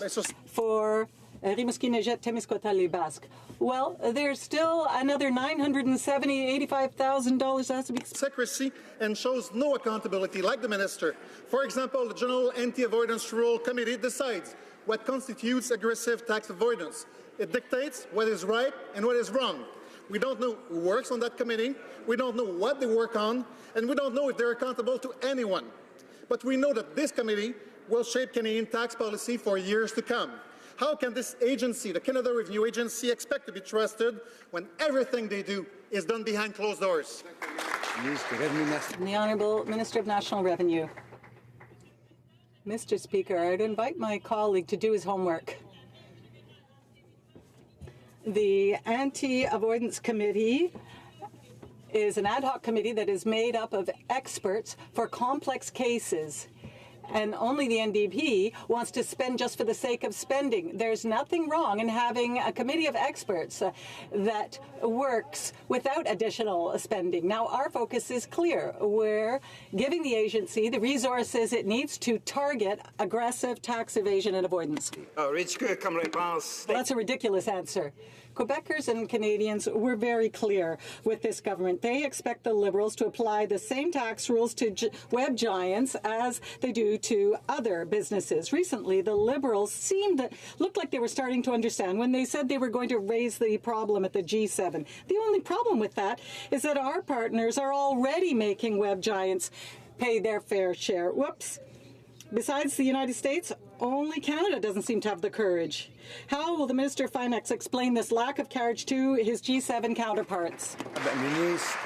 Speaker 14: for Rimouski-Nejet-Témiscouata, Les Basques. Well, there's still another $985,000 that has to be...
Speaker 15: Secrecy and shows no accountability, like the Minister. For example, the General Anti-Avoidance Rule Committee decides what constitutes aggressive tax avoidance. It dictates what is right and what is wrong. We don't know who works on that committee, we don't know what they work on, and we don't know if they're accountable to anyone. But we know that this committee will shape Canadian tax policy for years to come. How can this agency, the Canada Revenue Agency, expect to be trusted when everything they do is done behind closed doors?
Speaker 14: The Honourable Minister of National Revenue. Mr. Speaker, I'd invite my colleague to do his homework. The Anti-Avoidance Committee is an ad hoc committee that is made up of experts for complex cases. and only the NDP wants to spend just for the sake of spending. There's nothing wrong in having a committee of experts that works without additional spending. Now, our focus is clear. We're giving the agency the resources it needs to target aggressive tax evasion and avoidance. Well, that's a ridiculous answer. Quebecers and Canadians were very clear with this government. They expect the Liberals to apply the same tax rules to web giants as they do to other businesses. Recently, the Liberals looked like they were starting to understand when they said they were going to raise the problem at the G7. The only problem with that is that our partners are already making web giants pay their fair share. Whoops. Besides the United States, only Canada doesn't seem to have the courage. How will the Minister of Finance explain this lack of courage to his G7 counterparts?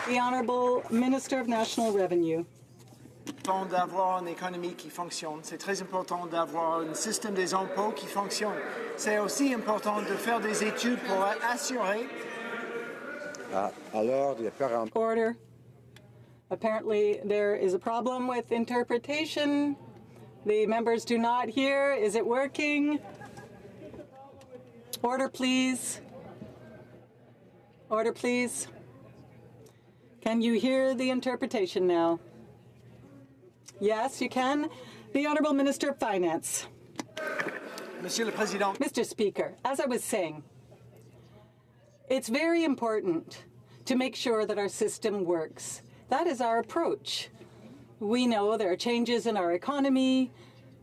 Speaker 14: The Honourable Minister of National Revenue.
Speaker 7: important d'avoir une économie qui fonctionne. C'est très important d'avoir un système des impôts qui fonctionne. C'est aussi important de faire des études pour assurer.
Speaker 14: Order. Apparently there is a problem with interpretation. The members do not hear. Is it working? Order, please. Order, please. Can you hear the interpretation now? Yes, you can. The Honourable Minister of Finance.
Speaker 7: Monsieur le Président.
Speaker 14: Mr. Speaker, as I was saying, it's very important to make sure that our system works. That is our approach. We know there are changes in our economy,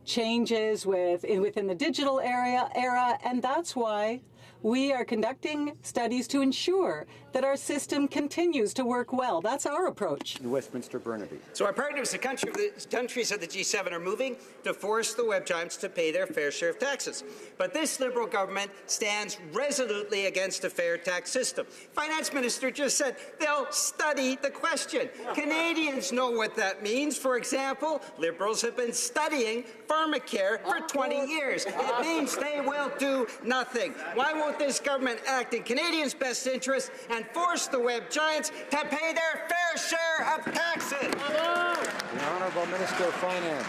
Speaker 14: changes within the digital era, and that's why we are conducting studies to ensure that our system continues to work well. That's our approach.
Speaker 23: Westminster Burnaby.
Speaker 16: So our partners, the countries of the G7, are moving to force the web giants to pay their fair share of taxes. But this Liberal government stands resolutely against a fair tax system. Finance Minister just said they'll study the question. Canadians know what that means. For example, Liberals have been studying pharmacare for 20 years. It means they will do nothing. Why won't this government act in Canadians' best interest and force the web giants to pay their fair share of taxes?
Speaker 23: The Honourable Minister of Finance.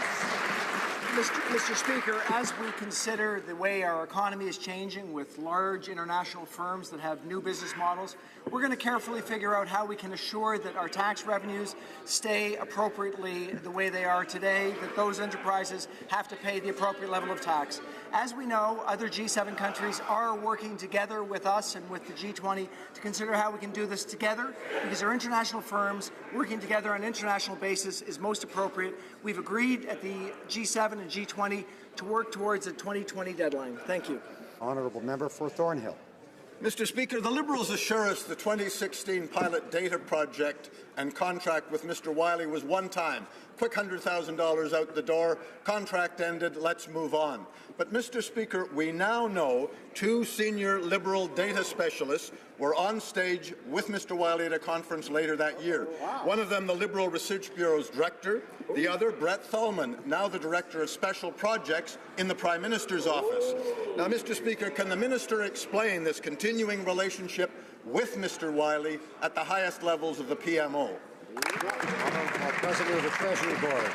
Speaker 7: Mr. Speaker, as we consider the way our economy is changing with large international firms that have new business models, we're going to carefully figure out how we can assure that our tax revenues stay appropriately the way they are today, that those enterprises have to pay the appropriate level of tax. As we know, other G7 countries are working together with us and with the G20 to consider how we can do this together, because our international firms working together on an international basis is most appropriate. We've agreed at the G7 and G20 to work towards a 2020 deadline. Thank you.
Speaker 23: Honourable Member for Thornhill.
Speaker 15: Mr. Speaker, the Liberals assure us the 2016 pilot data project and contract with Mr. Wiley was one time. Quick $100,000 out the door, contract ended, let's move on. But, Mr. Speaker, we now know two senior Liberal data specialists were on stage with Mr. Wiley at a conference later that year. One of them, the Liberal Research Bureau's director, the other, Brett Thullman, now the Director of Special Projects in the Prime Minister's office. Now, Mr. Speaker, can the Minister explain this continuing relationship with Mr. Wiley at the highest levels of the PMO?
Speaker 23: President of the Treasury Board.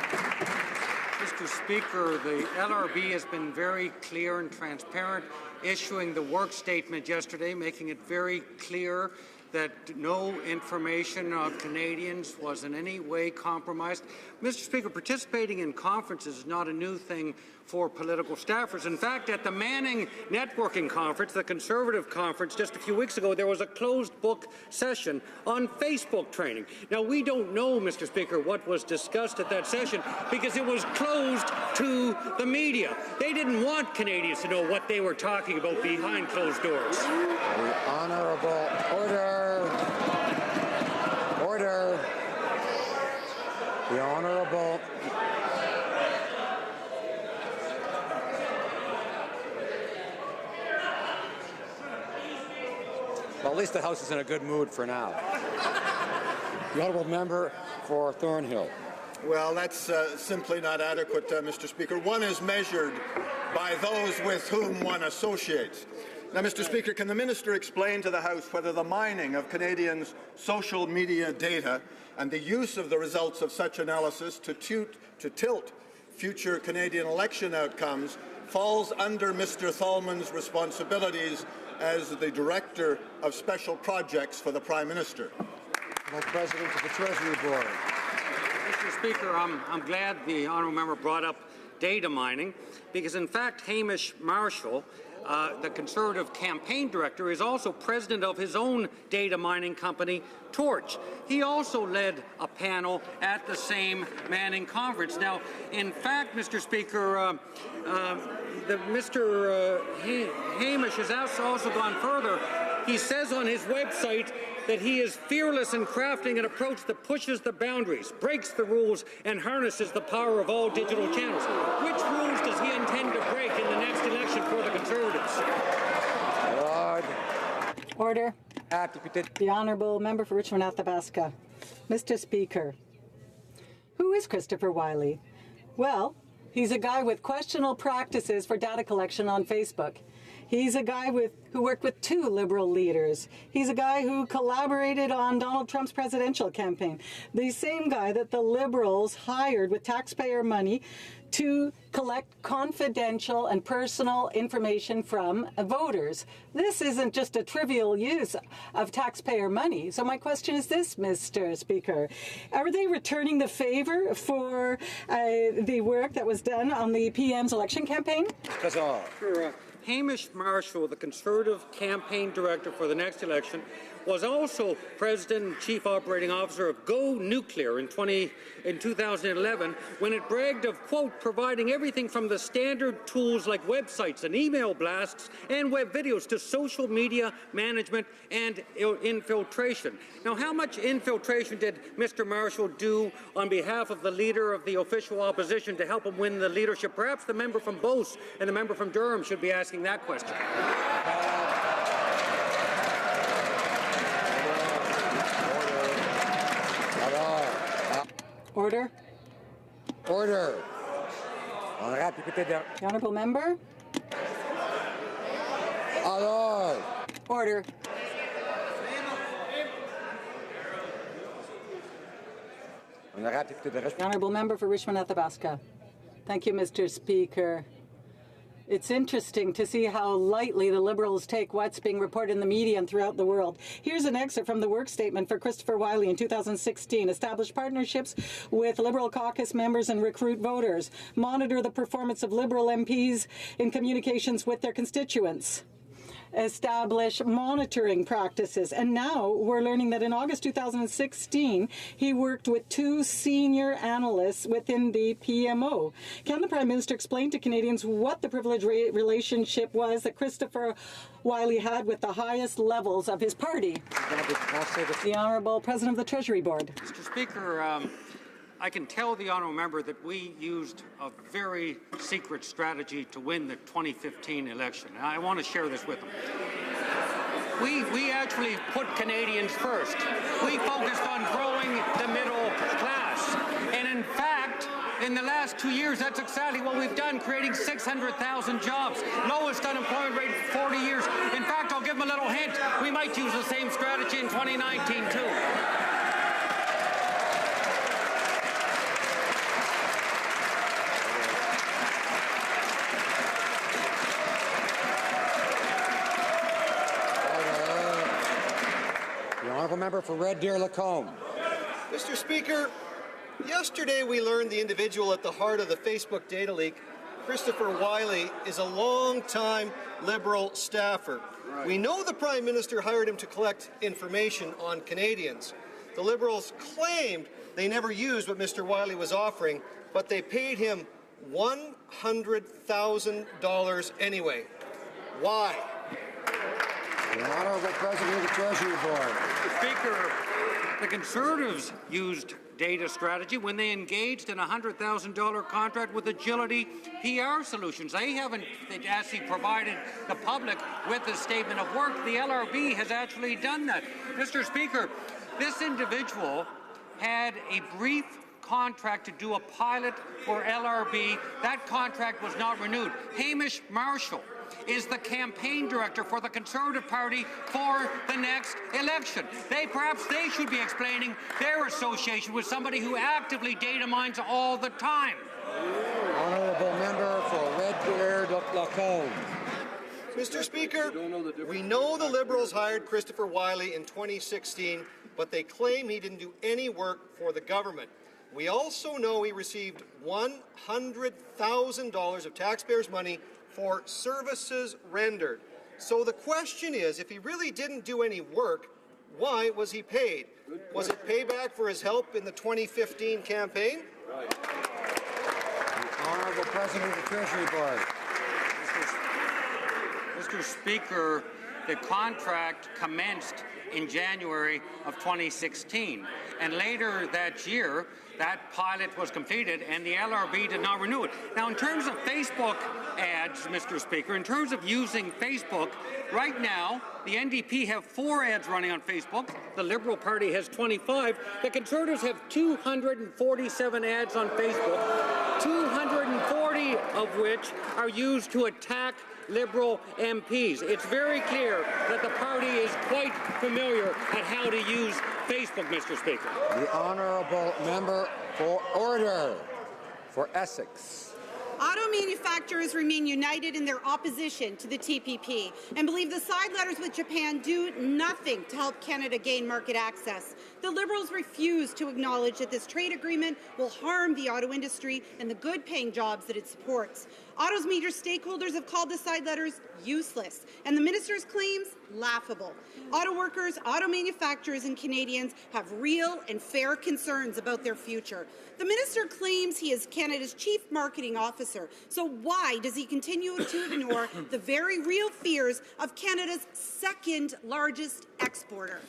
Speaker 18: Mr. Speaker, the LRB has been very clear and transparent, issuing the work statement yesterday, making it very clear that no information of Canadians was in any way compromised. Mr. Speaker, participating in conferences is not a new thing for political staffers. In fact, at the Manning Networking Conference, the Conservative Conference, just a few weeks ago, there was a closed-book session on Facebook training. Now, we don't know, Mr. Speaker, what was discussed at that session because it was closed to the media. They didn't want Canadians to know what they were talking about behind closed doors.
Speaker 23: The Honourable Order. The Honourable Well, at least the House is in a good mood for now. The Honourable Member for Thornhill.
Speaker 15: Well, that's simply not adequate, Mr. Speaker. One is measured by those with whom one associates. Now, Mr. Speaker, can the Minister explain to the House whether the mining of Canadians' social media data and the use of the results of such analysis to tilt future Canadian election outcomes falls under Mr. Thalman's responsibilities as the Director of Special Projects for the Prime Minister.
Speaker 23: President of the Treasury Board.
Speaker 18: Mr. Speaker, I'm glad the honourable member brought up data mining, because in fact Hamish Marshall, the Conservative campaign director, is also president of his own data mining company, Torch. He also led a panel at the same Manning conference. Now, in fact, Mr. Speaker, Mr. Hamish has also gone further. He says on his website that he is fearless in crafting an approach that pushes the boundaries, breaks the rules, and harnesses the power of all digital channels. Which rules does he intend to break in the next election for the Conservatives?
Speaker 14: Order. The Honourable Member for Richmond Athabasca. Wmr. Speaker, who is Christopher Wylie? Well, he's a guy with questionable practices for data collection on Facebook. He's a guy who worked with 2 Liberal leaders. He's a guy who collaborated on Donald Trump's presidential campaign. The same guy that the Liberals hired with taxpayer money to collect confidential and personal information from voters. This isn't just a trivial use of taxpayer money. So my question is this, Mr. Speaker. Are they returning the favor for the work that was done on the PM's election campaign?
Speaker 18: Sure. Hamish Marshall, the Conservative campaign director for the next election, was also President and Chief Operating Officer of Go Nuclear in 2011, when it bragged of, quote, providing everything from the standard tools like websites and email blasts and web videos to social media management and infiltration. Now, how much infiltration did Mr. Marshall do on behalf of the leader of the official opposition to help him win the leadership? Perhaps the member from Beauce and the member from Durham should be asking that question.
Speaker 14: Order.
Speaker 23: Order.
Speaker 14: The Honourable Member. Order. The Honourable Member for Richmond Athabasca. Thank you, Mr. Speaker. It's interesting to see how lightly the Liberals take what's being reported in the media and throughout the world. Here's an excerpt from the work statement for Christopher Wylie in 2016. Establish partnerships with Liberal caucus members and recruit voters. Monitor the performance of Liberal MPs in communications with their constituents. Establish monitoring practices. And now we're learning that in August 2016, he worked with 2 senior analysts within the PMO. Can the Prime Minister explain to Canadians what the privileged relationship was that Christopher Wylie had with the highest levels of his party? The Honourable President of the Treasury Board.
Speaker 18: Mr. Speaker, I can tell the honourable member that we used a very secret strategy to win the 2015 election. And I want to share this with them. We actually put Canadians first. We focused on growing the middle class. And in fact, in the last 2 years, that's exactly what we've done, creating 600,000 jobs. Lowest unemployment rate in 40 years. In fact, I'll give them a little hint. We might use the same strategy in 2019, too.
Speaker 23: Member for Red Deer Lacombe.
Speaker 5: Mr. Speaker, yesterday we learned the individual at the heart of the Facebook data leak, Christopher Wylie, is a long-time Liberal staffer. Right. We know the Prime Minister hired him to collect information on Canadians. The Liberals claimed they never used what Mr. Wylie was offering, but they paid him $100,000 anyway. Why?
Speaker 23: The Honourable President of the Treasury Board.
Speaker 18: Mr. Speaker, the Conservatives used data strategy when they engaged in a $100,000 contract with Agility PR Solutions. They haven't actually provided the public with a statement of work. The LRB has actually done that. Mr. Speaker, this individual had a brief contract to do a pilot for LRB. That contract was not renewed. Hamish Marshall is the campaign director for the Conservative Party for the next election. Perhaps they should be explaining their association with somebody who actively data mines all the time.
Speaker 23: Honourable member for Red Deer Lacombe.
Speaker 5: Mr. Speaker, we know the Liberals hired Christopher Wiley in 2016, but they claim he didn't do any work for the government. We also know he received $100,000 of taxpayers' money for services rendered. So the question is, if he really didn't do any work, why was he paid? Was it payback for his help in the 2015 campaign?
Speaker 23: The Honourable President of the Treasury Board.
Speaker 18: Mr. Speaker, the contract commenced in January of 2016, and later that year, that pilot was completed and the LRB did not renew it. Now, in terms of Facebook ads, Mr. Speaker, in terms of using Facebook, right now, the NDP have 4 ads running on Facebook, the Liberal Party has 25, the Conservatives have 247 ads on Facebook, 240 of which are used to attack Liberal MPs. It's very clear that the party is quite familiar at how to use Facebook, Mr. Speaker.
Speaker 23: The Honourable member for Order for Essex.
Speaker 9: Auto manufacturers remain united in their opposition to the TPP and believe the side letters with Japan do nothing to help Canada gain market access. The Liberals refuse to acknowledge that this trade agreement will harm the auto industry and the good-paying jobs that it supports. Auto's major stakeholders have called the side letters useless, and the minister's claims laughable. Auto workers, auto manufacturers, and Canadians have real and fair concerns about their future. The minister claims he is Canada's chief marketing officer, so why does he continue to ignore the very real fears of Canada's second largest exporter?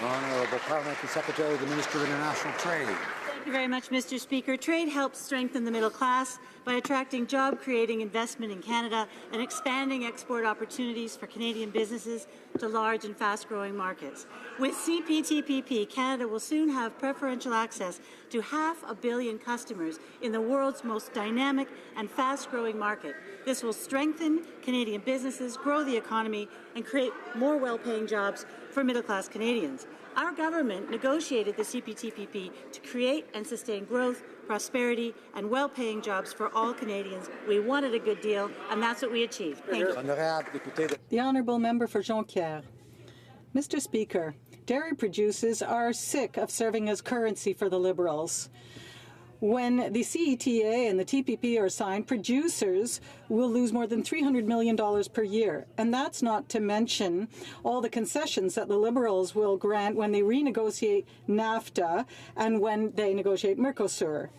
Speaker 23: The Honourable Parliamentary Secretary, the Minister of International Trade.
Speaker 17: Thank you very much, Mr. Speaker. Trade helps strengthen the middle class by attracting job-creating investment in Canada and expanding export opportunities for Canadian businesses to large and fast-growing markets. With CPTPP, Canada will soon have preferential access to 500 million customers in the world's most dynamic and fast-growing market. This will strengthen Canadian businesses, grow the economy, and create more well-paying jobs for middle-class Canadians. Our government negotiated the CPTPP to create and sustain growth, prosperity, and well-paying jobs for all Canadians. We wanted a good deal, and that's what we achieved. Thank you.
Speaker 14: The Honourable Member for Jonquière. Mr. Speaker, dairy producers are sick of serving as currency for the Liberals. When the CETA and the TPP are signed, producers will lose more than $300 million per year. And that's not to mention all the concessions that the Liberals will grant when they renegotiate NAFTA and when they negotiate Mercosur.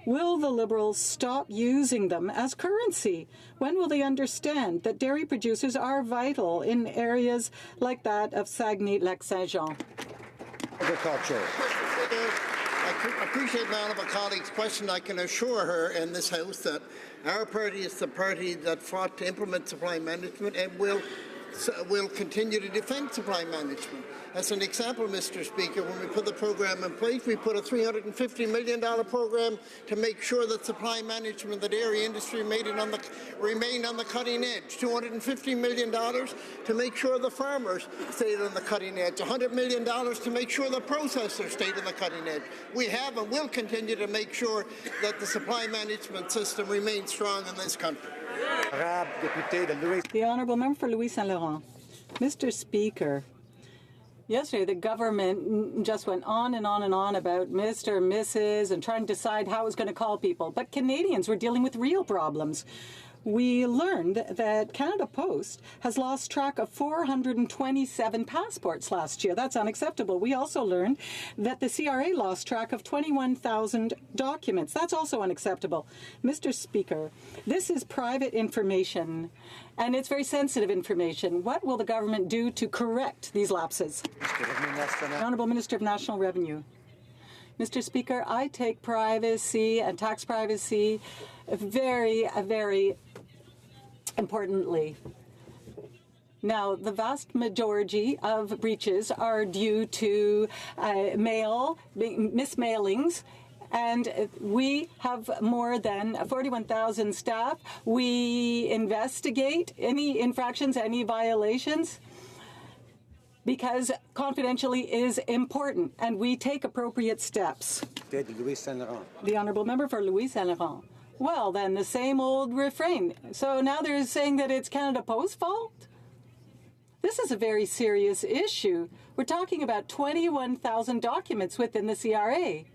Speaker 14: Will the Liberals stop using them as currency? When will they understand that dairy producers are vital in areas like that of Saguenay-Lac-Saint-Jean?
Speaker 23: Agriculture.
Speaker 19: I appreciate my honourable colleague's question. I can assure her in this House that our party is the party that fought to implement supply management and will continue to defend supply management. As an example, Mr. Speaker, when we put the program in place, we put a $350 million program to make sure that supply management of the dairy industry remained on the cutting edge. $250 million to make sure the farmers stayed on the cutting edge. $100 million to make sure the processors stayed on the cutting edge. We have and will continue to make sure that the supply management system remains strong in this country.
Speaker 14: The Honourable Member for Louis Saint Laurent. Mr. Speaker, yesterday the government just went on and on and on about Mr. and Mrs. and trying to decide how it was going to call people. But Canadians were dealing with real problems. We learned that Canada Post has lost track of 427 passports last year. That's unacceptable. We also learned that the CRA lost track of 21,000 documents. That's also unacceptable. Mr. Speaker, this is private information, and it's very sensitive information. What will the government do to correct these lapses? The Honourable Minister of National Revenue. Mr. Speaker, I take privacy and tax privacy very, very importantly. Now, the vast majority of breaches are due to mismailings, and we have more than 41,000 staff. We investigate any infractions, any violations, because confidentiality is important, and we take appropriate steps.
Speaker 23: Louis Saint-Laurent.
Speaker 14: The honourable member for Louis Saint-Laurent. Well, then the same old refrain. So now they're saying that it's Canada Post's fault? This is a very serious issue. We're talking about 21,000 documents within the CRA.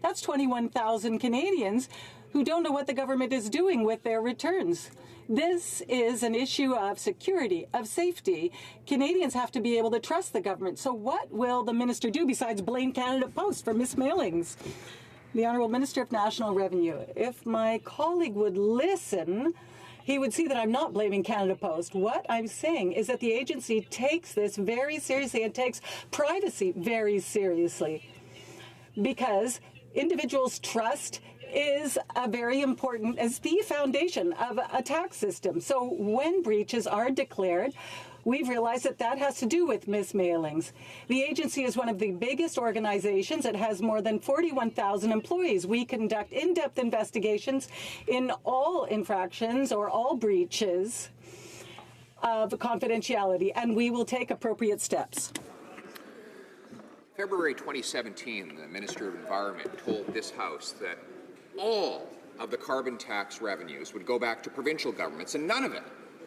Speaker 14: That's 21,000 Canadians who don't know what the government is doing with their returns. This is an issue of security, of safety. Canadians have to be able to trust the government. So what will the minister do besides blame Canada Post for mismailings? The Honourable Minister of National Revenue. If my colleague would listen, he would see that I'm not blaming Canada Post. What I'm saying is that the agency takes this very seriously and takes privacy very seriously, because individuals' trust is very important as the foundation of a tax system. So when breaches are declared, we've realized that that has to do with mismailings. The agency is one of the biggest organizations. It has more than 41,000 employees. We conduct in-depth investigations in all infractions or all breaches of confidentiality, and we will take appropriate steps.
Speaker 11: February 2017, the Minister of Environment told this House that all of the carbon tax revenues would go back to provincial governments, and none of it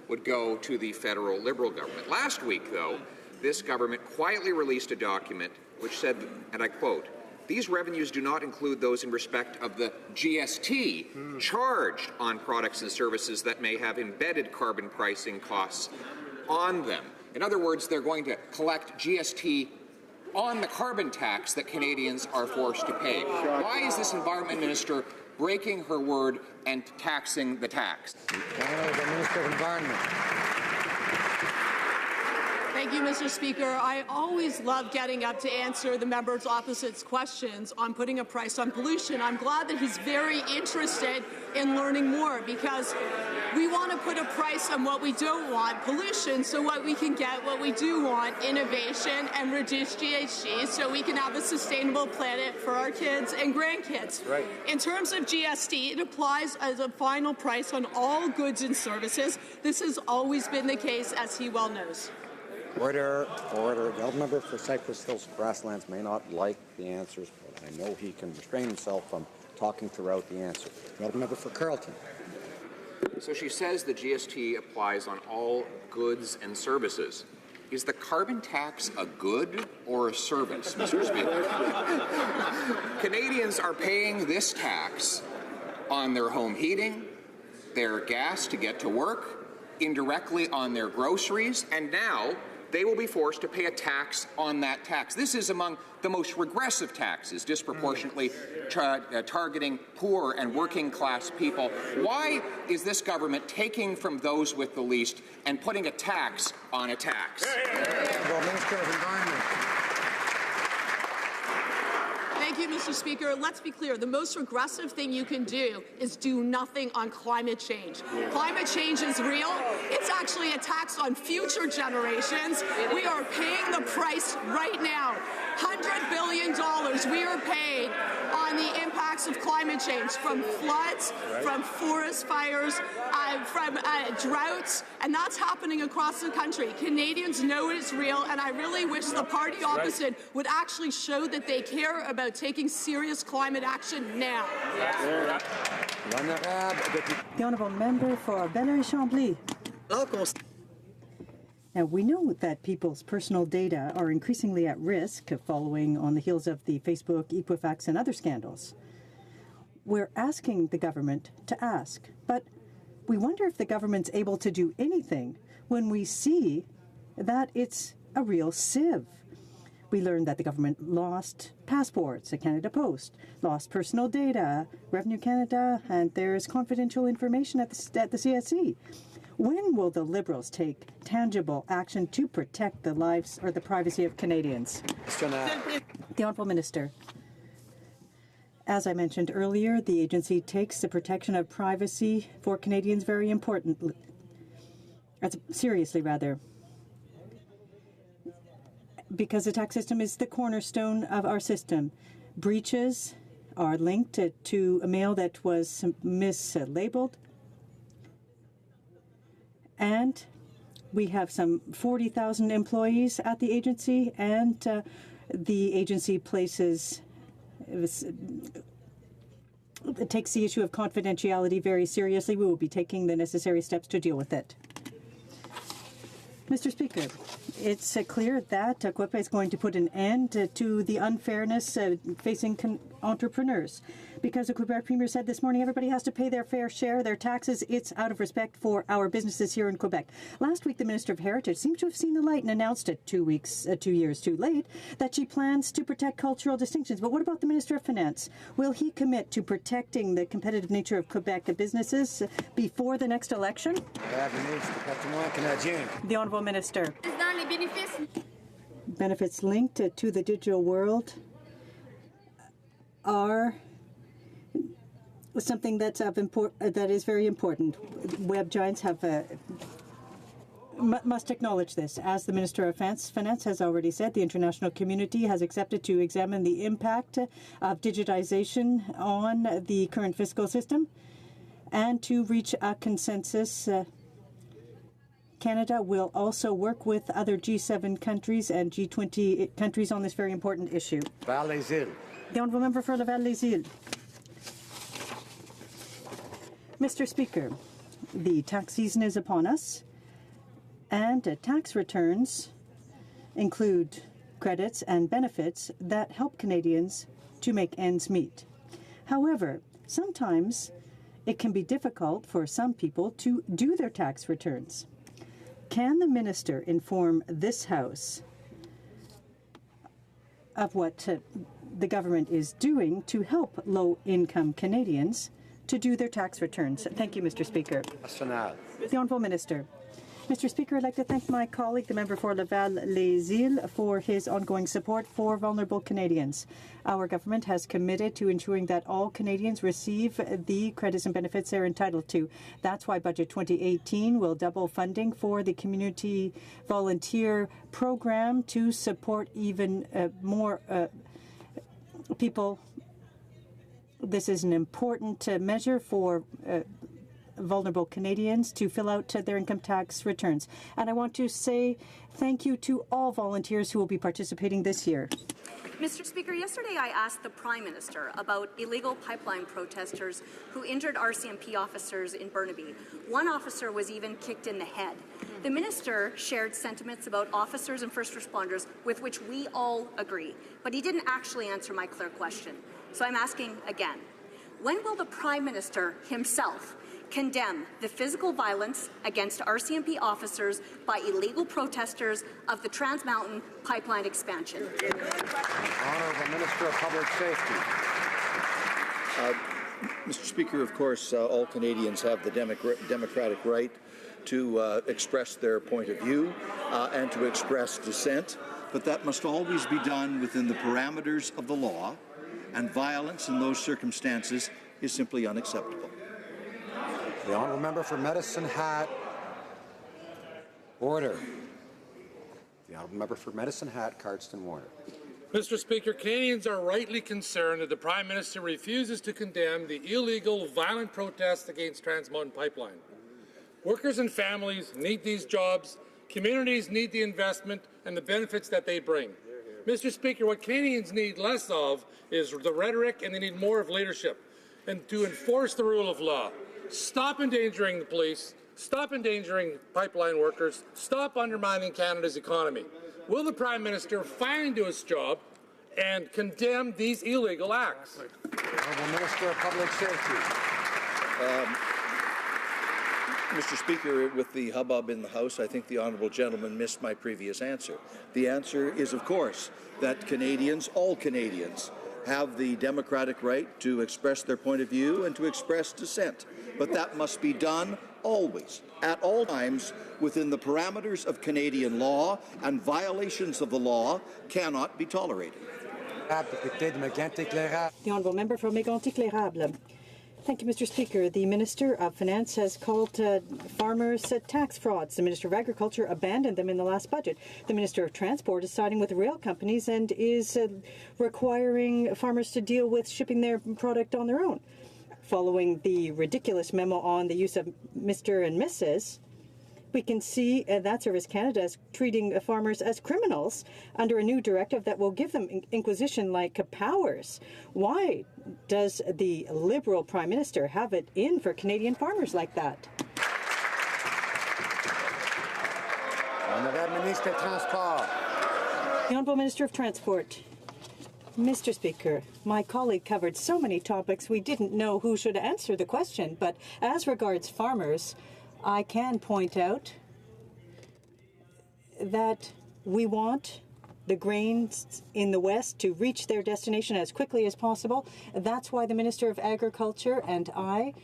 Speaker 11: would go to the federal Liberal government. Last week, though, this government quietly released a document which said, and I quote, "These revenues do not include those in respect of the GST charged on products and services that may have embedded carbon pricing costs on them." In other words, they're going to collect GST on the carbon tax that Canadians are forced to pay. Why is this Environment Minister breaking her word and taxing the tax?
Speaker 23: The Minister of Environment.
Speaker 20: Thank you, Mr. Speaker. I always love getting up to answer the members opposite's questions on putting a price on pollution. I'm glad that he's very interested in learning more, because we want to put a price on what we don't want, pollution, so what we can get what we do want, innovation and reduce GHG, so we can have a sustainable planet for our kids and grandkids. Right. In terms of GST, it applies as a final price on all goods and services. This has always been the case, as he well knows.
Speaker 23: Order. The member for Cypress Hills Grasslands may not like the answers, but I know he can restrain himself from talking throughout the answer. The member for Carleton.
Speaker 11: So she says the GST applies on all goods and services. Is the carbon tax a good or a service, Mr. Speaker? Canadians are paying this tax on their home heating, their gas to get to work, indirectly on their groceries, and now they will be forced to pay a tax on that tax. This is among the most regressive taxes, disproportionately targeting poor and working class people. Why is this government taking from those with the least and putting a tax on a tax?
Speaker 23: Well, Minister of Environment.
Speaker 20: Thank you, Mr. Speaker. Let's be clear. The most regressive thing you can do is do nothing on climate change. Climate change is real. It's actually a tax on future generations. We are paying the price right now. $100 billion we are paid on the impacts of climate change, from floods, from forest fires, from droughts, and that's happening across the country. Canadians know it's real, and I really wish the party opposite would actually show that they care about taking serious climate action now.
Speaker 2: The Honourable Member for Belleuil-Chambly. Now, we know that people's personal data are increasingly at risk following on the heels of the Facebook, Equifax, and other scandals. We're asking the government to ask, but we wonder if the government's able to do anything when we see that it's a real sieve. We learned that the government lost passports at Canada Post, lost personal data, Revenue Canada, and there's confidential information at the CSC. When will the Liberals take tangible action to protect the lives or the privacy of Canadians? The Honourable Minister. As I mentioned earlier, the agency takes the protection of privacy for Canadians very importantly. Seriously, rather. Because the tax system is the cornerstone of our system. Breaches are linked to a mail that was mislabeled. And
Speaker 14: We have some 40,000 employees at the agency, and the agency takes the issue of confidentiality very seriously. We will be taking the necessary steps to deal with it. Mr. Speaker, it's clear that CUPE is going to put an end to the unfairness facing entrepreneurs. Because the Quebec Premier said this morning everybody has to pay their fair share, their taxes, it's out of respect for our businesses here in Quebec. Last week, the Minister of Heritage seemed to have seen the light and announced it 2 years too late that she plans to protect cultural distinctions. But what about the Minister of Finance? Will he commit to protecting the competitive nature of Quebec businesses before the next election? The Honourable Minister. Benefits linked to the digital world are something that's that is very important. Web giants have must acknowledge this. As the Minister of Finance has already said, the international community has accepted to examine the impact of digitization on the current fiscal system and to reach a consensus. Canada will also work with other G7 countries and G20 countries on this very important issue.
Speaker 23: Val-les-Îles.
Speaker 14: The Honourable Member for Laval-les-Îles. Mr. Speaker, the tax season is upon us, and tax returns include credits and benefits that help Canadians to make ends meet. However, sometimes it can be difficult for some people to do their tax returns. Can the Minister inform this House of what the government is doing to help low-income Canadians to do their tax returns? Thank you, Mr. Speaker. The Honourable Minister. Mr. Speaker, I'd like to thank my colleague, the member for Laval-les-Îles, for his ongoing support for vulnerable Canadians. Our government has committed to ensuring that all Canadians receive the credits and benefits they're entitled to. That's why Budget 2018 will double funding for the Community Volunteer Program to support even more people. This is an important measure for vulnerable Canadians to fill out their income tax returns. And I want to say thank you to all volunteers who will be participating this year.
Speaker 8: Mr. Speaker, yesterday I asked the Prime Minister about illegal pipeline protesters who injured RCMP officers in Burnaby. One officer was even kicked in the head. The Minister shared sentiments about officers and first responders with which we all agree, but he didn't actually answer my clear question. So I'm asking again, when will the Prime Minister himself condemn the physical violence against RCMP officers by illegal protesters of the Trans Mountain pipeline expansion?
Speaker 23: Honourable Minister of Public Safety.
Speaker 13: Mr. Speaker, of course, all Canadians have the democratic right to express their point of view and to express dissent, but that must always be done within the parameters of the law, and violence in those circumstances is simply unacceptable.
Speaker 23: The Honourable Member for Medicine Hat. Order. The Honourable Member for Medicine Hat, Cardston Warner.
Speaker 21: Mr. Speaker, Canadians are rightly concerned that the Prime Minister refuses to condemn the illegal, violent protests against Trans Mountain Pipeline. Workers and families need these jobs, communities need the investment and the benefits that they bring. Mr. Speaker, what Canadians need less of is the rhetoric, and they need more of leadership, and to enforce the rule of law. Stop endangering the police, stop endangering pipeline workers, stop undermining Canada's economy. Will the Prime Minister finally do his job and condemn these illegal acts?
Speaker 23: Honourable Minister of Public Safety.
Speaker 13: Mr. Speaker, with the hubbub in the House, I think the honourable gentleman missed my previous answer. The answer is, of course, that Canadians, all Canadians, have the democratic right to express their point of view and to express dissent. But that must be done always, at all times, within the parameters of Canadian law, and violations of the law cannot be tolerated.
Speaker 14: The Honourable Member for Mégantic-L'Érable. Thank you, Mr. Speaker. The Minister of Finance has called farmers tax frauds. The Minister of Agriculture abandoned them in the last budget. The Minister of Transport is siding with rail companies and is requiring farmers to deal with shipping their product on their own. Following the ridiculous memo on the use of Mr. and Mrs., We can see that Service Canada is treating farmers as criminals under a new directive that will give them Inquisition-like powers. Why does the Liberal Prime Minister have it in for Canadian farmers like that? The Honourable Minister of Transport. Mr. Speaker, my colleague covered so many topics we didn't know who should answer the question, but as regards farmers, I can point out that we want the grains in the West to reach their destination as quickly as possible. That's why the Minister of Agriculture and I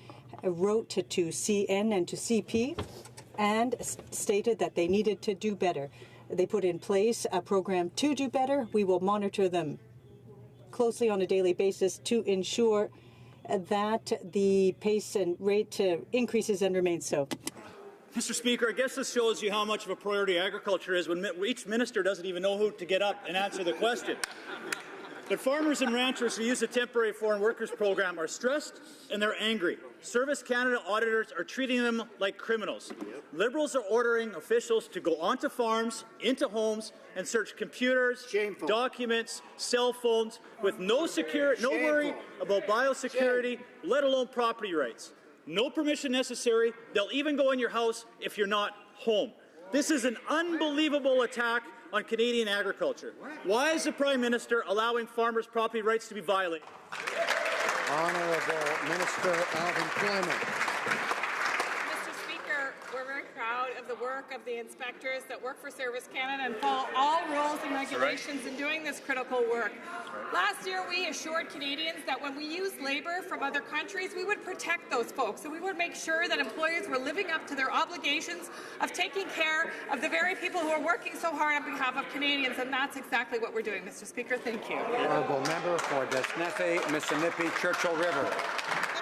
Speaker 14: wrote to CN and to CP and stated that they needed to do better. They put in place a program to do better. We will monitor them closely on a daily basis to ensure that the pace and rate increases and remains so.
Speaker 10: Mr. Speaker, I guess this shows you how much of a priority agriculture is when each minister doesn't even know who to get up and answer the question. But farmers and ranchers who use the temporary foreign workers program are stressed and they're angry. Service Canada auditors are treating them like criminals. Liberals are ordering officials to go onto farms, into homes, and search computers, documents, cell phones, with no worry about biosecurity, let alone property rights. No permission necessary. They'll even go in your house if you're not home. This is an unbelievable attack on Canadian agriculture. Why is the Prime Minister allowing farmers' property rights to be violated?
Speaker 23: Honourable Minister of Employment.
Speaker 6: Mr. Speaker, we're very proud of the work of the inspectors that work for Service Canada and follow all rules and regulations in doing this critical work. Last year, we assured Canadians that when we use labour from other countries, we would protect those folks, and we would make sure that employers were living up to their obligations of taking care of the very people who are working so hard on behalf of Canadians, and that's exactly what we're doing, Mr. Speaker. Thank you.
Speaker 23: Honourable Member for Desnefe, Mississippi, Churchill River.
Speaker 1: The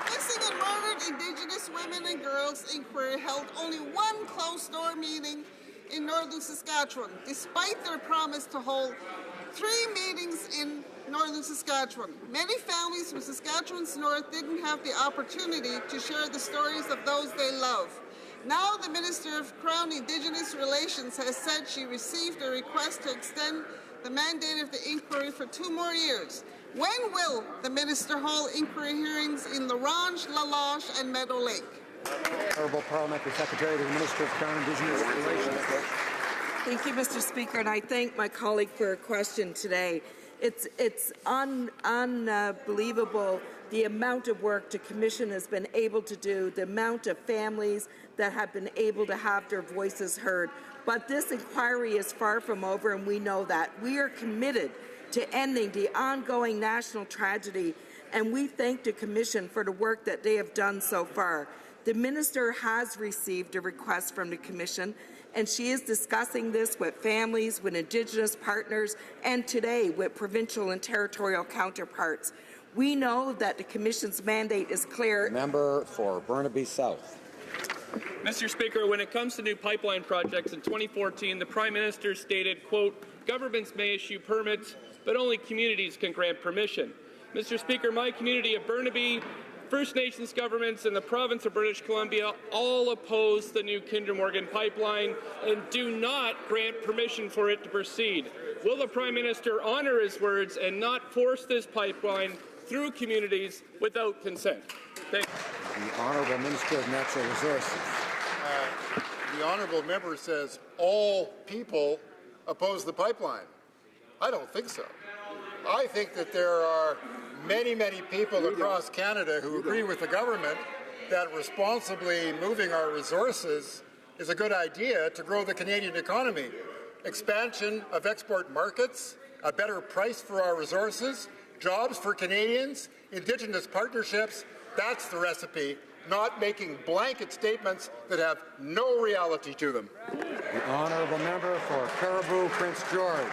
Speaker 1: missing and murdered Indigenous women and girls inquiry held only one closed-door meeting in northern Saskatchewan, despite their promise to hold 3 meetings in northern Saskatchewan. Many families from Saskatchewan's north didn't have the opportunity to share the stories of those they love. Now the Minister of Crown Indigenous Relations has said she received a request to extend the mandate of the inquiry for 2 more years. When will the Minister hold inquiry hearings in La Ronge, La Loche and Meadow Lake?
Speaker 23: Honourable Parliamentary Secretary to the Minister of Crown Indigenous Relations.
Speaker 3: Thank you, Mr. Speaker, and I thank my colleague for her question today. It's unbelievable the amount of work the Commission has been able to do, the amount of families that have been able to have their voices heard. But this inquiry is far from over, and we know that. We are committed to ending the ongoing national tragedy, and we thank the Commission for the work that they have done so far. The Minister has received a request from the Commission, and she is discussing this with families, with Indigenous partners, and today with provincial and territorial counterparts. We know that the Commission's mandate is clear.
Speaker 23: Member for Burnaby South.
Speaker 22: Mr. Speaker, when it comes to new pipeline projects in 2014, the Prime Minister stated, quote, "Governments may issue permits, but only communities can grant permission." Mr. Speaker, my community of Burnaby, First Nations governments and the province of British Columbia all oppose the new Kinder Morgan pipeline and do not grant permission for it to proceed. Will the Prime Minister honour his words and not force this pipeline through communities without consent? Thank you.
Speaker 23: The Honourable Minister of Natural Resources.
Speaker 24: The honourable member says all people oppose the pipeline. I don't think so. I think that there are many, many people across Canada who agree with the government that responsibly moving our resources is a good idea to grow the Canadian economy. Expansion of export markets, a better price for our resources, jobs for Canadians, Indigenous partnerships, that's the recipe, not making blanket statements that have no reality to them.
Speaker 23: The Honourable Member for Cariboo, Prince George.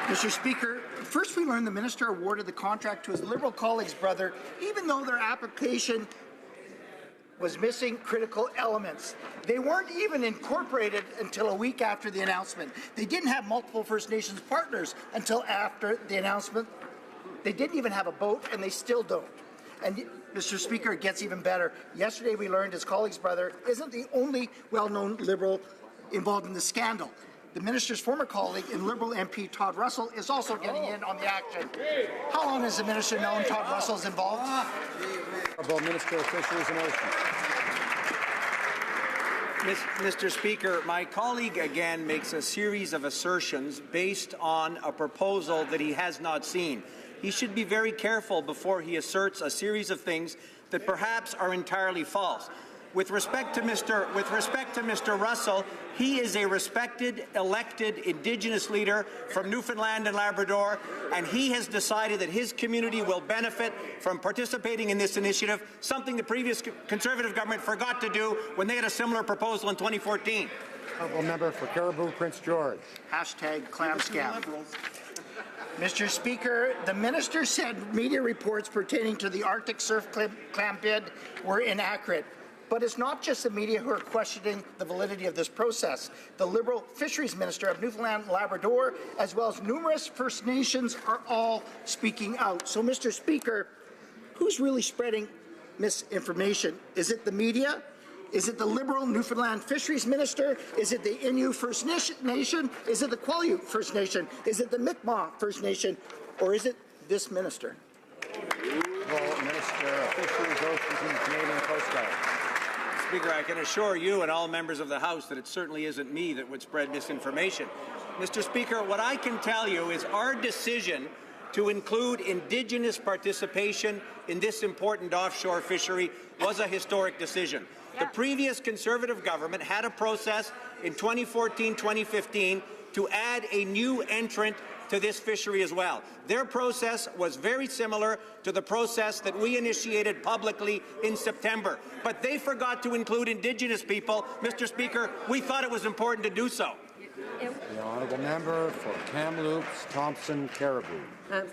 Speaker 7: Mr. Speaker, first we learned the Minister awarded the contract to his Liberal colleague's brother, even though their application was missing critical elements. They weren't even incorporated until a week after the announcement. They didn't have multiple First Nations partners until after the announcement. They didn't even have a boat, and they still don't. And Mr. Speaker, it gets even better. Yesterday we learned his colleague's brother isn't the only well-known Liberal involved in the scandal. The minister's former colleague and Liberal MP Todd Russell is also getting in on the action. How long has the minister known Todd Russell is involved?
Speaker 23: Honourable Minister of Fisheries and Oceans.
Speaker 4: Mr. Speaker, my colleague again makes a series of assertions based on a proposal that he has not seen. He should be very careful before he asserts a series of things that perhaps are entirely false. With respect to Mr. Russell, he is a respected, elected Indigenous leader from Newfoundland and Labrador, and he has decided that his community will benefit from participating in this initiative, something the previous Conservative government forgot to do when they had a similar proposal in 2014.
Speaker 23: Honourable member for Caribou, Prince George.
Speaker 7: Hashtag clam scam. Mr. Speaker, the minister said media reports pertaining to the Arctic surf clam bid were inaccurate. But it's not just the media who are questioning the validity of this process. The Liberal Fisheries Minister of Newfoundland and Labrador, as well as numerous First Nations, are all speaking out. So, Mr. Speaker, who's really spreading misinformation? Is it the media? Is it the Liberal Newfoundland Fisheries Minister? Is it the Innu First Nation? Is it the Quileute First Nation? Is it the Mi'kmaq First Nation? Or is it this minister?
Speaker 23: Minister of Fisheries, Oceans and Canadian Coast Guard.
Speaker 4: Speaker, I can assure you and all members of the House that it certainly isn't me that would spread misinformation. Mr. Speaker, what I can tell you is our decision to include Indigenous participation in this important offshore fishery was a historic decision. The previous Conservative government had a process in 2014-2015 to add a new entrant to this fishery as well. Their process was very similar to the process that we initiated publicly in September. But they forgot to include Indigenous people. Mr. Speaker, we thought it was important to do so.
Speaker 23: The honourable member for Kamloops, Thompson, Caribou.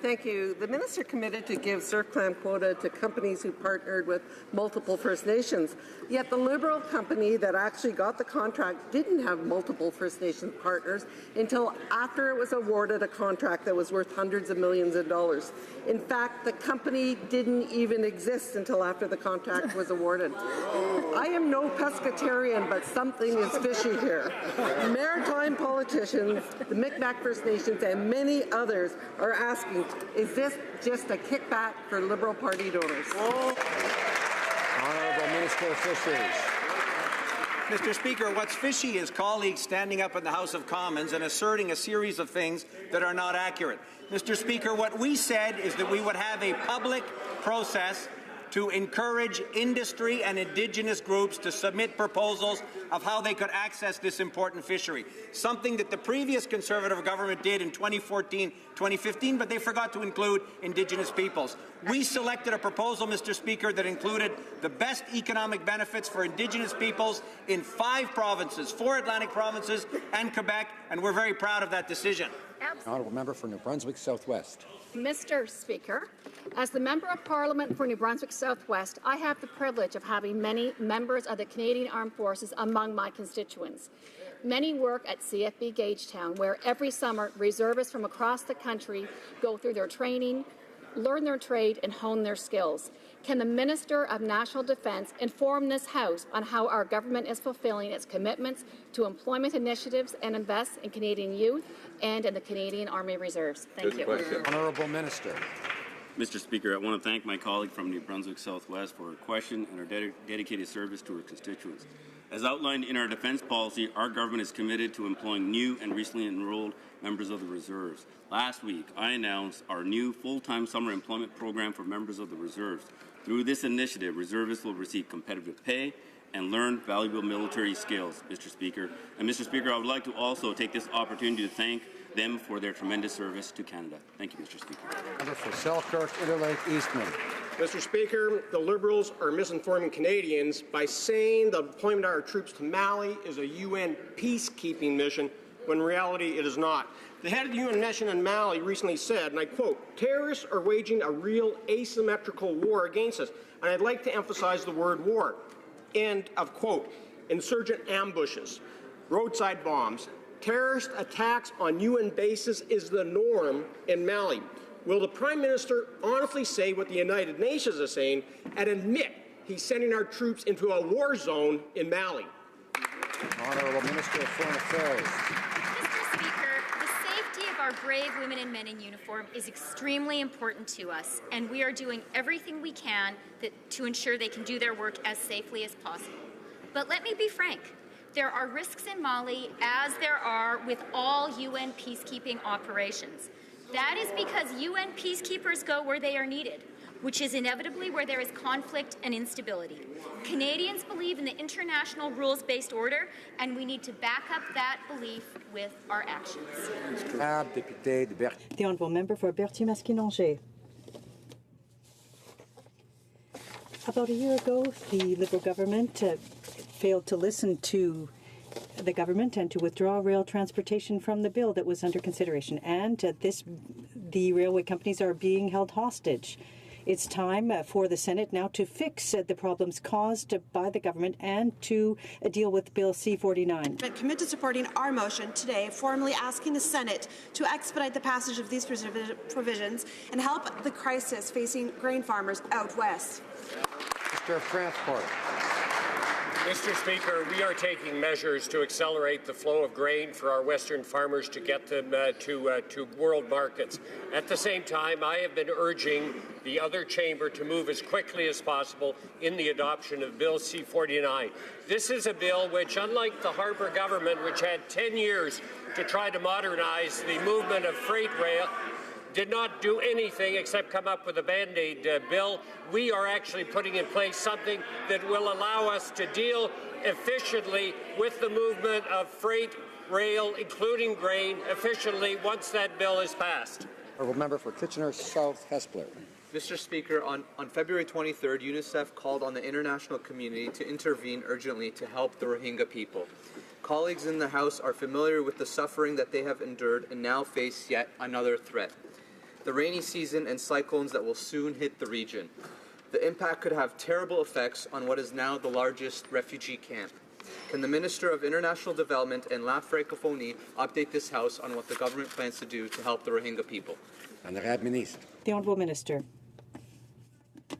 Speaker 12: Thank you. The minister committed to give surf clam quota to companies who partnered with multiple First Nations. Yet the Liberal company that actually got the contract didn't have multiple First Nation partners until after it was awarded a contract that was worth hundreds of millions of dollars. In fact, the company didn't even exist until after the contract was awarded. I am no pescatarian, but something is fishy here. Maritime politicians, the Mi'kmaq First Nations, and many others are asking, is this just a kickback for Liberal Party donors?
Speaker 23: Honourable Minister of Fisheries.
Speaker 4: Mr. Speaker, what's fishy is colleagues standing up in the House of Commons and asserting a series of things that are not accurate. Mr. Speaker, what we said is that we would have a public process to encourage industry and Indigenous groups to submit proposals of how they could access this important fishery, something that the previous Conservative government did in 2014-2015, but they forgot to include Indigenous peoples. We selected a proposal, Mr. Speaker, that included the best economic benefits for Indigenous peoples in 5 provinces, 4 Atlantic provinces and Quebec, and we're very proud of that decision.
Speaker 23: Honourable member for New Brunswick Southwest.
Speaker 15: Mr. Speaker, as the Member of Parliament for New Brunswick Southwest, I have the privilege of having many members of the Canadian Armed Forces among my constituents. Many work at CFB Gagetown, where every summer reservists from across the country go through their training, learn their trade and hone their skills. Can the Minister of National Defence inform this House on how our government is fulfilling its commitments to employment initiatives and invest in Canadian youth and in the Canadian Army Reserves? Thank you.
Speaker 23: Honourable Minister.
Speaker 16: Mr. Speaker, I want to thank my colleague from New Brunswick Southwest for her question and her dedicated service to her constituents. As outlined in our defence policy, our government is committed to employing new and recently enrolled members of the Reserves. Last week, I announced our new full-time summer employment program for members of the Reserves. Through this initiative, reservists will receive competitive pay and learn valuable military skills, Mr. Speaker. And Mr. Speaker, I would like to also take this opportunity to thank them for their tremendous service to Canada. Thank you, Mr. Speaker.
Speaker 23: Member for Selkirk, Interlake, Eastman.
Speaker 25: Mr. Speaker, the Liberals are misinforming Canadians by saying the deployment of our troops to Mali is a UN peacekeeping mission, when in reality it is not. The head of the UN mission in Mali recently said, and I quote, "Terrorists are waging a real asymmetrical war against us," and I'd like to emphasize the word war. End of quote. Insurgent ambushes, roadside bombs, terrorist attacks on UN bases is the norm in Mali. Will the Prime Minister honestly say what the United Nations is saying and admit he's sending our troops into a war zone in Mali?
Speaker 23: Honourable Minister of Foreign Affairs.
Speaker 5: Mr. Speaker, the safety of our brave women and men in uniform is extremely important to us, and we are doing everything we can to ensure they can do their work as safely as possible. But let me be frank. There are risks in Mali, as there are with all UN peacekeeping operations. That is because UN peacekeepers go where they are needed, which is inevitably where there is conflict and instability. Canadians believe in the international rules-based order, and we need to back up that belief with our actions.
Speaker 14: The Honourable Member for Berthier-Masquinongé. About a year ago, the Liberal government failed to listen to the government and to withdraw rail transportation from the bill that was under consideration. And the railway companies are being held hostage. It's time for the Senate now to fix the problems caused by the government and to deal with Bill C-49.
Speaker 9: I commit to supporting our motion today, formally asking the Senate to expedite the passage of these provisions and help the crisis facing grain farmers out west.
Speaker 23: Minister of Transport.
Speaker 25: Mr. Speaker, we are taking measures to accelerate the flow of grain for our Western farmers to get them to world markets. At the same time, I have been urging the other chamber to move as quickly as possible in the adoption of Bill C-49. This is a bill which, unlike the Harper government, which had 10 years to try to modernize the movement of freight rail, did not do anything except come up with a Band-Aid bill. We are actually putting in place something that will allow us to deal efficiently with the movement of freight rail, including grain, efficiently once that bill is passed.
Speaker 23: Honourable Member for Kitchener South Hespeler.
Speaker 17: Mr. Speaker, on February 23rd, UNICEF called on the international community to intervene urgently to help the Rohingya people. Colleagues in the House are familiar with the suffering that they have endured and now face yet another threat: the rainy season and cyclones that will soon hit the region. The impact could have terrible effects on what is now the largest refugee camp. Can the Minister of International Development and La Francophonie update this House on what the government plans to do to help the Rohingya people?
Speaker 14: The Honourable Minister.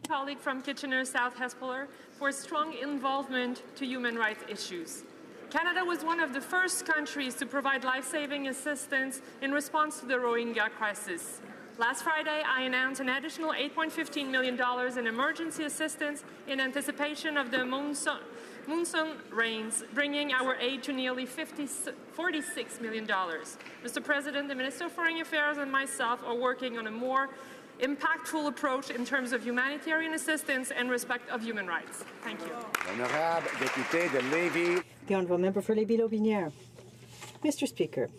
Speaker 18: Colleague from Kitchener South Hespeler for strong involvement to human rights issues. Canada was one of the first countries to provide life-saving assistance in response to the Rohingya crisis. Last Friday, I announced an additional $8.15 million in emergency assistance in anticipation of the monsoon rains, bringing our aid to nearly $46 million. Mr. President, the Minister of Foreign Affairs and myself are working on a more impactful approach in terms of humanitarian assistance and respect of human rights. Thank you.
Speaker 14: The Honourable Member for Lévis-Lotbinière. Mr. Speaker,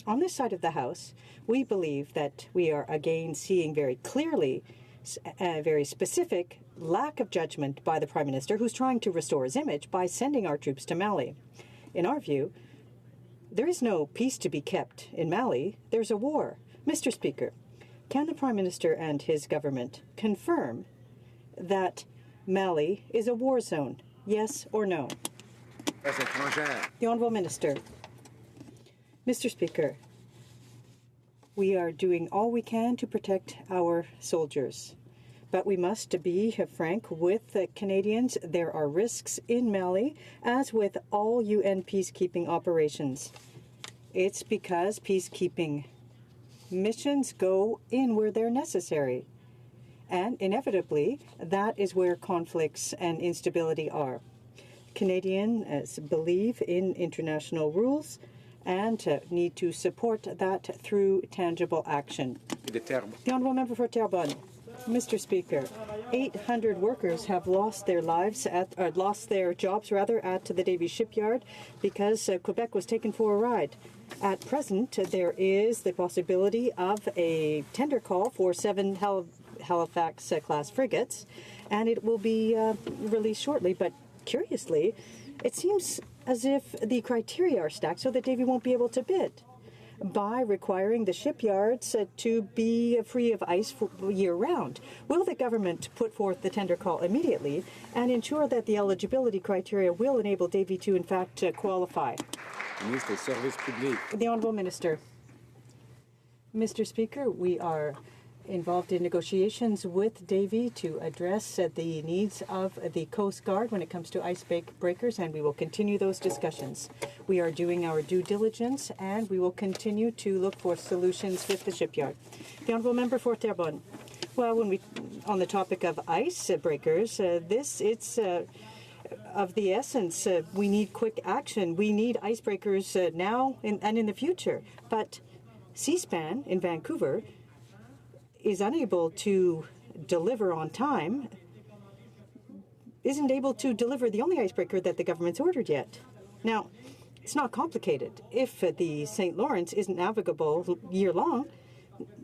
Speaker 14: on this side of the House, we believe that we are again seeing very clearly a very specific lack of judgment by the Prime Minister, who's trying to restore his image by sending our troops to Mali. In our view, there is no peace to be kept in Mali. There's a war. Mr. Speaker, can the Prime Minister and his government confirm that Mali is a war zone? Yes or no? The Honourable Minister. Mr. Speaker, we are doing all we can to protect our soldiers, but we must be frank with the Canadians. There are risks in Mali, as with all UN peacekeeping operations. It's because peacekeeping missions go in where they're necessary, and inevitably, that is where conflicts and instability are. Canadians believe in international rules and need to support that through tangible action. The Honourable Member for Terrebonne. Mr. Speaker, 800 workers have lost their lives lost their jobs at the Davie shipyard because Quebec was taken for a ride. At present, there is the possibility of a tender call for 7 Halifax-class frigates, and it will be released shortly. But curiously, it seems as if the criteria are stacked so that Davie won't be able to bid by requiring the shipyards to be free of ice year-round. Will the government put forth the tender call immediately and ensure that the eligibility criteria will enable Davie to, in fact, qualify? The Honourable Minister. Mr. Speaker, we are involved in negotiations with Davy to address the needs of the Coast Guard when it comes to icebreakers, and we will continue those discussions. We are doing our due diligence, and we will continue to look for solutions with the shipyard. The Honourable Member for Terrebonne. Well, on the topic of icebreakers, it's of the essence. We need quick action. We need icebreakers now and in the future. But Seaspan in Vancouver is unable to deliver on time, isn't able to deliver the only icebreaker that the government's ordered yet. Now, it's not complicated. If the St. Lawrence isn't navigable year-long,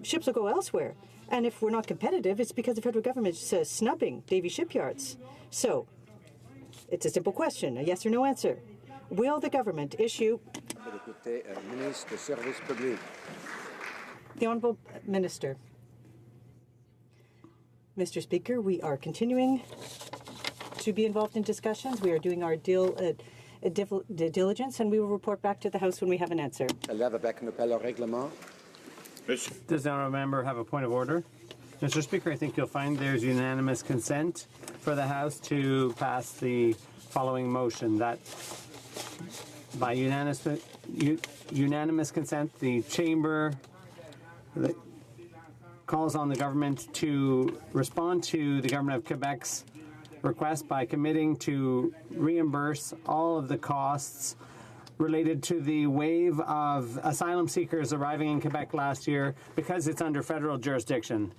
Speaker 14: ships will go elsewhere. And if we're not competitive, it's because the federal government's snubbing Davy shipyards. So, it's a simple question, a yes or no answer. Will the government issue... The Honourable Minister. Mr. Speaker, we are continuing to be involved in discussions. We are doing our diligence, and we will report back to the House when we have an answer.
Speaker 2: Does the honourable member have a point of order? Mr. Speaker, I think you'll find there's unanimous consent for the House to pass the following motion that by unanimous consent, the Chamber calls on the government to respond to the Government of Quebec's request by committing to reimburse all of the costs related to the wave of asylum seekers arriving in Quebec last year because it's under federal jurisdiction.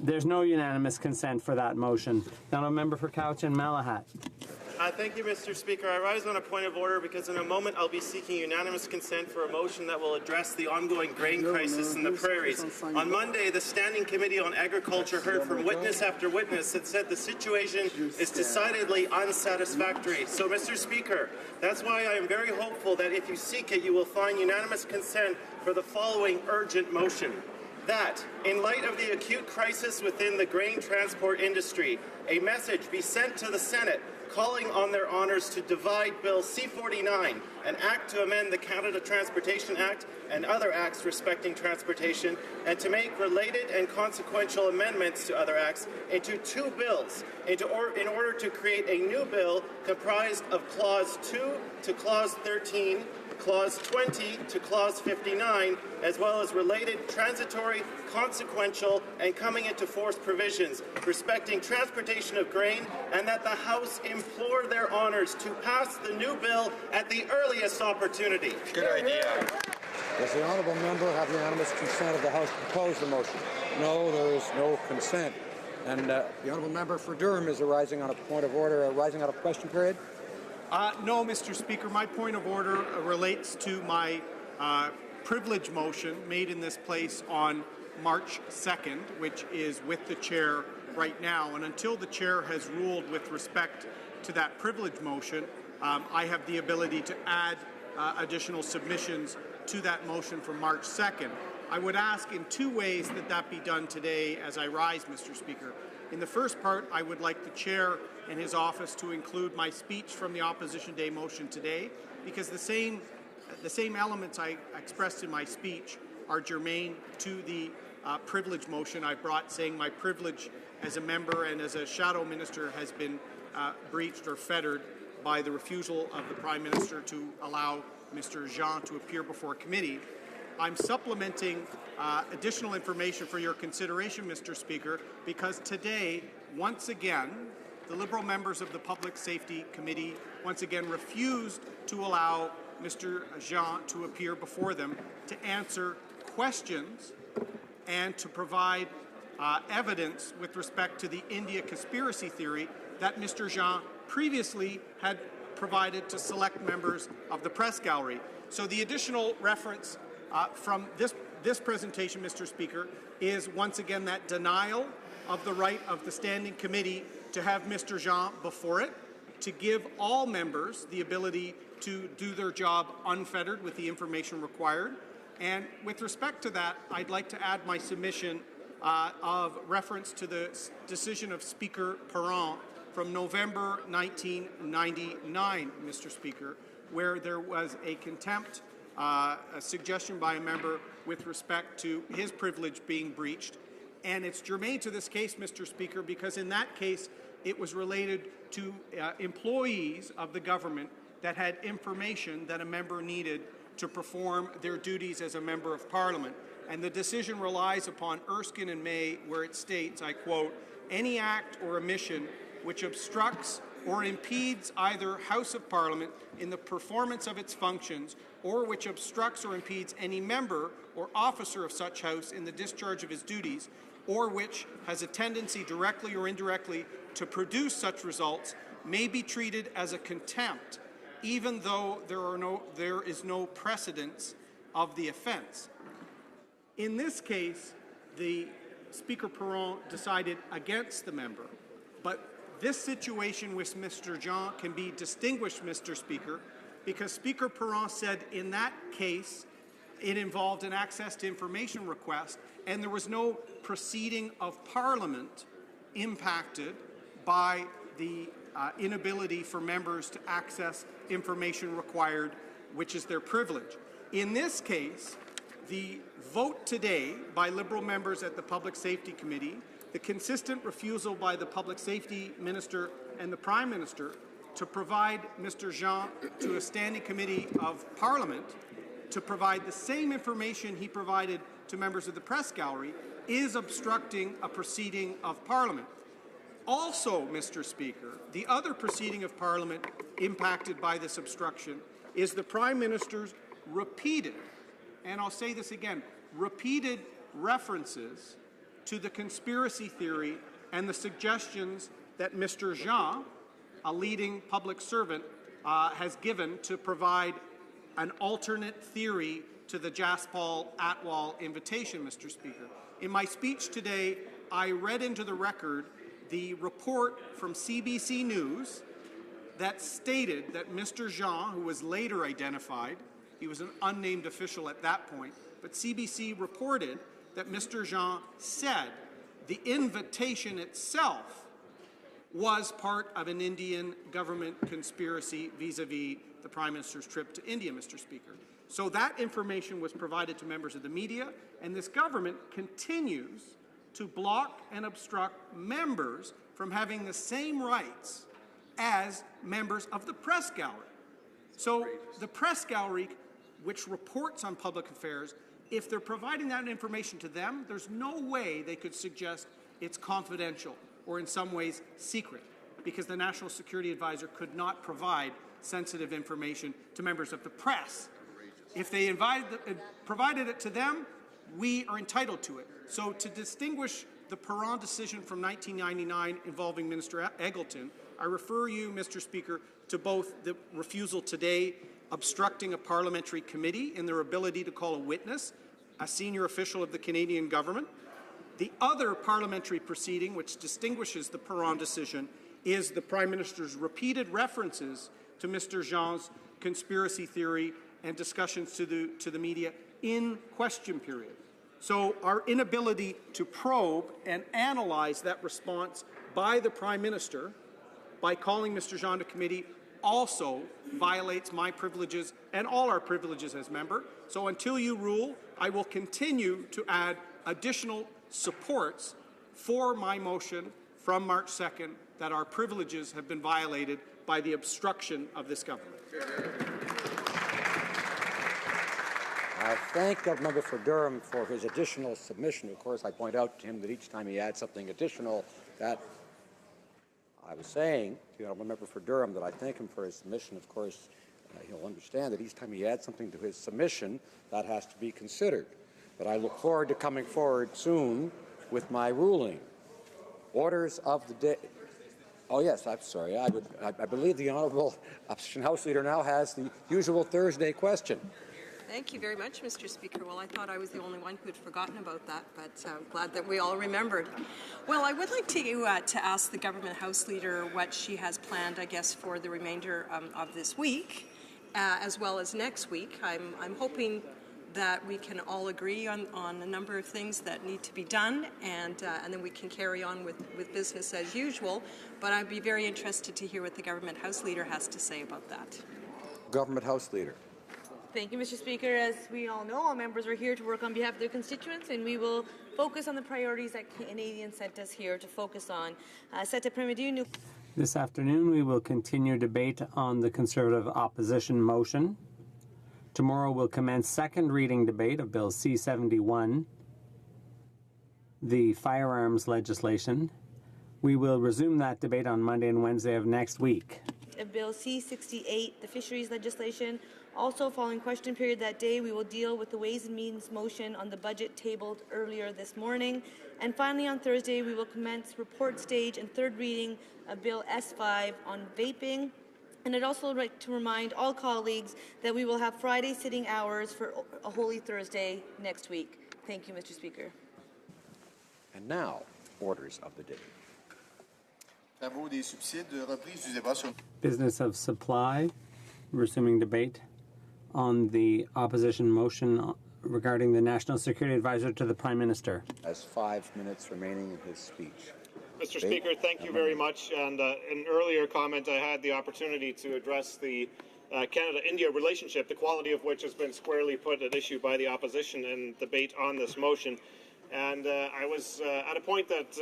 Speaker 2: There's no unanimous consent for that motion. The honourable member for Cowichan and Malahat.
Speaker 8: Thank you, Mr. Speaker. I rise on a point of order because in a moment I'll be seeking unanimous consent for a motion that will address the ongoing grain crisis in the prairies. On Monday, the Standing Committee on Agriculture heard from witness after witness that said the situation is decidedly unsatisfactory. So, Mr. Speaker, that's why I am very hopeful that if you seek it, you will find unanimous consent for the following urgent motion. That, in light of the acute crisis within the grain transport industry, a message be sent to the Senate calling on their honours to divide Bill C-49, an act to amend the Canada Transportation Act and other acts respecting transportation, and to make related and consequential amendments to other acts into two bills in order to create a new bill comprised of Clause 2 to Clause 13, Clause 20 to Clause 59, as well as related transitory, consequential, and coming into force provisions respecting transportation of grain, and that the House implore their honours to pass the new bill at the earliest opportunity. Good idea.
Speaker 23: Does the honourable member have unanimous consent of the House to propose the motion? No, there is no consent. And the honourable member for Durham is arising on a point of order, arising out of question period.
Speaker 10: No, Mr. Speaker. My point of order relates to my privilege motion made in this place on March 2nd, which is with the chair right now. And until the chair has ruled with respect to that privilege motion, I have the ability to add additional submissions to that motion from March 2nd. I would ask in two ways that that be done today as I rise, Mr. Speaker. In the first part, I would like the chair and his office to include my speech from the Opposition Day motion today, because the same elements I expressed in my speech are germane to the privilege motion I brought, saying my privilege as a member and as a shadow minister has been breached or fettered by the refusal of the Prime Minister to allow Mr. Jean to appear before committee. I'm supplementing additional information for your consideration, Mr. Speaker, because today, once again, the Liberal members of the Public Safety Committee once again refused to allow Mr. Jean to appear before them to answer questions and to provide evidence with respect to the India conspiracy theory that Mr. Jean previously had provided to select members of the press gallery. So the additional reference from this presentation, Mr. Speaker, is once again that denial of the right of the Standing Committee to have Mr. Jean before it, to give all members the ability to do their job unfettered with the information required. And with respect to that, I'd like to add my submission of reference to the decision of Speaker Perron from November 1999, Mr. Speaker, where there was a contempt a suggestion by a member with respect to his privilege being breached. And it's germane to this case, Mr. Speaker, because in that case, it was related to employees of the government that had information that a member needed to perform their duties as a member of Parliament. And the decision relies upon Erskine and May, where it states, I quote, "Any act or omission which obstructs or impedes either House of Parliament in the performance of its functions, or which obstructs or impedes any member or officer of such House in the discharge of his duties, or which has a tendency directly or indirectly to produce such results, may be treated as a contempt, even though there is no precedence of the offence." In this case, the Speaker Perron decided against the member, but this situation with Mr. Jean can be distinguished, Mr. Speaker, because Speaker Perron said in that case it involved an access to information request, and there was no proceeding of Parliament impacted by the inability for members to access information required, which is their privilege. In this case, the vote today by Liberal members at the Public Safety Committee, the consistent refusal by the Public Safety Minister and the Prime Minister to provide Mr. Jean to a standing committee of Parliament to provide the same information he provided to members of the press gallery is obstructing a proceeding of Parliament. Also, Mr. Speaker, the other proceeding of Parliament impacted by this obstruction is the Prime Minister's repeated, and I'll say this again, repeated references to the conspiracy theory and the suggestions that Mr. Jean, a leading public servant, has given to provide an alternate theory to the Jaspal Atwal invitation, Mr. Speaker. In my speech today, I read into the record the report from CBC News that stated that Mr. Jean, who was later identified, he was an unnamed official at that point, but CBC reported that Mr. Jean said the invitation itself was part of an Indian government conspiracy vis-a-vis the Prime Minister's trip to India, Mr. Speaker. So that information was provided to members of the media, and this government continues to block and obstruct members from having the same rights as members of the press gallery. So the press gallery, which reports on public affairs, if they're providing that information to them, there's no way they could suggest it's confidential or in some ways secret, because the National Security Advisor could not provide sensitive information to members of the press. If they provided it to them, we are entitled to it. So to distinguish the Perron decision from 1999 involving Minister Eggleton, I refer you, Mr. Speaker, to both the refusal today obstructing a parliamentary committee in their ability to call a witness, a senior official of the Canadian government. The other parliamentary proceeding which distinguishes the Perron decision is the Prime Minister's repeated references to Mr. Jean's conspiracy theory and discussions to the media in question period. So our inability to probe and analyze that response by the Prime Minister by calling Mr. Jean to committee also violates my privileges and all our privileges as member. So until you rule, I will continue to add additional supports for my motion from March 2nd that our privileges have been violated by the obstruction of this government.
Speaker 23: I thank the member for Durham for his additional submission. Of course, I point out to him that each time he adds something additional, that I was saying to the honourable member for Durham that I thank him for his submission. Of course, he'll understand that each time he adds something to his submission, that has to be considered. But I look forward to coming forward soon with my ruling. Orders of the day. Oh yes, I'm sorry. I believe the honourable opposition House Leader now has the usual Thursday question.
Speaker 11: Thank you very much, Mr. Speaker. Well, I thought I was the only one who had forgotten about that, but I'm glad that we all remembered. Well, I would like to ask the Government House Leader what she has planned, I guess, for the remainder of this week, as well as next week. I'm hoping that we can all agree on a number of things that need to be done, and then we can carry on with business as usual. But I'd be very interested to hear what the Government House Leader has to say about that.
Speaker 23: Government House Leader.
Speaker 6: Thank you, Mr. Speaker. As we all know, all members are here to work on behalf of their constituents, and we will focus on the priorities that Canadians sent us here to focus on.
Speaker 2: This afternoon, we will continue debate on the Conservative opposition motion. Tomorrow, we'll commence second reading debate of Bill C-71, the firearms legislation. We will resume that debate on Monday and Wednesday of next week.
Speaker 6: Bill C-68, the fisheries legislation. Also, following question period that day, we will deal with the Ways and Means motion on the budget tabled earlier this morning. And finally, on Thursday, we will commence report stage and third reading of Bill S-5 on vaping. And I'd also like to remind all colleagues that we will have Friday sitting hours for a Holy Thursday next week. Thank you, Mr. Speaker.
Speaker 23: And now, orders of the day.
Speaker 2: Business of supply, resuming debate on the opposition motion regarding the National Security Advisor to the Prime Minister.
Speaker 23: Has 5 minutes remaining in his speech.
Speaker 8: Mr. Speaker, thank you very much. And in an earlier comment, I had the opportunity to address the Canada-India relationship, the quality of which has been squarely put at issue by the opposition in debate on this motion. And I was at a point that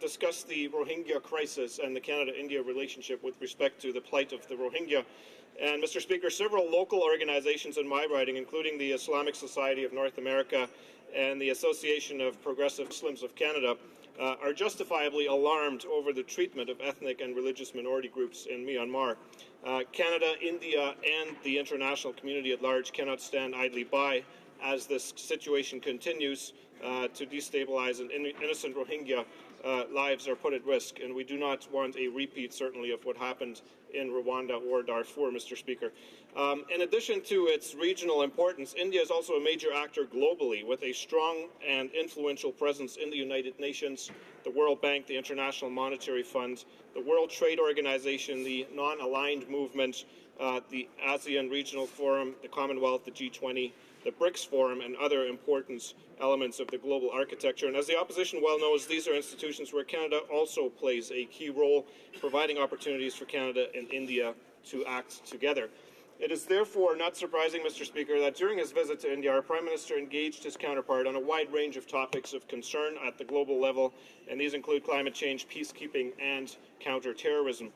Speaker 8: discussed the Rohingya crisis and the Canada-India relationship with respect to the plight of the Rohingya. And, Mr. Speaker, several local organizations in my riding, including the Islamic Society of North America and the Association of Progressive Muslims of Canada, are justifiably alarmed over the treatment of ethnic and religious minority groups in Myanmar. Canada, India, and the international community at large cannot stand idly by as this situation continues to destabilize and innocent Rohingya lives are put at risk, and we do not want a repeat, certainly, of what happened in Rwanda or Darfur, Mr. Speaker. In addition to its regional importance, India is also a major actor globally with a strong and influential presence in the United Nations, the World Bank, the International Monetary Fund, the World Trade Organization, the Non-Aligned Movement, the ASEAN Regional Forum, the Commonwealth, the G20, the BRICS Forum, and other important elements of the global architecture. And as the opposition well knows, these are institutions where Canada also plays a key role, providing opportunities for Canada and India to act together. It is therefore not surprising, Mr. Speaker, that during his visit to India, our Prime Minister engaged his counterpart on a wide range of topics of concern at the global level, and these include climate change, peacekeeping, and counter-terrorism.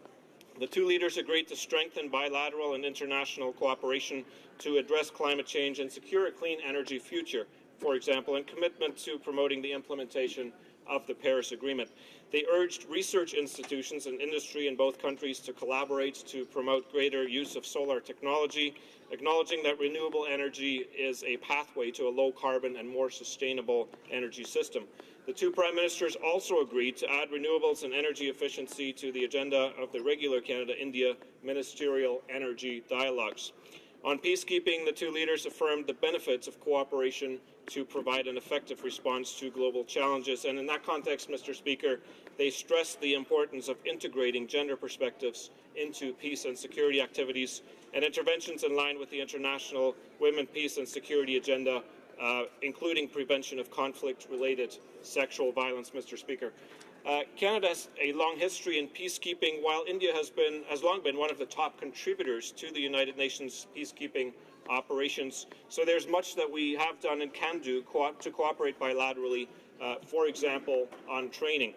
Speaker 8: The two leaders agreed to strengthen bilateral and international cooperation to address climate change and secure a clean energy future, for example, and commitment to promoting the implementation of the Paris Agreement. They urged research institutions and industry in both countries to collaborate to promote greater use of solar technology, acknowledging that renewable energy is a pathway to a low-carbon and more sustainable energy system. The two Prime Ministers also agreed to add renewables and energy efficiency to the agenda of the regular Canada-India ministerial energy dialogues. On peacekeeping, the two leaders affirmed the benefits of cooperation to provide an effective response to global challenges. And in that context, Mr. Speaker, they stressed the importance of integrating gender perspectives into peace and security activities and interventions in line with the international women, peace and security agenda, including prevention of conflict-related sexual violence, Mr. Speaker. Canada has a long history in peacekeeping, while India has long been one of the top contributors to the United Nations peacekeeping operations. So there's much that we have done and can do to cooperate bilaterally, for example, on training.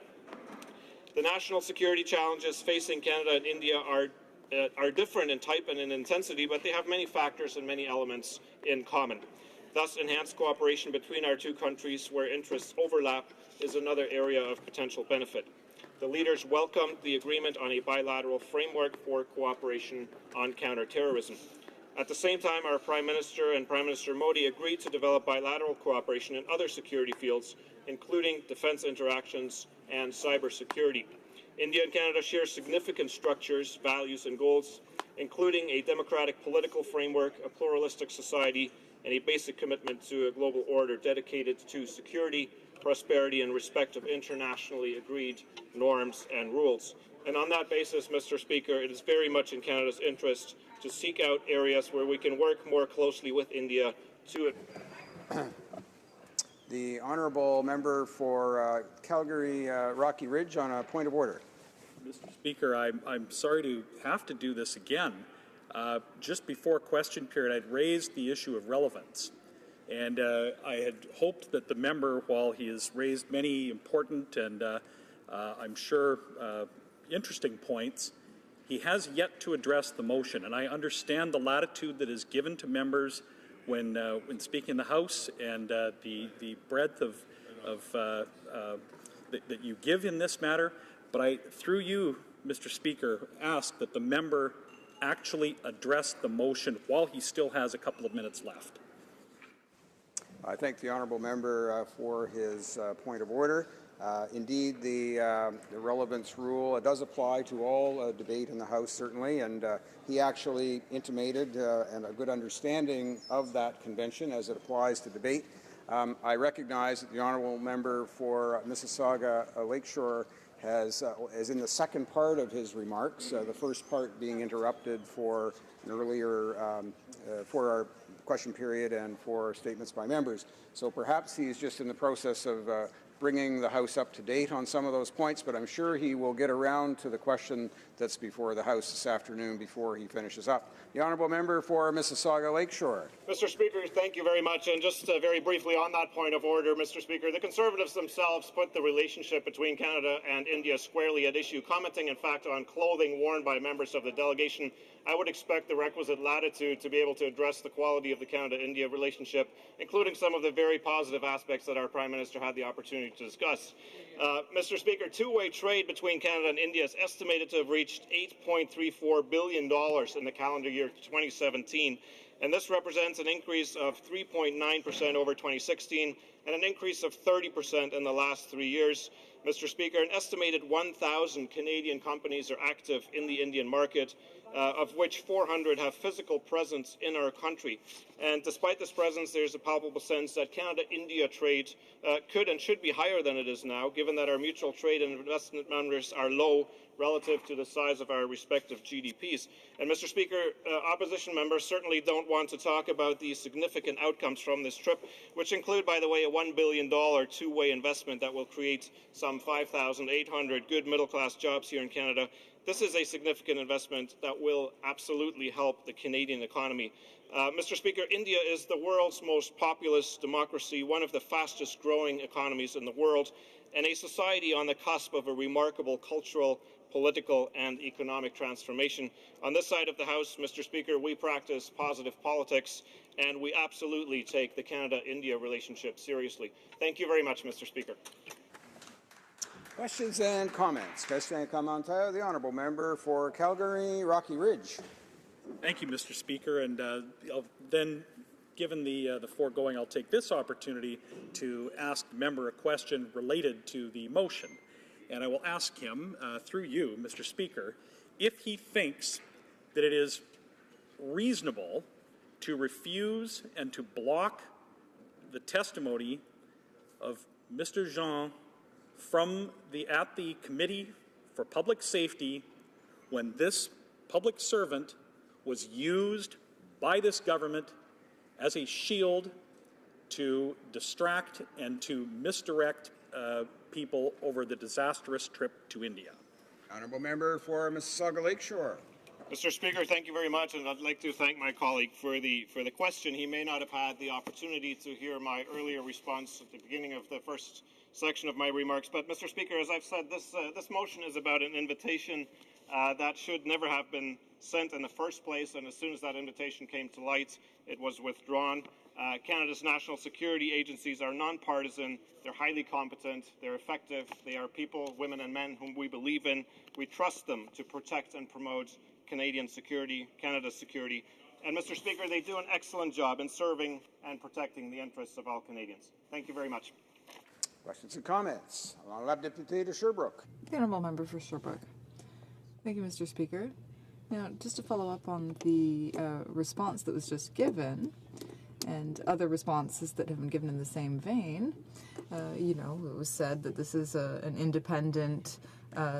Speaker 8: The national security challenges facing Canada and India are different in type and in intensity, but they have many factors and many elements in common. Thus, enhanced cooperation between our two countries where interests overlap is another area of potential benefit. The leaders welcomed the agreement on a bilateral framework for cooperation on counterterrorism. At the same time, our Prime Minister and Prime Minister Modi agreed to develop bilateral cooperation in other security fields, including defence interactions and cybersecurity. India and Canada share significant structures, values and goals, including a democratic political framework, a pluralistic society, and a basic commitment to a global order dedicated to security, prosperity, and respect of internationally agreed norms and rules. And on that basis, Mr. Speaker, it is very much in Canada's interest to seek out areas where we can work more closely with India to
Speaker 13: The honourable member for Calgary Rocky Ridge on a point of order.
Speaker 19: Mr. Speaker, I'm sorry to have to do this again,
Speaker 1: just before question period, I'd raised the issue of relevance. And I had hoped that the member, while he has raised many important and I'm sure interesting points, he has yet to address the motion. And I understand the latitude that is given to members when speaking in the House and the breadth of that you give in this matter. But I, through you, Mr. Speaker, ask that the member actually address the motion while he still has a couple of minutes left.
Speaker 13: I thank the honourable member for his point of order. Indeed, the relevance rule does apply to all debate in the House, certainly, and he actually intimated and a good understanding of that convention as it applies to debate. I recognize that the honourable member for Mississauga Lakeshore is in the second part of his remarks, the first part being interrupted for an earlier for our question period and for statements by members. So perhaps he's just in the process of bringing the House up to date on some of those points, but I'm sure he will get around to the question that's before the House this afternoon before he finishes up. The honourable member for Mississauga Lakeshore.
Speaker 3: Mr. Speaker, thank you very much. And just very briefly on that point of order, Mr. Speaker, the Conservatives themselves put the relationship between Canada and India squarely at issue, commenting, in fact, on clothing worn by members of the delegation. I would expect the requisite latitude to be able to address the quality of the Canada-India relationship, including some of the very positive aspects that our Prime Minister had the opportunity to discuss. Mr. Speaker, two-way trade between Canada and India is estimated to have reached $8.34 billion in the calendar year 2017, and this represents an increase of 3.9% over 2016 and an increase of 30% in the last 3 years. Mr. Speaker, an estimated 1,000 Canadian companies are active in the Indian market, of which 400 have physical presence in our country. And despite this presence, there's a palpable sense that Canada-India trade could and should be higher than it is now, given that our mutual trade and investment numbers are low relative to the size of our respective GDPs. And Mr. Speaker, opposition members certainly don't want to talk about the significant outcomes from this trip, which include, by the way, a $1 billion two-way investment that will create some 5,800 good middle-class jobs here in Canada. This is a significant investment that will absolutely help the Canadian economy. Mr. Speaker, India is the world's most populous democracy, one of the fastest growing economies in the world, and a society on the cusp of a remarkable cultural, political and economic transformation. On this side of the House, Mr. Speaker, we practice positive politics and we absolutely take the Canada-India relationship seriously. Thank you very much, Mr. Speaker.
Speaker 13: Questions and comments. Question and comment. The honourable member for Calgary, Rocky Ridge.
Speaker 1: Thank you, Mr. Speaker. And then, given the foregoing, I'll take this opportunity to ask the member a question related to the motion. And I will ask him, through you, Mr. Speaker, if he thinks that it is reasonable to refuse and to block the testimony of Mr. Jean at the Committee for Public Safety when this public servant was used by this government as a shield to distract and to misdirect people over the disastrous trip to India.
Speaker 13: Honourable member for Mississauga Lakeshore.
Speaker 3: Mr. Speaker, thank you very much, and I'd like to thank my colleague for the question. He may not have had the opportunity to hear my earlier response at the beginning of the first section of my remarks, but Mr. Speaker, as I've said, this motion is about an invitation that should never have been sent in the first place, and as soon as that invitation came to light, it was withdrawn. Canada's national security agencies are non-partisan, they're highly competent, they're effective, they are people, women and men whom we believe in. We trust them to protect and promote Canadian security, Canada's security. And Mr. Speaker, they do an excellent job in serving and protecting the interests of all Canadians. Thank you very much.
Speaker 13: Questions and comments. Honourable Deputy to Sherbrooke.
Speaker 19: The Honourable Member for Sherbrooke. Thank you, Mr. Speaker. Now, just to follow up on the response that was just given, and other responses that have been given in the same vein, it was said that this is an independent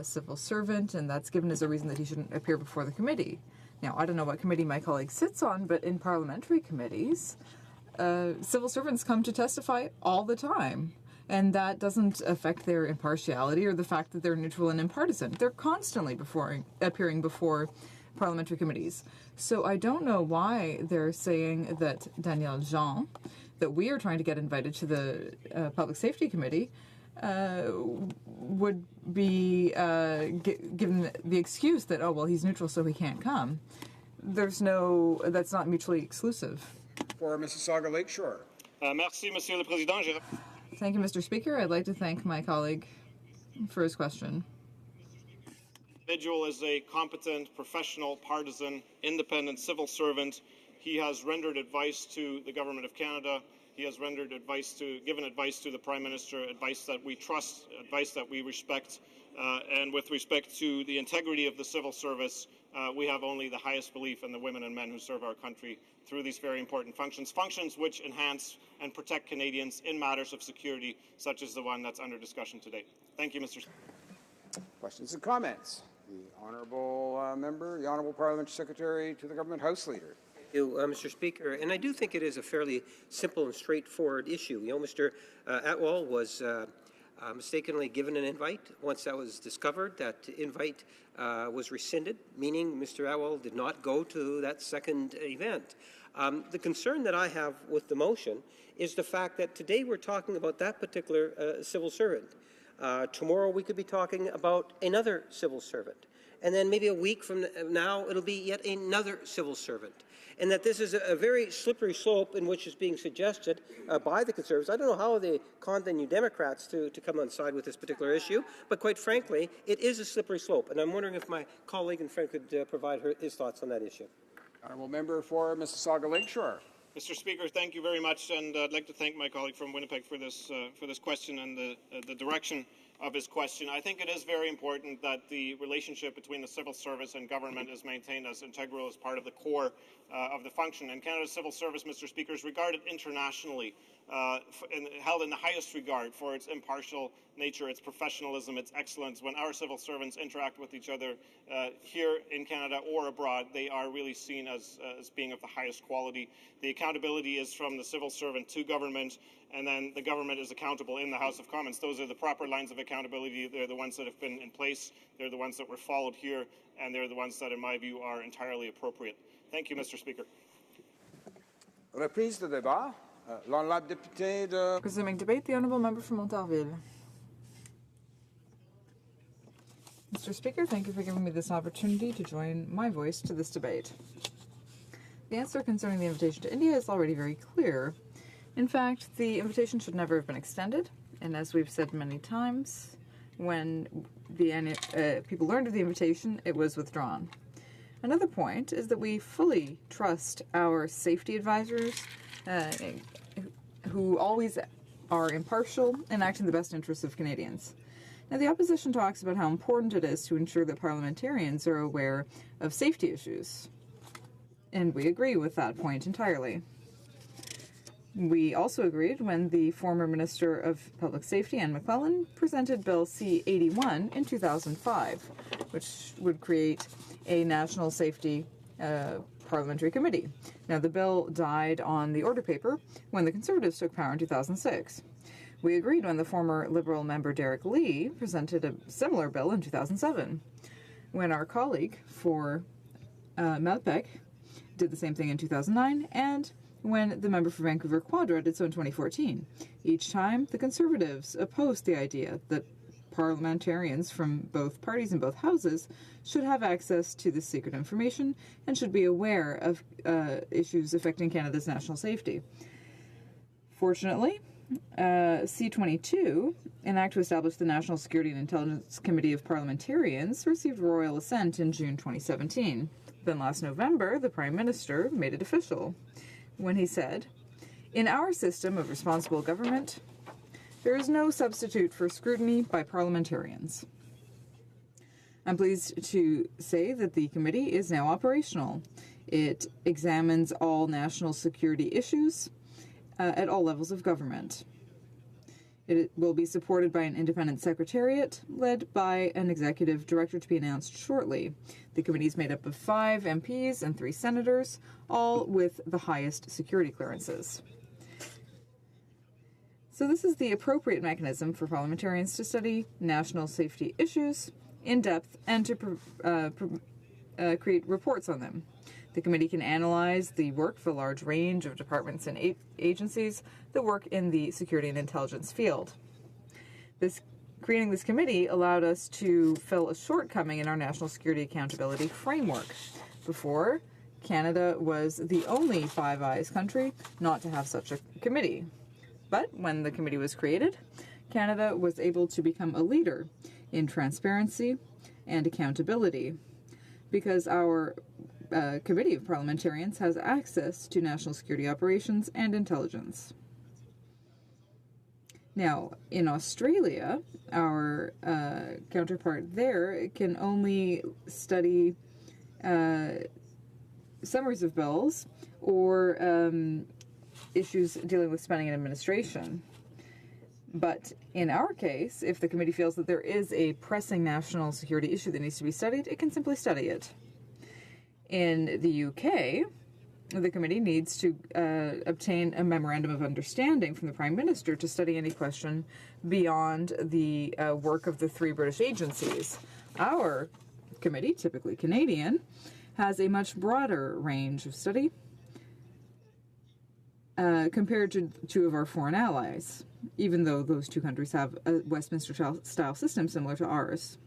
Speaker 19: civil servant, and that's given as a reason that he shouldn't appear before the committee. Now, I don't know what committee my colleague sits on, but in parliamentary committees, civil servants come to testify all the time. And that doesn't affect their impartiality or the fact that they're neutral and impartisan. They're constantly appearing before parliamentary committees. So I don't know why they're saying that Danielle Jean, that we are trying to get invited to the Public Safety Committee, would be given the excuse that, oh, well, he's neutral so he can't come. That's not mutually exclusive.
Speaker 13: For Mississauga Lakeshore.
Speaker 3: Merci, Monsieur le Président.
Speaker 19: Thank you, Mr. Speaker. I'd like to thank my colleague for his question.
Speaker 3: Individual is a competent, professional, partisan, independent civil servant. He has rendered advice to the Government of Canada. He has given advice to the Prime Minister, advice that we trust, advice that we respect. And with respect to the integrity of the civil service, we have only the highest belief in the women and men who serve our country through these very important functions which enhance and protect Canadians in matters of security, such as the one that's under discussion today. Thank you, Mr. Speaker.
Speaker 13: Questions and comments? The Honourable Member, the Honourable Parliamentary Secretary to the Government House Leader.
Speaker 7: Thank you, Mr. Speaker. And I do think it is a fairly simple and straightforward issue. You know, Mr. Atwal was mistakenly given an invite. Once that was discovered, that invite was rescinded, meaning Mr. Atwal did not go to that second event. The concern that I have with the motion is the fact that today we're talking about that particular civil servant. Tomorrow we could be talking about another civil servant. And then maybe a week from now it'll be yet another civil servant. And that this is a very slippery slope in which is being suggested by the Conservatives. I don't know how they con the New Democrats to come on side with this particular issue, but quite frankly, it is a slippery slope. And I'm wondering if my colleague and friend could provide his thoughts on that issue.
Speaker 13: Honourable Member for Mississauga Lakeshore.
Speaker 3: Mr. Speaker, thank you very much, and I'd like to thank my colleague from Winnipeg for this question and the direction of his question. I think it is very important that the relationship between the civil service and government is maintained as integral as part of the core of the function. And Canada's civil service, Mr. Speaker, is regarded internationally, held in the highest regard for its impartial nature, its professionalism, its excellence. When our civil servants interact with each other here in Canada or abroad, they are really seen as being of the highest quality. The accountability is from the civil servant to government, and then the government is accountable in the House of Commons. Those are the proper lines of accountability. They're the ones that have been in place. They're the ones that were followed here, and they're the ones that, in my view, are entirely appropriate. Thank you, Mr. Speaker.
Speaker 13: Reprise de débat. L'honorable député de...
Speaker 19: Resuming debate, the Honourable Member from Montarville. Mr. Speaker, thank you for giving me this opportunity to join my voice to this debate. The answer concerning the invitation to India is already very clear. In fact, the invitation should never have been extended, and as we've said many times, when the people learned of the invitation, it was withdrawn. Another point is that we fully trust our safety advisors, who always are impartial and act in the best interests of Canadians. Now, the opposition talks about how important it is to ensure that parliamentarians are aware of safety issues, and we agree with that point entirely. We also agreed when the former Minister of Public Safety, Anne McClellan, presented Bill C-81 in 2005, which would create a national safety parliamentary committee. Now, the bill died on the order paper when the Conservatives took power in 2006. We agreed when the former Liberal member Derek Lee presented a similar bill in 2007. When our colleague for Malpeque did the same thing in 2009, and when the member for Vancouver Quadra did so in 2014. Each time, the Conservatives opposed the idea that parliamentarians from both parties in both houses should have access to this secret information and should be aware of issues affecting Canada's national safety. Fortunately, C-22, an act to establish the National Security and Intelligence Committee of Parliamentarians, received royal assent in June 2017. Then last November, the Prime Minister made it official when he said, "In our system of responsible government, there is no substitute for scrutiny by parliamentarians." I'm pleased to say that the committee is now operational. It examines all national security issues at all levels of government. It will be supported by an independent secretariat led by an executive director to be announced shortly. The committee is made up of 5 MPs and 3 senators, all with the highest security clearances. So this is the appropriate mechanism for parliamentarians to study national safety issues in depth and to create reports on them. The committee can analyze the work of a large range of departments and agencies that work in the security and intelligence field. Creating this committee allowed us to fill a shortcoming in our national security accountability framework. Before, Canada was the only Five Eyes country not to have such a committee. But when the committee was created, Canada was able to become a leader in transparency and accountability because our committee of parliamentarians has access to national security operations and intelligence. Now, in Australia, our counterpart there can only study summaries of bills or issues dealing with spending and administration. But in our case, if the committee feels that there is a pressing national security issue that needs to be studied, it can simply study it. In the UK, the committee needs to obtain a memorandum of understanding from the Prime Minister to study any question beyond the work of the 3 British agencies. Our committee, typically Canadian, has a much broader range of study compared to 2 of our foreign allies, even though those 2 countries have a Westminster-style system similar to ours.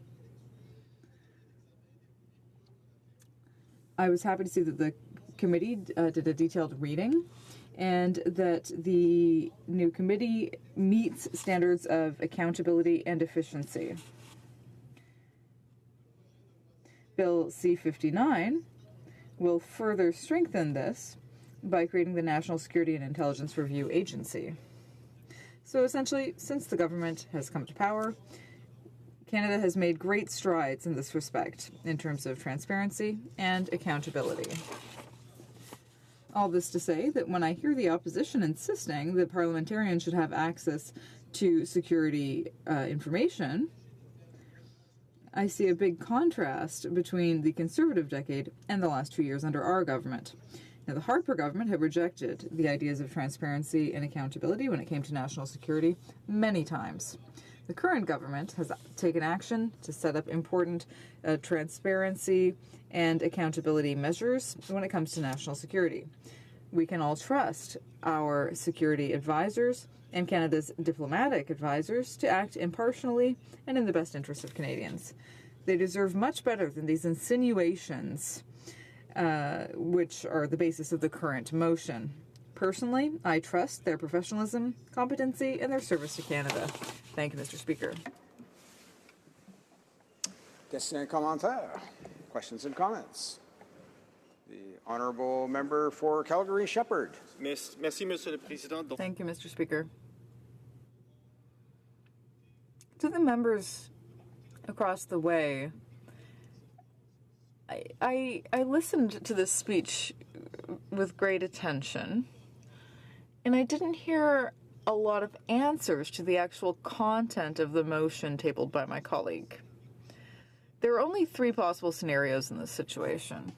Speaker 19: I was happy to see that the committee did a detailed reading and that the new committee meets standards of accountability and efficiency. Bill C-59 will further strengthen this by creating the National Security and Intelligence Review Agency. So essentially, since the government has come to power, Canada has made great strides in this respect in terms of transparency and accountability. All this to say that when I hear the opposition insisting that parliamentarians should have access to security information, I see a big contrast between the Conservative decade and the last 2 years under our government. Now, the Harper government had rejected the ideas of transparency and accountability when it came to national security many times. The current government has taken action to set up important transparency and accountability measures when it comes to national security. We can all trust our security advisors and Canada's diplomatic advisors to act impartially and in the best interest of Canadians. They deserve much better than these insinuations, which are the basis of the current motion. Personally, I trust their professionalism, competency, and their service to Canada. Thank you, Mr. Speaker.
Speaker 13: Questions and commentaires. Questions and comments. The honourable member for Calgary Shepherd.
Speaker 12: Merci, Monsieur le Président.
Speaker 19: Thank you, Mr. Speaker. To the members across the way, I listened to this speech with great attention, and I didn't hear a lot of answers to the actual content of the motion tabled by my colleague. There are only 3 possible scenarios in this situation.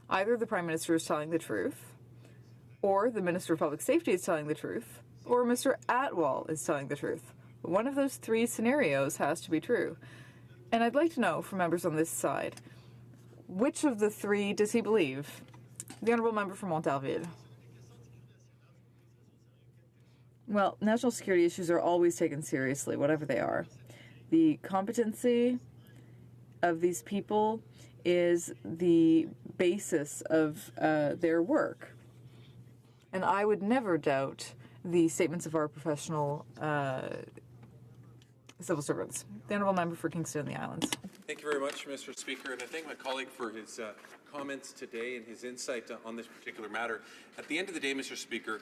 Speaker 19: Either the Prime Minister is telling the truth, or the Minister of Public Safety is telling the truth, or Mr. Atwal is telling the truth. One of those 3 scenarios has to be true. And I'd like to know from members on this side, which of the 3 does he believe? The Honourable Member for Montarville. Well, national security issues are always taken seriously, whatever they are. The competency of these people is the basis of their work. And I would never doubt the statements of our professional civil servants. The Honourable Member for Kingston and the Islands.
Speaker 20: Thank you very much, Mr. Speaker, and I thank my colleague for his comments today and his insight on this particular matter. At the end of the day, Mr. Speaker,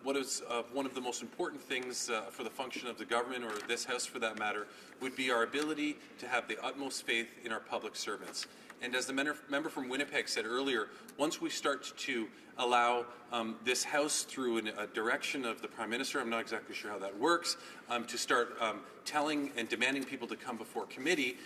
Speaker 20: what is one of the most important things for the function of the government, or this House for that matter, would be our ability to have the utmost faith in our public servants. And as the member from Winnipeg said earlier, once we start to allow this House, through a direction of the Prime Minister, I'm not exactly sure how that works, to start telling and demanding people to come before committee,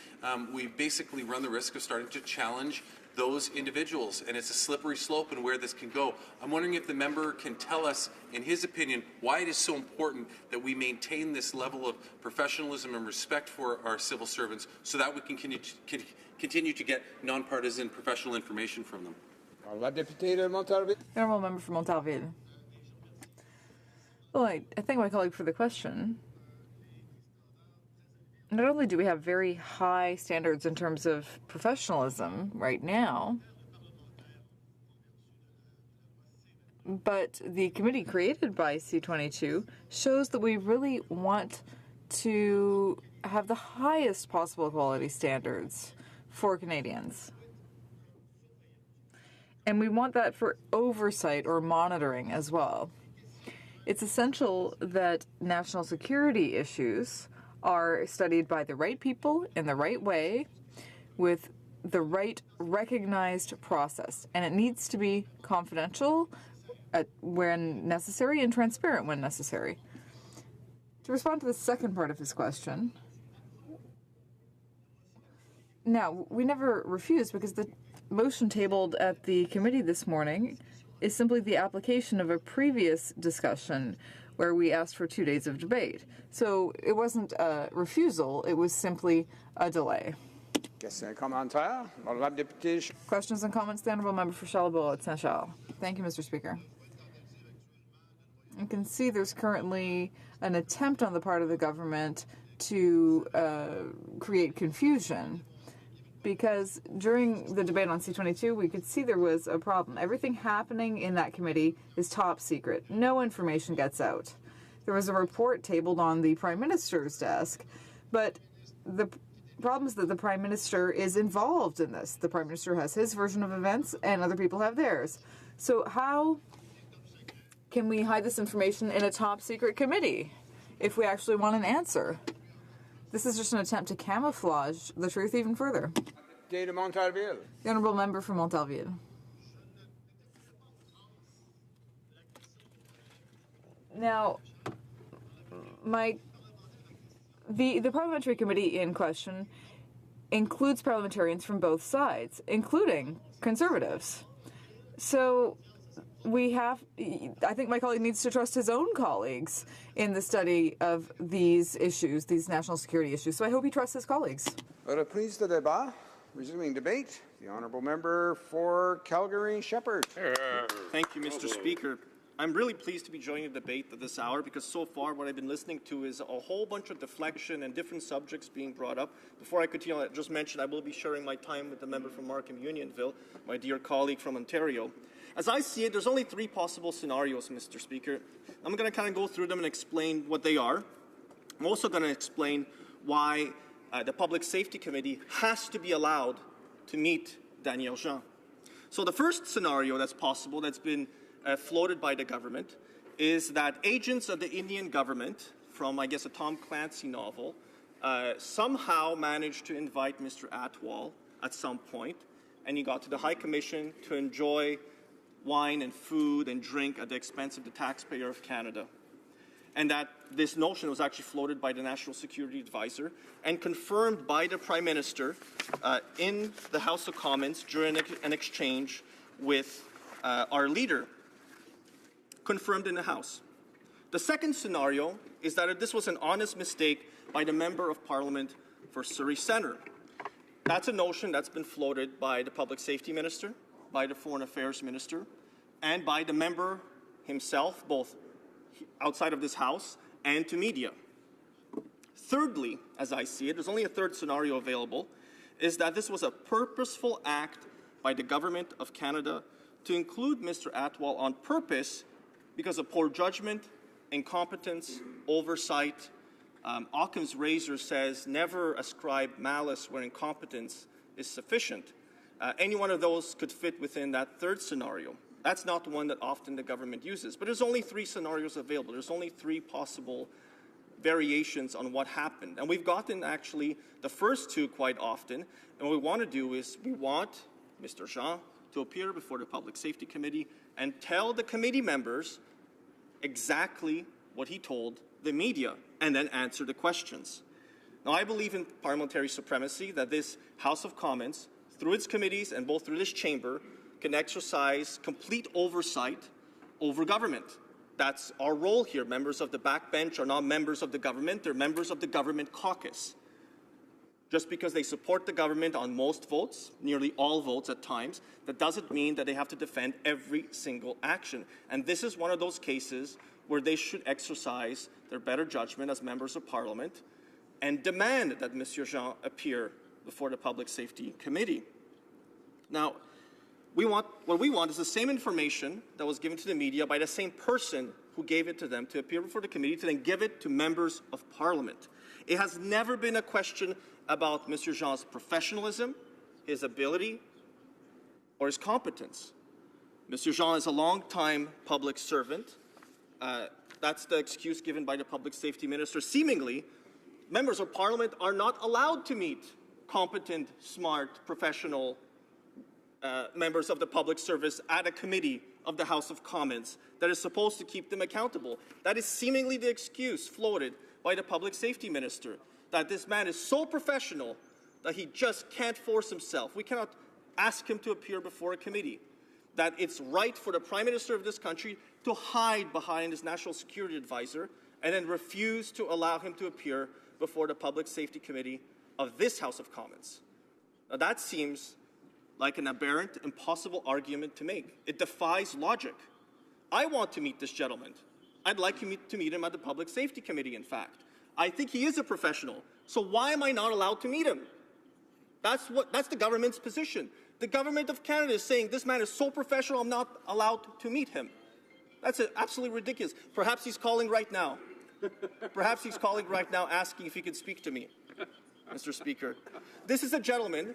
Speaker 20: we basically run the risk of starting to challenge those individuals, and it's a slippery slope in where this can go. I'm wondering if the member can tell us, in his opinion, why it is so important that we maintain this level of professionalism and respect for our civil servants so that we can continue to get nonpartisan professional information from them.
Speaker 19: Honourable Member for Montarville. Well, I thank my colleague for the question. Not only do we have very high standards in terms of professionalism right now, but the committee created by C22 shows that we really want to have the highest possible quality standards for Canadians. And we want that for oversight or monitoring as well. It's essential that national security issues are studied by the right people in the right way with the right recognized process. And it needs to be confidential when necessary and transparent when necessary. To respond to the second part of his question, now, we never refused because the motion tabled at the committee this morning is simply the application of a previous discussion where we asked for 2 days of debate. So it wasn't a refusal, it was simply a delay.
Speaker 13: Questions
Speaker 19: and comments, the Honourable Member for Charlebourg at Saint-Charles. Thank you, Mr. Speaker. You can see there's currently an attempt on the part of the government to create confusion, because during the debate on C22, we could see there was a problem. Everything happening in that committee is top secret. No information gets out. There was a report tabled on the Prime Minister's desk, but the problem is that the Prime Minister is involved in this. The Prime Minister has his version of events, and other people have theirs. So how can we hide this information in a top secret committee if we actually want an answer? This is just an attempt to camouflage the truth even further.
Speaker 13: The
Speaker 19: Honourable Member for Montarville. Now, the parliamentary committee in question includes parliamentarians from both sides, including Conservatives. So I think my colleague needs to trust his own colleagues in the study of these issues, these national security issues. So I hope he trusts his colleagues.
Speaker 13: Reprise de débat. Resuming debate. The Honourable Member for Calgary-Shepherd.
Speaker 12: Thank you, Mr. Speaker. I'm really pleased to be joining the debate at this hour because so far what I've been listening to is a whole bunch of deflection and different subjects being brought up. Before I continue, I just mentioned I will be sharing my time with the member from Markham Unionville, my dear colleague from Ontario. As I see it, there's only 3 possible scenarios, Mr. Speaker. I'm going to kind of go through them and explain what they are. I'm also going to explain why the Public Safety Committee has to be allowed to meet Daniel Jean. So the first scenario that's possible, that's been floated by the government, is that agents of the Indian government, from I guess a Tom Clancy novel, somehow managed to invite Mr. Atwal at some point, and he got to the High Commission to enjoy wine and food and drink at the expense of the taxpayer of Canada. And that this notion was actually floated by the National Security Advisor and confirmed by the Prime Minister in the House of Commons during an exchange with our leader, confirmed in the House. The second scenario is that this was an honest mistake by the Member of Parliament for Surrey Centre. That's a notion that's been floated by the Public Safety Minister, by the Foreign Affairs Minister, and by the member himself, both outside of this House and to media. Thirdly, as I see it, there's only a third scenario available, is that this was a purposeful act by the Government of Canada to include Mr. Atwal on purpose because of poor judgment, incompetence, oversight. Occam's razor says never ascribe malice where incompetence is sufficient. Any one of those could fit within that third scenario. That's not the one that often the government uses. But there's only 3 scenarios available. There's only 3 possible variations on what happened. And we've gotten actually the first 2 quite often. And what we want to do is we want Mr. Jean to appear before the Public Safety Committee and tell the committee members exactly what he told the media and then answer the questions. Now, I believe in parliamentary supremacy, that this House of Commons, through its committees and both through this chamber, can exercise complete oversight over government. That's our role here. Members of the backbench are not members of the government, they're members of the government caucus. Just because they support the government on most votes, nearly all votes at times, that doesn't mean that they have to defend every single action. And this is one of those cases where they should exercise their better judgment as members of parliament and demand that Monsieur Jean appear before the Public Safety Committee. Now, what we want is the same information that was given to the media by the same person who gave it to them to appear before the committee to then give it to members of parliament. It has never been a question about Mr. Jean's professionalism, his ability, or his competence. Mr. Jean is a long-time public servant. That's the excuse given by the Public Safety Minister. Seemingly, members of parliament are not allowed to meet competent, smart, professional members of the public service at a committee of the House of Commons that is supposed to keep them accountable. That is seemingly the excuse floated by the Public Safety Minister, that this man is so professional that he just can't force himself. We cannot ask him to appear before a committee, that it's right for the Prime Minister of this country to hide behind his National Security Advisor and then refuse to allow him to appear before the Public Safety Committee of this House of Commons. Now that seems like an aberrant, impossible argument to make. It defies logic. I want to meet this gentleman. I'd like to meet him at the Public Safety Committee, in fact. I think he is a professional. So why am I not allowed to meet him? That's the government's position. The government of Canada is saying this man is so professional, I'm not allowed to meet him. That's absolutely ridiculous. Perhaps he's calling right now. Perhaps he's calling right now asking if he can speak to me, Mr. Speaker. This is a gentleman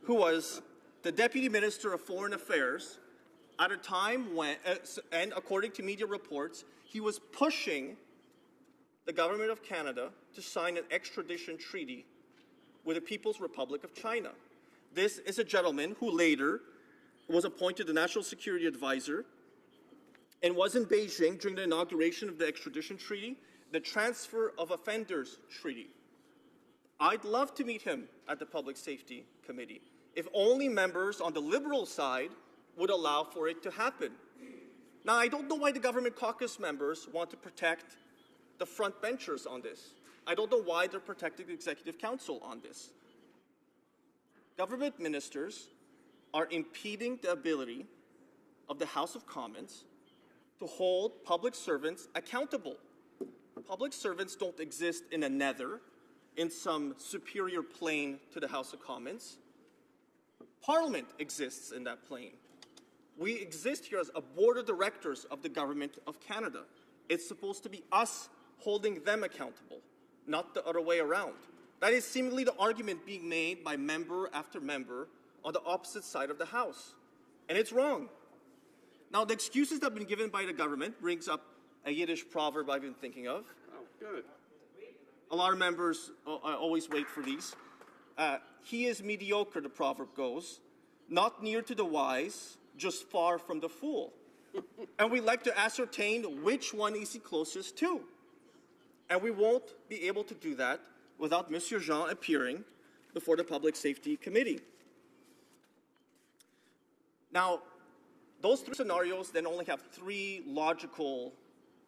Speaker 12: who was the Deputy Minister of Foreign Affairs at a time when, and according to media reports, he was pushing the government of Canada to sign an extradition treaty with the People's Republic of China. This is a gentleman who later was appointed the National Security Advisor and was in Beijing during the inauguration of the extradition treaty, the Transfer of Offenders Treaty. I'd love to meet him at the Public Safety Committee, if only members on the Liberal side would allow for it to happen. Now, I don't know why the government caucus members want to protect the front benchers on this. I don't know why they're protecting the Executive Council on this. Government ministers are impeding the ability of the House of Commons to hold public servants accountable. Public servants don't exist in a nether, in some superior plane to the House of Commons. Parliament exists in that plane. We exist here as a board of directors of the Government of Canada. It's supposed to be us holding them accountable, not the other way around. That is seemingly the argument being made by member after member on the opposite side of the House. And it's wrong. Now, the excuses that have been given by the government brings up a Yiddish proverb I've been thinking of.
Speaker 4: Oh, good.
Speaker 12: A lot of members always wait for these. He is mediocre, the proverb goes, not near to the wise, just far from the fool. And we like to ascertain which one is he closest to. And we won't be able to do that without Monsieur Jean appearing before the Public Safety Committee. Now, those three scenarios then only have three logical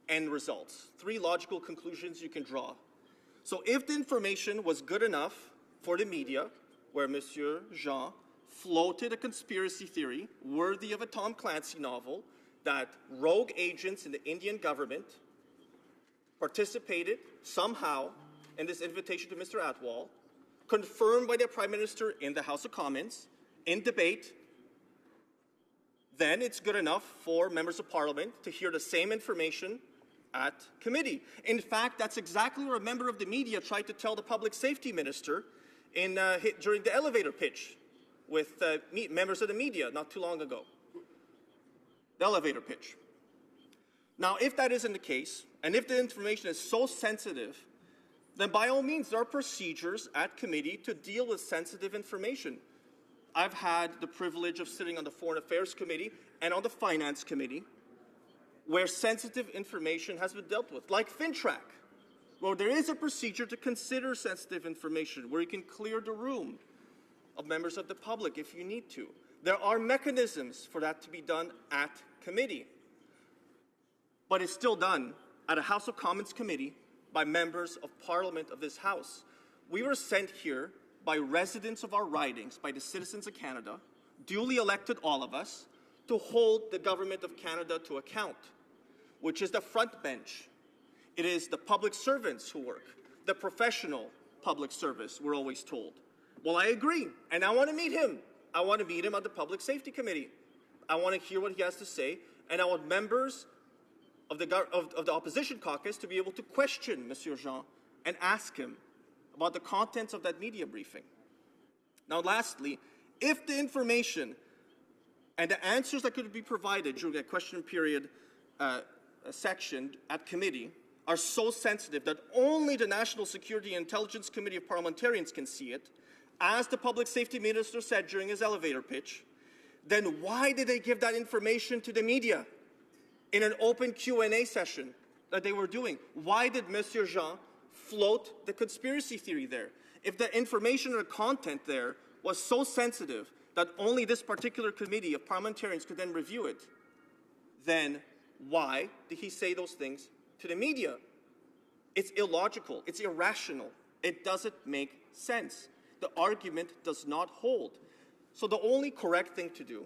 Speaker 12: end results, three logical conclusions you can draw. So if the information was good enough for the media, where Monsieur Jean floated a conspiracy theory worthy of a Tom Clancy novel that rogue agents in the Indian government participated somehow in this invitation to Mr. Atwal, confirmed by the Prime Minister in the House of Commons, in debate, then it's good enough for members of Parliament to hear the same information at committee. In fact, that's exactly what a member of the media tried to tell the Public Safety Minister during the elevator pitch with members of the media not too long ago. The elevator pitch. Now, if that isn't the case, and if the information is so sensitive, then by all means, there are procedures at committee to deal with sensitive information. I've had the privilege of sitting on the Foreign Affairs Committee and on the Finance Committee, where sensitive information has been dealt with, like FinTrack, where there is a procedure to consider sensitive information, where you can clear the room. of members of the public if you need to. There are mechanisms for that to be done at committee. But it's still done at a House of Commons committee by members of Parliament of this House. We were sent here by residents of our ridings, by the citizens of Canada, duly elected all of us, to hold the Government of Canada to account, which is the front bench. It is the public servants who work, the professional public service, we're always told. Well, I agree, and I want to meet him. I want to meet him at the Public Safety Committee. I want to hear what he has to say, and I want members of the opposition caucus to be able to question Monsieur Jean and ask him about the contents of that media briefing. Now, lastly, if the information and the answers that could be provided during that question period section at committee are so sensitive that only the National Security and Intelligence Committee of Parliamentarians can see it, as the Public Safety Minister said during his elevator pitch, then why did they give that information to the media in an open Q&A session that they were doing? Why did Monsieur Jean float the conspiracy theory there? If the information or the content there was so sensitive that only this particular committee of parliamentarians could then review it, then why did he say those things to the media? It's illogical. It's irrational. It doesn't make sense. The argument does not hold. So the only correct thing to do,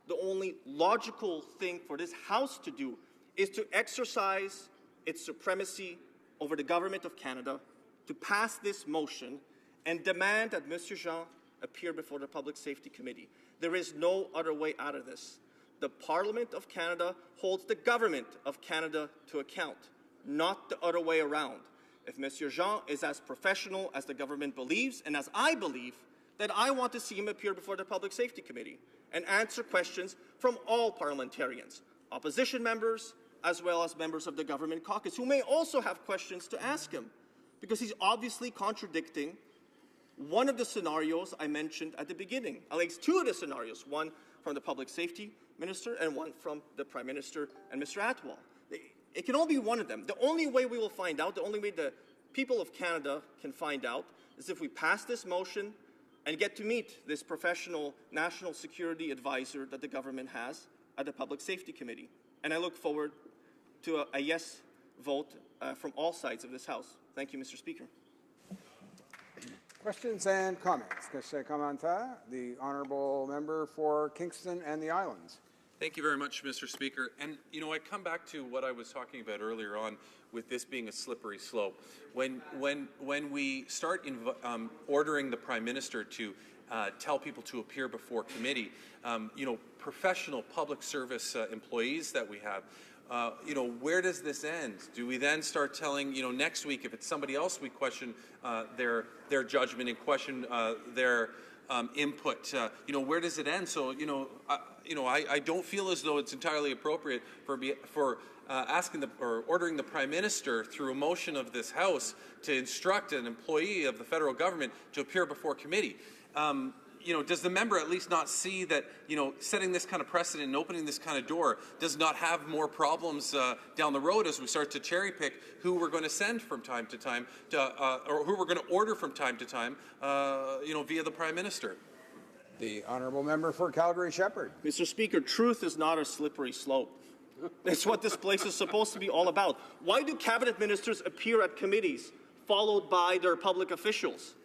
Speaker 12: the only logical thing for this House to do, is to exercise its supremacy over the Government of Canada, to pass this motion and demand that Monsieur Jean appear before the Public Safety Committee. There is no other way out of this. The Parliament of Canada holds the Government of Canada to account, not the other way around. If Monsieur Jean is as professional as the government believes, and as I believe, then I want to see him appear before the Public Safety Committee and answer questions from all parliamentarians, opposition members, as well as members of the government caucus, who may also have questions to ask him, because he's obviously contradicting one of the scenarios I mentioned at the beginning, at least two of the scenarios, one from the Public Safety Minister and one from the Prime Minister and Mr. Atwal. It can only be one of them. The only way we will find out, the only way the people of Canada can find out, is if we pass this motion and get to meet this professional national security advisor that the government has at the Public Safety Committee. And I look forward to a yes vote from all sides of this House. Thank you, Mr. Speaker.
Speaker 13: Questions and comments. The honourable member for Kingston and the Islands.
Speaker 20: Thank you very much, Mr. Speaker. And, you know, I come back to what I was talking about earlier on with this being a slippery slope. When we start ordering the Prime Minister to tell people to appear before committee, you know, professional public service employees that we have, you know, where does this end? Do we then start telling, you know, next week, if it's somebody else, we question their judgment and question their input? You know, where does it end? So, I don't feel as though it's entirely appropriate for asking or ordering the Prime Minister through a motion of this House to instruct an employee of the federal government to appear before committee. Does the member at least not see that, setting this kind of precedent and opening this kind of door does not have more problems down the road as we start to cherry pick who we're going to send from time to time, or who we're going to order from time to time, via the Prime Minister?
Speaker 13: The honourable member for Calgary-Shepherd.
Speaker 12: Mr. Speaker, truth is not a slippery slope. That's what this place is supposed to be all about. Why do cabinet ministers appear at committees followed by their public officials?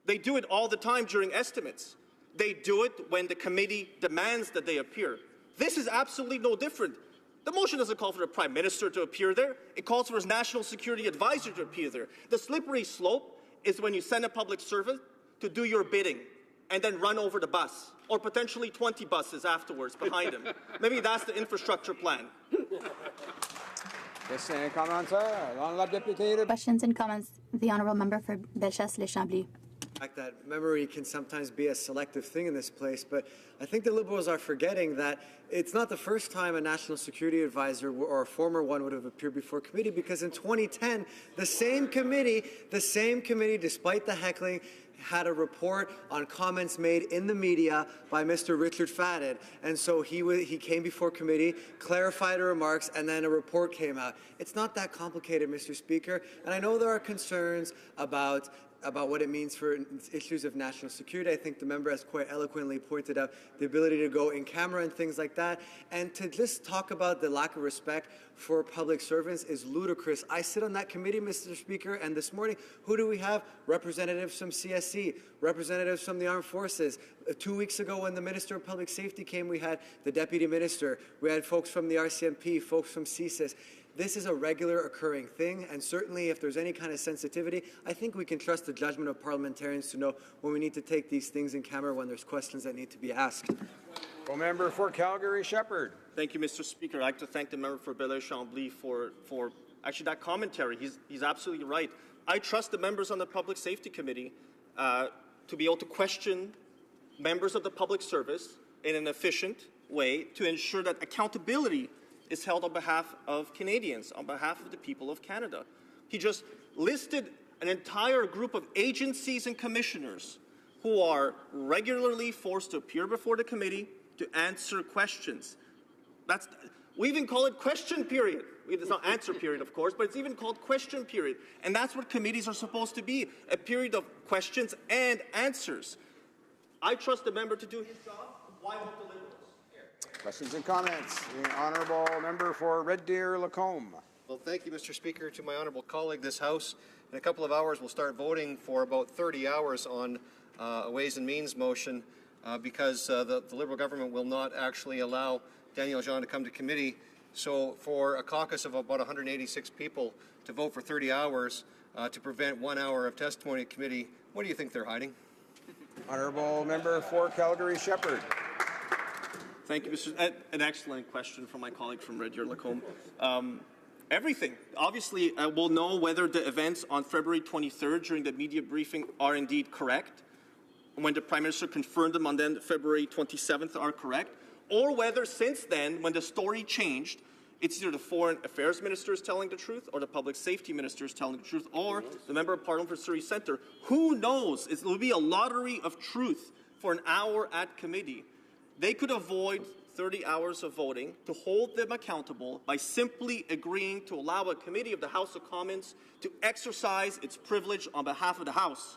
Speaker 12: They do it all the time during estimates. They do it when the committee demands that they appear. This is absolutely no different. The motion doesn't call for the Prime Minister to appear there. It calls for his national security advisor to appear there. The slippery slope is when you send a public servant to do your bidding and then run over the bus, or potentially 20 buses afterwards behind him. Maybe that's the infrastructure plan.
Speaker 4: Questions and comments. The honourable member for Bellechasse-les-Chambly.
Speaker 15: That memory can sometimes be a selective thing in this place, but I think the Liberals are forgetting that it's not the first time a national security advisor or a former one would have appeared before committee, because in 2010, the same committee, despite the heckling, had a report on comments made in the media by Mr. Richard Fadden. And so he came before committee, clarified the remarks, and then a report came out. It's not that complicated, Mr. Speaker. And I know there are concerns about about what it means for issues of national security. I think the member has quite eloquently pointed out the ability to go in camera and things like that. And to just talk about the lack of respect for public servants is ludicrous. I sit on that committee, Mr. Speaker, and this morning, who do we have? Representatives from CSC, representatives from the Armed Forces. 2 weeks ago when the Minister of Public Safety came, we had the Deputy Minister. We had folks from the RCMP, folks from CSIS. This is a regular occurring thing, and certainly if there's any kind of sensitivity, I think we can trust the judgment of parliamentarians to know when we need to take these things in camera when there's questions that need to be asked.
Speaker 13: Member for Calgary Shepherd.
Speaker 12: Thank you, Mr. Speaker. I'd like to thank the member for Belleuil-Chambly for actually that commentary. He's absolutely right. I trust the members on the Public Safety Committee to be able to question members of the public service in an efficient way to ensure that accountability is held on behalf of Canadians, on behalf of the people of Canada. He just listed an entire group of agencies and commissioners who are regularly forced to appear before the committee to answer questions. We even call it question period. It's not answer period, of course, but it's even called question period. And that's what committees are supposed to be, a period of questions and answers. I trust the member to do his job. Why won't the Liberals?
Speaker 13: Questions and comments. The honourable member for Red Deer Lacombe.
Speaker 5: Well, thank you, Mr. Speaker. To my honourable colleague, this House, in a couple of hours, we'll start voting for about 30 hours on a Ways and Means motion because the Liberal government will not actually allow Daniel Jean to come to committee. So for a caucus of about 186 people to vote for 30 hours to prevent 1 hour of testimony at committee, what do you think they're hiding?
Speaker 13: Honourable member for Calgary Shepherd.
Speaker 12: Thank you, Mr. An excellent question from my colleague from Red Deer Lacombe. Everything. Obviously, we'll know whether the events on February 23rd during the media briefing are indeed correct, when the Prime Minister confirmed them on then February 27th are correct, or whether since then, when the story changed, it's either the Foreign Affairs Minister is telling the truth, or the Public Safety Minister is telling the truth, or the Member of Parliament for Surrey Centre. Who knows? It will be a lottery of truth for an hour at committee. They could avoid 30 hours of voting to hold them accountable by simply agreeing to allow a committee of the House of Commons to exercise its privilege on behalf of the House.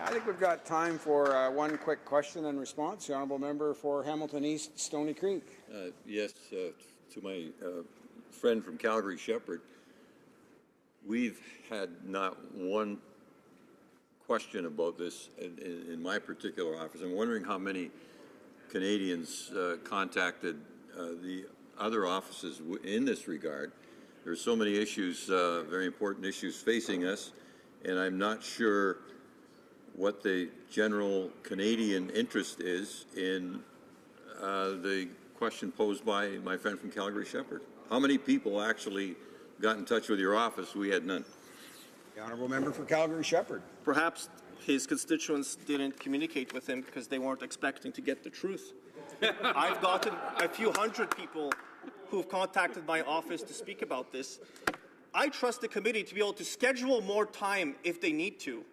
Speaker 13: I think we've got time for one quick question and response. The honourable member for Hamilton East, Stony Creek.
Speaker 16: Yes, to my friend from Calgary Shepherd, we've had not one question about this in my particular office. I'm wondering how many Canadians contacted the other offices in this regard. There are so many issues, very important issues facing us, and I'm not sure what the general Canadian interest is in the question posed by my friend from Calgary Shepherd. How many people actually got in touch with your office? We had none.
Speaker 13: The honourable member for Calgary Shepherd.
Speaker 12: Perhaps his constituents didn't communicate with him because they weren't expecting to get the truth. I've gotten a few hundred people who've contacted my office to speak about this. I trust the committee to be able to schedule more time if they need to,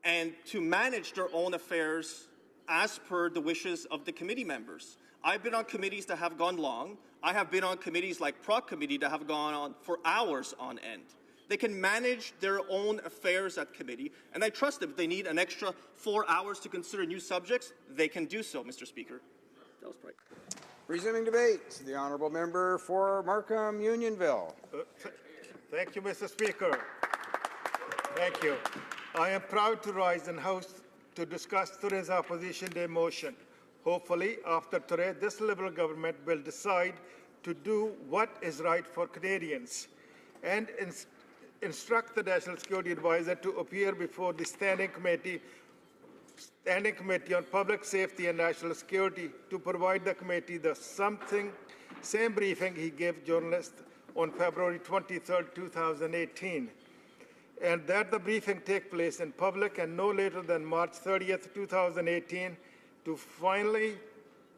Speaker 12: and to manage their own affairs as per the wishes of the committee members. I've been on committees that have gone long. I have been on committees like Proc Committee that have gone on for hours on end. They can manage their own affairs at committee, and I trust them. If they need an extra 4 hours to consider new subjects, they can do so, Mr. Speaker. That was right.
Speaker 13: Resuming debate, the honourable member for Markham Unionville.
Speaker 21: Thank you, Mr. Speaker. Thank you. I am proud to rise in House to discuss today's Opposition Day motion. Hopefully, after today, this Liberal government will decide to do what is right for Canadians and instruct the National Security Advisor to appear before the Standing Committee on Public Safety and National Security to provide the committee the same briefing he gave journalists on February 23, 2018, and that the briefing take place in public and no later than March 30, 2018, to finally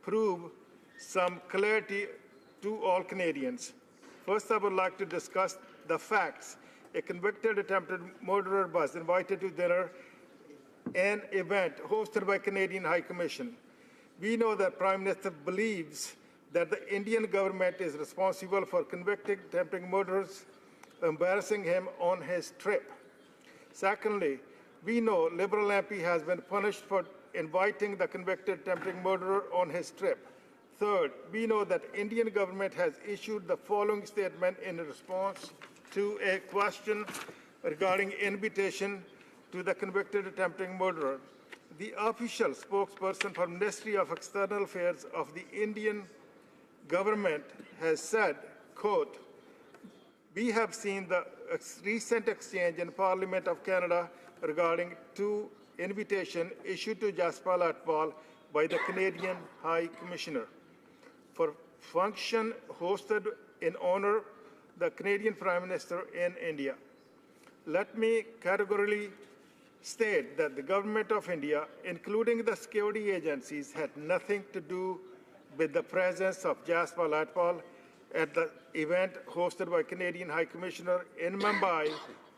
Speaker 21: prove some clarity to all Canadians. First, I would like to discuss the facts. A convicted attempted murderer was invited to dinner, an event hosted by Canadian High Commission. We know that Prime Minister believes that the Indian government is responsible for convicting attempted murderers, embarrassing him on his trip. Secondly, we know Liberal MP has been punished for inviting the convicted attempted murderer on his trip. Third, we know that Indian government has issued the following statement in response to a question regarding invitation to the convicted attempted murderer. The official spokesperson for Ministry of External Affairs of the Indian government has said, quote, "We have seen the recent exchange in Parliament of Canada regarding two invitations issued to Jaspal Atwal by the Canadian High Commissioner for function hosted in honor of the Canadian Prime Minister in India. Let me categorically state that the government of India, including the security agencies, had nothing to do with the presence of Jaspal Atwal at the event hosted by Canadian High Commissioner in Mumbai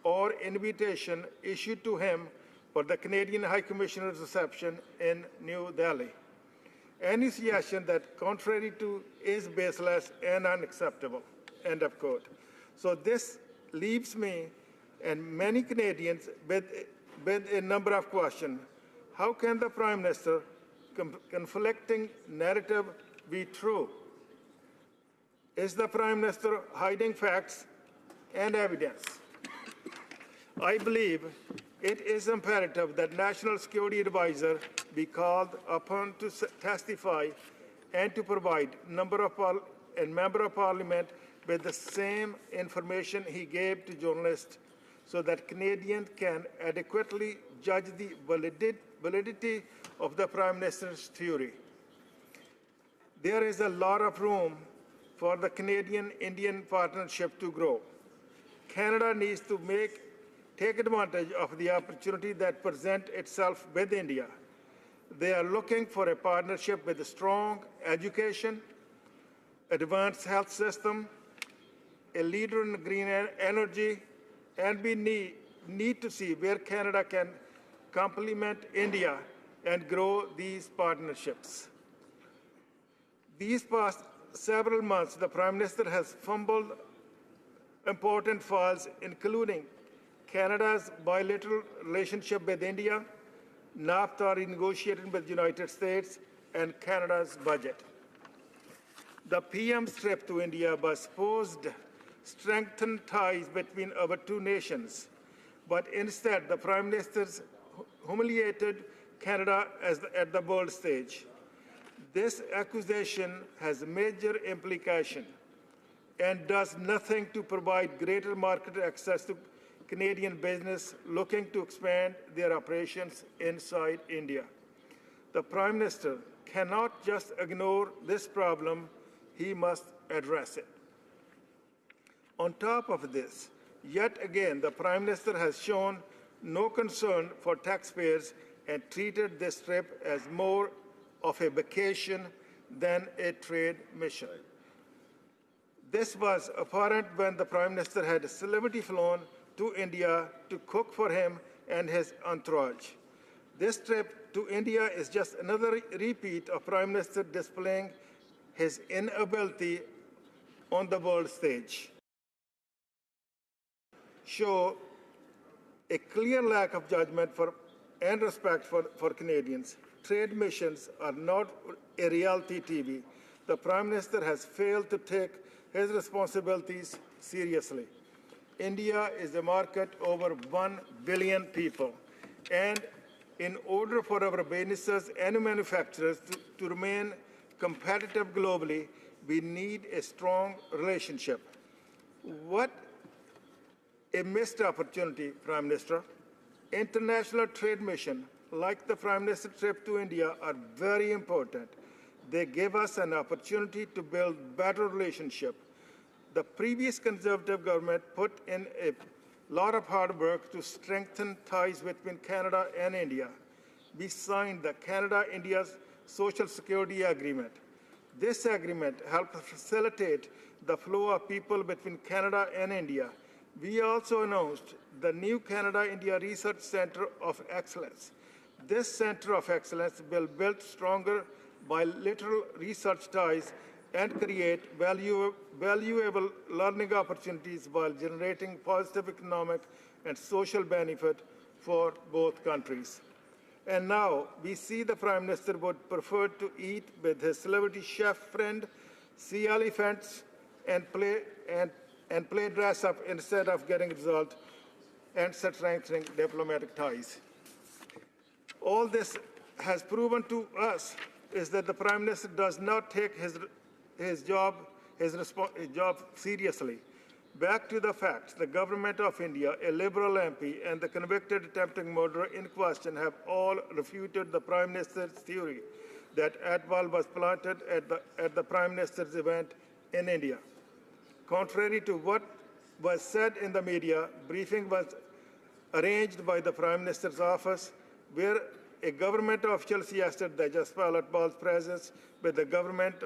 Speaker 21: or invitation issued to him for the Canadian High Commissioner's reception in New Delhi. Any suggestion that contrary to is baseless and unacceptable." End of quote. So this leaves me and many Canadians with a number of questions. How can the Prime Minister conflicting narrative be true? Is the Prime Minister hiding facts and evidence? I believe it is imperative that National Security Advisor be called upon to testify and to provide member of Parliament with the same information he gave to journalists so that Canadians can adequately judge the validity of the Prime Minister's theory. There is a lot of room for the Canadian-Indian partnership to grow. Canada needs to take advantage of the opportunity that presents itself with India. They are looking for a partnership with a strong education, advanced health system, a leader in green energy, and we need to see where Canada can complement India and grow these partnerships. These past several months, the Prime Minister has fumbled important files, including Canada's bilateral relationship with India, NAFTA renegotiated with the United States, and Canada's budget. The PM's trip to India was supposed to strengthen ties between our two nations, but instead the Prime Minister humiliated Canada at the world stage. This accusation has major implication and does nothing to provide greater market access to Canadian business looking to expand their operations inside India. The Prime Minister cannot just ignore this problem, he must address it. On top of this, yet again, the Prime Minister has shown no concern for taxpayers and treated this trip as more of a vacation than a trade mission. This was apparent when the Prime Minister had a celebrity flown to India to cook for him and his entourage. This trip to India is just another repeat of Prime Minister displaying his inability on the world stage. Show a clear lack of judgment and respect for Canadians. Trade missions are not a reality TV. The Prime Minister has failed to take his responsibilities seriously. India is a market over 1 billion people, and in order for our businesses and manufacturers to remain competitive globally, we need a strong relationship. What a missed opportunity, Prime Minister. International trade missions, like the Prime Minister's trip to India, are very important. They give us an opportunity to build better relationship. The previous Conservative government put in a lot of hard work to strengthen ties between Canada and India. We signed the Canada-India Social Security Agreement. This agreement helped facilitate the flow of people between Canada and India. We also announced the new Canada-India Research Centre of Excellence. This Centre of Excellence will build stronger bilateral research ties and create valuable learning opportunities while generating positive economic and social benefit for both countries. And now we see the Prime Minister would prefer to eat with his celebrity chef friend, see elephants, and play dress up instead of getting result and strengthening diplomatic ties. All this has proven to us is that the Prime Minister does not take his job seriously. Back to the facts, the Government of India, a Liberal MP, and the convicted attempted murderer in question have all refuted the Prime Minister's theory that Atwal was planted at the Prime Minister's event in India. Contrary to what was said in the media, briefing was arranged by the Prime Minister's office, where a government official suggested that Jaswal Atwal's presence with the Government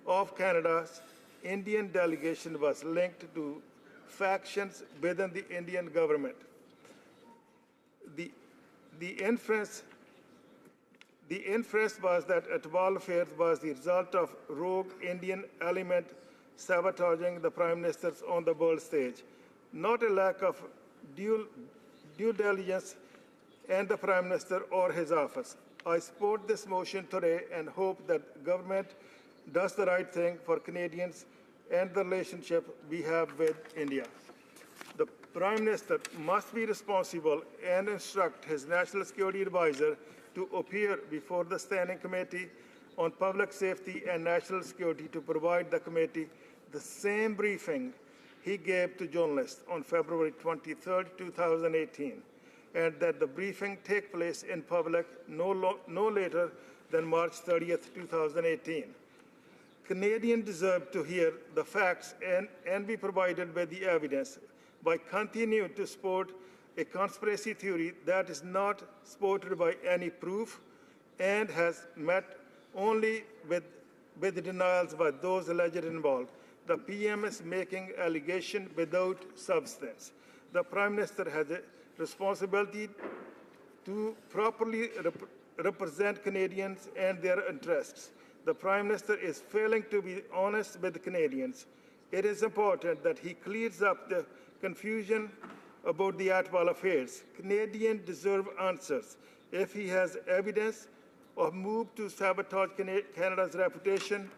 Speaker 21: of Canada's Indian delegation was linked to factions within the Indian government. The inference was that Atwal affair was the result of rogue Indian element sabotaging the Prime Minister's on the world stage, not a lack of due diligence and the Prime Minister or his office. I support this motion today and hope that government does the right thing for Canadians and the relationship we have with India. The Prime Minister must be responsible and instruct his National Security Advisor to appear before the Standing Committee on Public Safety and National Security to provide the committee the same briefing he gave to journalists on February 23, 2018, and that the briefing take place in public no later than March 30, 2018. Canadians deserve to hear the facts and be provided with the evidence. By continuing to support a conspiracy theory that is not supported by any proof and has met only with denials by those alleged involved, the PM is making allegations without substance. The Prime Minister has a responsibility to properly represent Canadians and their interests. The Prime Minister is failing to be honest with the Canadians. It is important that he clears up the confusion about the Atwal affairs. Canadians deserve answers. If he has evidence of move to sabotage Canada's reputation,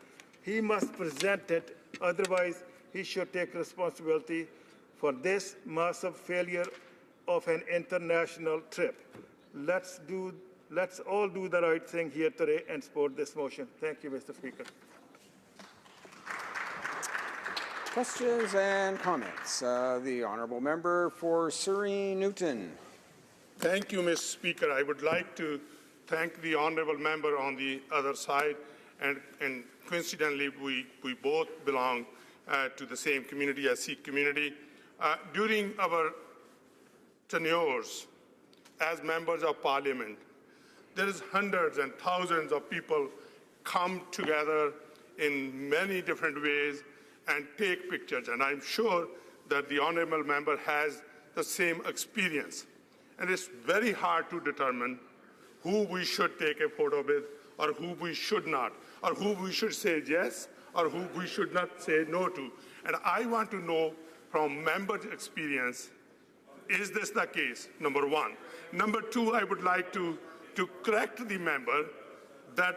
Speaker 21: he must present it. Otherwise, he should take responsibility for this massive failure of an international trip. Let's all do the right thing here today and support this motion. Thank you, Mr. Speaker.
Speaker 13: Questions and comments. The Honourable Member for Surrey Newton.
Speaker 9: Thank you, Mr. Speaker. I would like to thank the Honourable Member on the other side, and coincidentally, we both belong to the same community, as Sikh community. During our tenures as members of Parliament, there is hundreds and thousands of people come together in many different ways and take pictures. And I'm sure that the Honourable Member has the same experience. And it's very hard to determine who we should take a photo with or who we should not, or who we should say yes or who we should not say no to. And I want to know from members' experience, is this the case, number one? Number two, I would like to correct the member that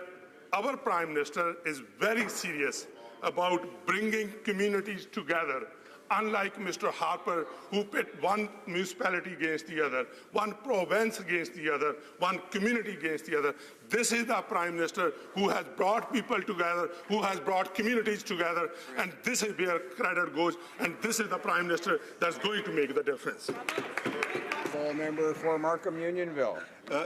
Speaker 9: our Prime Minister is very serious about bringing communities together, unlike Mr. Harper, who pit one municipality against the other, one province against the other, one community against the other. This is the Prime Minister who has brought people together, who has brought communities together, and this is where credit goes, and this is the Prime Minister that's going to make the difference.
Speaker 13: Member for Markham Unionville.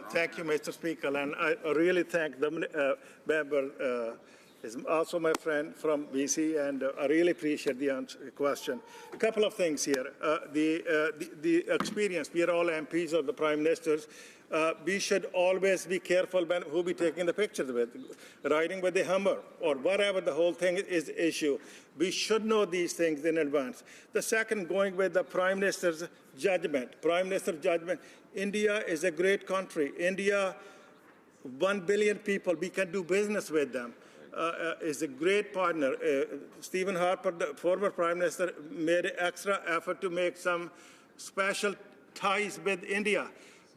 Speaker 21: Thank you, Mr. Speaker, and I really thank the member. Is also my friend from BC, and I really appreciate the question. A couple of things here. The experience, we are all MPs of the Prime Ministers. We should always be careful when who we taking the pictures with, riding with the Hummer or whatever the whole thing is issue. We should know these things in advance. The second, going with the Prime Minister's judgment. Prime Minister's judgment. India is a great country. India, 1 billion people, we can do business with them. Is a great partner. Stephen Harper, the former Prime Minister, made an extra effort to make some special ties with India.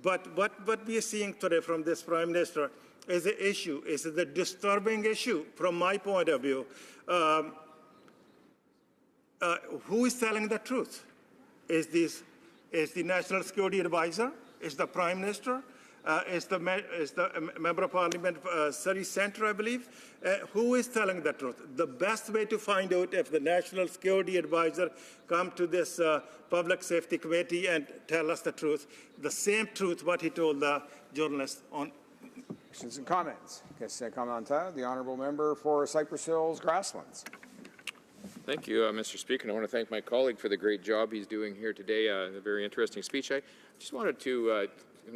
Speaker 21: But what we are seeing today from this Prime Minister is an issue, is the disturbing issue from my point of view. Who is telling the truth? Is the National Security Advisor? Is the Prime Minister? Is the Member of Parliament, Surrey Centre, I believe? Who is telling the truth? The best way to find out if the National Security Advisor come to this Public Safety Committee and tell us the truth, the same truth what he told the journalists on.
Speaker 13: Questions and comments. Question commentaire. The honourable member for Cypress Hills Grasslands.
Speaker 17: Thank you, Mr. Speaker. And I want to thank my colleague for the great job he's doing here today. A very interesting speech. I just wanted to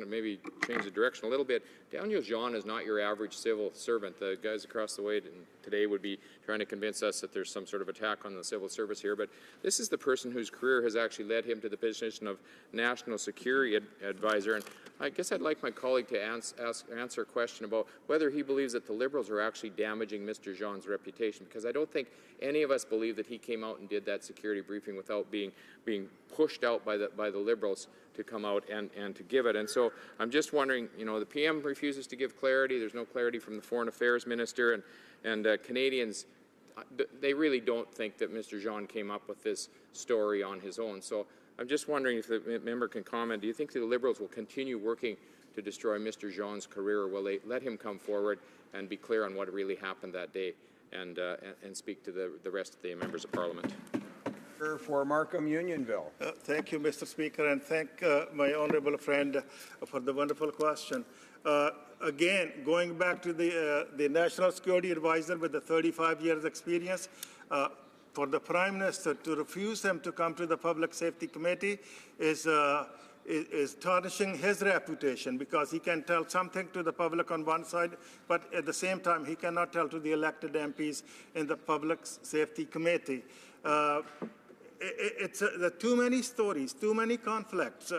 Speaker 17: maybe change the direction a little bit. Daniel Jean is not your average civil servant. The guys across the way today would be trying to convince us that there's some sort of attack on the civil service here, but this is the person whose career has actually led him to the position of National Security Advisor. And I guess I'd like my colleague to answer a question about whether he believes that the Liberals are actually damaging Mr. Jean's reputation, because I don't think any of us believe that he came out and did that security briefing without being pushed out by the Liberals to come out and to give it. And so I'm just wondering, the PM refuses to give clarity. There's no clarity from the Foreign Affairs Minister, and Canadians, they really don't think that Mr. Jean came up with this story on his own. So I'm just wondering if the member can comment. Do you think the Liberals will continue working to destroy Mr. Jean's career, or will they let him come forward and be clear on what really happened that day and speak to the rest of the members of Parliament?
Speaker 13: For Markham Unionville.
Speaker 21: Thank you, Mr. Speaker, and thank my honourable friend for the wonderful question. Again, going back to the National Security Advisor with the 35 years experience, for the Prime Minister to refuse him to come to the Public Safety Committee is tarnishing his reputation, because he can tell something to the public on one side, but at the same time he cannot tell to the elected MPs in the Public Safety Committee. There are too many stories, too many conflicts,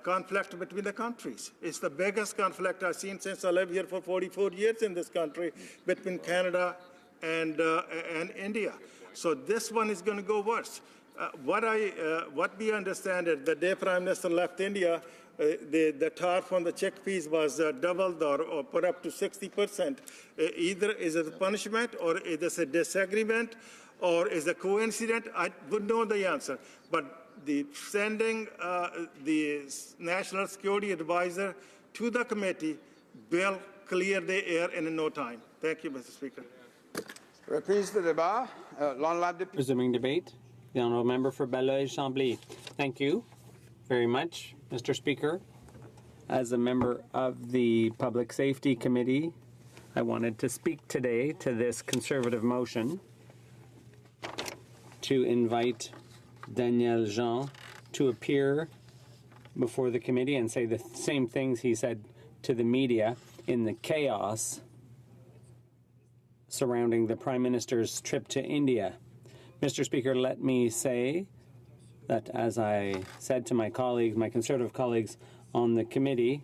Speaker 21: conflict between the countries. It's the biggest conflict I've seen since I live here for 44 years in this country, between Canada and India. So this one is going to go worse. What we understand is the day Prime Minister left India, the tariff on the chickpeas was doubled or put up to 60%. Either is it a punishment, or it is a disagreement, or is a coincidence? I would know the answer. But sending the National Security Advisor to the committee will clear the air in no time. Thank you, Mr. Speaker.
Speaker 13: Reprise de débat.
Speaker 2: Resuming debate. The honourable member for Belleuil-Chambly. Thank you very much, Mr. Speaker. As a member of the Public Safety Committee, I wanted to speak today to this Conservative motion to invite Daniel Jean to appear before the committee and say the same things he said to the media in the chaos surrounding the Prime Minister's trip to India. Mr. Speaker, let me say that, as I said to my colleagues, my Conservative colleagues on the committee,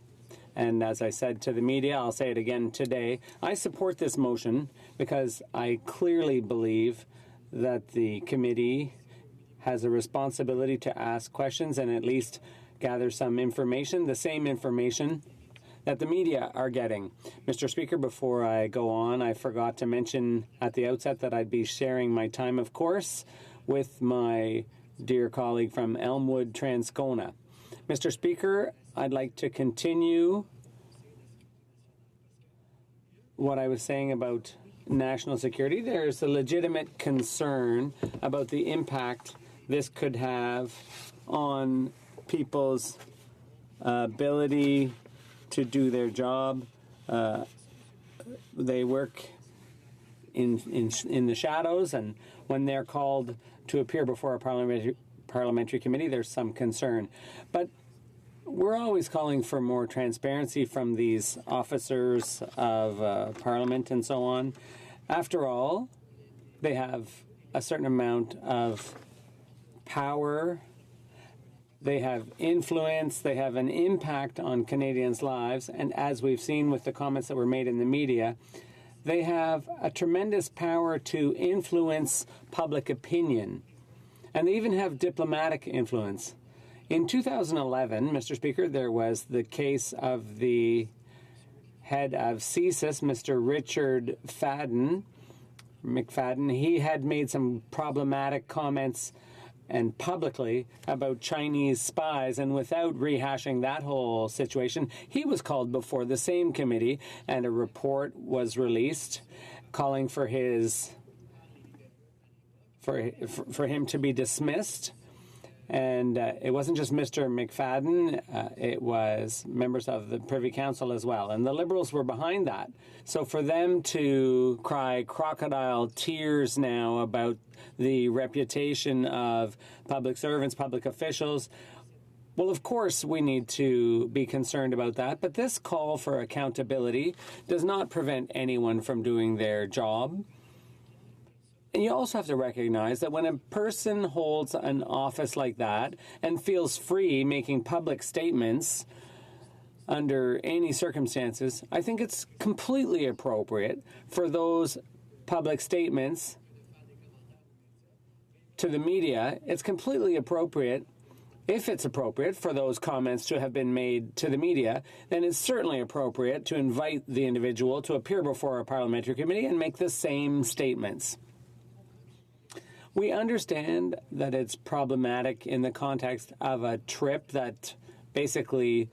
Speaker 2: and as I said to the media, I'll say it again today, I support this motion because I clearly believe that the committee has a responsibility to ask questions and at least gather some information, the same information that the media are getting. Mr. Speaker, before I go on, I forgot to mention at the outset that I'd be sharing my time, of course, with my dear colleague from Elmwood, Transcona. Mr. Speaker, I'd like to continue what I was saying about national security. There's a legitimate concern about the impact this could have on people's ability to do their job. They work in the shadows, and when they're called to appear before a parliamentary committee, there's some concern. But we're always calling for more transparency from these officers of Parliament and so on. After all, they have a certain amount of power. They have influence, they have an impact on Canadians' lives, and as we've seen with the comments that were made in the media, they have a tremendous power to influence public opinion. And they even have diplomatic influence. In 2011, Mr. Speaker, there was the case of the head of CSIS, Mr. Richard McFadden. He had made some problematic comments and publicly about Chinese spies, and without rehashing that whole situation, he was called before the same committee, and a report was released calling for him to be dismissed. And it wasn't just Mr. McFadden, it was members of the Privy Council as well. And the Liberals were behind that. So for them to cry crocodile tears now about the reputation of public servants, public officials, well, of course, we need to be concerned about that. But this call for accountability does not prevent anyone from doing their job. And you also have to recognize that when a person holds an office like that and feels free making public statements under any circumstances, I think it's completely appropriate for those public statements to the media. It's completely appropriate, if it's appropriate, for those comments to have been made to the media, then it's certainly appropriate to invite the individual to appear before a parliamentary committee and make the same statements. We understand that it's problematic in the context of a trip that basically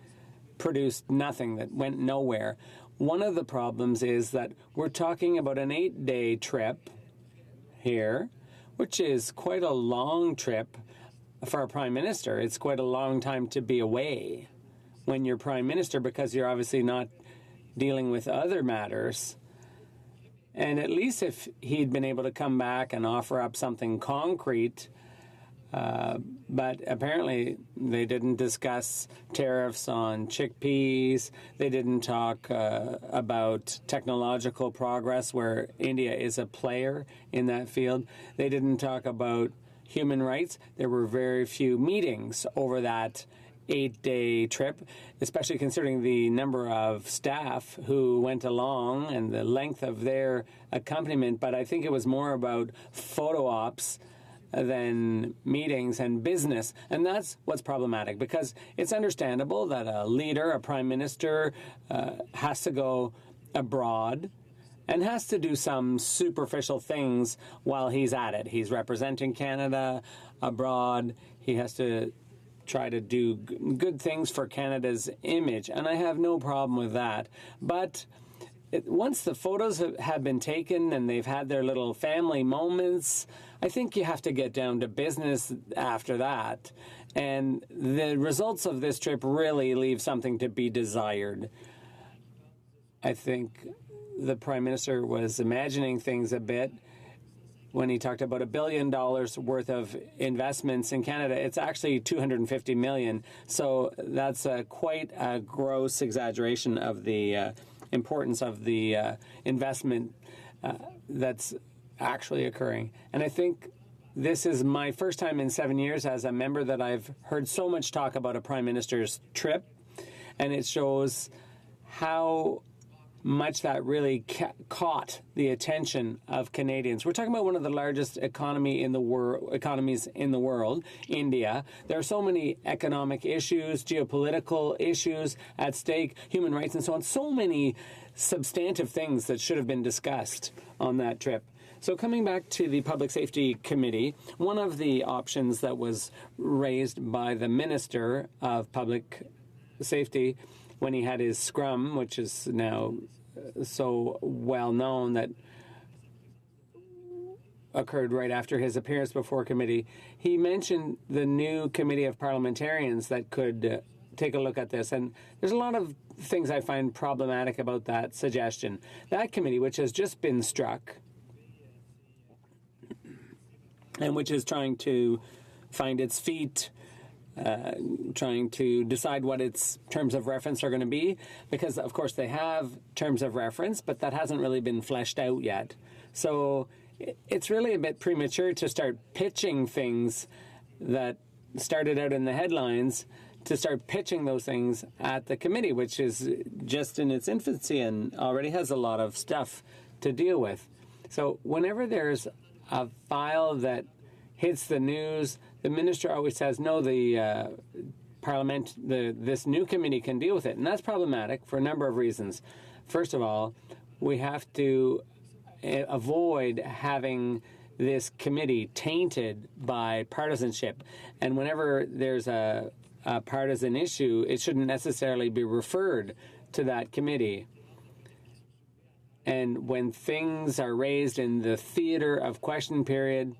Speaker 2: produced nothing, that went nowhere. One of the problems is that we're talking about an 8-day trip here, which is quite a long trip for a prime minister. It's quite a long time to be away when you're prime minister, because you're obviously not dealing with other matters. And at least if he'd been able to come back and offer up something concrete, but apparently they didn't discuss tariffs on chickpeas. They didn't talk about technological progress, where India is a player in that field. They didn't talk about human rights. There were very few meetings over that 8-day trip, especially considering the number of staff who went along and the length of their accompaniment. But I think it was more about photo ops than meetings and business. And that's what's problematic, because it's understandable that a leader, a prime minister, has to go abroad and has to do some superficial things while he's at it. He's representing Canada abroad. He has to try to do good things for Canada's image, and I have no problem with that. But once the photos have been taken and they've had their little family moments, I think you have to get down to business after that. And the results of this trip really leave something to be desired. I think the Prime Minister was imagining things a bit when he talked about $1 billion worth of investments in Canada. It's actually $250 million. So that's quite a gross exaggeration of the importance of the investment that's actually occurring. And I think this is my first time in 7 years as a member that I've heard so much talk about a Prime Minister's trip, and it shows how much that really caught the attention of Canadians. We're talking about one of the largest economies in the world, India. There are so many economic issues, geopolitical issues at stake, human rights and so on. So many substantive things that should have been discussed on that trip. So coming back to the Public Safety Committee, one of the options that was raised by the Minister of Public Safety when he had his scrum, which is now so well known, that occurred right after his appearance before committee, he mentioned the new committee of parliamentarians that could take a look at this. And there's a lot of things I find problematic about that suggestion. That committee, which has just been struck, and which is trying to find its feet, trying to decide what its terms of reference are going to be, because, of course, they have terms of reference, but that hasn't really been fleshed out yet. So it's really a bit premature to start pitching things that started out in the headlines, to start pitching those things at the committee, which is just in its infancy and already has a lot of stuff to deal with. So whenever there's a file that hits the news, the minister always says, no, the Parliament, this new committee can deal with it. And that's problematic for a number of reasons. First of all, we have to avoid having this committee tainted by partisanship. And whenever there's a partisan issue, it shouldn't necessarily be referred to that committee. And when things are raised in the theater of question period,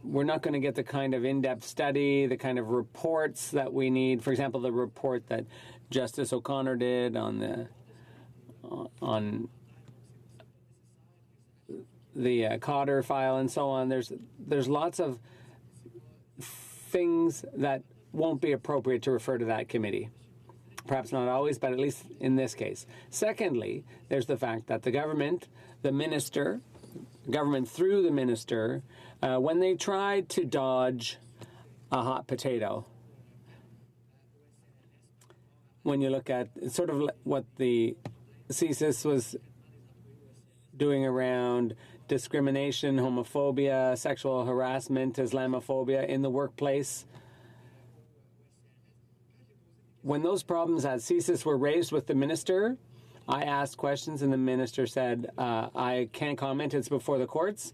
Speaker 2: we're not going to get the kind of in-depth study, the kind of reports that we need. For example, the report that Justice O'Connor did on the Cotter file and so on. There's lots of things that won't be appropriate to refer to that committee. Perhaps not always, but at least in this case. Secondly, there's the fact that the government, the minister, government through the minister, when they tried to dodge a hot potato, when you look at sort of what the CSIS was doing around discrimination, homophobia, sexual harassment, Islamophobia in the workplace, when those problems at CSIS were raised with the minister, I asked questions and the minister said, I can't comment, it's before the courts.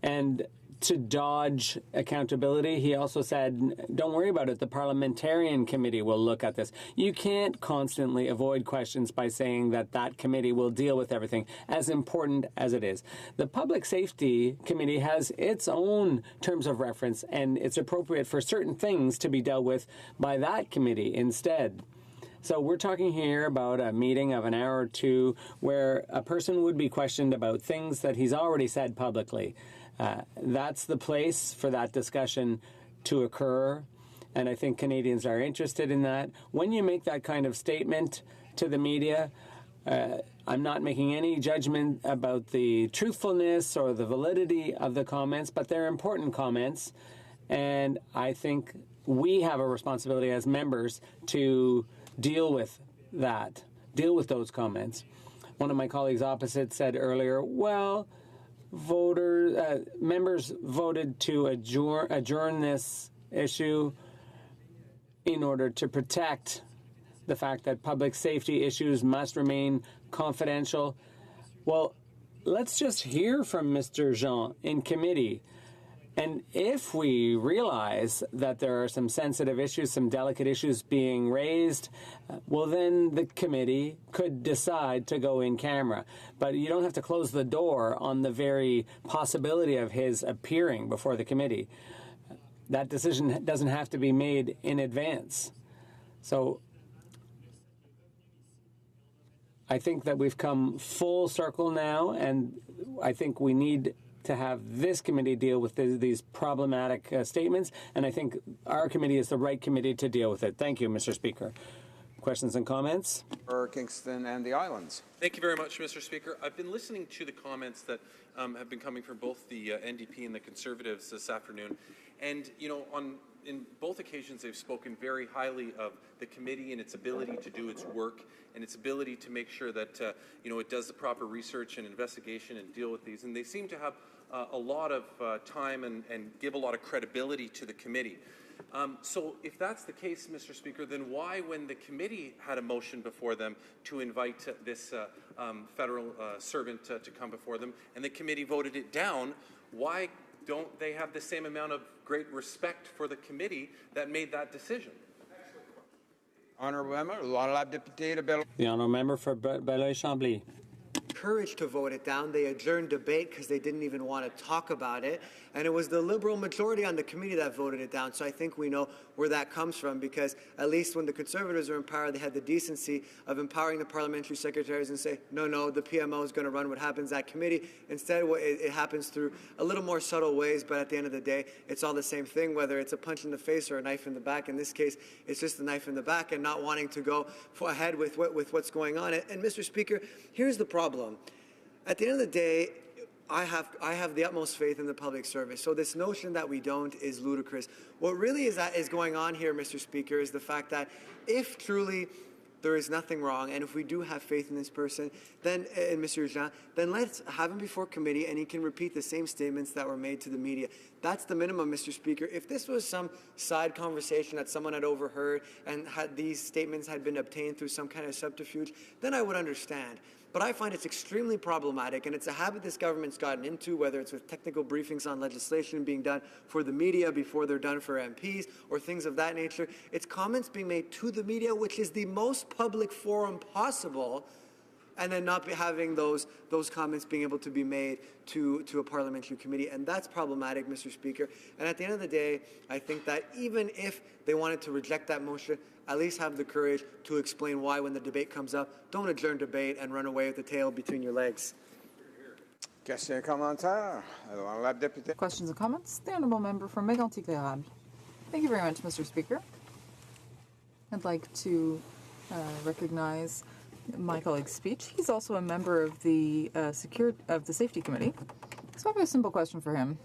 Speaker 2: And to dodge accountability, he also said, don't worry about it, the parliamentarian committee will look at this. You can't constantly avoid questions by saying that that committee will deal with everything, as important as it is. The Public Safety Committee has its own terms of reference, and it's appropriate for certain things to be dealt with by that committee instead. So we're talking here about a meeting of an hour or two where a person would be questioned about things that he's already said publicly. That's the place for that discussion to occur, and I think Canadians are interested in that. When you make that kind of statement to the media, I'm not making any judgment about the truthfulness or the validity of the comments, but they're important comments, and I think we have a responsibility as members to deal with that, deal with those comments. One of my colleagues opposite said earlier, well, members voted to adjourn this issue in order to protect the fact that public safety issues must remain confidential. Well, let's just hear from Mr. Jean in committee. And if we realize that there are some sensitive issues, some delicate issues being raised, well, then the committee could decide to go in camera. But you don't have to close the door on the very possibility of his appearing before the committee. That decision doesn't have to be made in advance. So I think that we've come full circle now, and I think we need to have this committee deal with these problematic statements, and I think our committee is the right committee to deal with it. Thank you, Mr. Speaker. Questions and comments?
Speaker 13: For Kingston and the Islands.
Speaker 20: Thank you very much, Mr. Speaker. I've been listening to the comments that have been coming from both the NDP and the Conservatives this afternoon, and in both occasions they've spoken very highly of the committee and its ability to do its work and its ability to make sure that it does the proper research and investigation and deal with these. And they seem to have a lot of time and give a lot of credibility to the committee. So if that's the case, Mr. Speaker, then why, when the committee had a motion before them to invite this federal servant to come before them, and the committee voted it down, why don't they have the same amount of great respect for the committee that made that decision?
Speaker 13: Honourable Member, the
Speaker 2: Honourable Member for Belleuil-Chambly.
Speaker 15: Courage to vote it down. They adjourned debate because they didn't even want to talk about it. And it was the Liberal majority on the committee that voted it down. So I think we know where that comes from, because at least when the Conservatives were in power, they had the decency of empowering the parliamentary secretaries and say, no, the PMO is going to run what happens at committee. Instead, it happens through a little more subtle ways, but at the end of the day, it's all the same thing, whether it's a punch in the face or a knife in the back. In this case, it's just a knife in the back and not wanting to go ahead with what's going on. And Mr. Speaker, here's the problem. At the end of the day, I have the utmost faith in the public service. So this notion that we don't is ludicrous. What really is going on here, Mr. Speaker, is the fact that if truly there is nothing wrong, and if we do have faith in this person, then, in Mr. Jean, then let's have him before committee and he can repeat the same statements that were made to the media. That's the minimum, Mr. Speaker. If this was some side conversation that someone had overheard and these statements had been obtained through some kind of subterfuge, then I would understand. But I find it's extremely problematic, and it's a habit this government's gotten into, whether it's with technical briefings on legislation being done for the media before they're done for MPs, or things of that nature. It's comments being made to the media, which is the most public forum possible, and then not having those comments being able to be made to a parliamentary committee. And that's problematic, Mr. Speaker. And at the end of the day, I think that even if they wanted to reject that motion, at least have the courage to explain why when the debate comes up. Don't adjourn debate and run away with the tail between your legs.
Speaker 13: Questions et commentaires? Alors, la députée.
Speaker 19: Questions and comments? The Honourable Member from Mégantic-L'Érable. Thank you very much, Mr. Speaker. I'd like to recognize my colleague's speech. He's also a member of the Safety Committee. So I have a simple question for him.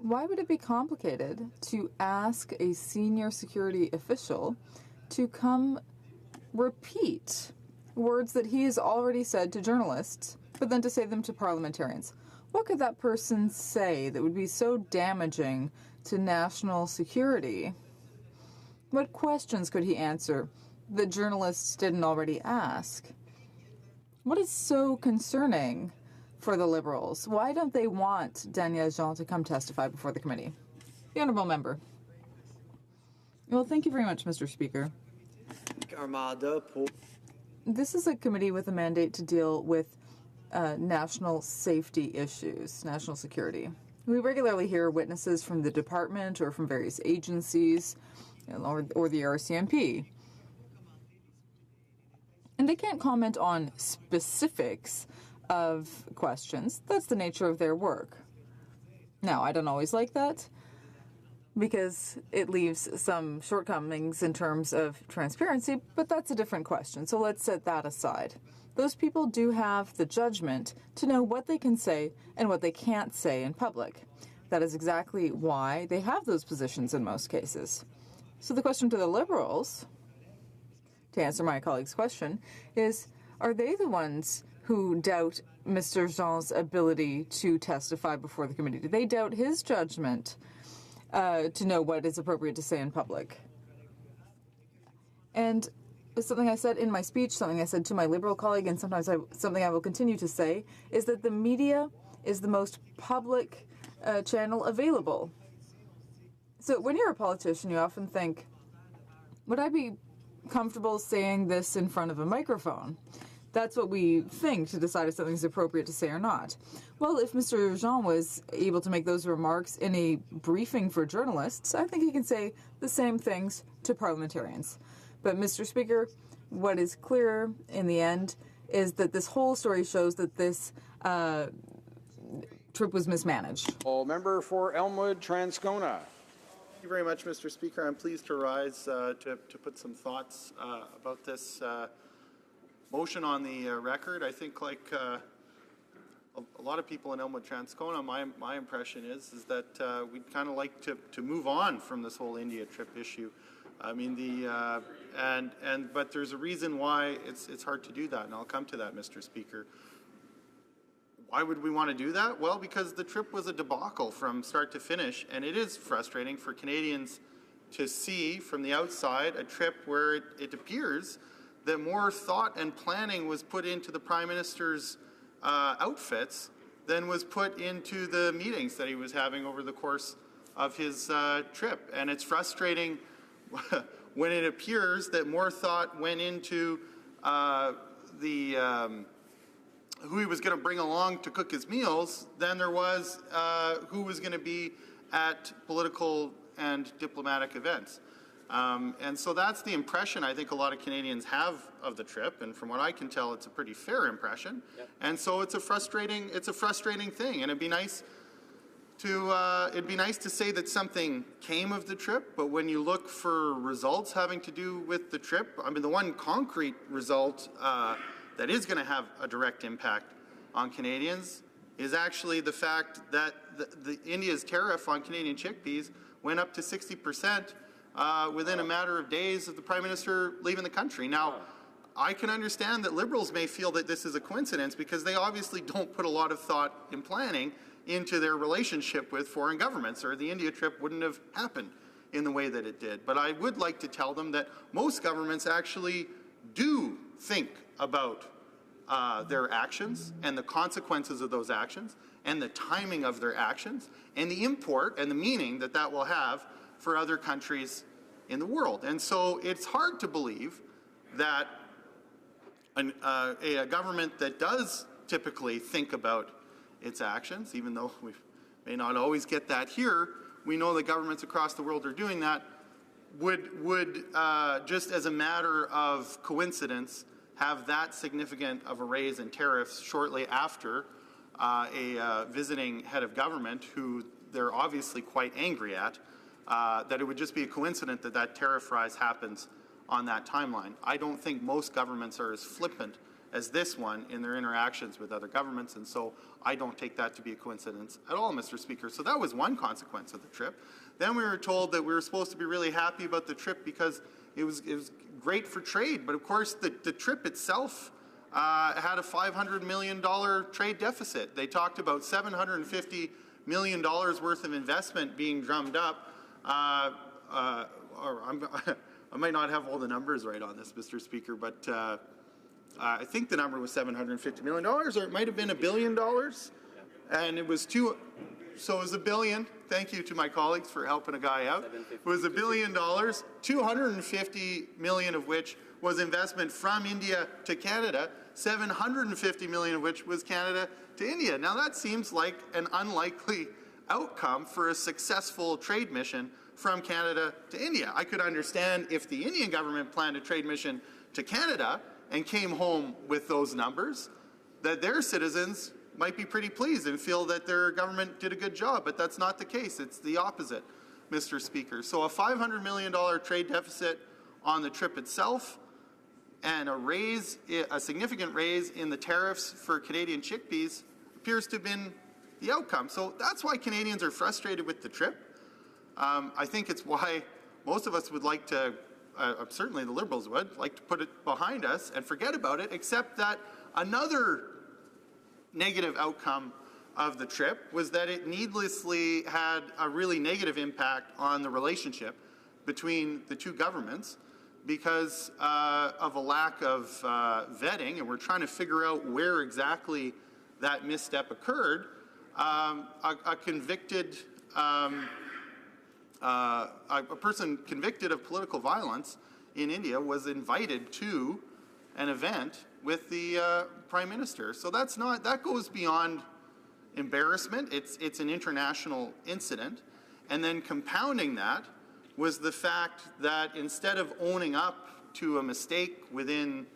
Speaker 19: Why would it be complicated to ask a senior security official to come repeat words that he has already said to journalists, but then to say them to parliamentarians? What could that person say that would be so damaging to national security? What questions could he answer that journalists didn't already ask? What is so concerning for the Liberals? Why don't they want Daniel Jean to come testify before the committee? The Honourable Member. Well, thank you very much, Mr. Speaker. This is a committee with a mandate to deal with national safety issues, national security. We regularly hear witnesses from the department or from various agencies or the RCMP. And they can't comment on specifics of questions. That's the nature of their work. Now, I don't always like that because it leaves some shortcomings in terms of transparency, but that's a different question. So let's set that aside. Those people do have the judgment to know what they can say and what they can't say in public. That is exactly why they have those positions in most cases. So the question to the Liberals, to answer my colleague's question, is, are they the ones who doubt Mr. Jean's ability to testify before the committee? Do they doubt his judgment to know what is appropriate to say in public? And something I said in my speech, something I said to my Liberal colleague, and sometimes something I will continue to say, is that the media is the most public channel available. So when you're a politician, you often think, would I be comfortable saying this in front of a microphone? That's what we think to decide if something's appropriate to say or not. Well, if Mr. Jean was able to make those remarks in a briefing for journalists, I think he can say the same things to parliamentarians. But, Mr. Speaker, what is clear in the end is that this whole story shows that this trip was mismanaged.
Speaker 13: Member for Elmwood, Transcona.
Speaker 8: Thank you very much, Mr. Speaker. I'm pleased to rise to put some thoughts about this motion on the record. I think, like a lot of people in Elmwood Transcona, my impression is that we'd kind of like to move on from this whole India trip issue. I mean, but there's a reason why it's hard to do that, and I'll come to that, Mr. Speaker. Why would we want to do that? Well, because the trip was a debacle from start to finish, and it is frustrating for Canadians to see from the outside a trip where it appears that more thought and planning was put into the Prime Minister's outfits than was put into the meetings that he was having over the course of his trip. And it's frustrating when it appears that more thought went into who he was going to bring along to cook his meals than there was who was going to be at political and diplomatic events. And so that's the impression I think a lot of Canadians have of the trip, and from what I can tell, it's a pretty fair impression. Yep. And so it's a frustrating thing, and it'd be nice to say that something came of the trip, but when you look for results having to do with the trip, I mean, the one concrete result that is going to have a direct impact on Canadians is actually the fact that the India's tariff on Canadian chickpeas went up to 60%
Speaker 14: within a matter of days of the Prime Minister leaving the country. Now, I can understand that Liberals may feel that this is a coincidence because they obviously don't put a lot of thought in planning into their relationship with foreign governments, or the India trip wouldn't have happened in the way that it did. But I would like to tell them that most governments actually do think about their actions and the consequences of those actions and the timing of their actions and the import and the meaning that that will have for other countries in the world. And so it's hard to believe that a government that does typically think about its actions, even though we may not always get that here, we know that governments across the world are doing that, would just as a matter of coincidence have that significant of a raise in tariffs shortly after a visiting head of government who they're obviously quite angry at, that it would just be a coincidence that that tariff rise happens on that timeline. I don't think most governments are as flippant as this one in their interactions with other governments, and so I don't take that to be a coincidence at all, Mr. Speaker. So that was one consequence of the trip. Then we were told that we were supposed to be really happy about the trip because it was great for trade, but of course the trip itself had a $500 million trade deficit. They talked about $750 million worth of investment being drummed up. I might not have all the numbers right on this, Mr. Speaker, but I think the number was $750 million, or it might have been $1 billion. And it was so it was $1 billion. Thank you to my colleagues for helping a guy out. It was $1 billion, $250 million of which was investment from India to Canada, $750 million of which was Canada to India. Now that seems like an unlikely outcome for a successful trade mission from Canada to India. I could understand if the Indian government planned a trade mission to Canada and came home with those numbers, that their citizens might be pretty pleased and feel that their government did a good job, but that's not the case. It's the opposite, Mr. Speaker. So a $500 million trade deficit on the trip itself and a significant raise in the tariffs for Canadian chickpeas appears to have been the outcome. So that's why Canadians are frustrated with the trip. I think it's why most of us would like to, certainly the Liberals would, like to put it behind us and forget about it, except that another negative outcome of the trip was that it needlessly had a really negative impact on the relationship between the two governments because of a lack of vetting, and we're trying to figure out where exactly that misstep occurred. A person convicted of political violence in India was invited to an event with the Prime Minister. So that goes beyond embarrassment. It's an international incident. And then compounding that was the fact that instead of owning up to a mistake within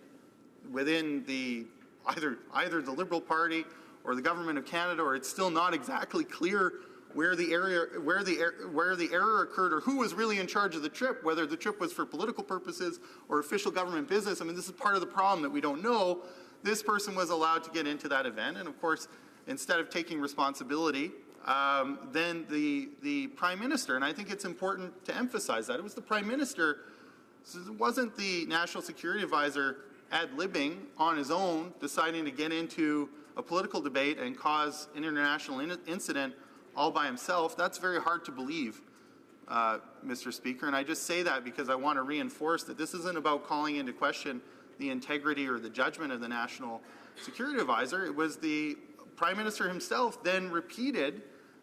Speaker 14: the either the Liberal Party or the Government of Canada, or it's still not exactly clear where the error occurred or who was really in charge of the trip, whether the trip was for political purposes or official government business. I mean, this is part of the problem that we don't know. This person was allowed to get into that event, and of course, instead of taking responsibility, then the Prime Minister, and I think it's important to emphasize that, it was the Prime Minister, so it wasn't the National Security Advisor ad-libbing on his own, deciding to get into a political debate and cause an international incident all by himself. That's very hard to believe, Mr. Speaker, and I just say that because I want to reinforce that this isn't about calling into question the integrity or the judgment of the National Security Advisor. It was the Prime Minister himself then repeated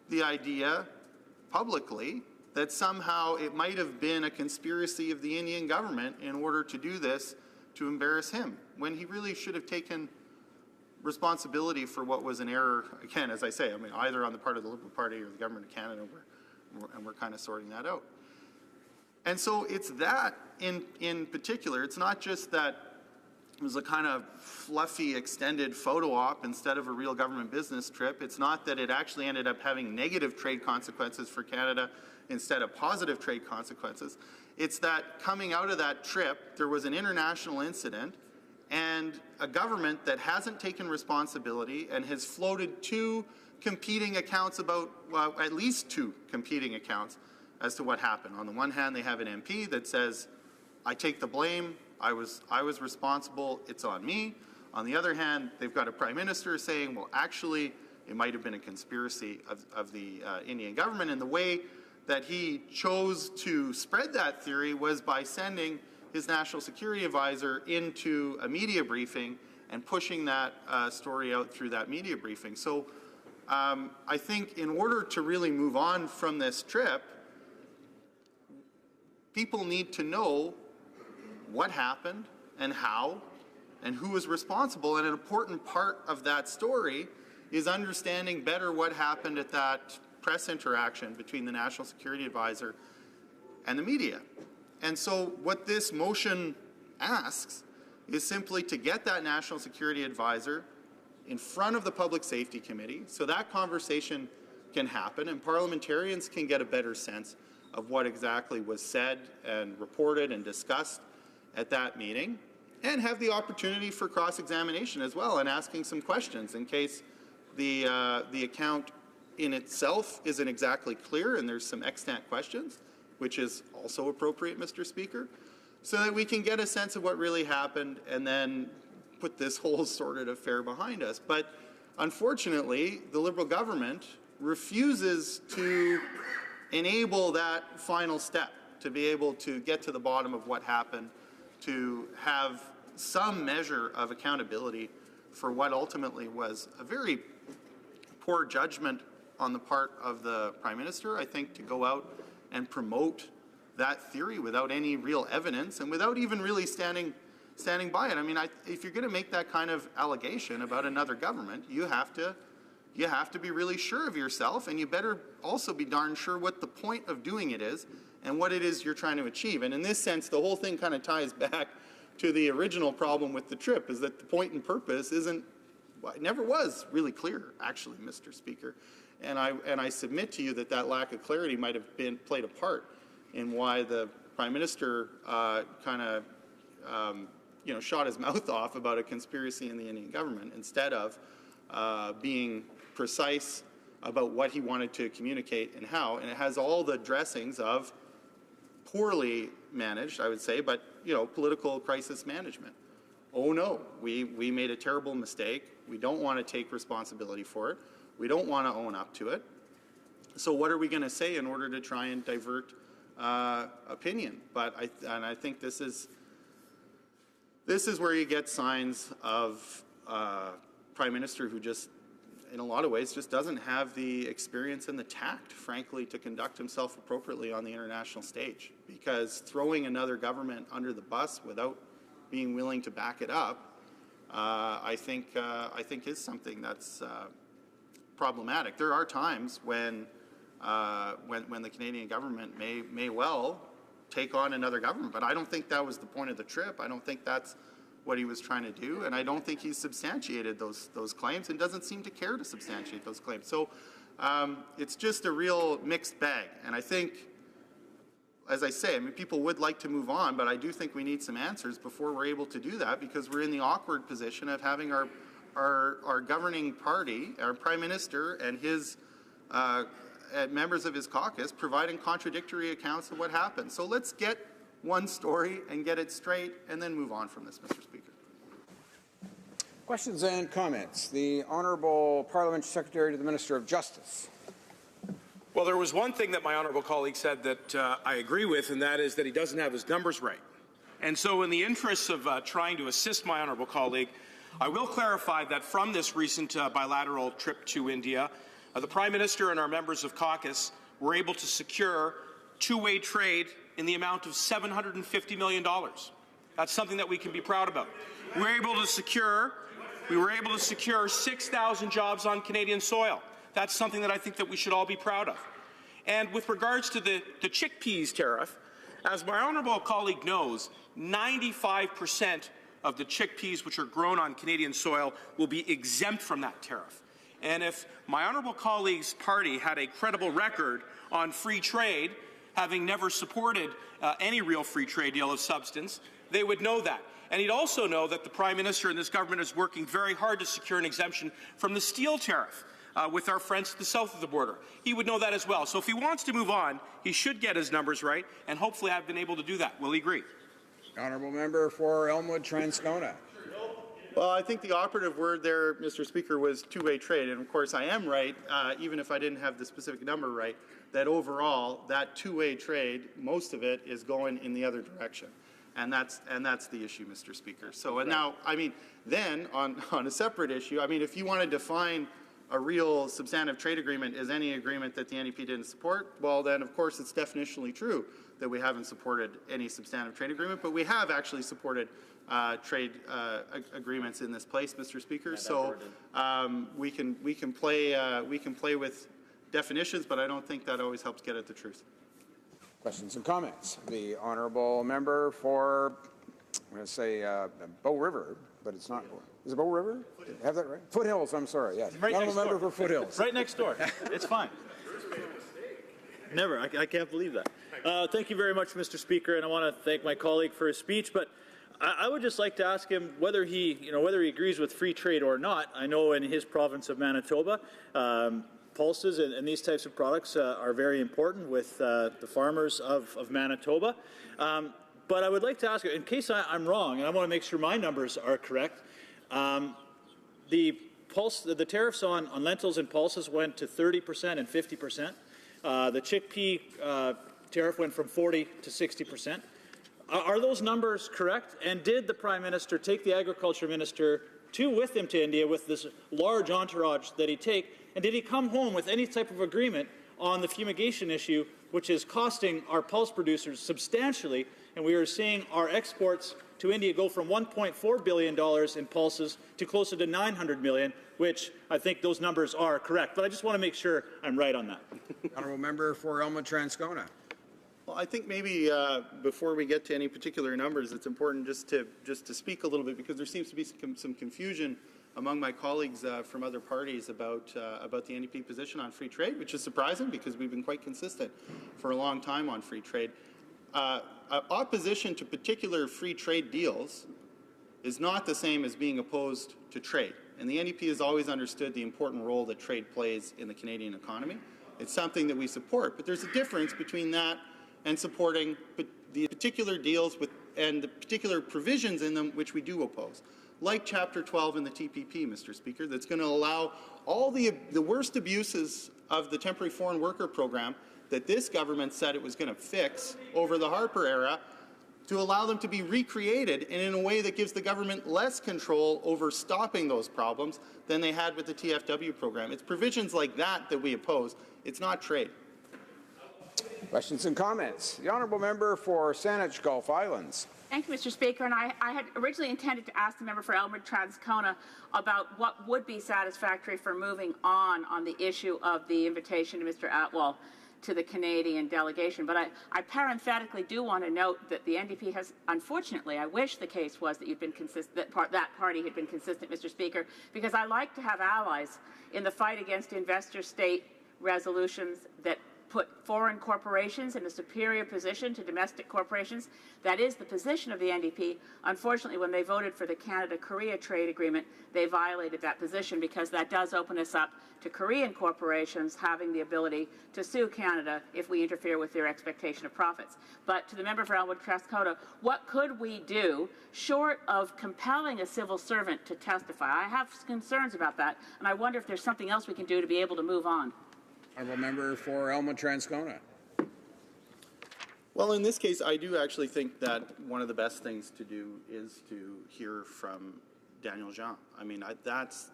Speaker 14: the idea publicly that somehow it might have been a conspiracy of the Indian government in order to do this to embarrass him, when he really should have taken responsibility for what was an error, again, as I say, I mean, either on the part of the Liberal Party or the Government of Canada, and we're kind of sorting that out. And so it's that in particular, it's not just that it was a kind of fluffy, extended photo op instead of a real government business trip. It's not that it actually ended up having negative trade consequences for Canada instead of positive trade consequences. It's that coming out of that trip, there was an international incident and a government that hasn't taken responsibility and has floated two competing accounts about, well, at least two competing accounts as to what happened. On the one hand, they have an MP that says, I take the blame, I was responsible, it's on me. On the other hand, they've got a prime minister saying, well, actually, it might have been a conspiracy of the Indian government. And the way that he chose to spread that theory was by sending his national security advisor into a media briefing and pushing that story out through that media briefing. So I think in order to really move on from this trip, people need to know what happened and how and who was responsible. And an important part of that story is understanding better what happened at that press interaction between the National Security Advisor and the media. And so what this motion asks is simply to get that National Security Advisor in front of the Public Safety Committee so that conversation can happen and parliamentarians can get a better sense of what exactly was said and reported and discussed at that meeting, and have the opportunity for cross-examination as well and asking some questions in case the account in itself isn't exactly clear and there's some extant questions, which is also appropriate, Mr. Speaker, so that we can get a sense of what really happened and then put this whole sordid affair behind us. But unfortunately, the Liberal government refuses to enable that final step, to be able to get to the bottom of what happened, to have some measure of accountability for what ultimately was a very poor judgment on the part of the Prime Minister, I think, to go out and promote that theory without any real evidence and without even really standing by it. I mean, if you're going to make that kind of allegation about another government, you have to be really sure of yourself, and you better also be darn sure what the point of doing it is and what it is you're trying to achieve. And in this sense, the whole thing kind of ties back to the original problem with the trip, is that the point and purpose never was really clear, actually, Mr. Speaker. And I submit to you that that lack of clarity might have played a part in why the Prime Minister shot his mouth off about a conspiracy in the Indian government instead of being precise about what he wanted to communicate and how. And it has all the dressings of poorly managed, I would say, but political crisis management. Oh no, we made a terrible mistake. We don't want to take responsibility for it. We don't want to own up to it. So what are we going to say in order to try and divert opinion? But I think this is where you get signs of Prime Minister who just, in a lot of ways, just doesn't have the experience and the tact, frankly, to conduct himself appropriately on the international stage. Because throwing another government under the bus without being willing to back it up, I think is something that's problematic. There are times when the Canadian government may well take on another government, but I don't think that was the point of the trip. I don't think that's what he was trying to do, and I don't think he's substantiated those claims and doesn't seem to care to substantiate those claims. So it's just a real mixed bag, and I think, as I say, people would like to move on, but I do think we need some answers before we're able to do that, because we're in the awkward position of having our governing party, our Prime Minister and his members of his caucus providing contradictory accounts of what happened. So let's get one story and get it straight and then move on from this, Mr. Speaker.
Speaker 13: Questions and comments. The Honourable Parliamentary Secretary to the Minister of Justice.
Speaker 10: Well, there was one thing that my honourable colleague said that I agree with, and that is that he doesn't have his numbers right. And so in the interests of trying to assist my honourable colleague, I will clarify that from this recent bilateral trip to India, the Prime Minister and our members of caucus were able to secure two-way trade in the amount of $750 million. That's something that we can be proud about. We were able to secure 6,000 jobs on Canadian soil. That's something that I think that we should all be proud of. And with regards to the chickpeas tariff, as my honourable colleague knows, 95% of the chickpeas which are grown on Canadian soil will be exempt from that tariff. And if my honourable colleague's party had a credible record on free trade, having never supported any real free trade deal of substance, they would know that. And he'd also know that the Prime Minister and this government is working very hard to secure an exemption from the steel tariff. with our friends to the south of the border. He would know that as well. So if he wants to move on, he should get his numbers right, and hopefully I've been able to do that. Will he agree?
Speaker 13: Honourable member for Elmwood Transcona.
Speaker 14: Well, I think the operative word there, Mr. Speaker, was two-way trade. And of course, I am right, even if I didn't have the specific number right, that overall, that two-way trade, most of it is going in the other direction. And that's the issue, Mr. Speaker. So, and now, I mean, then on a separate issue, I mean, if you want to define a real substantive trade agreement as any agreement that the NDP didn't support, well, then of course it's definitionally true that we haven't supported any substantive trade agreement, but we have actually supported trade agreements in this place, Mr. Speaker. So we can play with definitions, but I don't think that always helps get at the truth.
Speaker 13: Questions and comments? The honourable member for, I'm going to say Bow River, but it's not. Is it Bow River? Did I have that right? Foothills, I'm sorry, yes.
Speaker 11: Right
Speaker 13: honourable member for Foothills.
Speaker 11: Right next door. It's fine. Never. I can't believe that. Thank you very much, Mr. Speaker, and I want to thank my colleague for his speech, but I would just like to ask him whether he agrees with free trade or not. I know in his province of Manitoba, pulses and these types of products are very important with the farmers of Manitoba. But I would like to ask you, in case I'm wrong, and I want to make sure my numbers are correct, the tariffs on lentils and pulses went to 30% and 50%. The chickpea tariff went from 40 to 60%. Are those numbers correct? And did the Prime Minister take the Agriculture Minister with him to India with this large entourage that he take? And did he come home with any type of agreement on the fumigation issue, which is costing our pulse producers substantially? And we are seeing our exports to India go from $1.4 billion in pulses to closer to $900 million, which I think those numbers are correct. But I just want to make sure I'm right on that.
Speaker 13: Honourable member for Elmwood Transcona.
Speaker 14: Well, I think maybe before we get to any particular numbers, it's important just to speak a little bit, because there seems to be some confusion among my colleagues from other parties about the NDP position on free trade, which is surprising because we've been quite consistent for a long time on free trade. Opposition to particular free trade deals is not the same as being opposed to trade. And the NDP has always understood the important role that trade plays in the Canadian economy. It's something that we support. But there's a difference between that and supporting the particular deals and the particular provisions in them which we do oppose. Like Chapter 12 in the TPP, Mr. Speaker, that's going to allow all the worst abuses of the temporary foreign worker program that this government said it was going to fix over the Harper era, to allow them to be recreated and in a way that gives the government less control over stopping those problems than they had with the TFW program. It's provisions like that that we oppose. It's not trade.
Speaker 13: Questions and comments? The honourable member for Saanich Gulf Islands.
Speaker 18: Thank you, Mr. Speaker. And I had originally intended to ask the member for Elmwood Transcona about what would be satisfactory for moving on the issue of the invitation to Mr. Atwell to the Canadian delegation. But I parenthetically do want to note that the NDP has, unfortunately, I wish the case was that you've been consistent, that party had been consistent, Mr. Speaker, because I like to have allies in the fight against investor-state resolutions that put foreign corporations in a superior position to domestic corporations. That is the position of the NDP. Unfortunately, when they voted for the Canada-Korea trade agreement, they violated that position, because that does open us up to Korean corporations having the ability to sue Canada if we interfere with their expectation of profits. But to the member for Elmwood Transcona, what could we do short of compelling a civil servant to testify? I have concerns about that, and I wonder if there's something else we can do to be able to move on.
Speaker 13: Honourable member for Elmwood Transcona.
Speaker 14: Well, in this case, I do actually think that one of the best things to do is to hear from Daniel Jean. I mean, that's,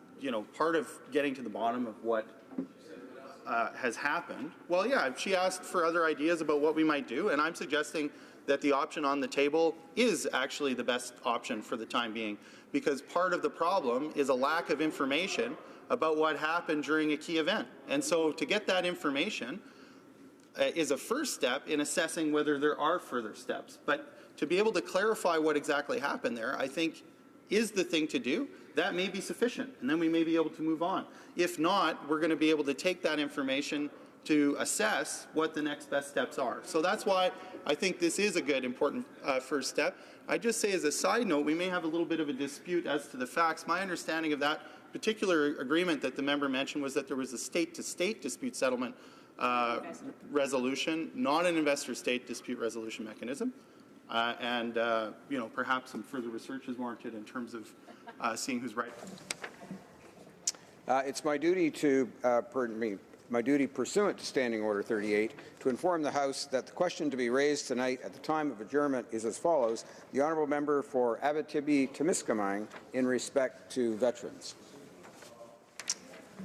Speaker 14: part of getting to the bottom of what has happened. Well, yeah, she asked for other ideas about what we might do, and I'm suggesting that the option on the table is actually the best option for the time being, because part of the problem is a lack of information about what happened during a key event. And so to get that information is a first step in assessing whether there are further steps. But to be able to clarify what exactly happened there, I think, is the thing to do. That may be sufficient, and then we may be able to move on. If not, we're going to be able to take that information to assess what the next best steps are. So that's why I think this is a good, important first step. I just say as a side note, we may have a little bit of a dispute as to the facts. My understanding of that particular agreement that the member mentioned was that there was a state-to-state dispute settlement resolution, not an investor-state dispute resolution mechanism. You know, perhaps some further research is warranted in terms of seeing who's right.
Speaker 13: It's my duty to, my duty pursuant to Standing Order 38 to inform the House that the question to be raised tonight at the time of adjournment is as follows. The Honourable Member for Abitibi-Témiscamingue in respect to veterans.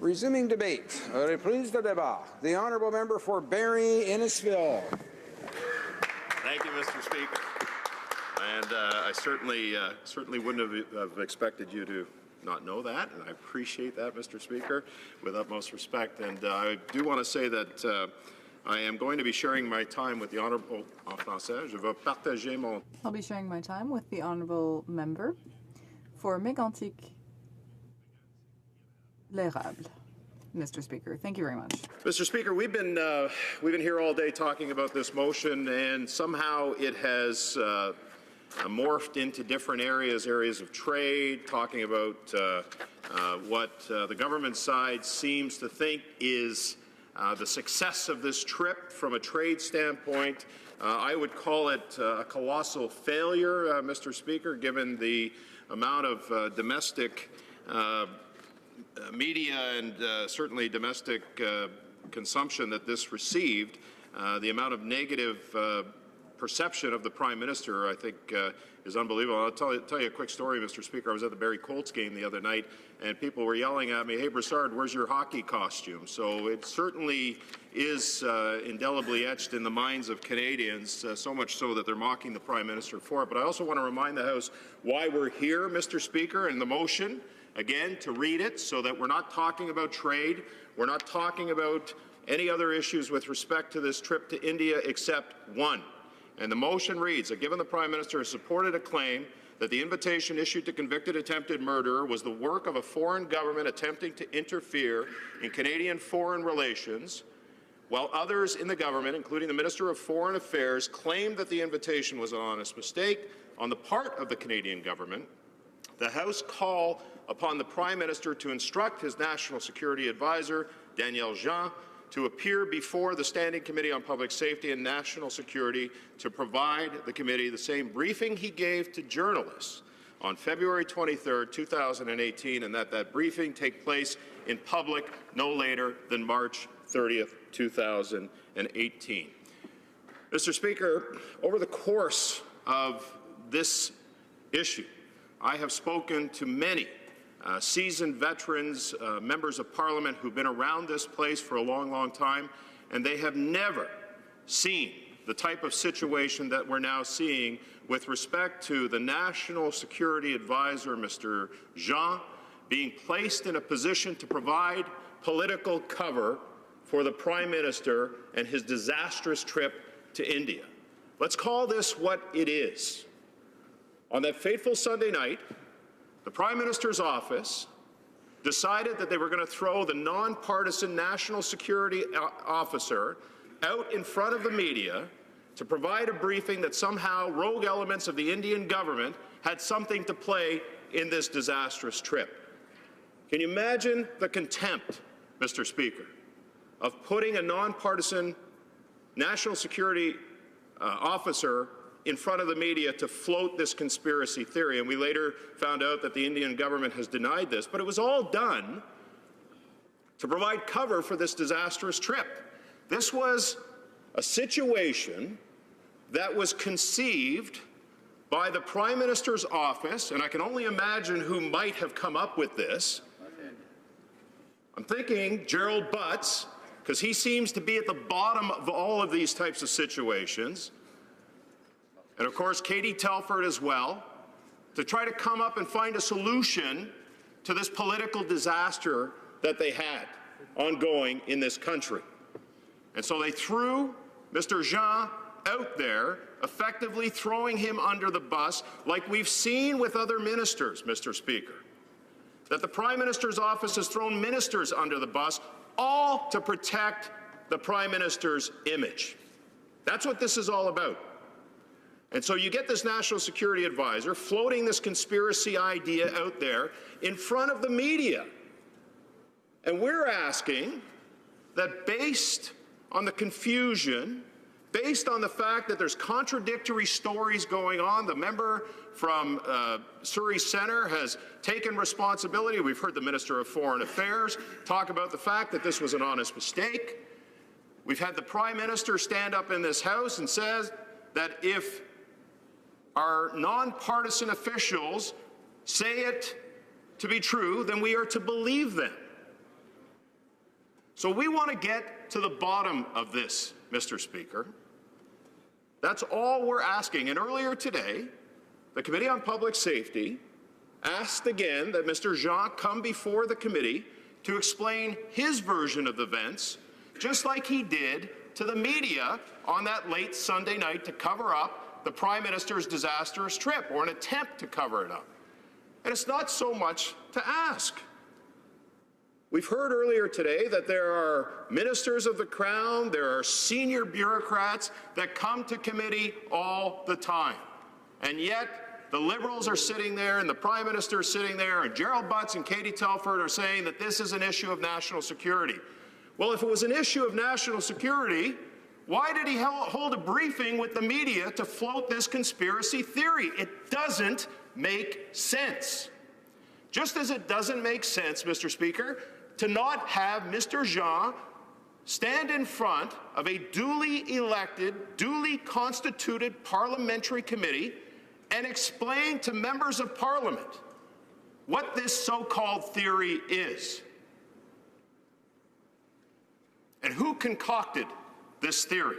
Speaker 13: Resuming debate. Reprise de débat. The Honourable Member for Barrie-Innisfil.
Speaker 6: Thank you, Mr. Speaker. And I certainly wouldn't have expected you to not know that, and I appreciate that, Mr. Speaker, with utmost respect. And I do want to say that I am going to be sharing my time with the Honourable en français. Je vais partager mon.
Speaker 19: I'll be sharing my time with the Honourable Member for Mégantic-L'Érable. Mr. Speaker, thank you very much.
Speaker 6: Mr. Speaker, we've been here all day talking about this motion, and somehow it has morphed into different areas of trade, talking about what the government side seems to think is the success of this trip from a trade standpoint. I would call it a colossal failure, Mr. Speaker, given the amount of domestic media and certainly domestic consumption that this received, the amount of negative perception of the Prime Minister, I think, is unbelievable. I'll tell you a quick story, Mr. Speaker. I was at the Barrie Colts game the other night, and people were yelling at me, "Hey, Brassard, where's your hockey costume?" So it certainly is indelibly etched in the minds of Canadians, so much so that they're mocking the Prime Minister for it. But I also want to remind the House why we're here, Mr. Speaker, and the motion, again, to read it so that we're not talking about trade, we're not talking about any other issues with respect to this trip to India except one. And the motion reads that given the Prime Minister has supported a claim that the invitation issued to convicted attempted murderer was the work of a foreign government attempting to interfere in Canadian foreign relations, while others in the government, including the Minister of Foreign Affairs, claimed that the invitation was an honest mistake on the part of the Canadian government, the House call upon the Prime Minister to instruct his National Security Advisor, Daniel Jean, to appear before the Standing Committee on Public Safety and National Security to provide the committee the same briefing he gave to journalists on February 23, 2018, and that briefing take place in public no later than March 30, 2018. Mr. Speaker, over the course of this issue, I have spoken to many seasoned veterans, members of Parliament who've been around this place for a long, long time, and they have never seen the type of situation that we're now seeing with respect to the National Security Advisor, Mr. Jean, being placed in a position to provide political cover for the Prime Minister and his disastrous trip to India. Let's call this what it is. On that fateful Sunday night, the Prime Minister's office decided that they were going to throw the nonpartisan National Security Officer out in front of the media to provide a briefing that somehow rogue elements of the Indian government had something to play in this disastrous trip. Can you imagine the contempt, Mr. Speaker, of putting a nonpartisan National Security Officer in front of the media to float this conspiracy theory? And we later found out that the Indian government has denied this, but it was all done to provide cover for this disastrous trip. This was a situation that was conceived by the Prime Minister's office, and I can only imagine who might have come up with this. I'm thinking Gerald Butts, because he seems to be at the bottom of all of these types of situations. And of course, Katie Telford as well, to try to come up and find a solution to this political disaster that they had ongoing in this country. And so they threw Mr. Jean out there, effectively throwing him under the bus, like we've seen with other ministers, Mr. Speaker, that the Prime Minister's office has thrown ministers under the bus, all to protect the Prime Minister's image. That's what this is all about. And so you get this national security advisor floating this conspiracy idea out there in front of the media. And we're asking that based on the confusion, based on the fact that there's contradictory stories going on, the member from Surrey Centre has taken responsibility. We've heard the Minister of Foreign Affairs talk about the fact that this was an honest mistake. We've had the Prime Minister stand up in this House and says that if our nonpartisan officials say it to be true, then we are to believe them. So we want to get to the bottom of this, Mr. Speaker. That's all we're asking. And earlier today, the Committee on Public Safety asked again that Mr. Jean come before the committee to explain his version of events, just like he did to the media on that late Sunday night to cover up the Prime Minister's disastrous trip, or an attempt to cover it up. And it's not so much to ask. We've heard earlier today that there are ministers of the Crown, there are senior bureaucrats that come to committee all the time. And yet, the Liberals are sitting there, and the Prime Minister is sitting there, and Gerald Butts and Katie Telford are saying that this is an issue of national security. Well, if it was an issue of national security, why did he hold a briefing with the media to float this conspiracy theory? It doesn't make sense. Just as it doesn't make sense, Mr. Speaker, to not have Mr. Jean stand in front of a duly elected, duly constituted parliamentary committee and explain to members of Parliament what this so-called theory is. And who concocted this theory?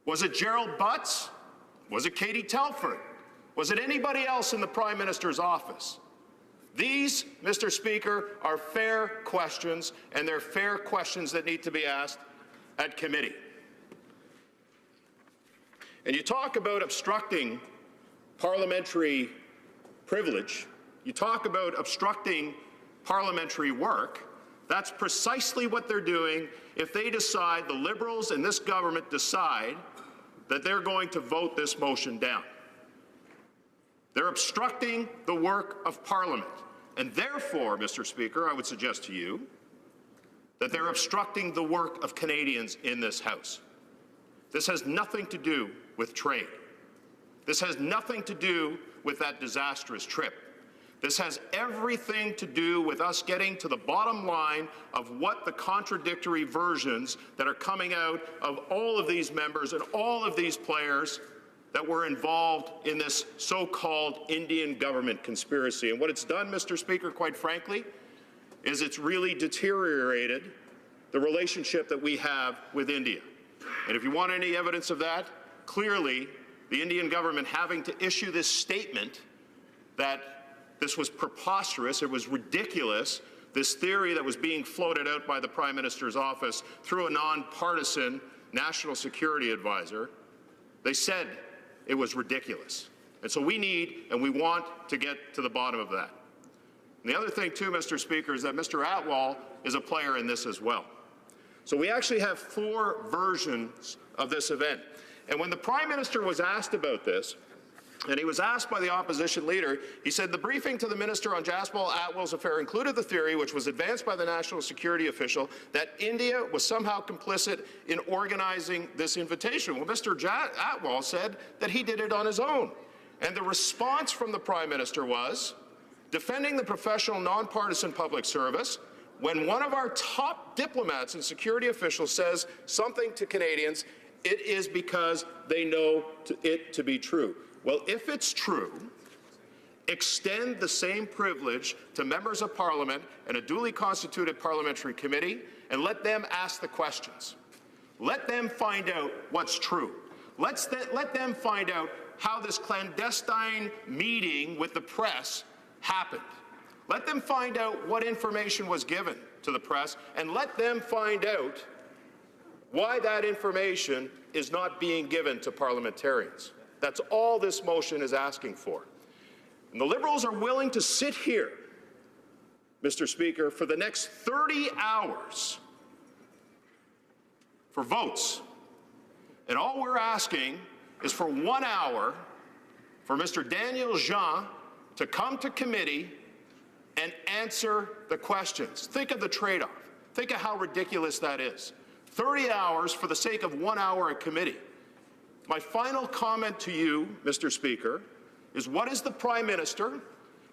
Speaker 6: Was it Gerald Butts? Was it Katie Telford? Was it anybody else in the Prime Minister's office? These, Mr. Speaker, are fair questions, and they're fair questions that need to be asked at committee. And you talk about obstructing parliamentary privilege, you talk about obstructing parliamentary work. That's precisely what they're doing if they decide, the Liberals and this government decide, that they're going to vote this motion down. They're obstructing the work of Parliament. And therefore, Mr. Speaker, I would suggest to you that they're obstructing the work of Canadians in this House. This has nothing to do with trade. This has nothing to do with that disastrous trip. This has everything to do with us getting to the bottom line of what the contradictory versions that are coming out of all of these members and all of these players that were involved in this so-called Indian government conspiracy. And what it's done, Mr. Speaker, quite frankly, is it's really deteriorated the relationship that we have with India. And if you want any evidence of that, clearly the Indian government having to issue this statement that this was preposterous, it was ridiculous, this theory that was being floated out by the Prime Minister's office through a nonpartisan national security advisor, they said it was ridiculous. And so we need and we want to get to the bottom of that. And the other thing too, Mr. Speaker, is that Mr. Atwal is a player in this as well. So we actually have 4 versions of this event. And when the Prime Minister was asked about this, and he was asked by the opposition leader, he said the briefing to the minister on Jaspal Atwal's affair included the theory, which was advanced by the national security official, that India was somehow complicit in organizing this invitation. Well, Mr. Atwal said that he did it on his own. And the response from the Prime Minister was, defending the professional, nonpartisan public service, when one of our top diplomats and security officials says something to Canadians, it is because they know it to be true. Well, if it's true, extend the same privilege to members of Parliament and a duly constituted parliamentary committee, and let them ask the questions. Let them find out what's true. Let them find out how this clandestine meeting with the press happened. Let them find out what information was given to the press, and let them find out why that information is not being given to parliamentarians. That's all this motion is asking for. And the Liberals are willing to sit here, Mr. Speaker, for the next 30 hours for votes. And all we're asking is for 1 hour for Mr. Daniel Jean to come to committee and answer the questions. Think of the trade-off. Think of how ridiculous that is. 30 hours for the sake of 1 hour at committee. My final comment to you, Mr. Speaker, is what is the Prime Minister,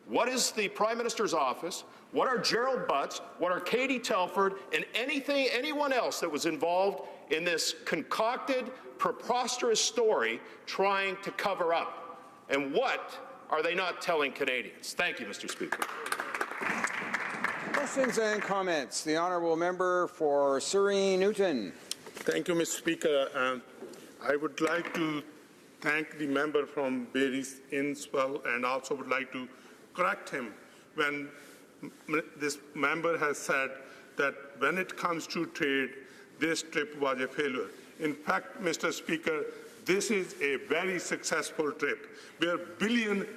Speaker 6: what is the Prime Minister's office, what are Gerald Butts, what are Katie Telford, and anyone else that was involved in this concocted, preposterous story trying to cover up? And what are they not telling Canadians? Thank you, Mr. Speaker.
Speaker 13: Questions and comments. The honourable member for Surrey Newton.
Speaker 9: Thank you, Mr. Speaker. I would like to thank the member from Barrie Innswell, and also would like to correct him when this member has said that when it comes to trade, this trip was a failure. In fact, Mr. Speaker, this is a very successful trip where $1 billion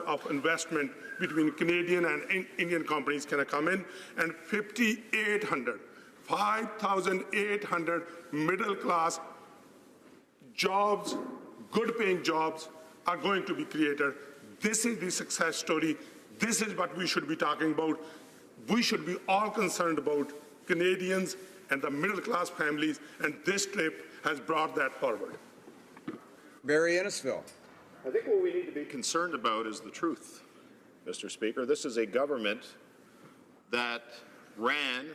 Speaker 9: of investment between Canadian and Indian companies can come in, and 5,800 middle-class jobs, good-paying jobs, are going to be created. This is the success story. This is what we should be talking about. We should be all concerned about Canadians and the middle-class families, and this trip has brought that forward.
Speaker 13: Barrie Innisfil.
Speaker 6: I think what we need to be concerned about is the truth, Mr. Speaker. This is a government that ran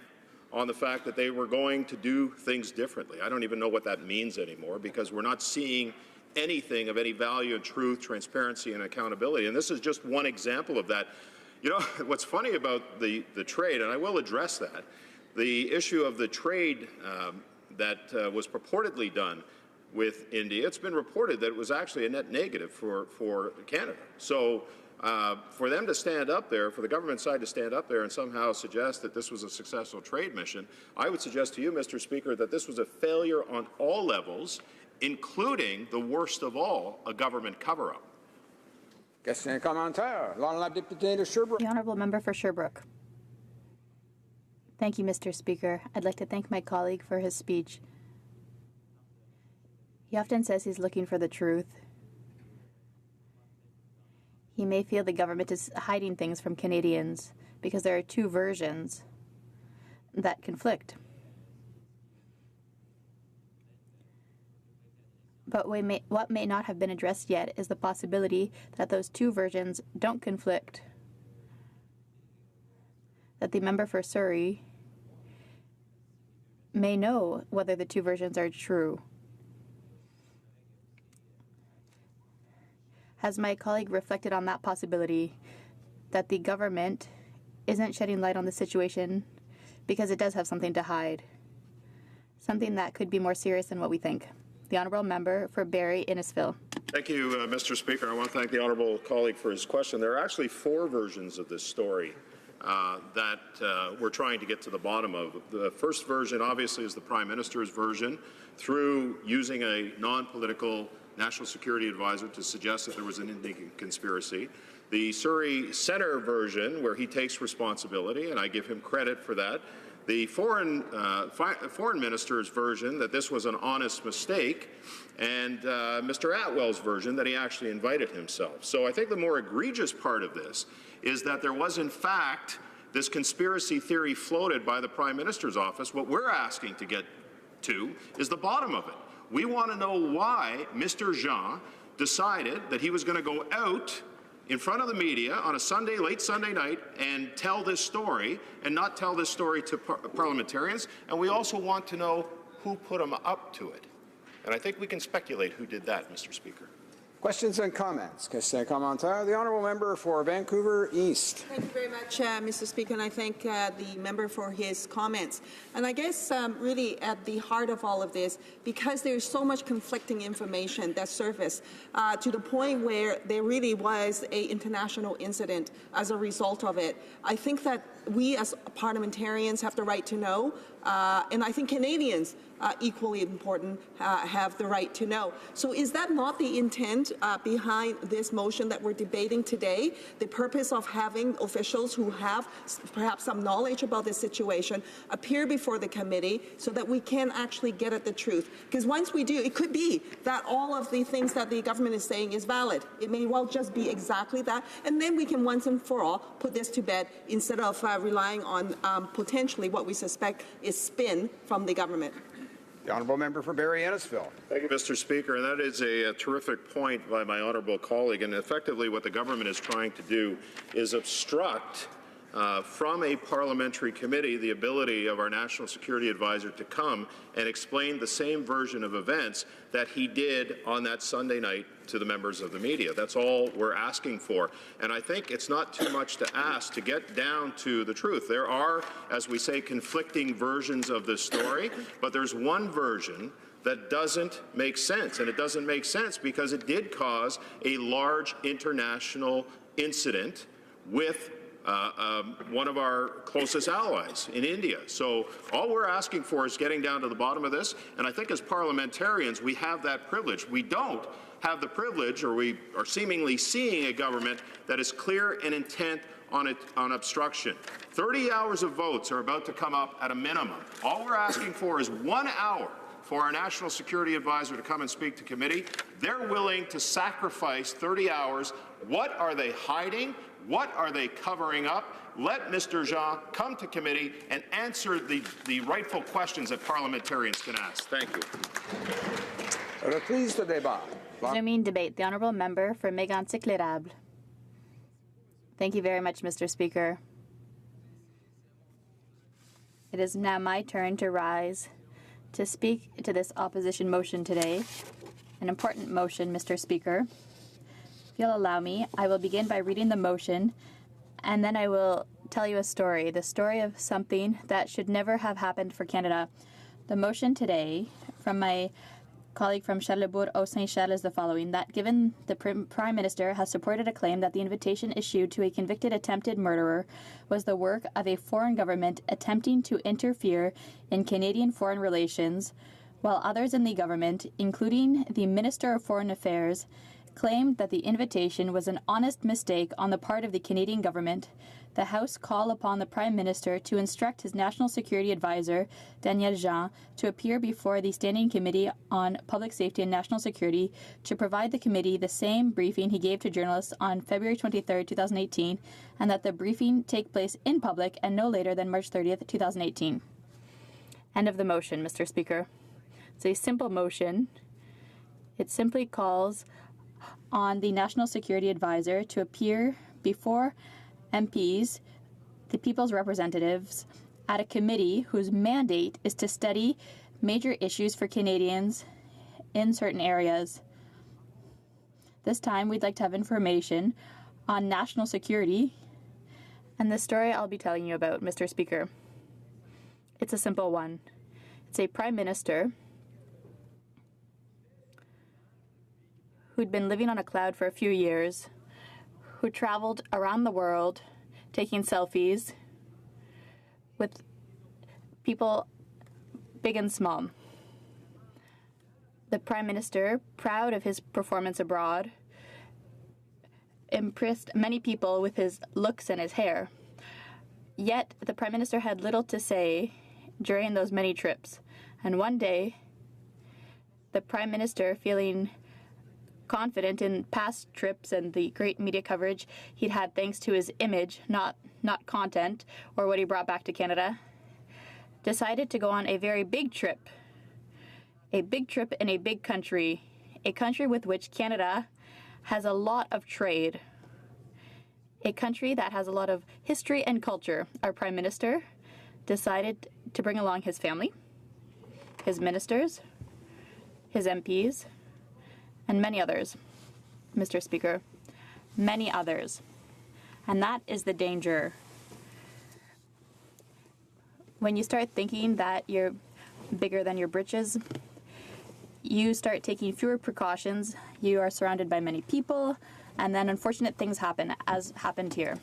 Speaker 6: on the fact that they were going to do things differently. I don't even know what that means anymore, because we're not seeing anything of any value and truth, transparency, and accountability. And this is just one example of that. You know, what's funny about the trade, and I will address that, the issue of the trade that was purportedly done with India, it's been reported that it was actually a net negative for Canada. So for them to stand up there, for the government side to stand up there and somehow suggest that this was a successful trade mission, I would suggest to you, Mr. Speaker, that this was a failure on all levels, including the worst of all, a government cover-up.
Speaker 13: Question commentaire. L'honorable député de Sherbrooke.
Speaker 4: The honourable member for Sherbrooke. Thank you, Mr. Speaker. I'd like to thank my colleague for his speech. He often says he's looking for the truth. He may feel the government is hiding things from Canadians because there are two versions that conflict. But what may not have been addressed yet is the possibility that those two versions don't conflict. That the member for Surrey may know whether the two versions are true. Has my colleague reflected on that possibility, that the government isn't shedding light on the situation because it does have something to hide? Something that could be more serious than what we think. The honourable member for Barrie Innisfil.
Speaker 6: Thank you, Mr. Speaker. I want to thank the honourable colleague for his question. There are actually four versions of this story that we're trying to get to the bottom of. The first version, obviously, is the Prime Minister's version, through using a non-political national security advisor to suggest that there was an Indian conspiracy. The Surrey Centre version, where he takes responsibility, and I give him credit for that. The foreign minister's version, that this was an honest mistake, and Mr. Atwell's version, that he actually invited himself. So I think the more egregious part of this is that there was, in fact, this conspiracy theory floated by the Prime Minister's office. What we're asking to get to is the bottom of it. We want to know why Mr. Jean decided that he was going to go out in front of the media on a Sunday, late Sunday night, and tell this story, and not tell this story to parliamentarians. And we also want to know who put him up to it. And I think we can speculate who did that, Mr. Speaker.
Speaker 13: Questions and comments. Question commentaire. The honourable member for Vancouver East.
Speaker 1: Thank you very much, Mr. Speaker, and I thank the member for his comments. And I guess really at the heart of all of this, because there's so much conflicting information that surfaced to the point where there really was an international incident as a result of it, I think that we as parliamentarians have the right to know, and I think Canadians equally important, have the right to know. So is that not the intent behind this motion that we're debating today? The purpose of having officials who have perhaps some knowledge about the situation appear before the committee so that we can actually get at the truth. Because once we do, it could be that all of the things that the government is saying is valid. It may well just be exactly that. And then we can once and for all put this to bed instead of relying on potentially what we suspect is spin from the government.
Speaker 13: The honourable member for Barrie Innisfil.
Speaker 6: Thank you, Mr. Speaker. And that is a terrific point by my honourable colleague. And effectively what the government is trying to do is obstruct from a parliamentary committee the ability of our National Security Advisor to come and explain the same version of events that he did on that Sunday night to the members of the media. That's all we're asking for. And I think it's not too much to ask to get down to the truth. There are, as we say, conflicting versions of this story, but there's one version that doesn't make sense. And it doesn't make sense because it did cause a large international incident with one of our closest allies in India. So all we're asking for is getting down to the bottom of this, and I think as parliamentarians we have that privilege. We don't have the privilege, or we are seemingly seeing a government that is clear in intent on obstruction. 30 hours of votes are about to come up at a minimum. All we're asking for is 1 hour for our National Security Advisor to come and speak to committee. They're willing to sacrifice 30 hours. What are they hiding? What are they covering up? Let Mr. Jean come to committee and answer the rightful questions that parliamentarians can ask. Thank you.
Speaker 4: Resuming debate, the honourable member for Mégantic-L'Érable. Thank you very much, Mr. Speaker. It is now my turn to rise to speak to this opposition motion today. An important motion, Mr. Speaker. If you'll allow me, I will begin by reading the motion, and then I will tell you a story, the story of something that should never have happened for Canada. The motion today from my colleague from Charlesbourg-Saint-Charles is the following, that given the Prime Minister has supported a claim that the invitation issued to a convicted attempted murderer was the work of a foreign government attempting to interfere in Canadian foreign relations, while others in the government, including the Minister of Foreign Affairs, claimed that the invitation was an honest mistake on the part of the Canadian government, the House call upon the Prime Minister to instruct his National Security Advisor, Daniel Jean, to appear before the Standing Committee on Public Safety and National Security to provide the committee the same briefing he gave to journalists on February 23, 2018, and that the briefing take place in public and no later than March 30, 2018. End of the motion, Mr. Speaker. It's a simple motion. It simply calls on the National Security Advisor to appear before MPs, the people's representatives, at a committee whose mandate is to study major issues for Canadians in certain areas. This time, we'd like to have information on national security and the story I'll be telling you about, Mr. Speaker. It's a simple one. It's a Prime Minister who'd been living on a cloud for a few years, who traveled around the world taking selfies with people big and small. The Prime Minister, proud of his performance abroad, impressed many people with his looks and his hair. Yet the Prime Minister had little to say during those many trips. And one day, the Prime Minister, feeling confident in past trips and the great media coverage he'd had thanks to his image, not content or what he brought back to Canada, decided to go on a very big trip. A big trip in a big country, a country with which Canada has a lot of trade, a country that has a lot of history and culture. Our Prime Minister decided to bring along his family, his ministers, his MPs, and many others, Mr. Speaker, many others. And that is the danger. When you start thinking that you're bigger than your britches, you start taking fewer precautions, you are surrounded by many people, and then unfortunate things happen, as happened here.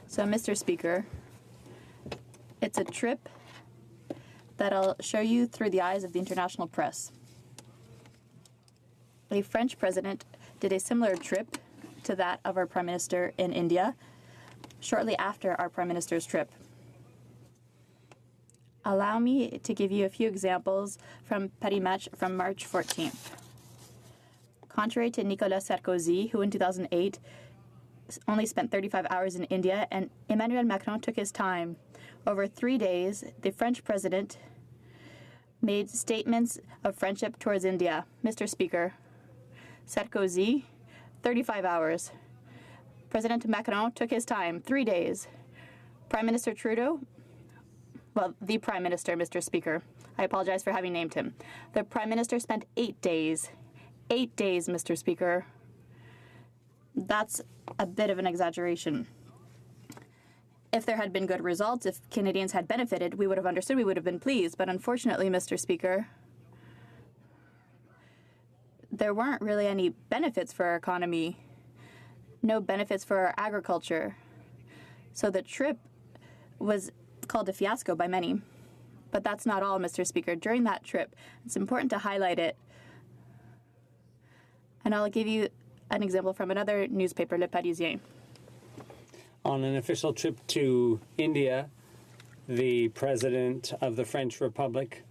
Speaker 4: So, Mr. Speaker, it's a trip that I'll show you through the eyes of the international press. A French president did a similar trip to that of our Prime Minister in India shortly after our Prime Minister's trip. Allow me to give you a few examples from Paris Match from March 14th. Contrary to Nicolas Sarkozy, who in 2008 only spent 35 hours in India, and Emmanuel Macron took his time. Over 3 days, the French president made statements of friendship towards India. Mr. Speaker, Sarkozy, 35 hours. President Macron took his time, 3 days. Prime Minister Trudeau, well, the Prime Minister, Mr. Speaker. I apologize for having named him. The Prime Minister spent 8 days. 8 days, Mr. Speaker. That's a bit of an exaggeration. If there had been good results, if Canadians had benefited, we would have understood, we would have been pleased. But unfortunately, Mr. Speaker, there weren't really any benefits for our economy, no benefits for our agriculture. So the trip was called a fiasco by many. But that's not all, Mr. Speaker. During that trip, it's important to highlight it. And I'll give you an example from another newspaper, Le Parisien.
Speaker 2: On an official trip to India, the President of the French Republic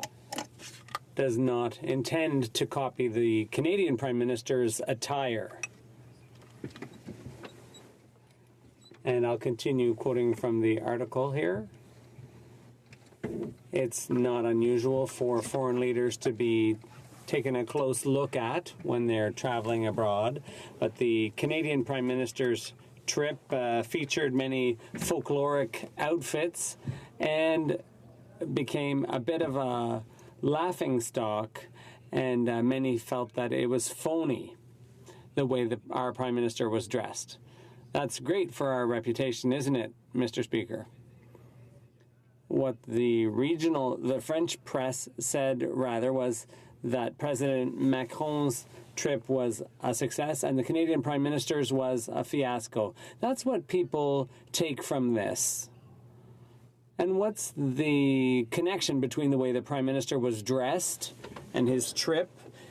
Speaker 2: does not intend to copy the Canadian Prime Minister's attire. And I'll continue quoting from the article here. It's not unusual for foreign leaders to be taken a close look at when they're traveling abroad, but the Canadian Prime Minister's trip featured many folkloric outfits and became a bit of a laughingstock, and many felt that it was phony the way that our Prime Minister was dressed. That's great for our reputation, isn't it, Mr. Speaker? What the French press said, rather, was that President Macron's trip was a success and the Canadian Prime Minister's was a fiasco. That's what people take from this. And what's the connection between the way the Prime Minister was dressed and his trip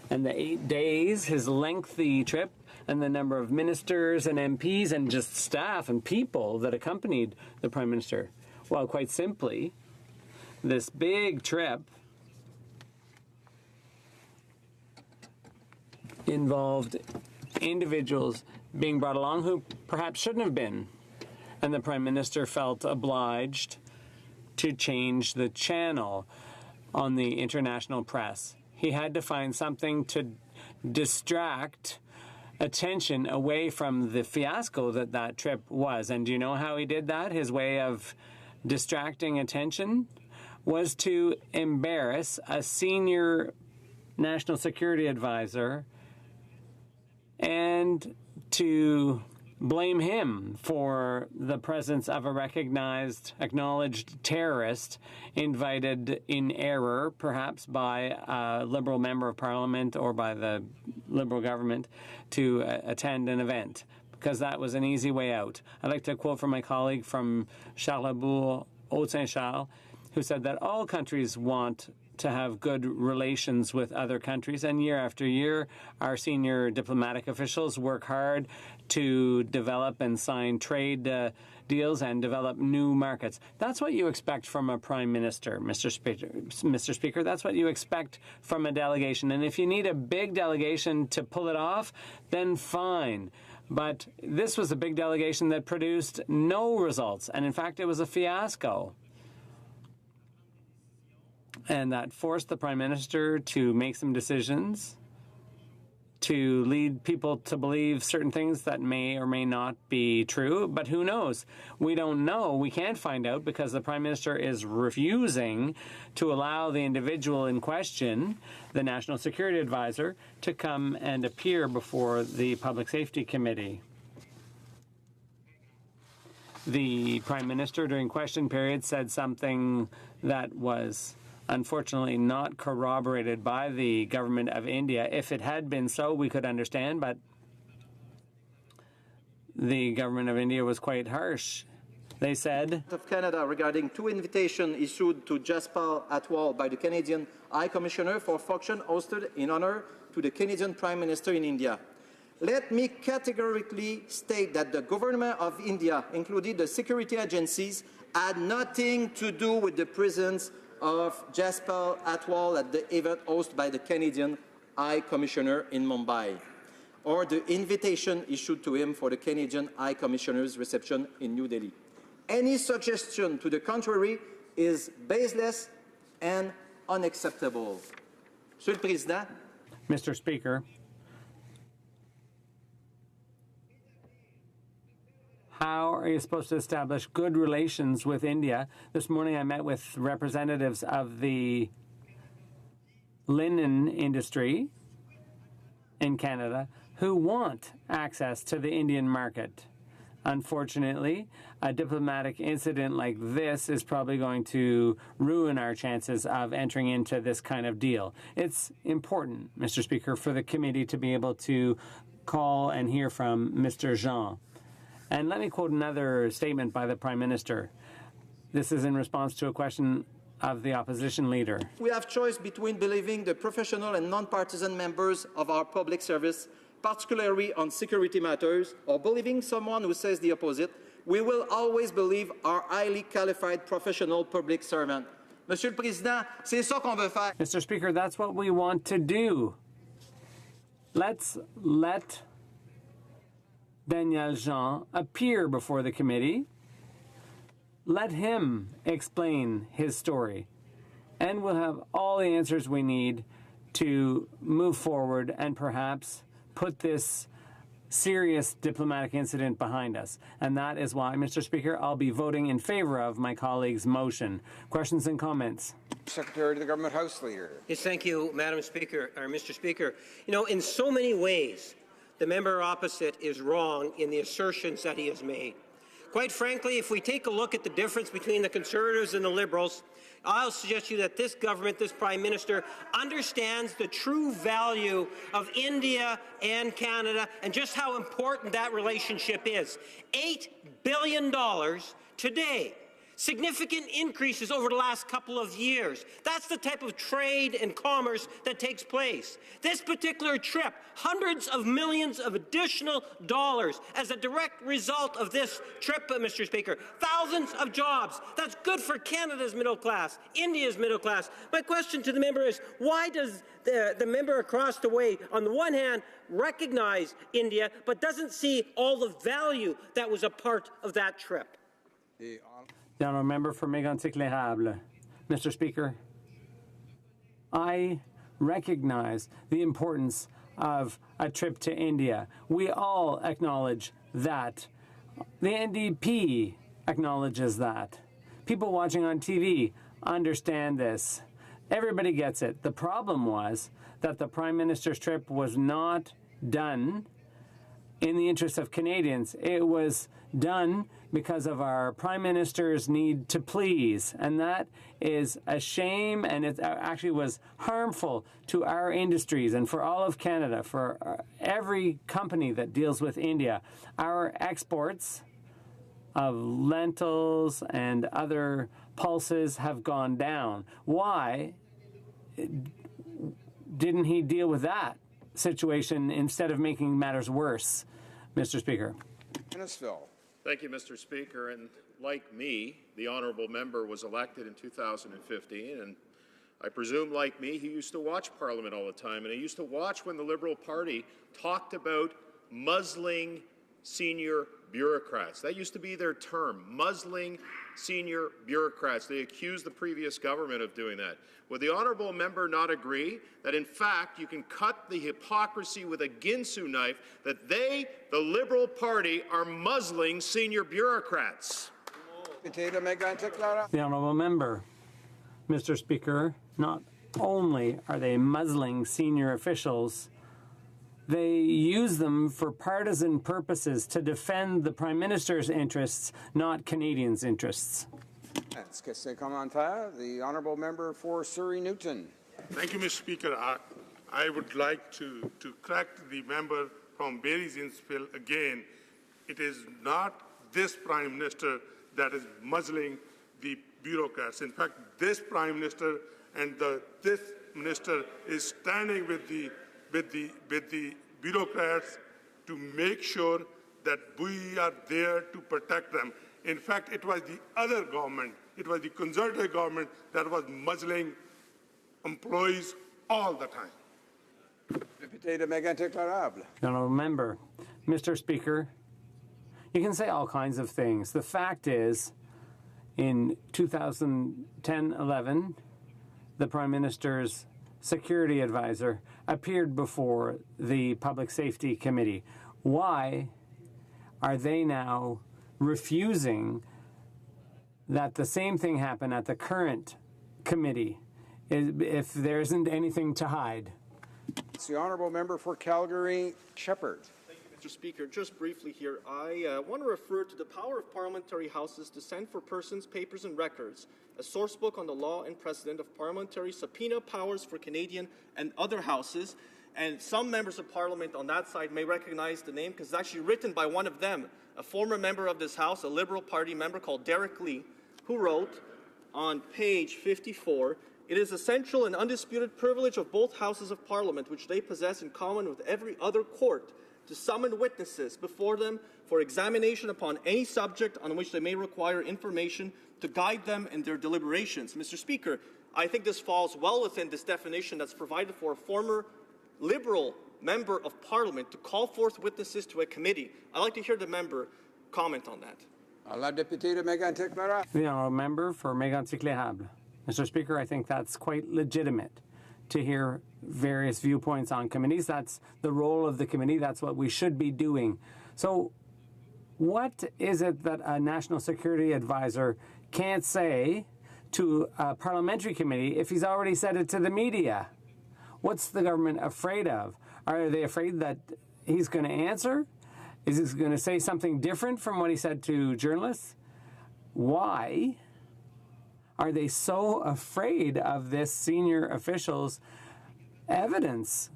Speaker 2: and the 8 days, his lengthy trip, and the number of ministers and MPs and just staff and people that accompanied the Prime Minister? Well, quite simply, this big trip involved individuals being brought along who perhaps shouldn't have been. And the Prime Minister felt obliged to change the channel on the international press. He had to find something to distract attention away from the fiasco that trip was. And do you know how he did that? His way of distracting attention was to embarrass a senior national security advisor and to blame him for the presence of a recognized, acknowledged terrorist invited in error, perhaps by a Liberal member of Parliament or by the Liberal government, to attend an event, because that was an easy way out. I'd like to quote from my colleague from Charlesbourg, Haute-Saint-Charles, who said that all countries want to have good relations with other countries, and year after year, our senior diplomatic officials work hard to develop and sign trade deals and develop new markets. That's what you expect from a Prime Minister, Mr. Speaker. That's what you expect from a delegation. And if you need a big delegation to pull it off, then fine. But this was a big delegation that produced no results, and in fact, it was a fiasco. And that forced the Prime Minister to make some decisions, to lead people to believe certain things that may or may not be true. But who knows? We don't know. We can't find out because the Prime Minister is refusing to allow the individual in question, the National Security Advisor, to come and appear before the Public Safety Committee. The Prime Minister, during question period, said something that was unfortunately not corroborated by the government of India. If it had been so, we could understand, but the government of India was quite harsh They said,
Speaker 7: of Canada regarding 2 invitations issued to Jaspal Atwal by the Canadian High Commissioner for function hosted in honor to the Canadian Prime Minister in India. Let me categorically state that the government of India, including the security agencies, had nothing to do with the presence of Jaspal Atwal at the event hosted by the Canadian High Commissioner in Mumbai, or the invitation issued to him for the Canadian High Commissioner's reception in New Delhi. Any suggestion to the contrary is baseless and unacceptable. Monsieur le Président.
Speaker 2: Mr. Speaker, how are you supposed to establish good relations with India? This morning I met with representatives of the linen industry in Canada who want access to the Indian market. Unfortunately, a diplomatic incident like this is probably going to ruin our chances of entering into this kind of deal. It's important, Mr. Speaker, for the committee to be able to call and hear from Mr. Jean. And let me quote another statement by the Prime Minister. This is in response to a question of the opposition leader.
Speaker 7: We have choice between believing the professional and non-partisan members of our public service, particularly on security matters, or believing someone who says the opposite. We will always believe our highly qualified professional public servant. Monsieur le Président, c'est ça qu'on veut faire.
Speaker 2: Mr. Speaker, that's what we want to do. Let's let Daniel Jean appear before the committee. Let him explain his story, and we'll have all the answers we need to move forward and perhaps put this serious diplomatic incident behind us. And that is why, Mr. Speaker, I'll be voting in favor of my colleague's motion. Questions and comments?
Speaker 13: Secretary to the Government House Leader.
Speaker 22: Yes, thank you, Madam Speaker, or Mr. Speaker. You know, in so many ways, the member opposite is wrong in the assertions that he has made. Quite frankly, if we take a look at the difference between the Conservatives and the Liberals, I'll suggest to you that this government, this Prime Minister, understands the true value of India and Canada and just how important that relationship is. $8 billion today. Significant increases over the last couple of years. That's the type of trade and commerce that takes place. This particular trip, hundreds of millions of additional dollars as a direct result of this trip, Mr. Speaker. Thousands of jobs. That's good for Canada's middle class, India's middle class. My question to the member is, why does the member across the way, on the one hand, recognize India, but doesn't see all the value that was a part of that trip?
Speaker 2: The honourable member for Mégantic-l'Érable. Mr. Speaker, I recognize the importance of a trip to India. We all acknowledge that. The NDP acknowledges that. People watching on TV understand this. Everybody gets it. The problem was that the Prime Minister's trip was not done in the interest of Canadians. It was done because of our Prime Minister's need to please, and that is a shame, and it actually was harmful to our industries and for all of Canada, for every company that deals with India. Our exports of lentils and other pulses have gone down. Why didn't he deal with that situation instead of making matters worse, Mr. Speaker?
Speaker 13: Innisfil.
Speaker 6: Thank you, Mr. Speaker. And like me, the honourable member was elected in 2015, and I presume, like me, he used to watch Parliament all the time, and he used to watch when the Liberal Party talked about muzzling senior bureaucrats. That used to be their term, muzzling senior bureaucrats. They accused the previous government of doing that. Would the honourable member not agree that, in fact, you can cut the hypocrisy with a Ginsu knife, that they, the Liberal Party, are muzzling senior bureaucrats?
Speaker 2: The honourable member. Mr. Speaker, not only are they muzzling senior officials, they use them for partisan purposes to defend the Prime Minister's interests, not Canadians' interests.
Speaker 13: The honourable member for Surrey Newton.
Speaker 9: Thank you, Mr. Speaker. I would like to correct the member from Barry's Innisfil again. It is not this Prime Minister that is muzzling the bureaucrats. In fact, this Prime Minister and this Minister is standing with the bureaucrats to make sure that we are there to protect them. In fact, it was the other government, it was the Conservative government that was muzzling employees all the time.
Speaker 2: Honourable member, Mr. Speaker, you can say all kinds of things. The fact is, in 2010-11, the Prime Minister's security advisor appeared before the Public Safety Committee. Why are they now refusing that the same thing happen at the current committee if there isn't anything to hide?
Speaker 13: It's the honourable member for Calgary Shepherd.
Speaker 12: Thank you, Mr. Speaker. Just briefly here, I want to refer to the power of parliamentary houses to send for persons, papers, and records, a source book on the law and precedent of parliamentary subpoena powers for Canadian and other houses. And some members of parliament on that side may recognize the name because it's actually written by one of them, a former member of this House, a Liberal Party member called Derek Lee, who wrote on page 54, "It is essential and undisputed privilege of both houses of parliament, which they possess in common with every other court, to summon witnesses before them for examination upon any subject on which they may require information to guide them in their deliberations." Mr. Speaker, I think this falls well within this definition that's provided for a former Liberal member of Parliament to call forth witnesses to a committee. I'd like to hear the member comment on that.
Speaker 2: The honourable member for Mégantic-Les-Sables. Mr. Speaker, I think that's quite legitimate to hear various viewpoints on committees. That's the role of the committee. That's what we should be doing. So what is it that a national security advisor can't say to a parliamentary committee if he's already said it to the media? What's the government afraid of? Are they afraid that he's going to answer? Is he going to say something different from what he said to journalists? Why are they so afraid of this senior official's evidence?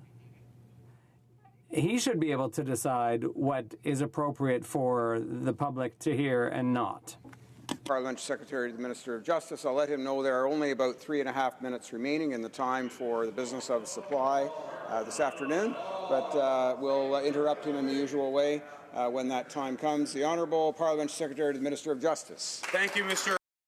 Speaker 2: He should be able to decide what is appropriate for the public to hear and not.
Speaker 13: Parliamentary Secretary to the Minister of Justice. I'll let him know there are only about 3.5 minutes remaining in the time for the business of supply this afternoon, but we'll interrupt him in the usual way when that time comes. The Honourable Parliamentary Secretary to the Minister of Justice.
Speaker 10: Thank you, Mr.